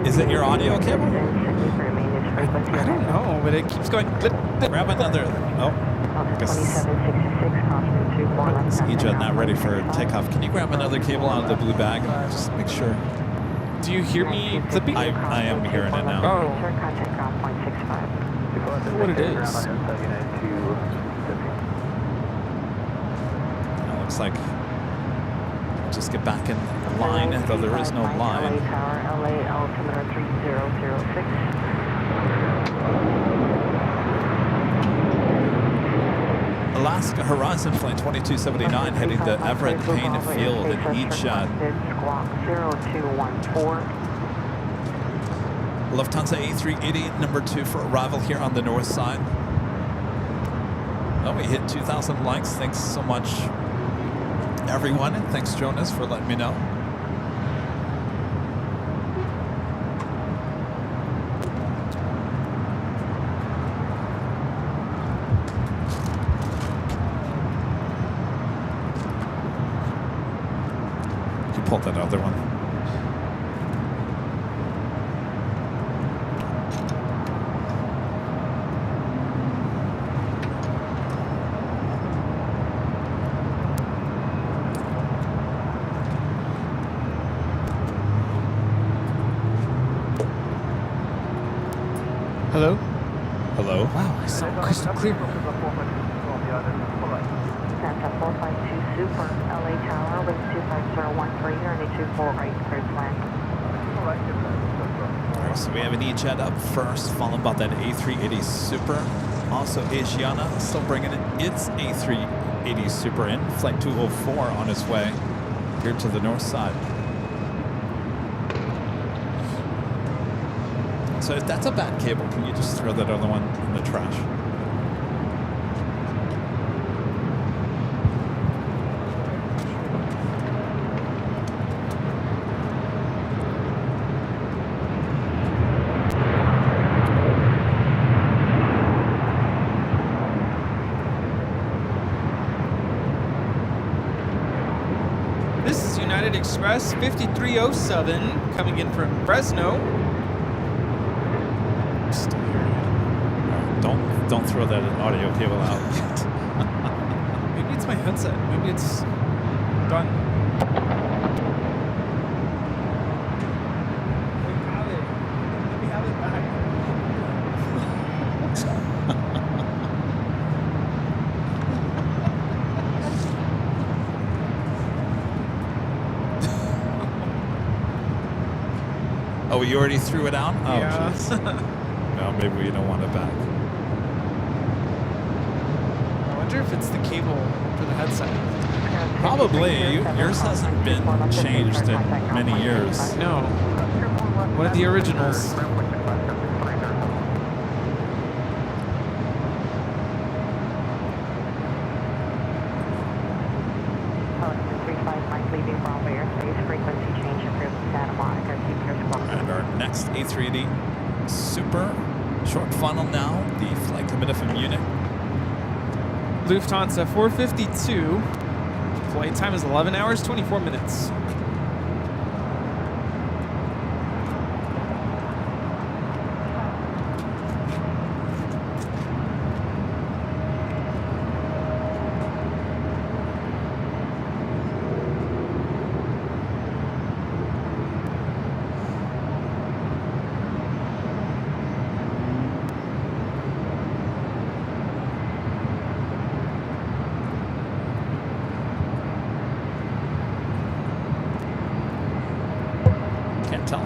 Is it your audio cable? I don't know, but it keeps going. Grab another. Oh, I guess Egypt not ready for takeoff. Can you grab another cable out of the blue bag? Just make sure. Do you hear me clipping? I am hearing it now. Oh. What it is. It looks like just get back in line, though there is no line. Alaska Horizon Flight 2279 heading to Everett Payne Field in each Lufthansa A380 number 2 for arrival here on the north side. Oh, we hit 2,000 likes. Thanks so much, everyone, and thanks, Jonas, for letting me know. You pulled that other one. Hello? Hello? Wow, I sound crystal clear. Super, LA Tower, with 25013, runway 24 right, clear to land. All right, so we have an E-Jet up first, followed by that A380 Super. Also, Asiana still bringing in its A380 Super in. Flight 204 on its way here to the north side. So if that's a bad cable, can you just throw that other one in the trash? Express 5307 coming in from Fresno. Still here. Don't throw that audio cable out. Maybe it's my headset. Maybe it's done. Let me have it back. Oh, you already threw it out? Oh, yeah. jeez. No, maybe we don't want it back. I wonder if it's the cable for the headset. Probably. Yours hasn't been changed in many years. No. One of the originals. Leaving Bravo airspace, frequency change approved Santa Monica, keep your squawk. And our next A380 Super, short funnel now, the flight committed from Munich. Lufthansa 452. Flight time is 11 hours, 24 minutes.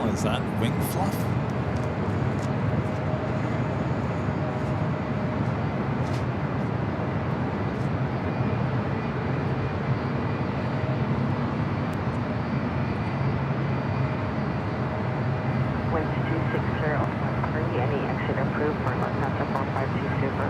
Is that wing fluff? Winds 260, any exit approved for Lufthansa 452 Super.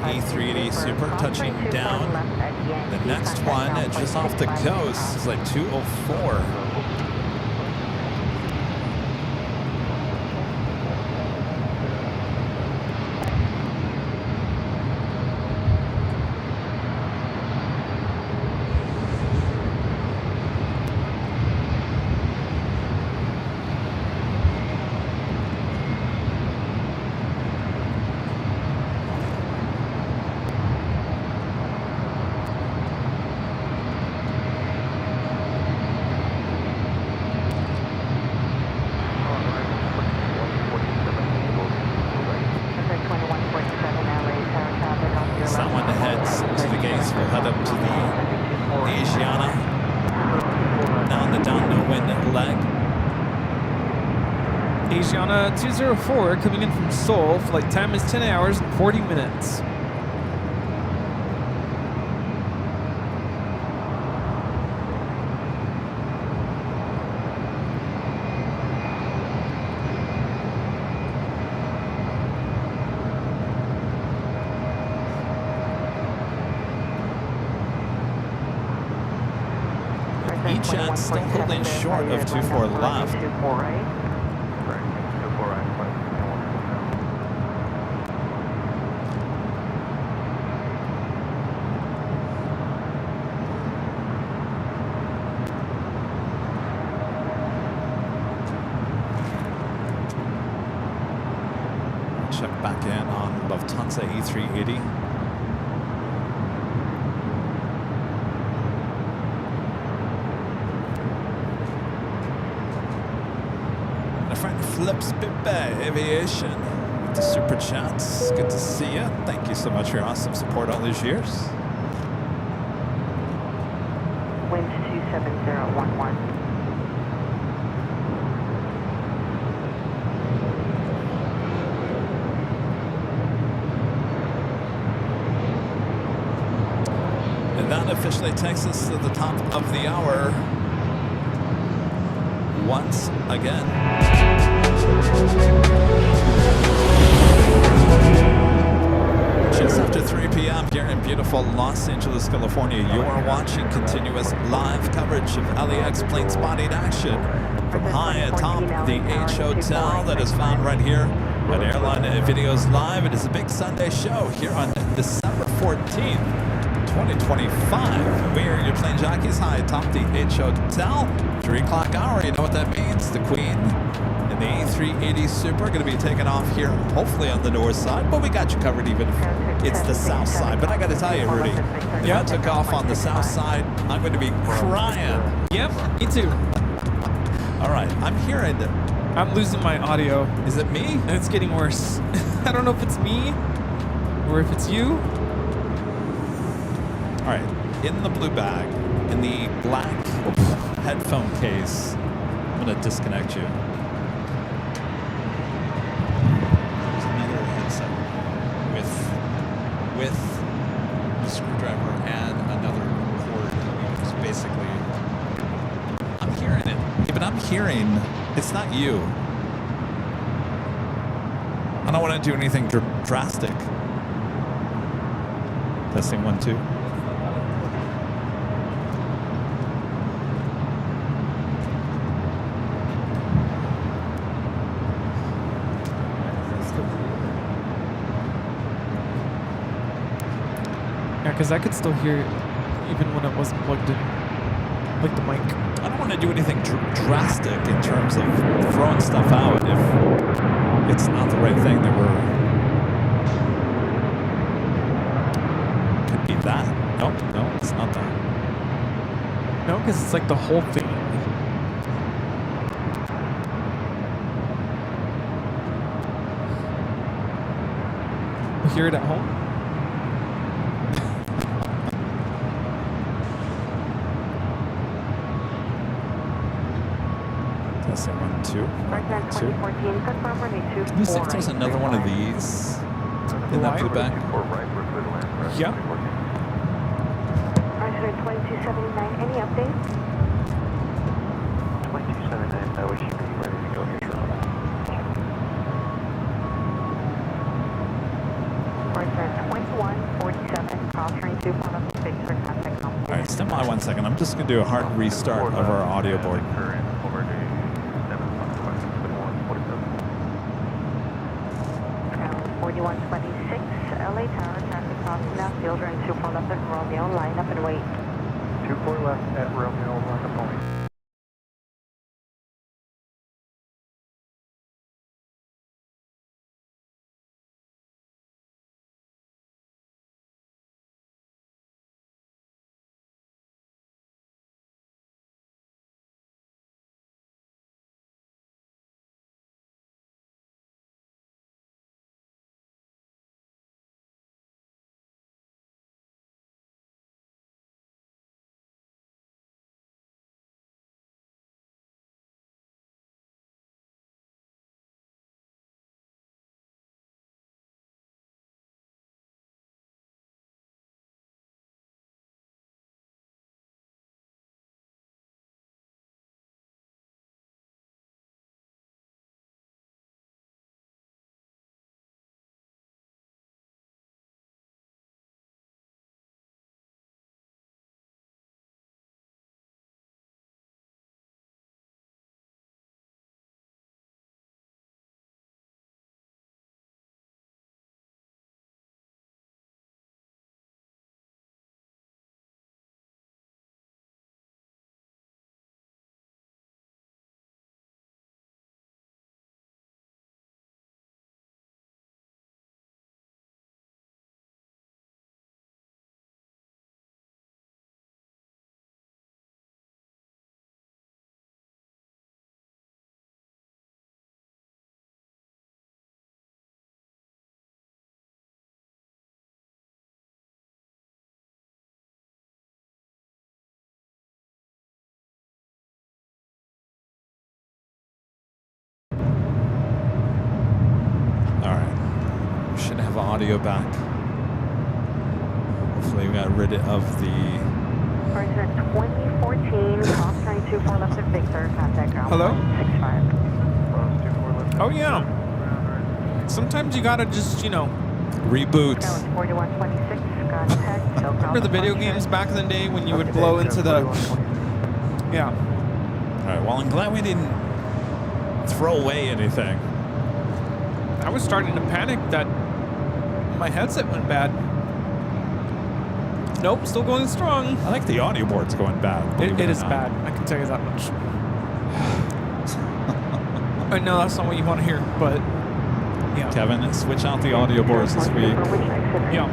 A380 Super touching down. The next one, just off the coast, is like 204. we'll head up to the Asiana, now in the downwind leg. Asiana 204 coming in from Seoul. Flight time is 10 hours and 40 minutes. E-Chat still holding short of 24 left. 24 right. Right, 24 right. Check back in on Lufthansa A380. My friend Flips Bibe Aviation with the super chats. Good to see you. Thank you so much for your awesome support all these years. Wind 27011. And that officially takes us to the top of the hour once again. Just after 3 p.m. here in beautiful Los Angeles, California, you are watching continuous live coverage of LAX plane spotting action from high atop the H Hotel that is found right here at Airline Videos Live. It is a big Sunday show here on December 14th. 2025. We are your plane jockeys high atop the H Hotel. 3 o'clock hour, you know what that means. The Queen and the A380 Super are going to be taking off here, hopefully on the north side, but we got you covered even if it's the south side. But I got to tell you, Rudy, if I took off on the south side, I'm going to be crying. Yep, me too. All right, I'm hearing it. I'm losing my audio. Is it me? And it's getting worse. I don't know if it's me or if it's you. All right, in the blue bag, in the black headphone case, I'm going to disconnect you. There's another headset with the screwdriver and another cord. It's basically, I'm hearing it. Yeah, but I'm hearing, it's not you. I don't want to do anything drastic. Testing 1, 2. Because I could still hear it even when it wasn't plugged in, like the mic. I don't want to do anything drastic in terms of throwing stuff out if it's not the right thing that we're... Could be that. Nope, no, it's not that. No, because it's like the whole thing. You hear it at home? Testing 1, 2. 2014, Can you see if there's another one of these in that blue bag? Yeah. Roger, 2279, any updates? 2279, we should be ready to go here shortly. Roger, 2147, cross train 2 from the big for contact. All right, stand by 1 second. I'm just going to do a hard restart of our audio board. Over to 4126, LA Tower, traffic crossing now, field run 24 left at Romeo, line up and wait. 24 left at Romeo, run the point. have audio back. Hopefully we got rid of the... Horizon 2014, cross 924 left at Victor, contact ground. Hello? 65. Oh, yeah. Sometimes you gotta just, you know, reboot. 4126, contact. Remember the video games back in the day when you would blow into the... Yeah. All right, well, I'm glad we didn't throw away anything. I was starting to panic that my headset went bad. Nope, still going strong. I think the audio board's going bad. It is bad. I can tell you that much. I know that's not what you want to hear, but yeah. Kevin, switch out the audio boards this week. Yeah.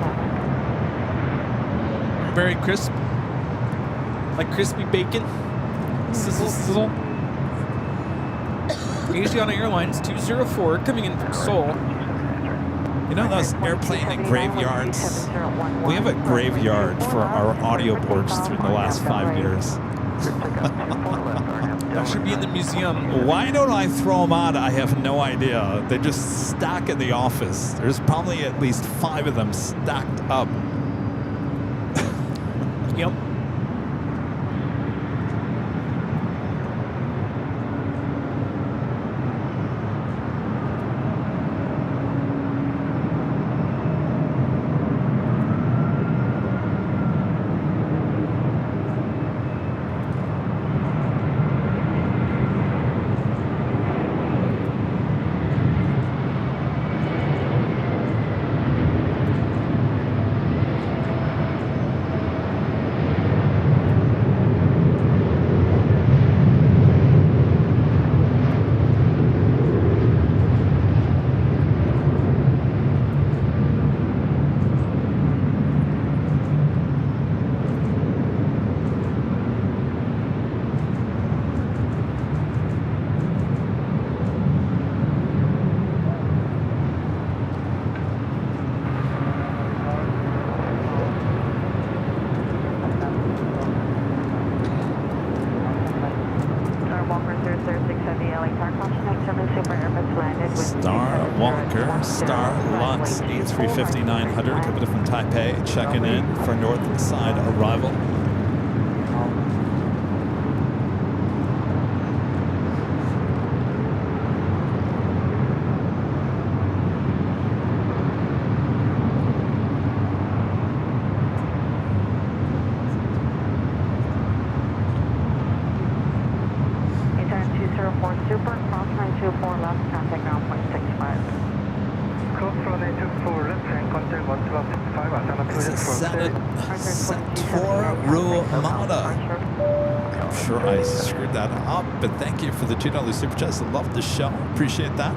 Very crisp. Like crispy bacon. Sizzle, sizzle. Asiana Airlines 204 coming in from Seoul. You know those airplane graveyards? We have a graveyard for our audio boards through the last 5 years. That should be in the museum. Why don't I throw them out? I have no idea. They just stack in the office. There's probably at least 5 of them stacked up. Yep. LAX A350-900 coming from Taipei, checking in for north side arrival. But thank you for the $2 super chat. I love the show. Appreciate that.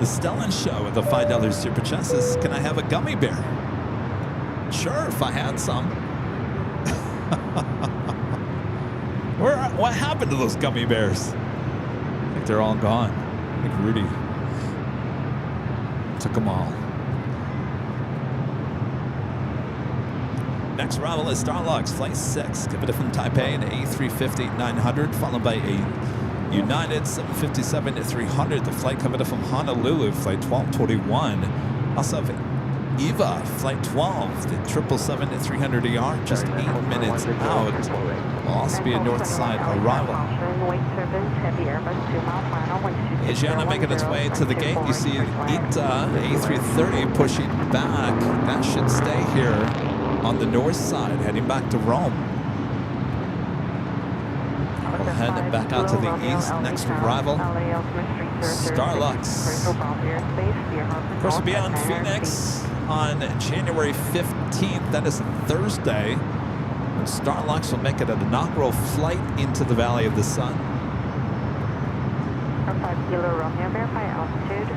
The Stellan Show with the $5 super chat says, can I have a gummy bear? Sure, if I had some. What happened to those gummy bears? I think they're all gone. I think Rudy took them all. Next arrival is LAX Flight 6, coming from Taipei, an A350-900, followed by a United 757-300. The flight coming from Honolulu, Flight 1221. Also have EVA, Flight 12, the 777-300ER, just 8 minutes out. Will also be a north side arrival. Asiana making its way to the gate. You see ITA A330 pushing back. That should stay here on the north side, heading back to Rome. We'll head back out to the east. Next arrival, LAX. Of course, we'll be on Phoenix on January 15th. That is a Thursday. And LAX will make it an inaugural flight into the Valley of the Sun. 5 Kilo Romeo, verify altitude.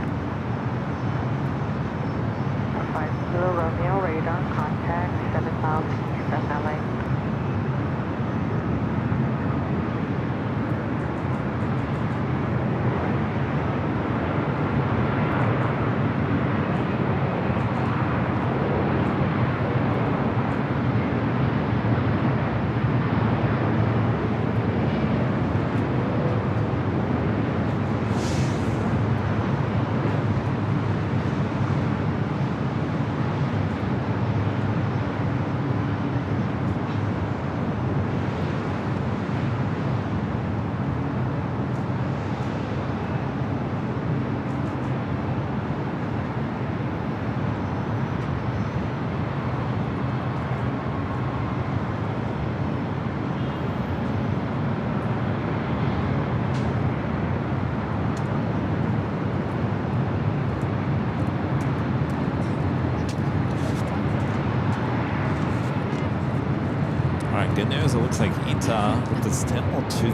5 Kilo Romeo, radar contact 7 miles east of LA. Looks like Ita with the still to the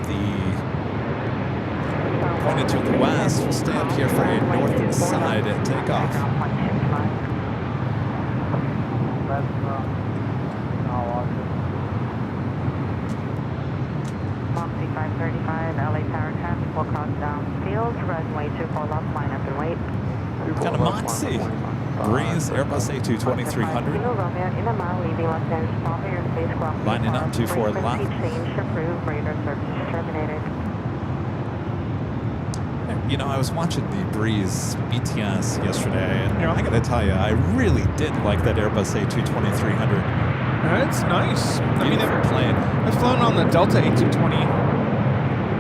pointed to the west. We'll stay up here for a north side takeoff. Moxie 535, LA Tower traffic will cross downfield, runway 24 left, line up and wait. Got a Moxie. Breeze Airbus A380. Lining up 24 left. Change approved, radar service terminated. You know, I was watching the Breeze BTS yesterday, and I gotta tell you, I really did like that Airbus A220-300. It's nice. I mean, Beautiful plane. I've flown on the Delta A220.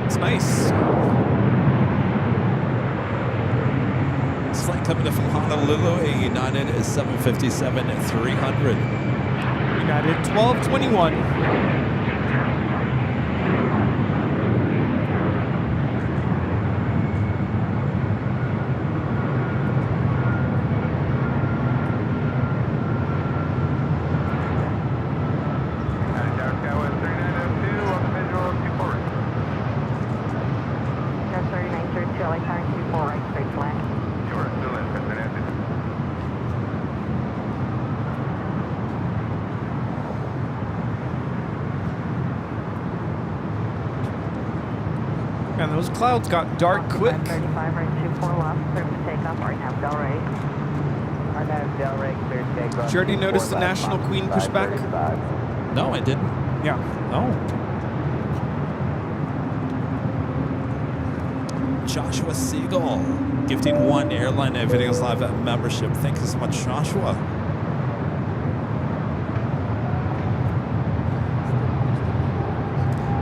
It's nice. This flight coming in from Honolulu, a United 757-300. United 1221. And those clouds got dark quick. 35 right 24 left, clear to takeoff, Arnhem Delray. Arnhem Delray, clear to take off. Did you already notice the National Queen pushback? No, I didn't. Yeah. Oh. Joshua Siegel gifting 1 Airline Videos Live membership. Thank you so much, Joshua.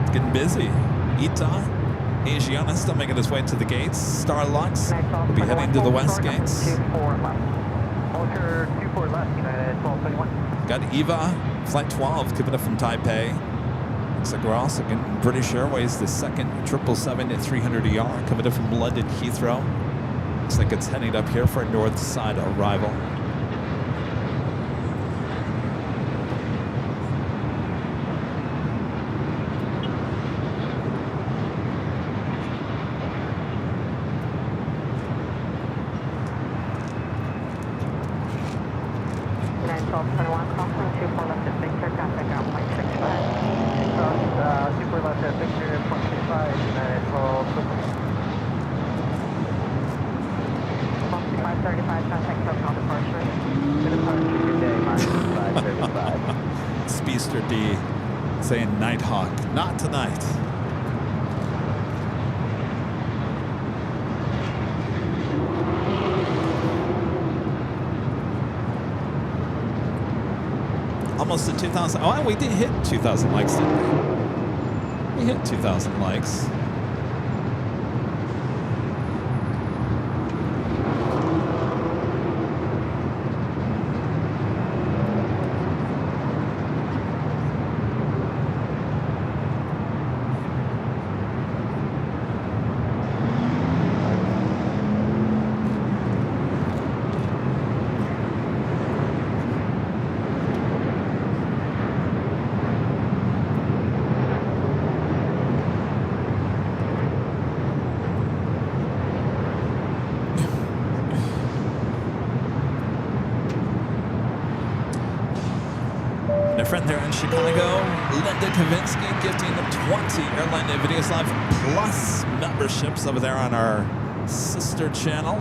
It's getting busy. Ita, Asiana still making his way to the gates. Starlux will be heading to the west gates. Ultra 24 left, United 1221. Got Eva, Flight 12, keeping it from Taipei. Looks like we're also getting British Airways, the second 777-300ER, coming in from London Heathrow. Looks like it's heading up here for a north side arrival. Speedster D saying Nighthawk, not tonight. Almost to 2,000. Oh, we did hit 2,000 likes, didn't we? We hit 2,000 likes. Friend there in Chicago, Linda Kavinsky gifting 20 Airline Videos Live Plus memberships over there on our sister channel.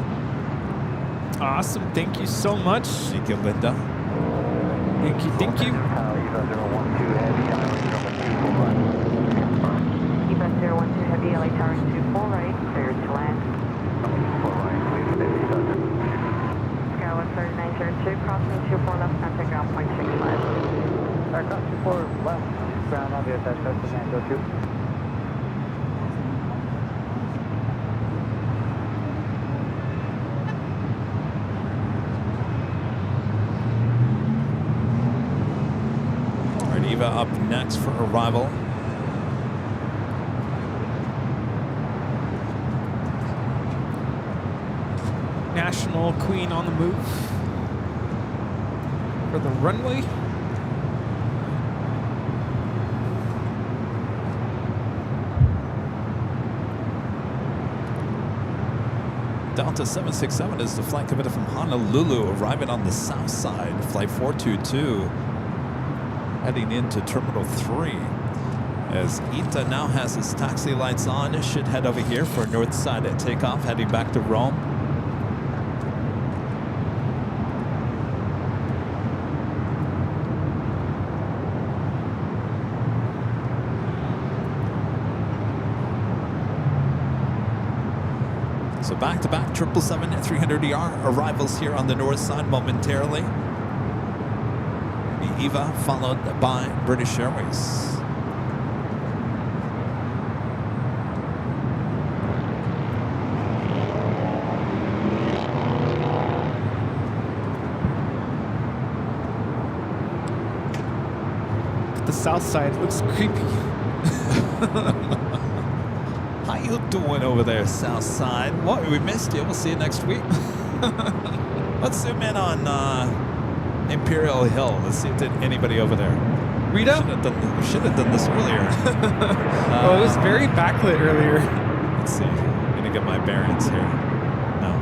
Awesome. Thank you so much. Thank you, Linda. Thank you. Thank you. Eva 012 Heavy, LA Tower 24 right, cleared to land. Skyline 3902, crossing 24 left, contact ground point 65. Aircraft 24 left, ground obvious, that's to Mango 2. All right, Eva up next for arrival. National Queen on the move for the runway. Delta 767 is the flight committed from Honolulu, arriving on the south side. Flight 422, heading into Terminal 3. As ITA now has its taxi lights on, it should head over here for north side at takeoff, heading back to Rome. So back-to-back 777-300ER arrivals here on the north side momentarily. The EVA followed by British Airways. The south side looks creepy. How you doing over there, south side? What, we missed you. We'll see you next week. Let's zoom in on Imperial Hill. Let's see if there's anybody over there. Rita? We should have done this earlier. Oh, it was very backlit earlier. Let's see. I'm going to get my bearings here. No.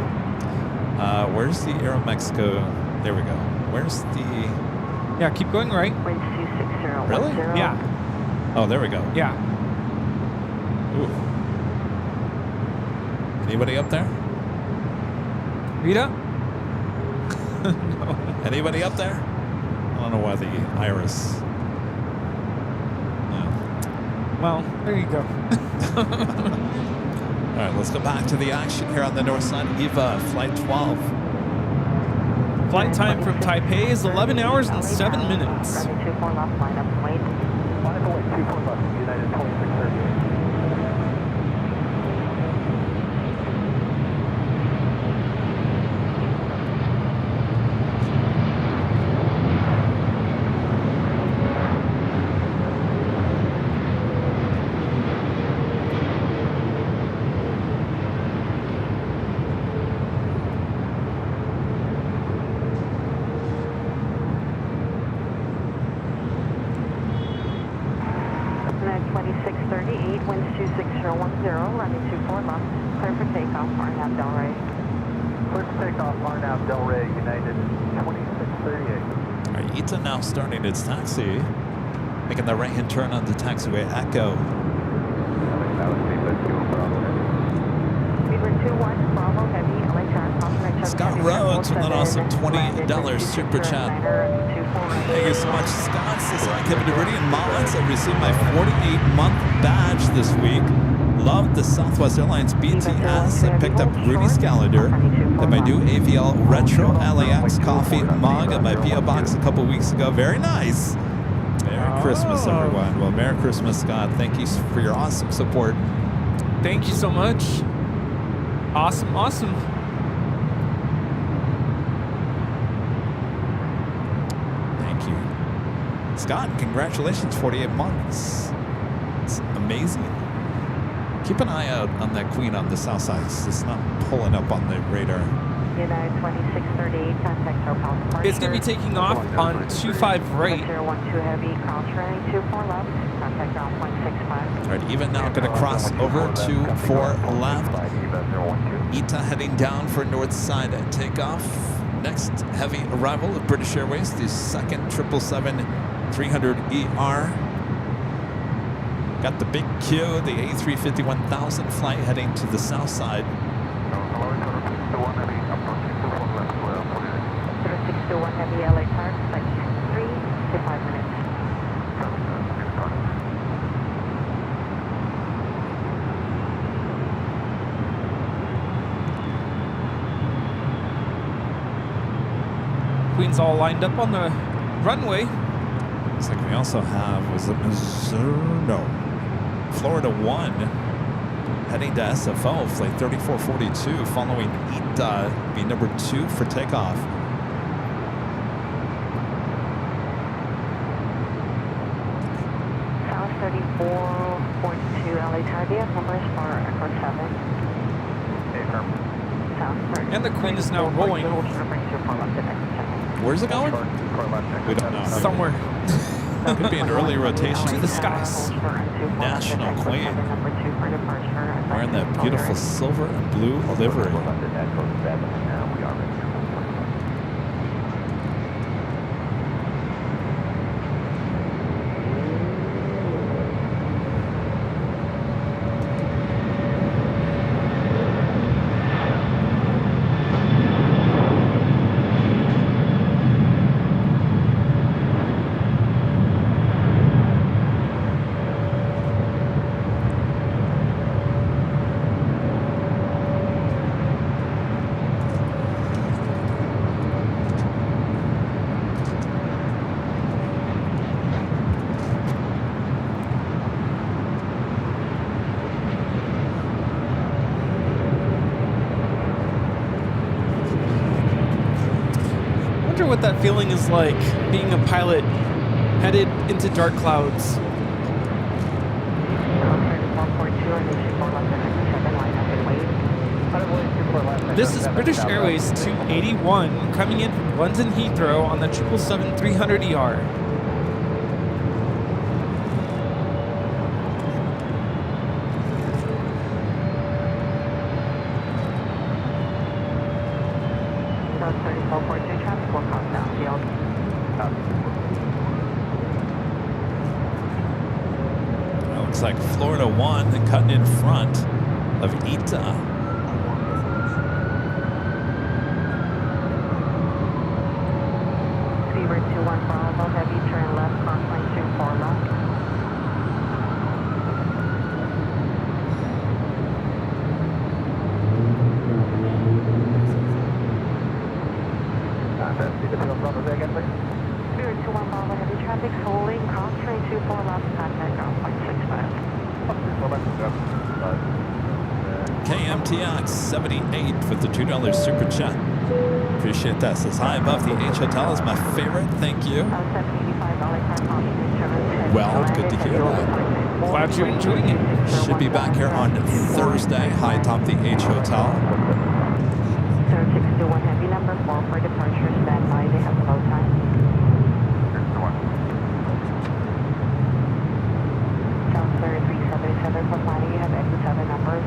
Where's the Aeromexico? There we go. Where's the... Yeah, keep going right. Really? Yeah. Oh, there we go. Yeah. Ooh. Anybody up there? Rita? No. Anybody up there? I don't know why the iris. No. Well, there you go. All right, let's go back to the action here on the north side. EVA, flight 12. Flight time from Taipei is 11 hours and 7 minutes. Runway 24 left, line up and wait. Line up and wait, 24 left, United 2638. Now starting its taxi, making the right-hand turn onto taxiway Echo. Scott Rhodes with an awesome $20 super chat. Thank you so much, Scott. This is Kevin Rudy and Mods. I received my 48-month badge this week. Loved the Southwest Airlines BTS. I picked up Rudy's calendar and my new AVL Retro LAX coffee mug at my P.O. box a couple weeks ago. Very nice. Merry Christmas, everyone. Well, Merry Christmas, Scott. Thank you for your awesome support. Thank you so much. Awesome, awesome. Thank you. Scott, congratulations, 48 months. It's amazing. Keep an eye out on that Queen on the south side. It's not pulling up on the radar. United 2638, contact our departure. It's going to be taking off on 25 right. 012 heavy, cross running 24 left, contact ground 165. All right, even now going to cross over to 4 left. ITA heading down for north side at takeoff. Next heavy arrival of British Airways, the second 777-300ER. Got the big Q, the A350-1000 flight heading to the south side. 621 heavy LA Park, like 3 to 5 minutes. Queen's all lined up on the runway. Looks like we also have, was it Missouri? No. Florida 1 heading to SFO, flight 3442, following ITA, be number 2 for takeoff. South 3442 LA Target, numbers for Echo 7. And the Queen is now rolling. Where's it going? We don't know. Somewhere. Could be an early rotation. To the skies. National Queen. for departure. Wearing that beautiful silver and blue livery. We are ready. What that feeling is like, being a pilot headed into dark clouds. This is British Airways 281 coming in from London Heathrow on the 777-300ER. Looks like Florida 1 cutting in front of ITA. Seabird 21 Bravo, heavy turn left, crossline 24 left. Seabird 21 Bravo, heavy traffic, holding, crossline 24 left, contact ground flight 65. KMTX 78 with the $2 super chat. Appreciate that. Says hi above the H Hotel is my favorite. Thank you. Well, good to hear that. Glad you're enjoying it. Should be back here on Thursday, high top the H Hotel. 0621 heavy number 4 for departure, standby, they have low time. South 3377 for planning, you have exit 7 numbers.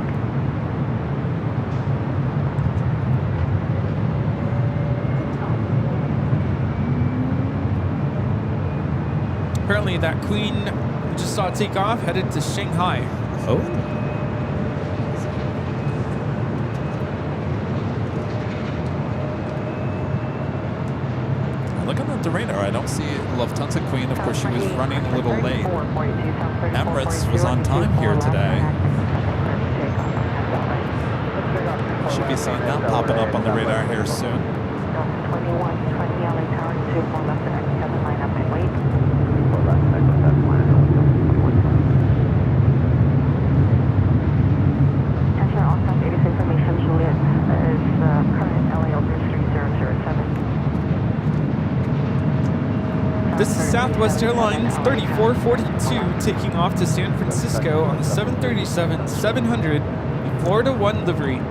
Apparently that Queen just saw takeoff, headed to Shanghai. Oh. Looking at the radar, I don't see Lufthansa Queen. Of course, she was running a little late. Emirates was on time here today. Should be seeing that popping up on the radar here soon. 2120 LA Tower, 24 left and exit 7, line up and wait. Attention, all staff, 86 information, Juliet is current LA over 3007. This is Southwest Airlines 3442 taking off to San Francisco on the 737-700 Florida 1 livery.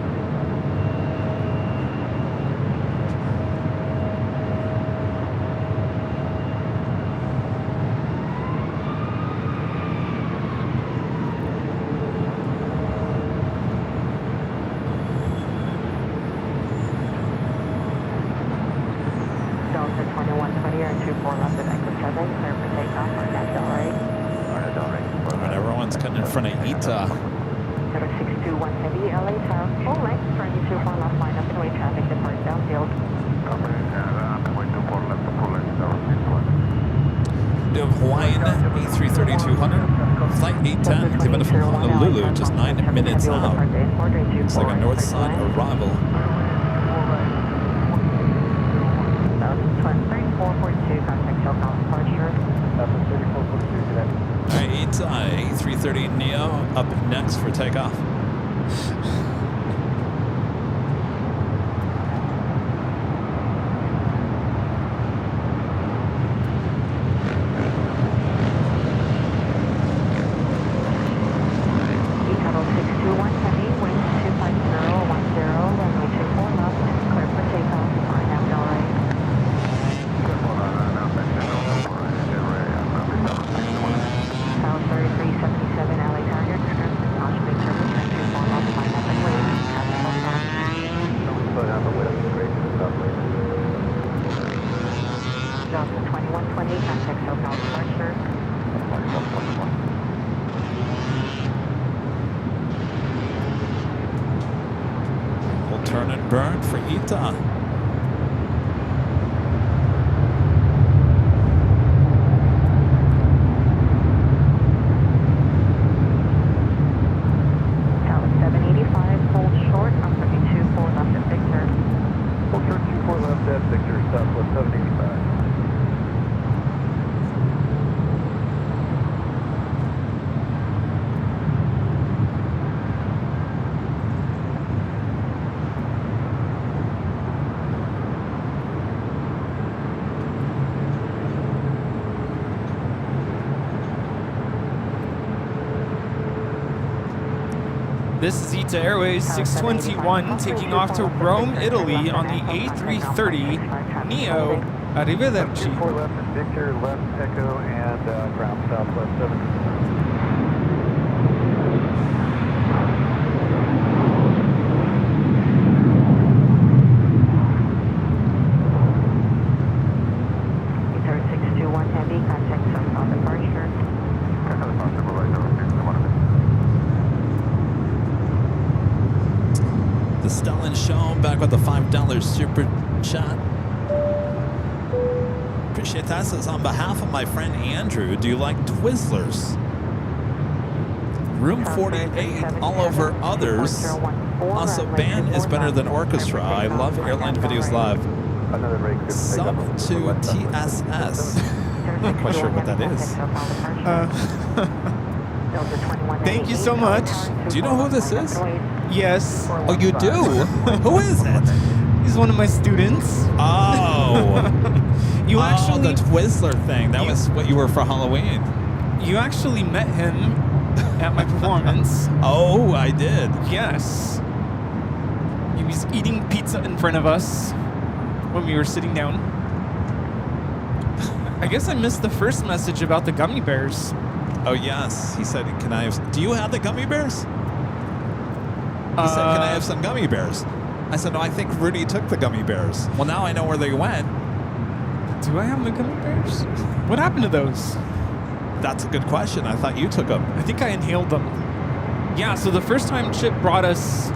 Delta 2120 or 24 left and exit 7, clear for takeoff or Delray. And everyone's cutting in front of ITA. 0621 heavy LA Tower, full length, turn 24 left, line up and wait, traffic depart downfield. We have Hawaiian A330-200, flight 810, coming in from Honolulu, just 9 minutes out. It's like a north side arrival. 3442, contact SoCal departure. All right, A330 Neo up next for takeoff. Delta 2120, contact SoCal departure. We'll turn and burn for Ita. Tower 785, hold short, number 24 left at Victor. Hold short 24 left at Victor, Southwest 785. This is ITA Airways 621 taking off to Rome, Italy on the A330 Neo. Arrivederci. 24 left at Victor, left Echo, and ground Southwest 785. Third 621 Heavy, contact SoCal departure. The Stellan Show back with the $5 super chat. Appreciate that. Says, on behalf of my friend Andrew, do you like Twizzlers? Room 48, all over others. Also, band is better than orchestra. I love Airline Videos Live. Sub to TSS. I'm not quite sure what that is. Thank you so much. Do you know who this is? Yes. Oh, you do? Who is it? He's one of my students. Oh. You actually, the Twizzler thing. That was what you were for Halloween. you actually met him at my performance. Oh, I did. Yes. He was eating pizza in front of us when we were sitting down. I guess I missed the first message about the gummy bears. Oh, yes. He said, can I have... Do you have the gummy bears? He said, can I have some gummy bears? I said, no, I think Rudy took the gummy bears. Well, now I know where they went. Do I have the gummy bears? What happened to those? That's a good question. I thought you took them. I think I inhaled them. Yeah, so the first time Chip brought us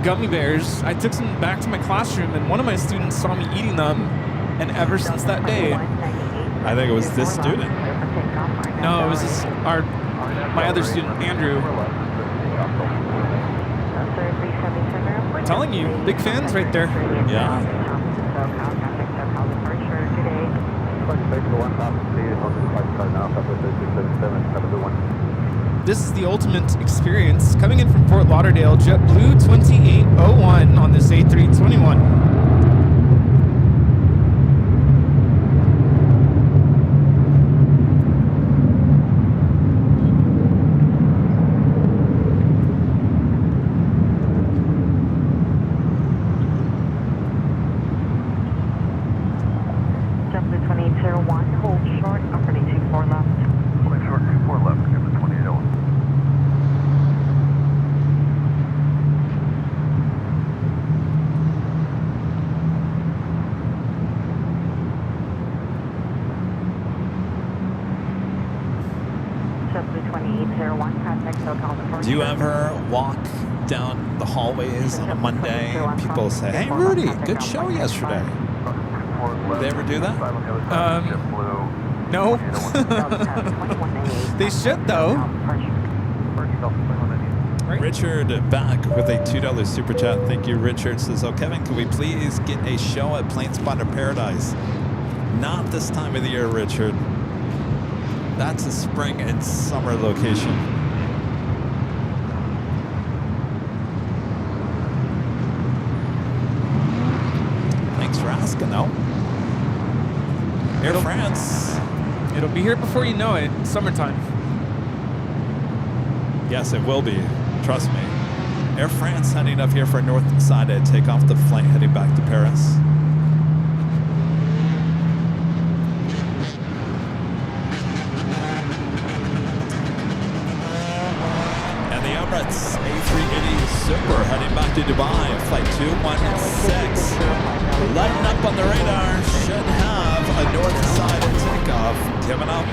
gummy bears, I took some back to my classroom, and one of my students saw me eating them, and ever since that day... I think it was this student. No, it was my other student, Andrew. I'm telling you, big fans right there. Yeah. This is the ultimate experience. Coming in from Fort Lauderdale, JetBlue 2801 on this A321. Do you ever walk down the hallways on a Monday and people say, hey, Rudy, good show yesterday? Did they ever do that? No. They should, though. Right. Richard back with a $2 super chat. Thank you, Richard. Says, oh, Kevin, can we please get a show at Plane Spotter Paradise? Not this time of the year, Richard. That's a spring and summer location. Thanks for asking, though. Air France. It'll be here before you know it. Summertime. Yes, it will be. Trust me. Air France heading up here for north side to take off the flight heading back to Paris. And the Emirates A380 Super heading back to to Dubai, flight 216. Lighting up on the radar, should have a north side takeoff coming up.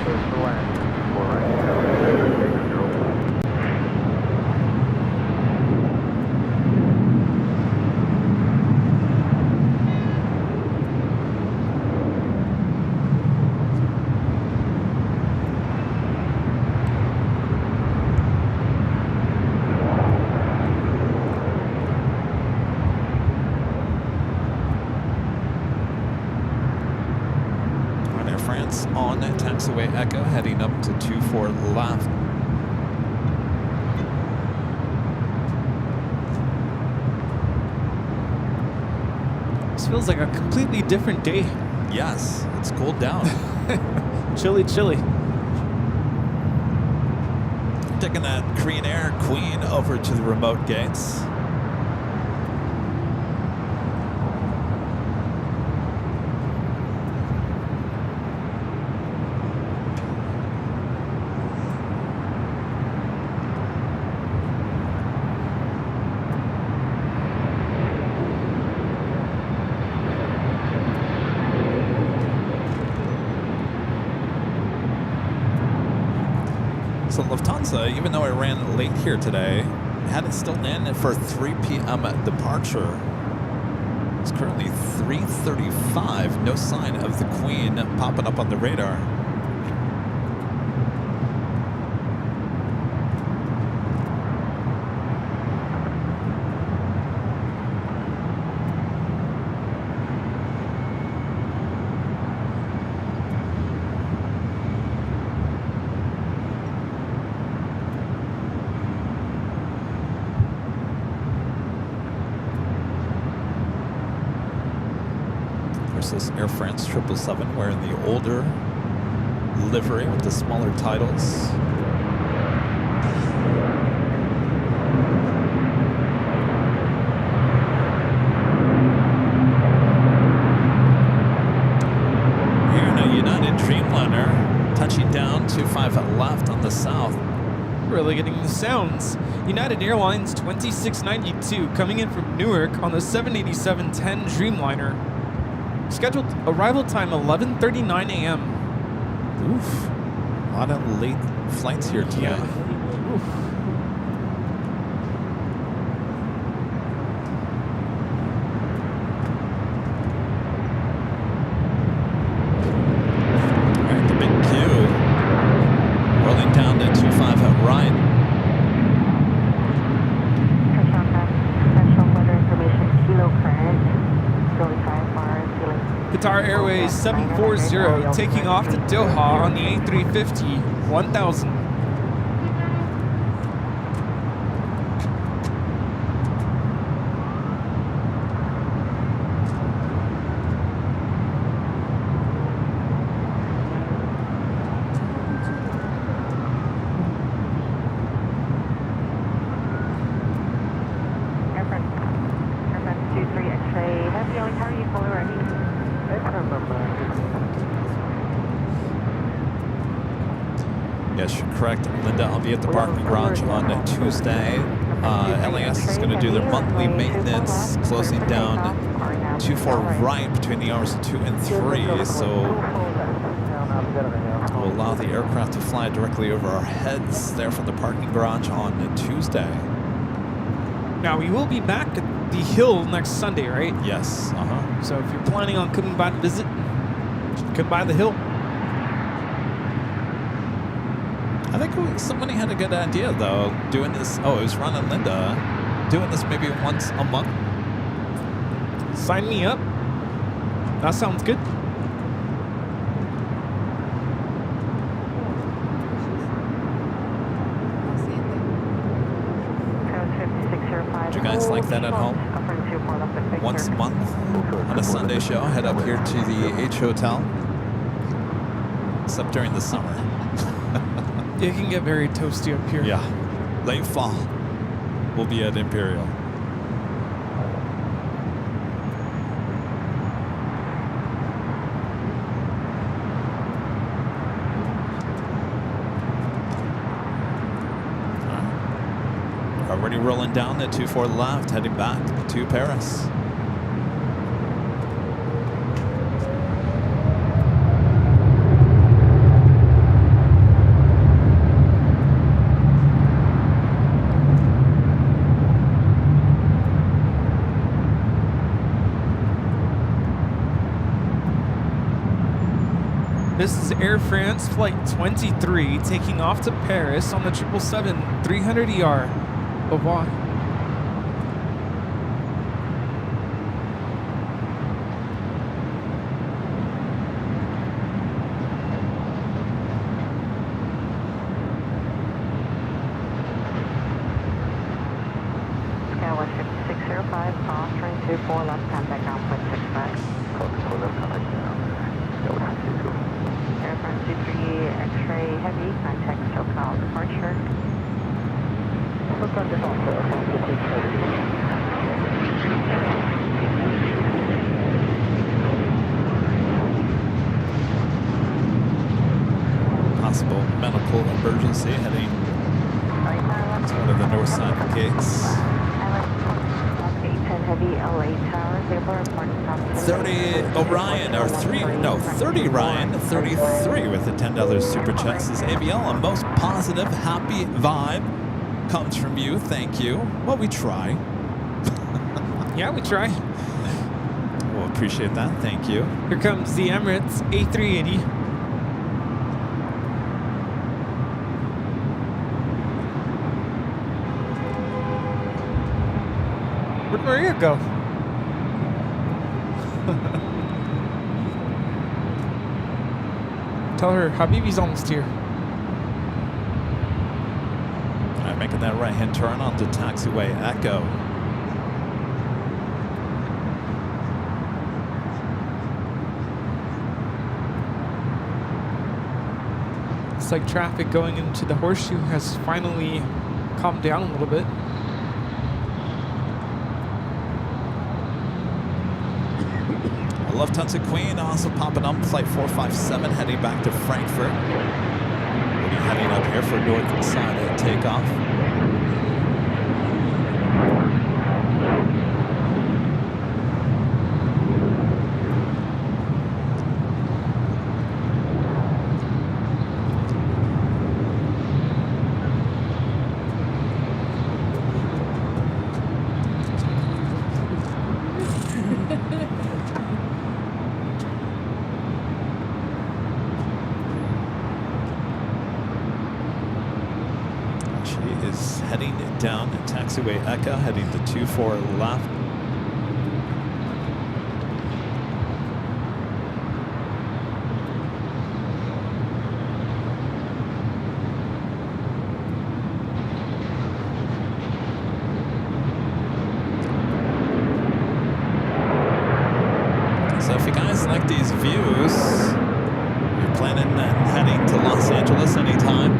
On taxiway Echo, heading up to 24 left. This feels like a completely different day. Yes, it's cooled down. Chilly, chilly. Taking that Korean Air Queen over to the remote gates. So Lufthansa, even though I ran late here today, had it still in for 3 p.m. departure. It's currently 3:35. No sign of the Queen popping up on the radar. This Air France 777 wearing the older livery with the smaller titles. Here in a United Dreamliner, touching down 25 left on the south. Really getting the sounds. United Airlines 2692 coming in from Newark on the 787-10 Dreamliner. Scheduled arrival time 11:39 a.m. Oof. A lot of late flights here today. Yeah. Oof. All right, the big Q. Rolling down to 25 at right. Special weather information, kilo current. Qatar Airways 740 taking off to Doha on the A350 1000. Yes, you're correct, Linda. I'll be at the parking garage on Tuesday. LAX is going to do their monthly maintenance, closing down 24 right between the hours of 2 and 3. So we'll allow the aircraft to fly directly over our heads there from the parking garage on Tuesday. Now, we will be back at the Hill next Sunday, right? Yes. So if you're planning on coming by to visit, come by the Hill. I think somebody had a good idea, though, doing this. Oh, it was Ron and Linda doing this maybe once a month. Sign me up. That sounds good. Do you guys like that at home? Once a month on a Sunday show, head up here to the H Hotel. Except during the summer. It can get very toasty up here. Yeah. Late fall, we'll be at Imperial. Already rolling down the 24 left, heading back to Paris. This is Air France Flight 23 taking off to Paris on the 777-300ER. Au revoir. Sky 15605, cross train 24 left, contact ground point 65. Call 24 left, contact ground. Sky 15605. Air France A380 X-ray heavy, contact SoCal departure. SoCal departure, Possible medical emergency heading to one of the north side gates. 810 heavy LA Tower, Singapore, important top 30 Orion, or 30 Ryan, 33 with the $10 super checks. Says AVL, a most positive, happy vibe comes from you. Thank you. Well, we try. Yeah, we try. We'll appreciate that. Thank you. Here comes the Emirates A380. Where'd Maria go? Tell her Habibi's almost here. All right, making that right-hand turn onto taxiway Echo. It's like traffic going into the horseshoe has finally calmed down a little bit. Lufthansa Queen also popping up, flight 457 heading back to Frankfurt. We'll be heading up here for north side takeoff. Heading down taxiway Echo, heading to 24 left. So if you guys like these views, you're planning on heading to Los Angeles anytime,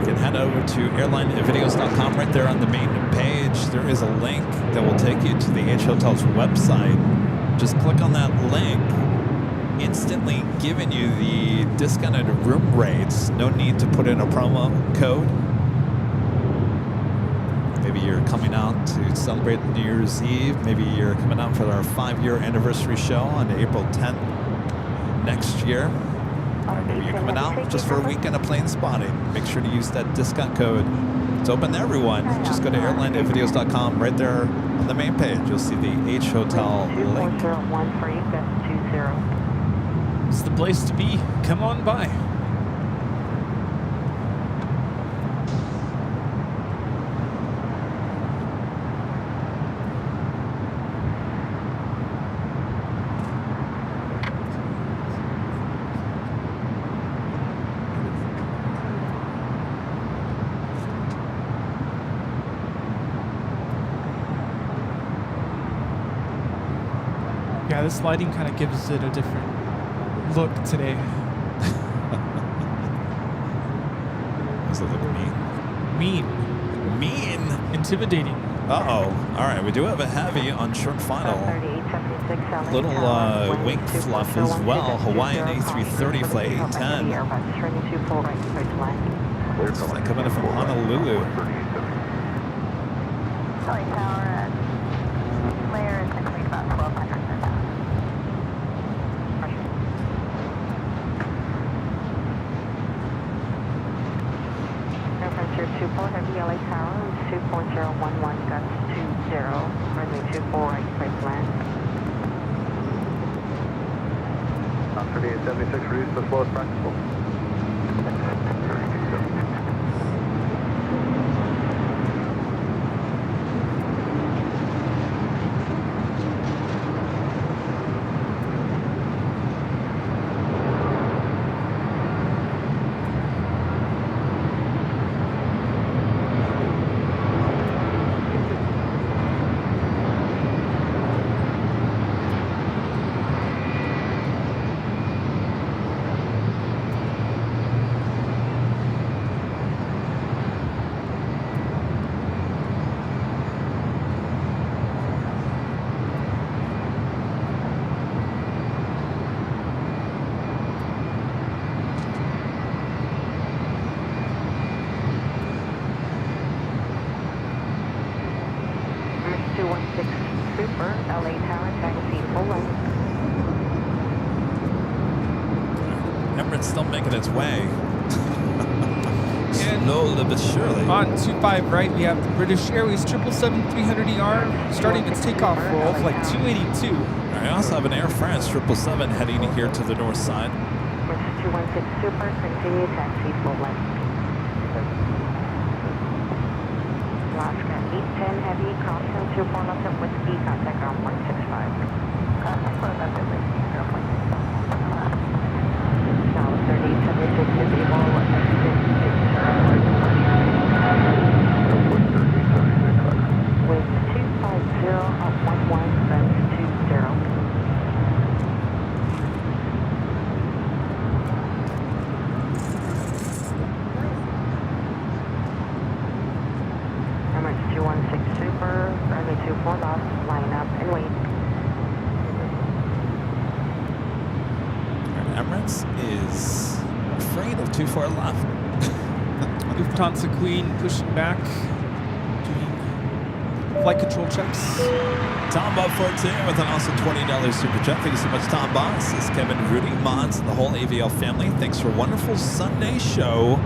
you can head over to airlinevideos.com. Right there on the main page, there is a link that will take you to the H Hotel's website. Just click on that link, instantly giving you the discounted room rates. No need to put in a promo code. Maybe you're coming out to celebrate New Year's Eve. Maybe you're coming out for our 5-year anniversary show on April 10th next year. Or maybe you're coming out just for a weekend of plane spotting. Make sure to use that discount code. It's open to everyone. Just go to airlinevideos.com. Right there on the main page, you'll see the H Hotel link. 2401 It's the place to be. Come on by. Yeah, this lighting kind of gives it a different look today. Does it look mean? Mean. Mean? Intimidating. Uh-oh. All right, we do have a heavy on short final. Little wing fluff as well. Hawaiian A330 flight 810. It's like coming in from Honolulu. LA Tower at layer is 6 feet, about 1,200 per thousand. Reference your 24 heavy LA Tower, 2.011 gusts 20, runway 24 right, clear to land. 3876, reduce as slow as practical. Super, LA Tower, taxi full length. Emirates still making its way. Slowly but surely. On 25 right, we have the British Airways 777-300ER starting its takeoff roll, flight 282. I also have an Air France 777 heading here to the north side. 216 Super, continue taxi full length. Alaska 810 heavy, crossing 24 left of whiskey, contact ground 165. Contact ground left of whiskey, 0.65. Now 3876 disable, exit 6. With 250 up 11, guns 20. Emirates 216 Super, runway 24 left, line up and wait. Emirates is afraid of 24 left. Lufthansa Queen pushing back, doing flight control checks. Tom Bob 14 with an awesome $20 super chat. Thank you so much, Tom Boss. This is Kevin Rudy, Mons, and the whole AVL family. Thanks for a wonderful Sunday show.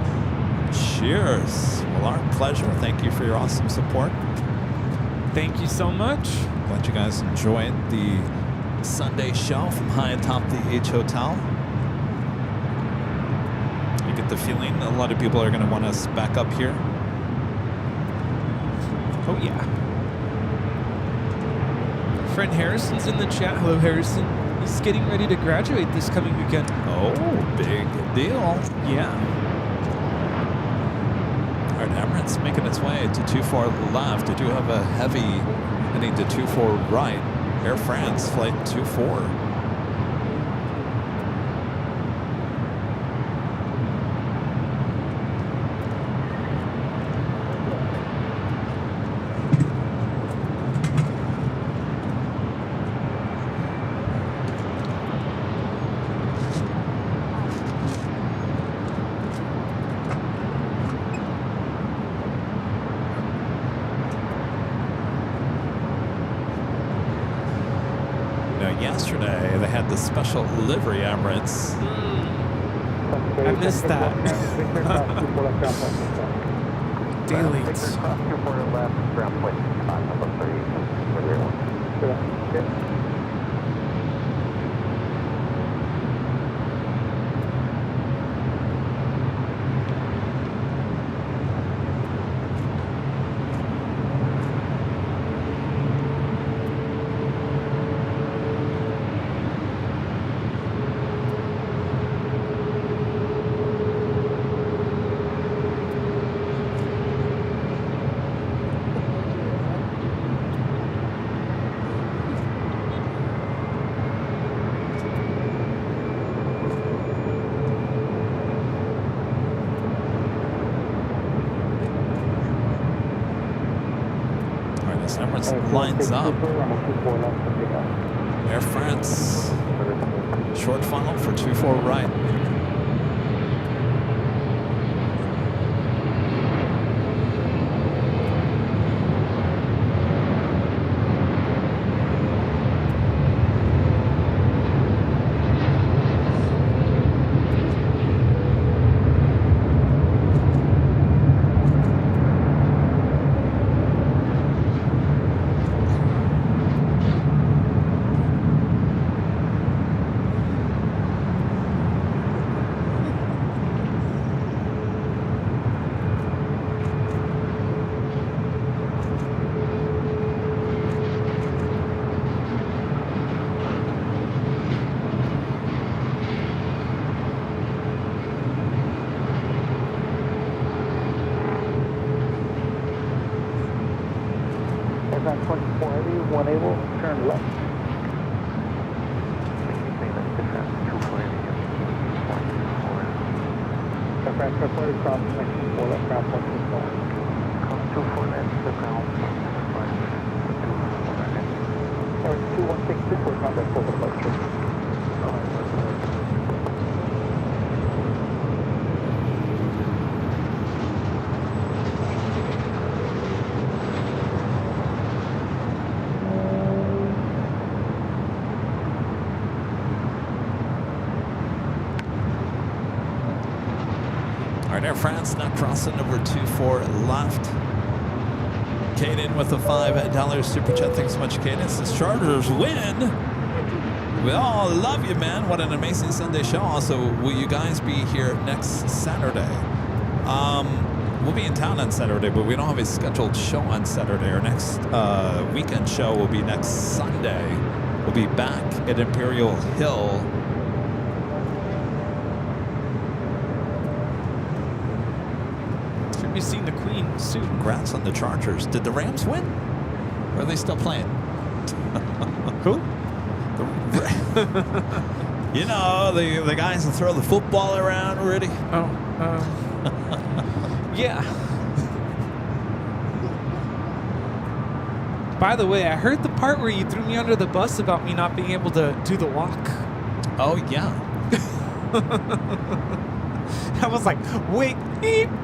Cheers. Well, our pleasure. Thank you for your awesome support. Thank you so much. Glad you guys enjoyed the Sunday show from high atop the H Hotel. I get the feeling a lot of people are going to want us back up here. Oh, yeah. Friend Harrison's in the chat. Hello, Harrison. He's getting ready to graduate this coming weekend. Oh, big deal. Yeah. All right, Emirates making its way to 24 left. I do have a heavy heading to 24 right. Air France flight 24. Yesterday, they had the special livery Emirates. I missed that. Daily. Victor, cross 24 left, ground point, number 30, runway 1. Okay. Emirates lines up. Air France, short funnel for 24 right. When able, turn left. Aircraft reported cross connection 4 left, ground 124. Come 24 left, the ground 124. Or 216 report contact for departure. All right, Air France now crossing over 24 left. Caden with the $5 super chat. Thanks so much, Caden. Says Chargers win. We all love you, man. What an amazing Sunday show. Also, will you guys be here next Saturday? We'll be in town on Saturday, but we don't have a scheduled show on Saturday. Our next weekend show will be next Sunday. We'll be back at Imperial Hill. Should be seeing the Queen soon. Congrats on the Chargers. Did the Rams win? Or are they still playing? Who? You know, the guys that throw the football around, Rudy. Oh, yeah. By the way, I heard the part where you threw me under the bus about me not being able to do the walk. Oh, yeah. I was like, wait,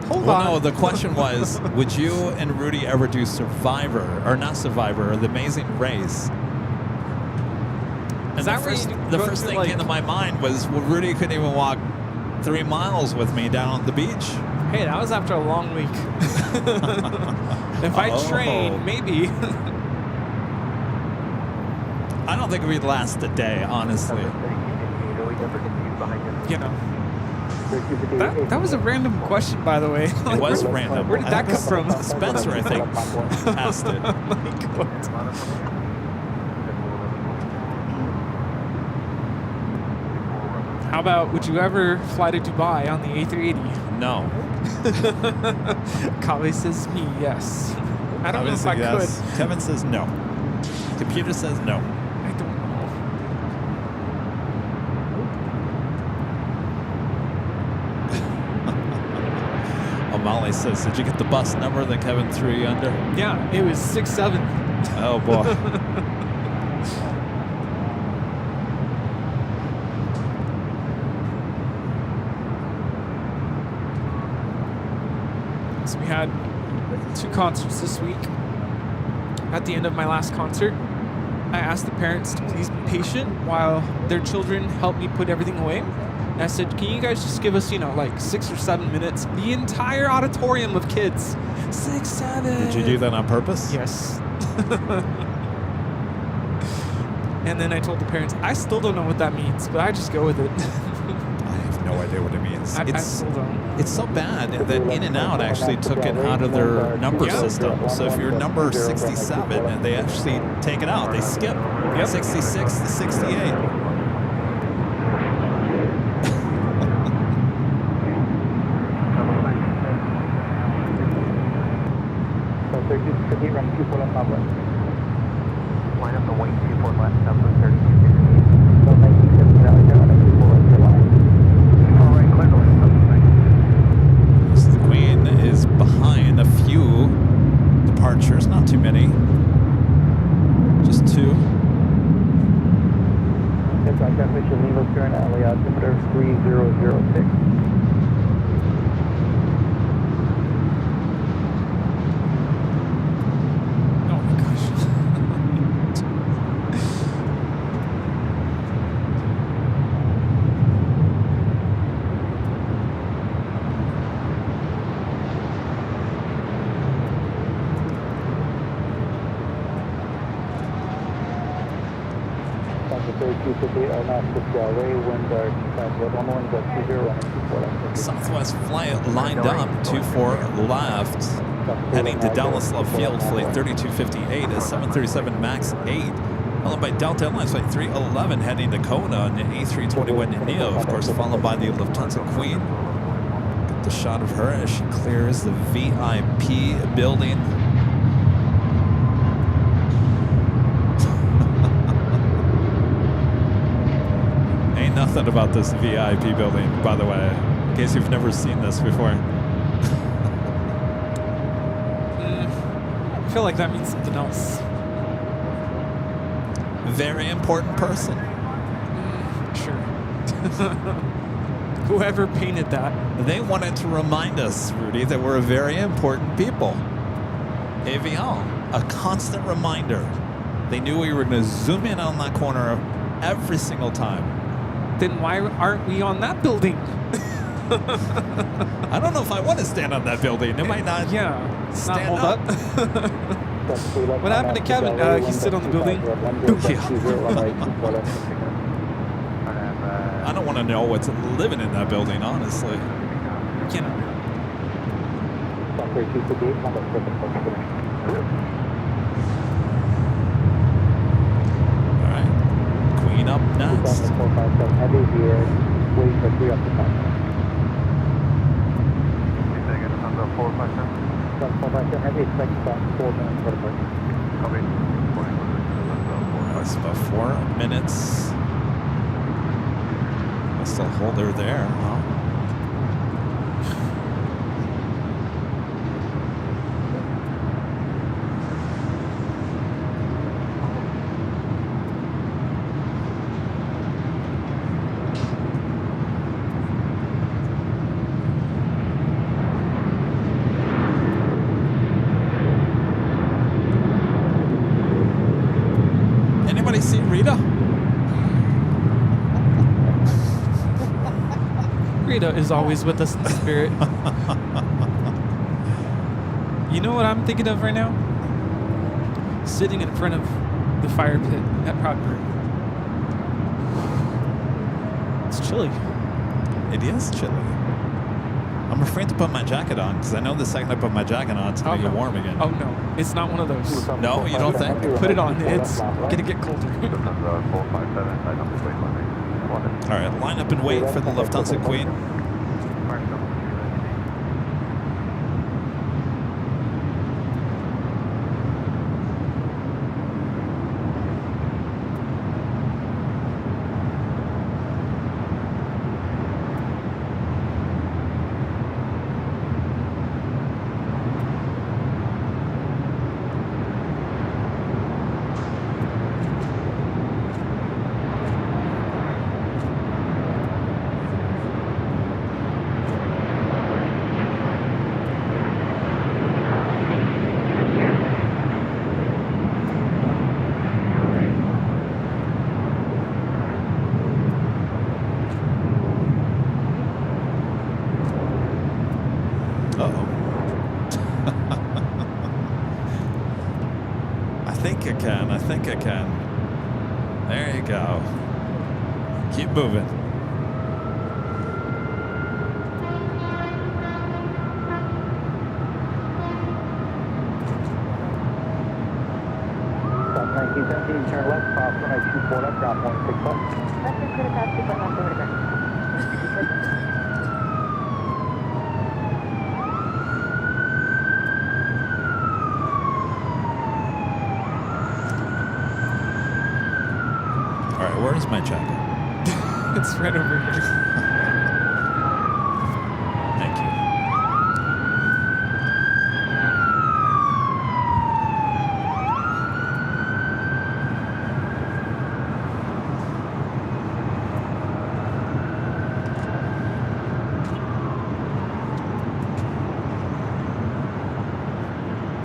hold Well, on. no, the question was, would you and Rudy ever do Survivor, or not Survivor, or The Amazing Race? And Is that where you the go first through, thing like- came to my mind was, well, Rudy couldn't even walk 3 miles with me down on the beach. Hey, that was after a long week. If I train, maybe. I don't think we'd last a day, honestly. You know. That was a random question, by the way. It was random. Where did that come from? Spencer, I think, asked it. Oh my God. How about, would you ever fly to Dubai on the A380? No. Kale says me, yes. I don't know if I could. Kevin says no. Computer says no. I don't know. O'Malley says, did you get the bus number that Kevin threw you under? Yeah, it was 6-7. Oh, boy. So we had 2 concerts this week. At the end of my last concert, I asked the parents to please be patient while their children helped me put everything away. And I said, can you guys just give us, like 6 or 7 minutes? The entire auditorium of kids. 6, 7. Did you do that on purpose? Yes. And then I told the parents, I still don't know what that means, but I just go with it. I have no idea what it means. I still don't. It's so bad that In-N-Out actually took it out of their number system. So if you're number 67, they actually take it out. They skip 66 to 68. Line up the wing 24 left, number 32. All right, clear the left. So the Queen is behind a few departures, not too many. Just 2. Aircraft transmission leave us current alley altimeter 3006. Oh my gosh. Number 3258, our last 6 away, wind are 20, Southwest flight lined up, 24 left, heading to Dallas Love Field, flight 3258 is 737 MAX 8. Followed by Delta Airlines flight 311 heading to Kona on the A321 Neo, of course, followed by the Lufthansa Queen. Get the shot of her as she clears the VIP building. nothing about this VIP building, by the way, in case you've never seen this before. I feel like that means something else. Very important person. Sure. Whoever painted that. They wanted to remind us, Rudy, that we're a very important people. Avion, a constant reminder. They knew we were going to zoom in on that corner every single time. Then why aren't we on that building? I don't know if I want to stand on that building. It might not. Yeah, it's not stand hold up. What happened to Kevin? He stood on the building. I don't want to know what's living in that building, honestly. You know. All right, Queen up next. Heavy here, waiting for 3 up to 5. 457 heavy, expect about 4 minutes for the break. That's about 4 minutes. I'll still hold her there, huh? Anybody see Rita? Rita is always with us in spirit. You know what I'm thinking of right now? Sitting in front of the fire pit at Proctor. It's chilly. It is chilly. I'm afraid to put my jacket on because I know the second I put my jacket on, it's going to get warm again. Oh no, it's not one of those. No, you don't think? Put it on, it's going to get colder. All right, line up and wait for the Lufthansa Queen. I think I can. There you go. Keep moving. South 1917, turn left, cross 1824 left, ground 161. Where's my jacket? It's right over here. Thank you.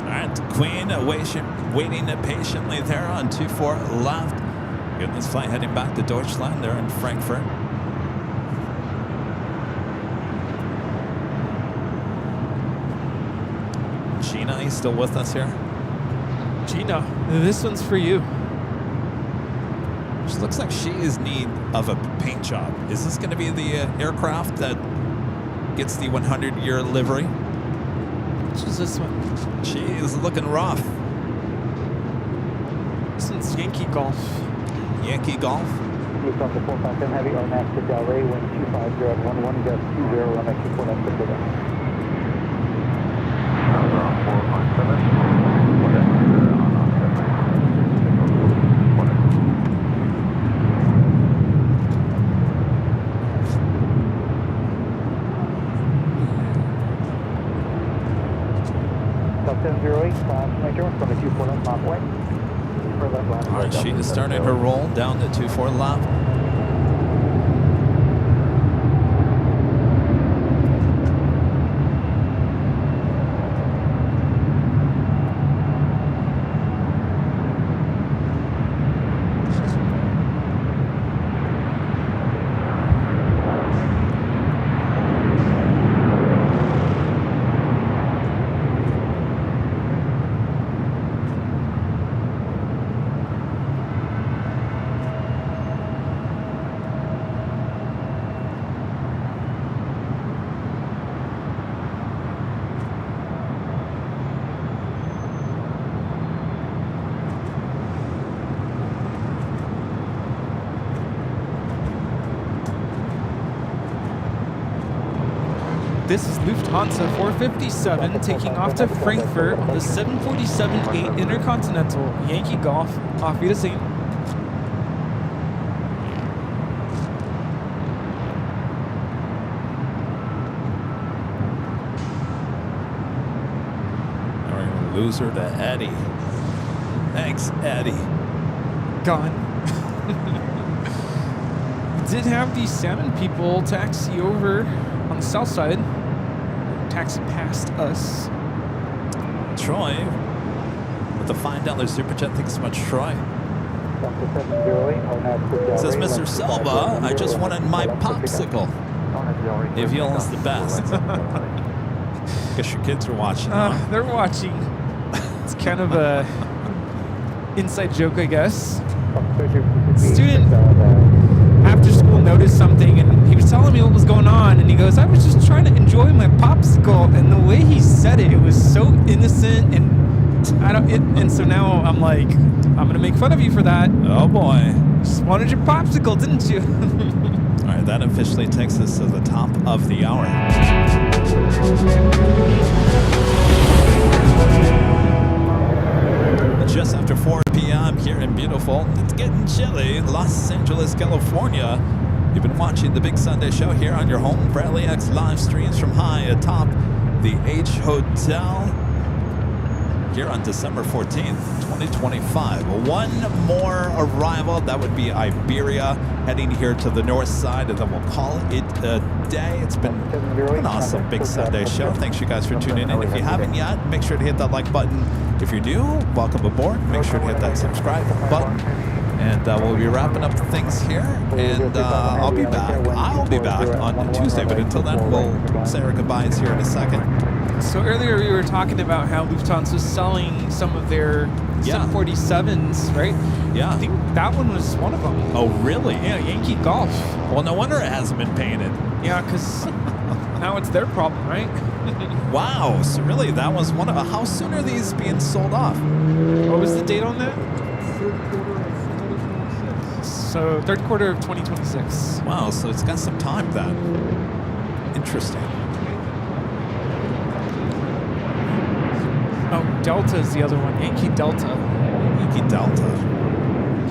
All right, Queen waiting patiently there on 24 left. Getting this flight heading back to Deutschland. They're in Frankfurt. Gina, are you still with us here? Gina, this one's for you. She looks like she is in need of a paint job. Is this going to be the aircraft that gets the 100-year livery? Which is this one? She is looking rough. This one's Yankee Golf. Yankee Golf. East on the 457 heavy, RMAX to Del Rey, wind 250 at 11, gust 20, runway 24 left to Florida. 457. right, she is starting her roll down to 24 left. This is Lufthansa 457 taking off to Frankfurt on the 747-8 Intercontinental Yankee Golf. Auf Wiedersehen. We're going to lose her to Eddie. Thanks, Eddie. Gone. Did have the salmon people taxi over on the south side. Taxi past us. Troy with the $5 super chat. Thanks so much, Troy. Says Mr. Silva, I just wanted my popsicle. Avion the best. Guess your kids are watching. They're watching. It's kind of a inside joke, I guess. Student after school noticed something and he was telling me what was going on, and he goes, I was just trying to enjoy my popsicle, and the way he said it, it was so innocent, and so now I'm like, I'm gonna make fun of you for that. Oh boy. Just wanted your popsicle, didn't you? All right, that officially takes us to the top of the hour. Just after 4 p.m. here in beautiful, it's getting chilly, Los Angeles, California. You've been watching the Big Sunday Show here on your home for LAX live streams from high atop the H Hotel here on December 14th, 2025. One more arrival, that would be Iberia, heading here to the north side, and then we'll call it a day. It's been an awesome Big Sunday Show. Thanks you guys for tuning in. If you haven't yet, make sure to hit that like button. If you're new, welcome aboard. Make sure to hit that subscribe button. And we'll be wrapping up things here, and I'll be back. I'll be back on Tuesday, but until then, we'll say our goodbyes here in a second. So earlier we were talking about how Lufthansa is selling some of their 747s, right? Yeah. I think that one was one of them. Oh, really? Yeah, Yankee Golf. Well, no wonder it hasn't been painted. Yeah, because now it's their problem, right? Wow. So really, that was one of... How soon are these being sold off? What was the date on that? Third quarter of 2026. So 3rd quarter of 2026. Wow, so it's got some time then. Interesting. Oh, Delta is the other one. Yankee Delta. Yankee Delta.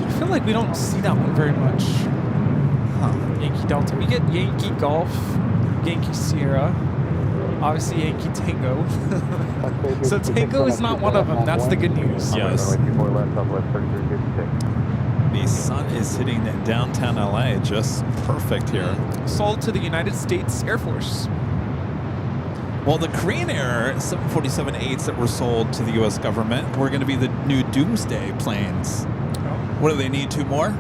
I feel like we don't see that one very much. Huh. Yankee Delta. We get Yankee Golf, Yankee Sierra, obviously Yankee Tango. So Tango is not one of them. That's the good news. Yes. The sun is hitting downtown LA just perfect here. Sold to the United States Air Force. Well, the Korean Air 747-8s that were sold to the U.S. government were going to be the new Doomsday planes. What do they need? 2 more?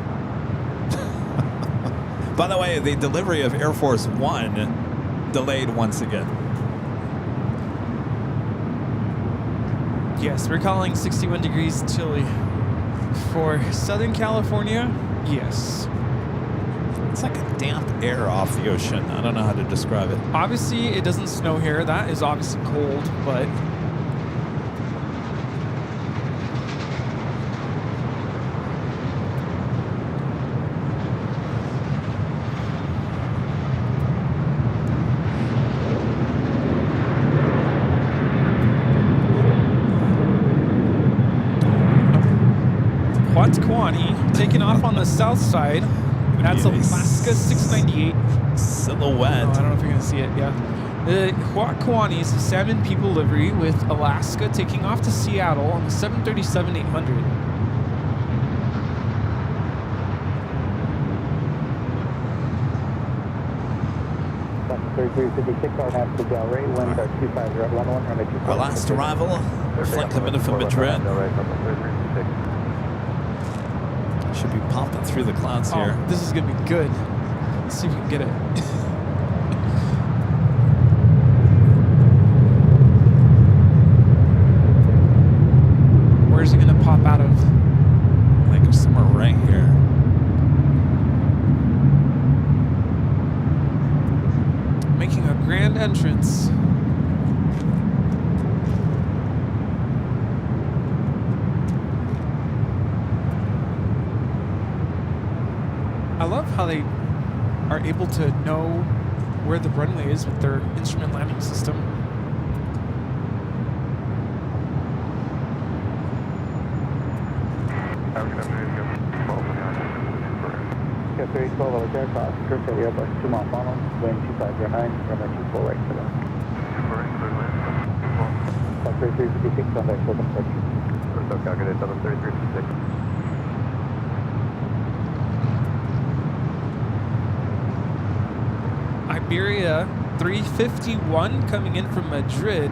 By the way, the delivery of Air Force One delayed once again. Yes, we're calling 61 degrees chilly. For Southern California, yes. It's like a damp air off the ocean. I don't know how to describe it. Obviously, it doesn't snow here. That is obviously cold, but... Kwani taking off on the south side. That's Alaska 698. Silhouette. Oh, I don't know if you're going to see it. Yeah. The Kwani is a salmon people livery with Alaska taking off to Seattle on the 737-800. 3356, RNAV to Delray, winds are 250 at 11, runway 24. Our last arrival, flight coming in from Madrid. Should be popping through the clouds here. Oh, this is going to be good. Let's see if we can get it. Where's it going to pop out of? I think it's somewhere right here. Making a grand entrance. I love how they are able to know where the runway is with their instrument landing system. Yeah, 312 over there, cross, Church area, bus 2 mile follow, wind 2509, runway 24 right to them. 3356 on that short approach. So calculate 3356. Iberia 351 coming in from Madrid.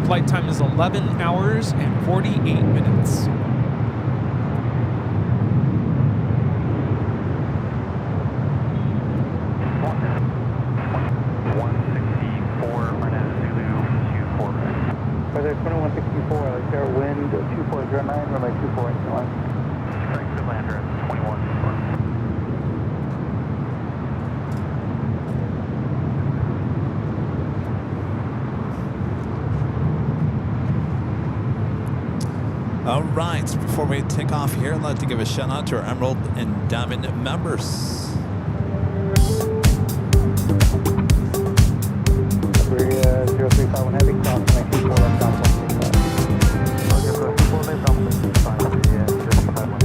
Flight time is 11 hours and 48 minutes. Weather 2164, Alex Air, wind 2409, runway 24 right to line. Correct, good lander at 21. All right, before we take off here, I'd like to give a shout out to our Emerald and Diamond members. Iberia 0351 heavy, cross 24 left down 135. Roger, cross 24 left down 135, yeah, 0351.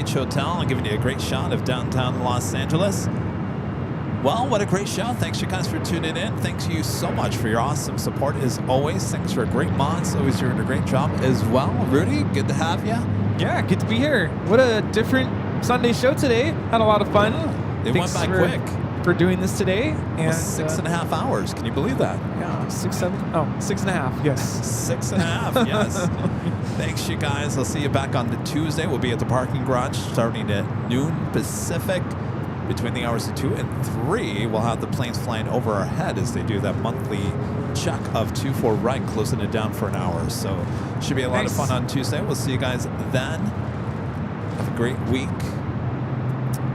Hotel and giving you a great shot of downtown Los Angeles. Well, what a great show. Thanks you guys for tuning in. Thanks you so much for your awesome support as always. Thanks for a great mods. Always doing a great job as well. Rudy, good to have you. Yeah, good to be here. What a different Sunday show today. Had a lot of fun. It went by quick. for doing this today. And 6.5 hours. Can you believe that? Yeah, 6, 7. Oh, 6.5. Yes. 6.5. Yes. Thanks, you guys. I'll see you back on the Tuesday. We'll be at the parking garage starting at noon Pacific. Between the hours of 2 and 3, we'll have the planes flying over our head as they do that monthly check of 2-4 right, closing it down for an hour. So should be a lot of fun on Tuesday. We'll see you guys then. Have a great week.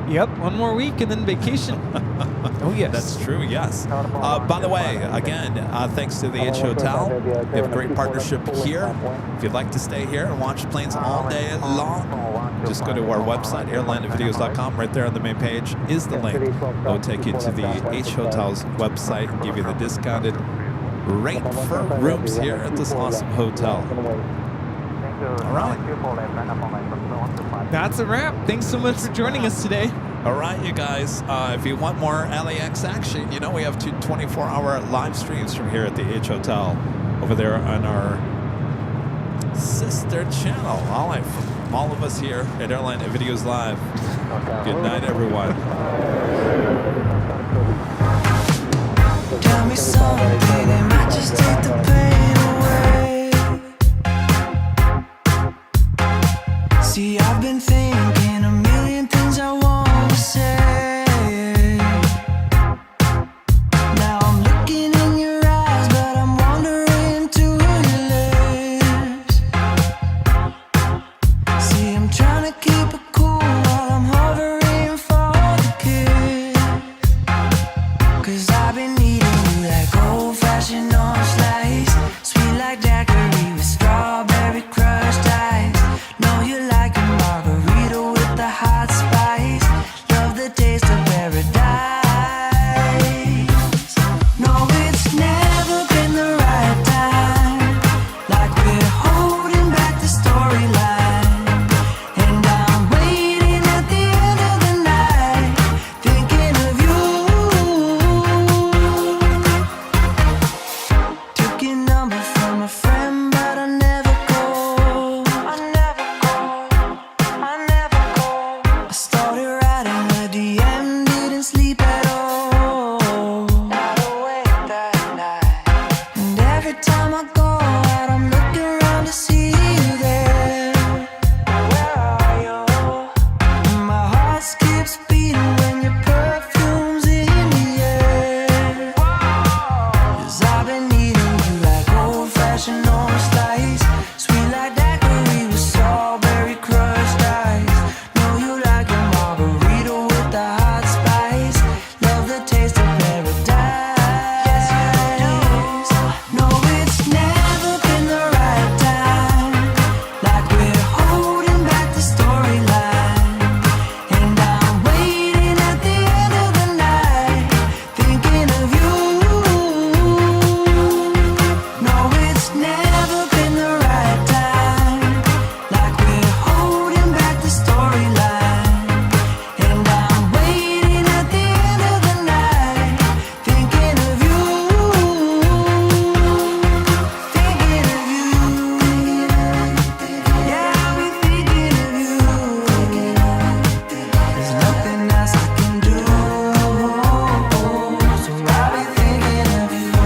Yep, one more week and then vacation. Oh, yes. That's true, yes. By the way, again, thanks to the H Hotel. We have a great partnership here. If you'd like to stay here and watch planes all day long, just go to our website, airlinevideos.com. Right there on the main page is the link. It will take you to the H Hotel's website and give you the discounted rate for rooms here at this awesome hotel. All right. That's a wrap. Thanks so much for joining us today. All right, you guys. If you want more LAX action, you know we have 2 24-hour live streams from here at the H Hotel over there on our sister channel. All right, from all of us here at Airline Videos Live. Good night, everyone. Tell me something that might just take the pain away. See, I've been thinking a million things I want to say. Now I'm looking in your eyes, but I'm wandering to your lips. See, I'm trying to keep it cool while I'm hovering for the kiss. 'Cause I've been needing you like old-fashioned orange slice, sweet like daiquiri with strawberry crushed ice. Know you like a margarita with the hot spice. Love the taste of paradise. No, it's never been the right time. Like we're holding back the storyline. And I'm waiting at the end of the night, thinking of you. Took your number from a friend, but I never called. I started writing a DM, didn't sleep at all. Not awake that night. And every time I go out, I'm looking around to see you there. Where are you? And my heart skips beating when your perfume's in the air. 'Cause I've been needing you like old-fashioned orange slice, sweet like daiquiri with strawberry crushed ice. Know you like a margarita with the hot spice. Love the taste of paradise. Yes, you do. No, it's never been the right time. Like we're holding back the storyline. And I'm waiting at the end of the night, thinking of you. No, it's never been the right time. Like we're holding back the storyline. And I'm waiting at the end of the night, thinking of you. Thinking of you. Yeah, I'll be thinking of you. There's nothing else I can do. So I'll be thinking of you.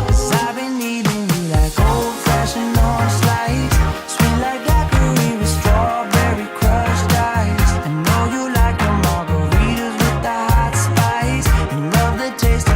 'Cause I've been needing you like old-fashioned orange slice, sweet like daiquiri with strawberry crushed ice. I know you like the margaritas with the hot spice, and love the taste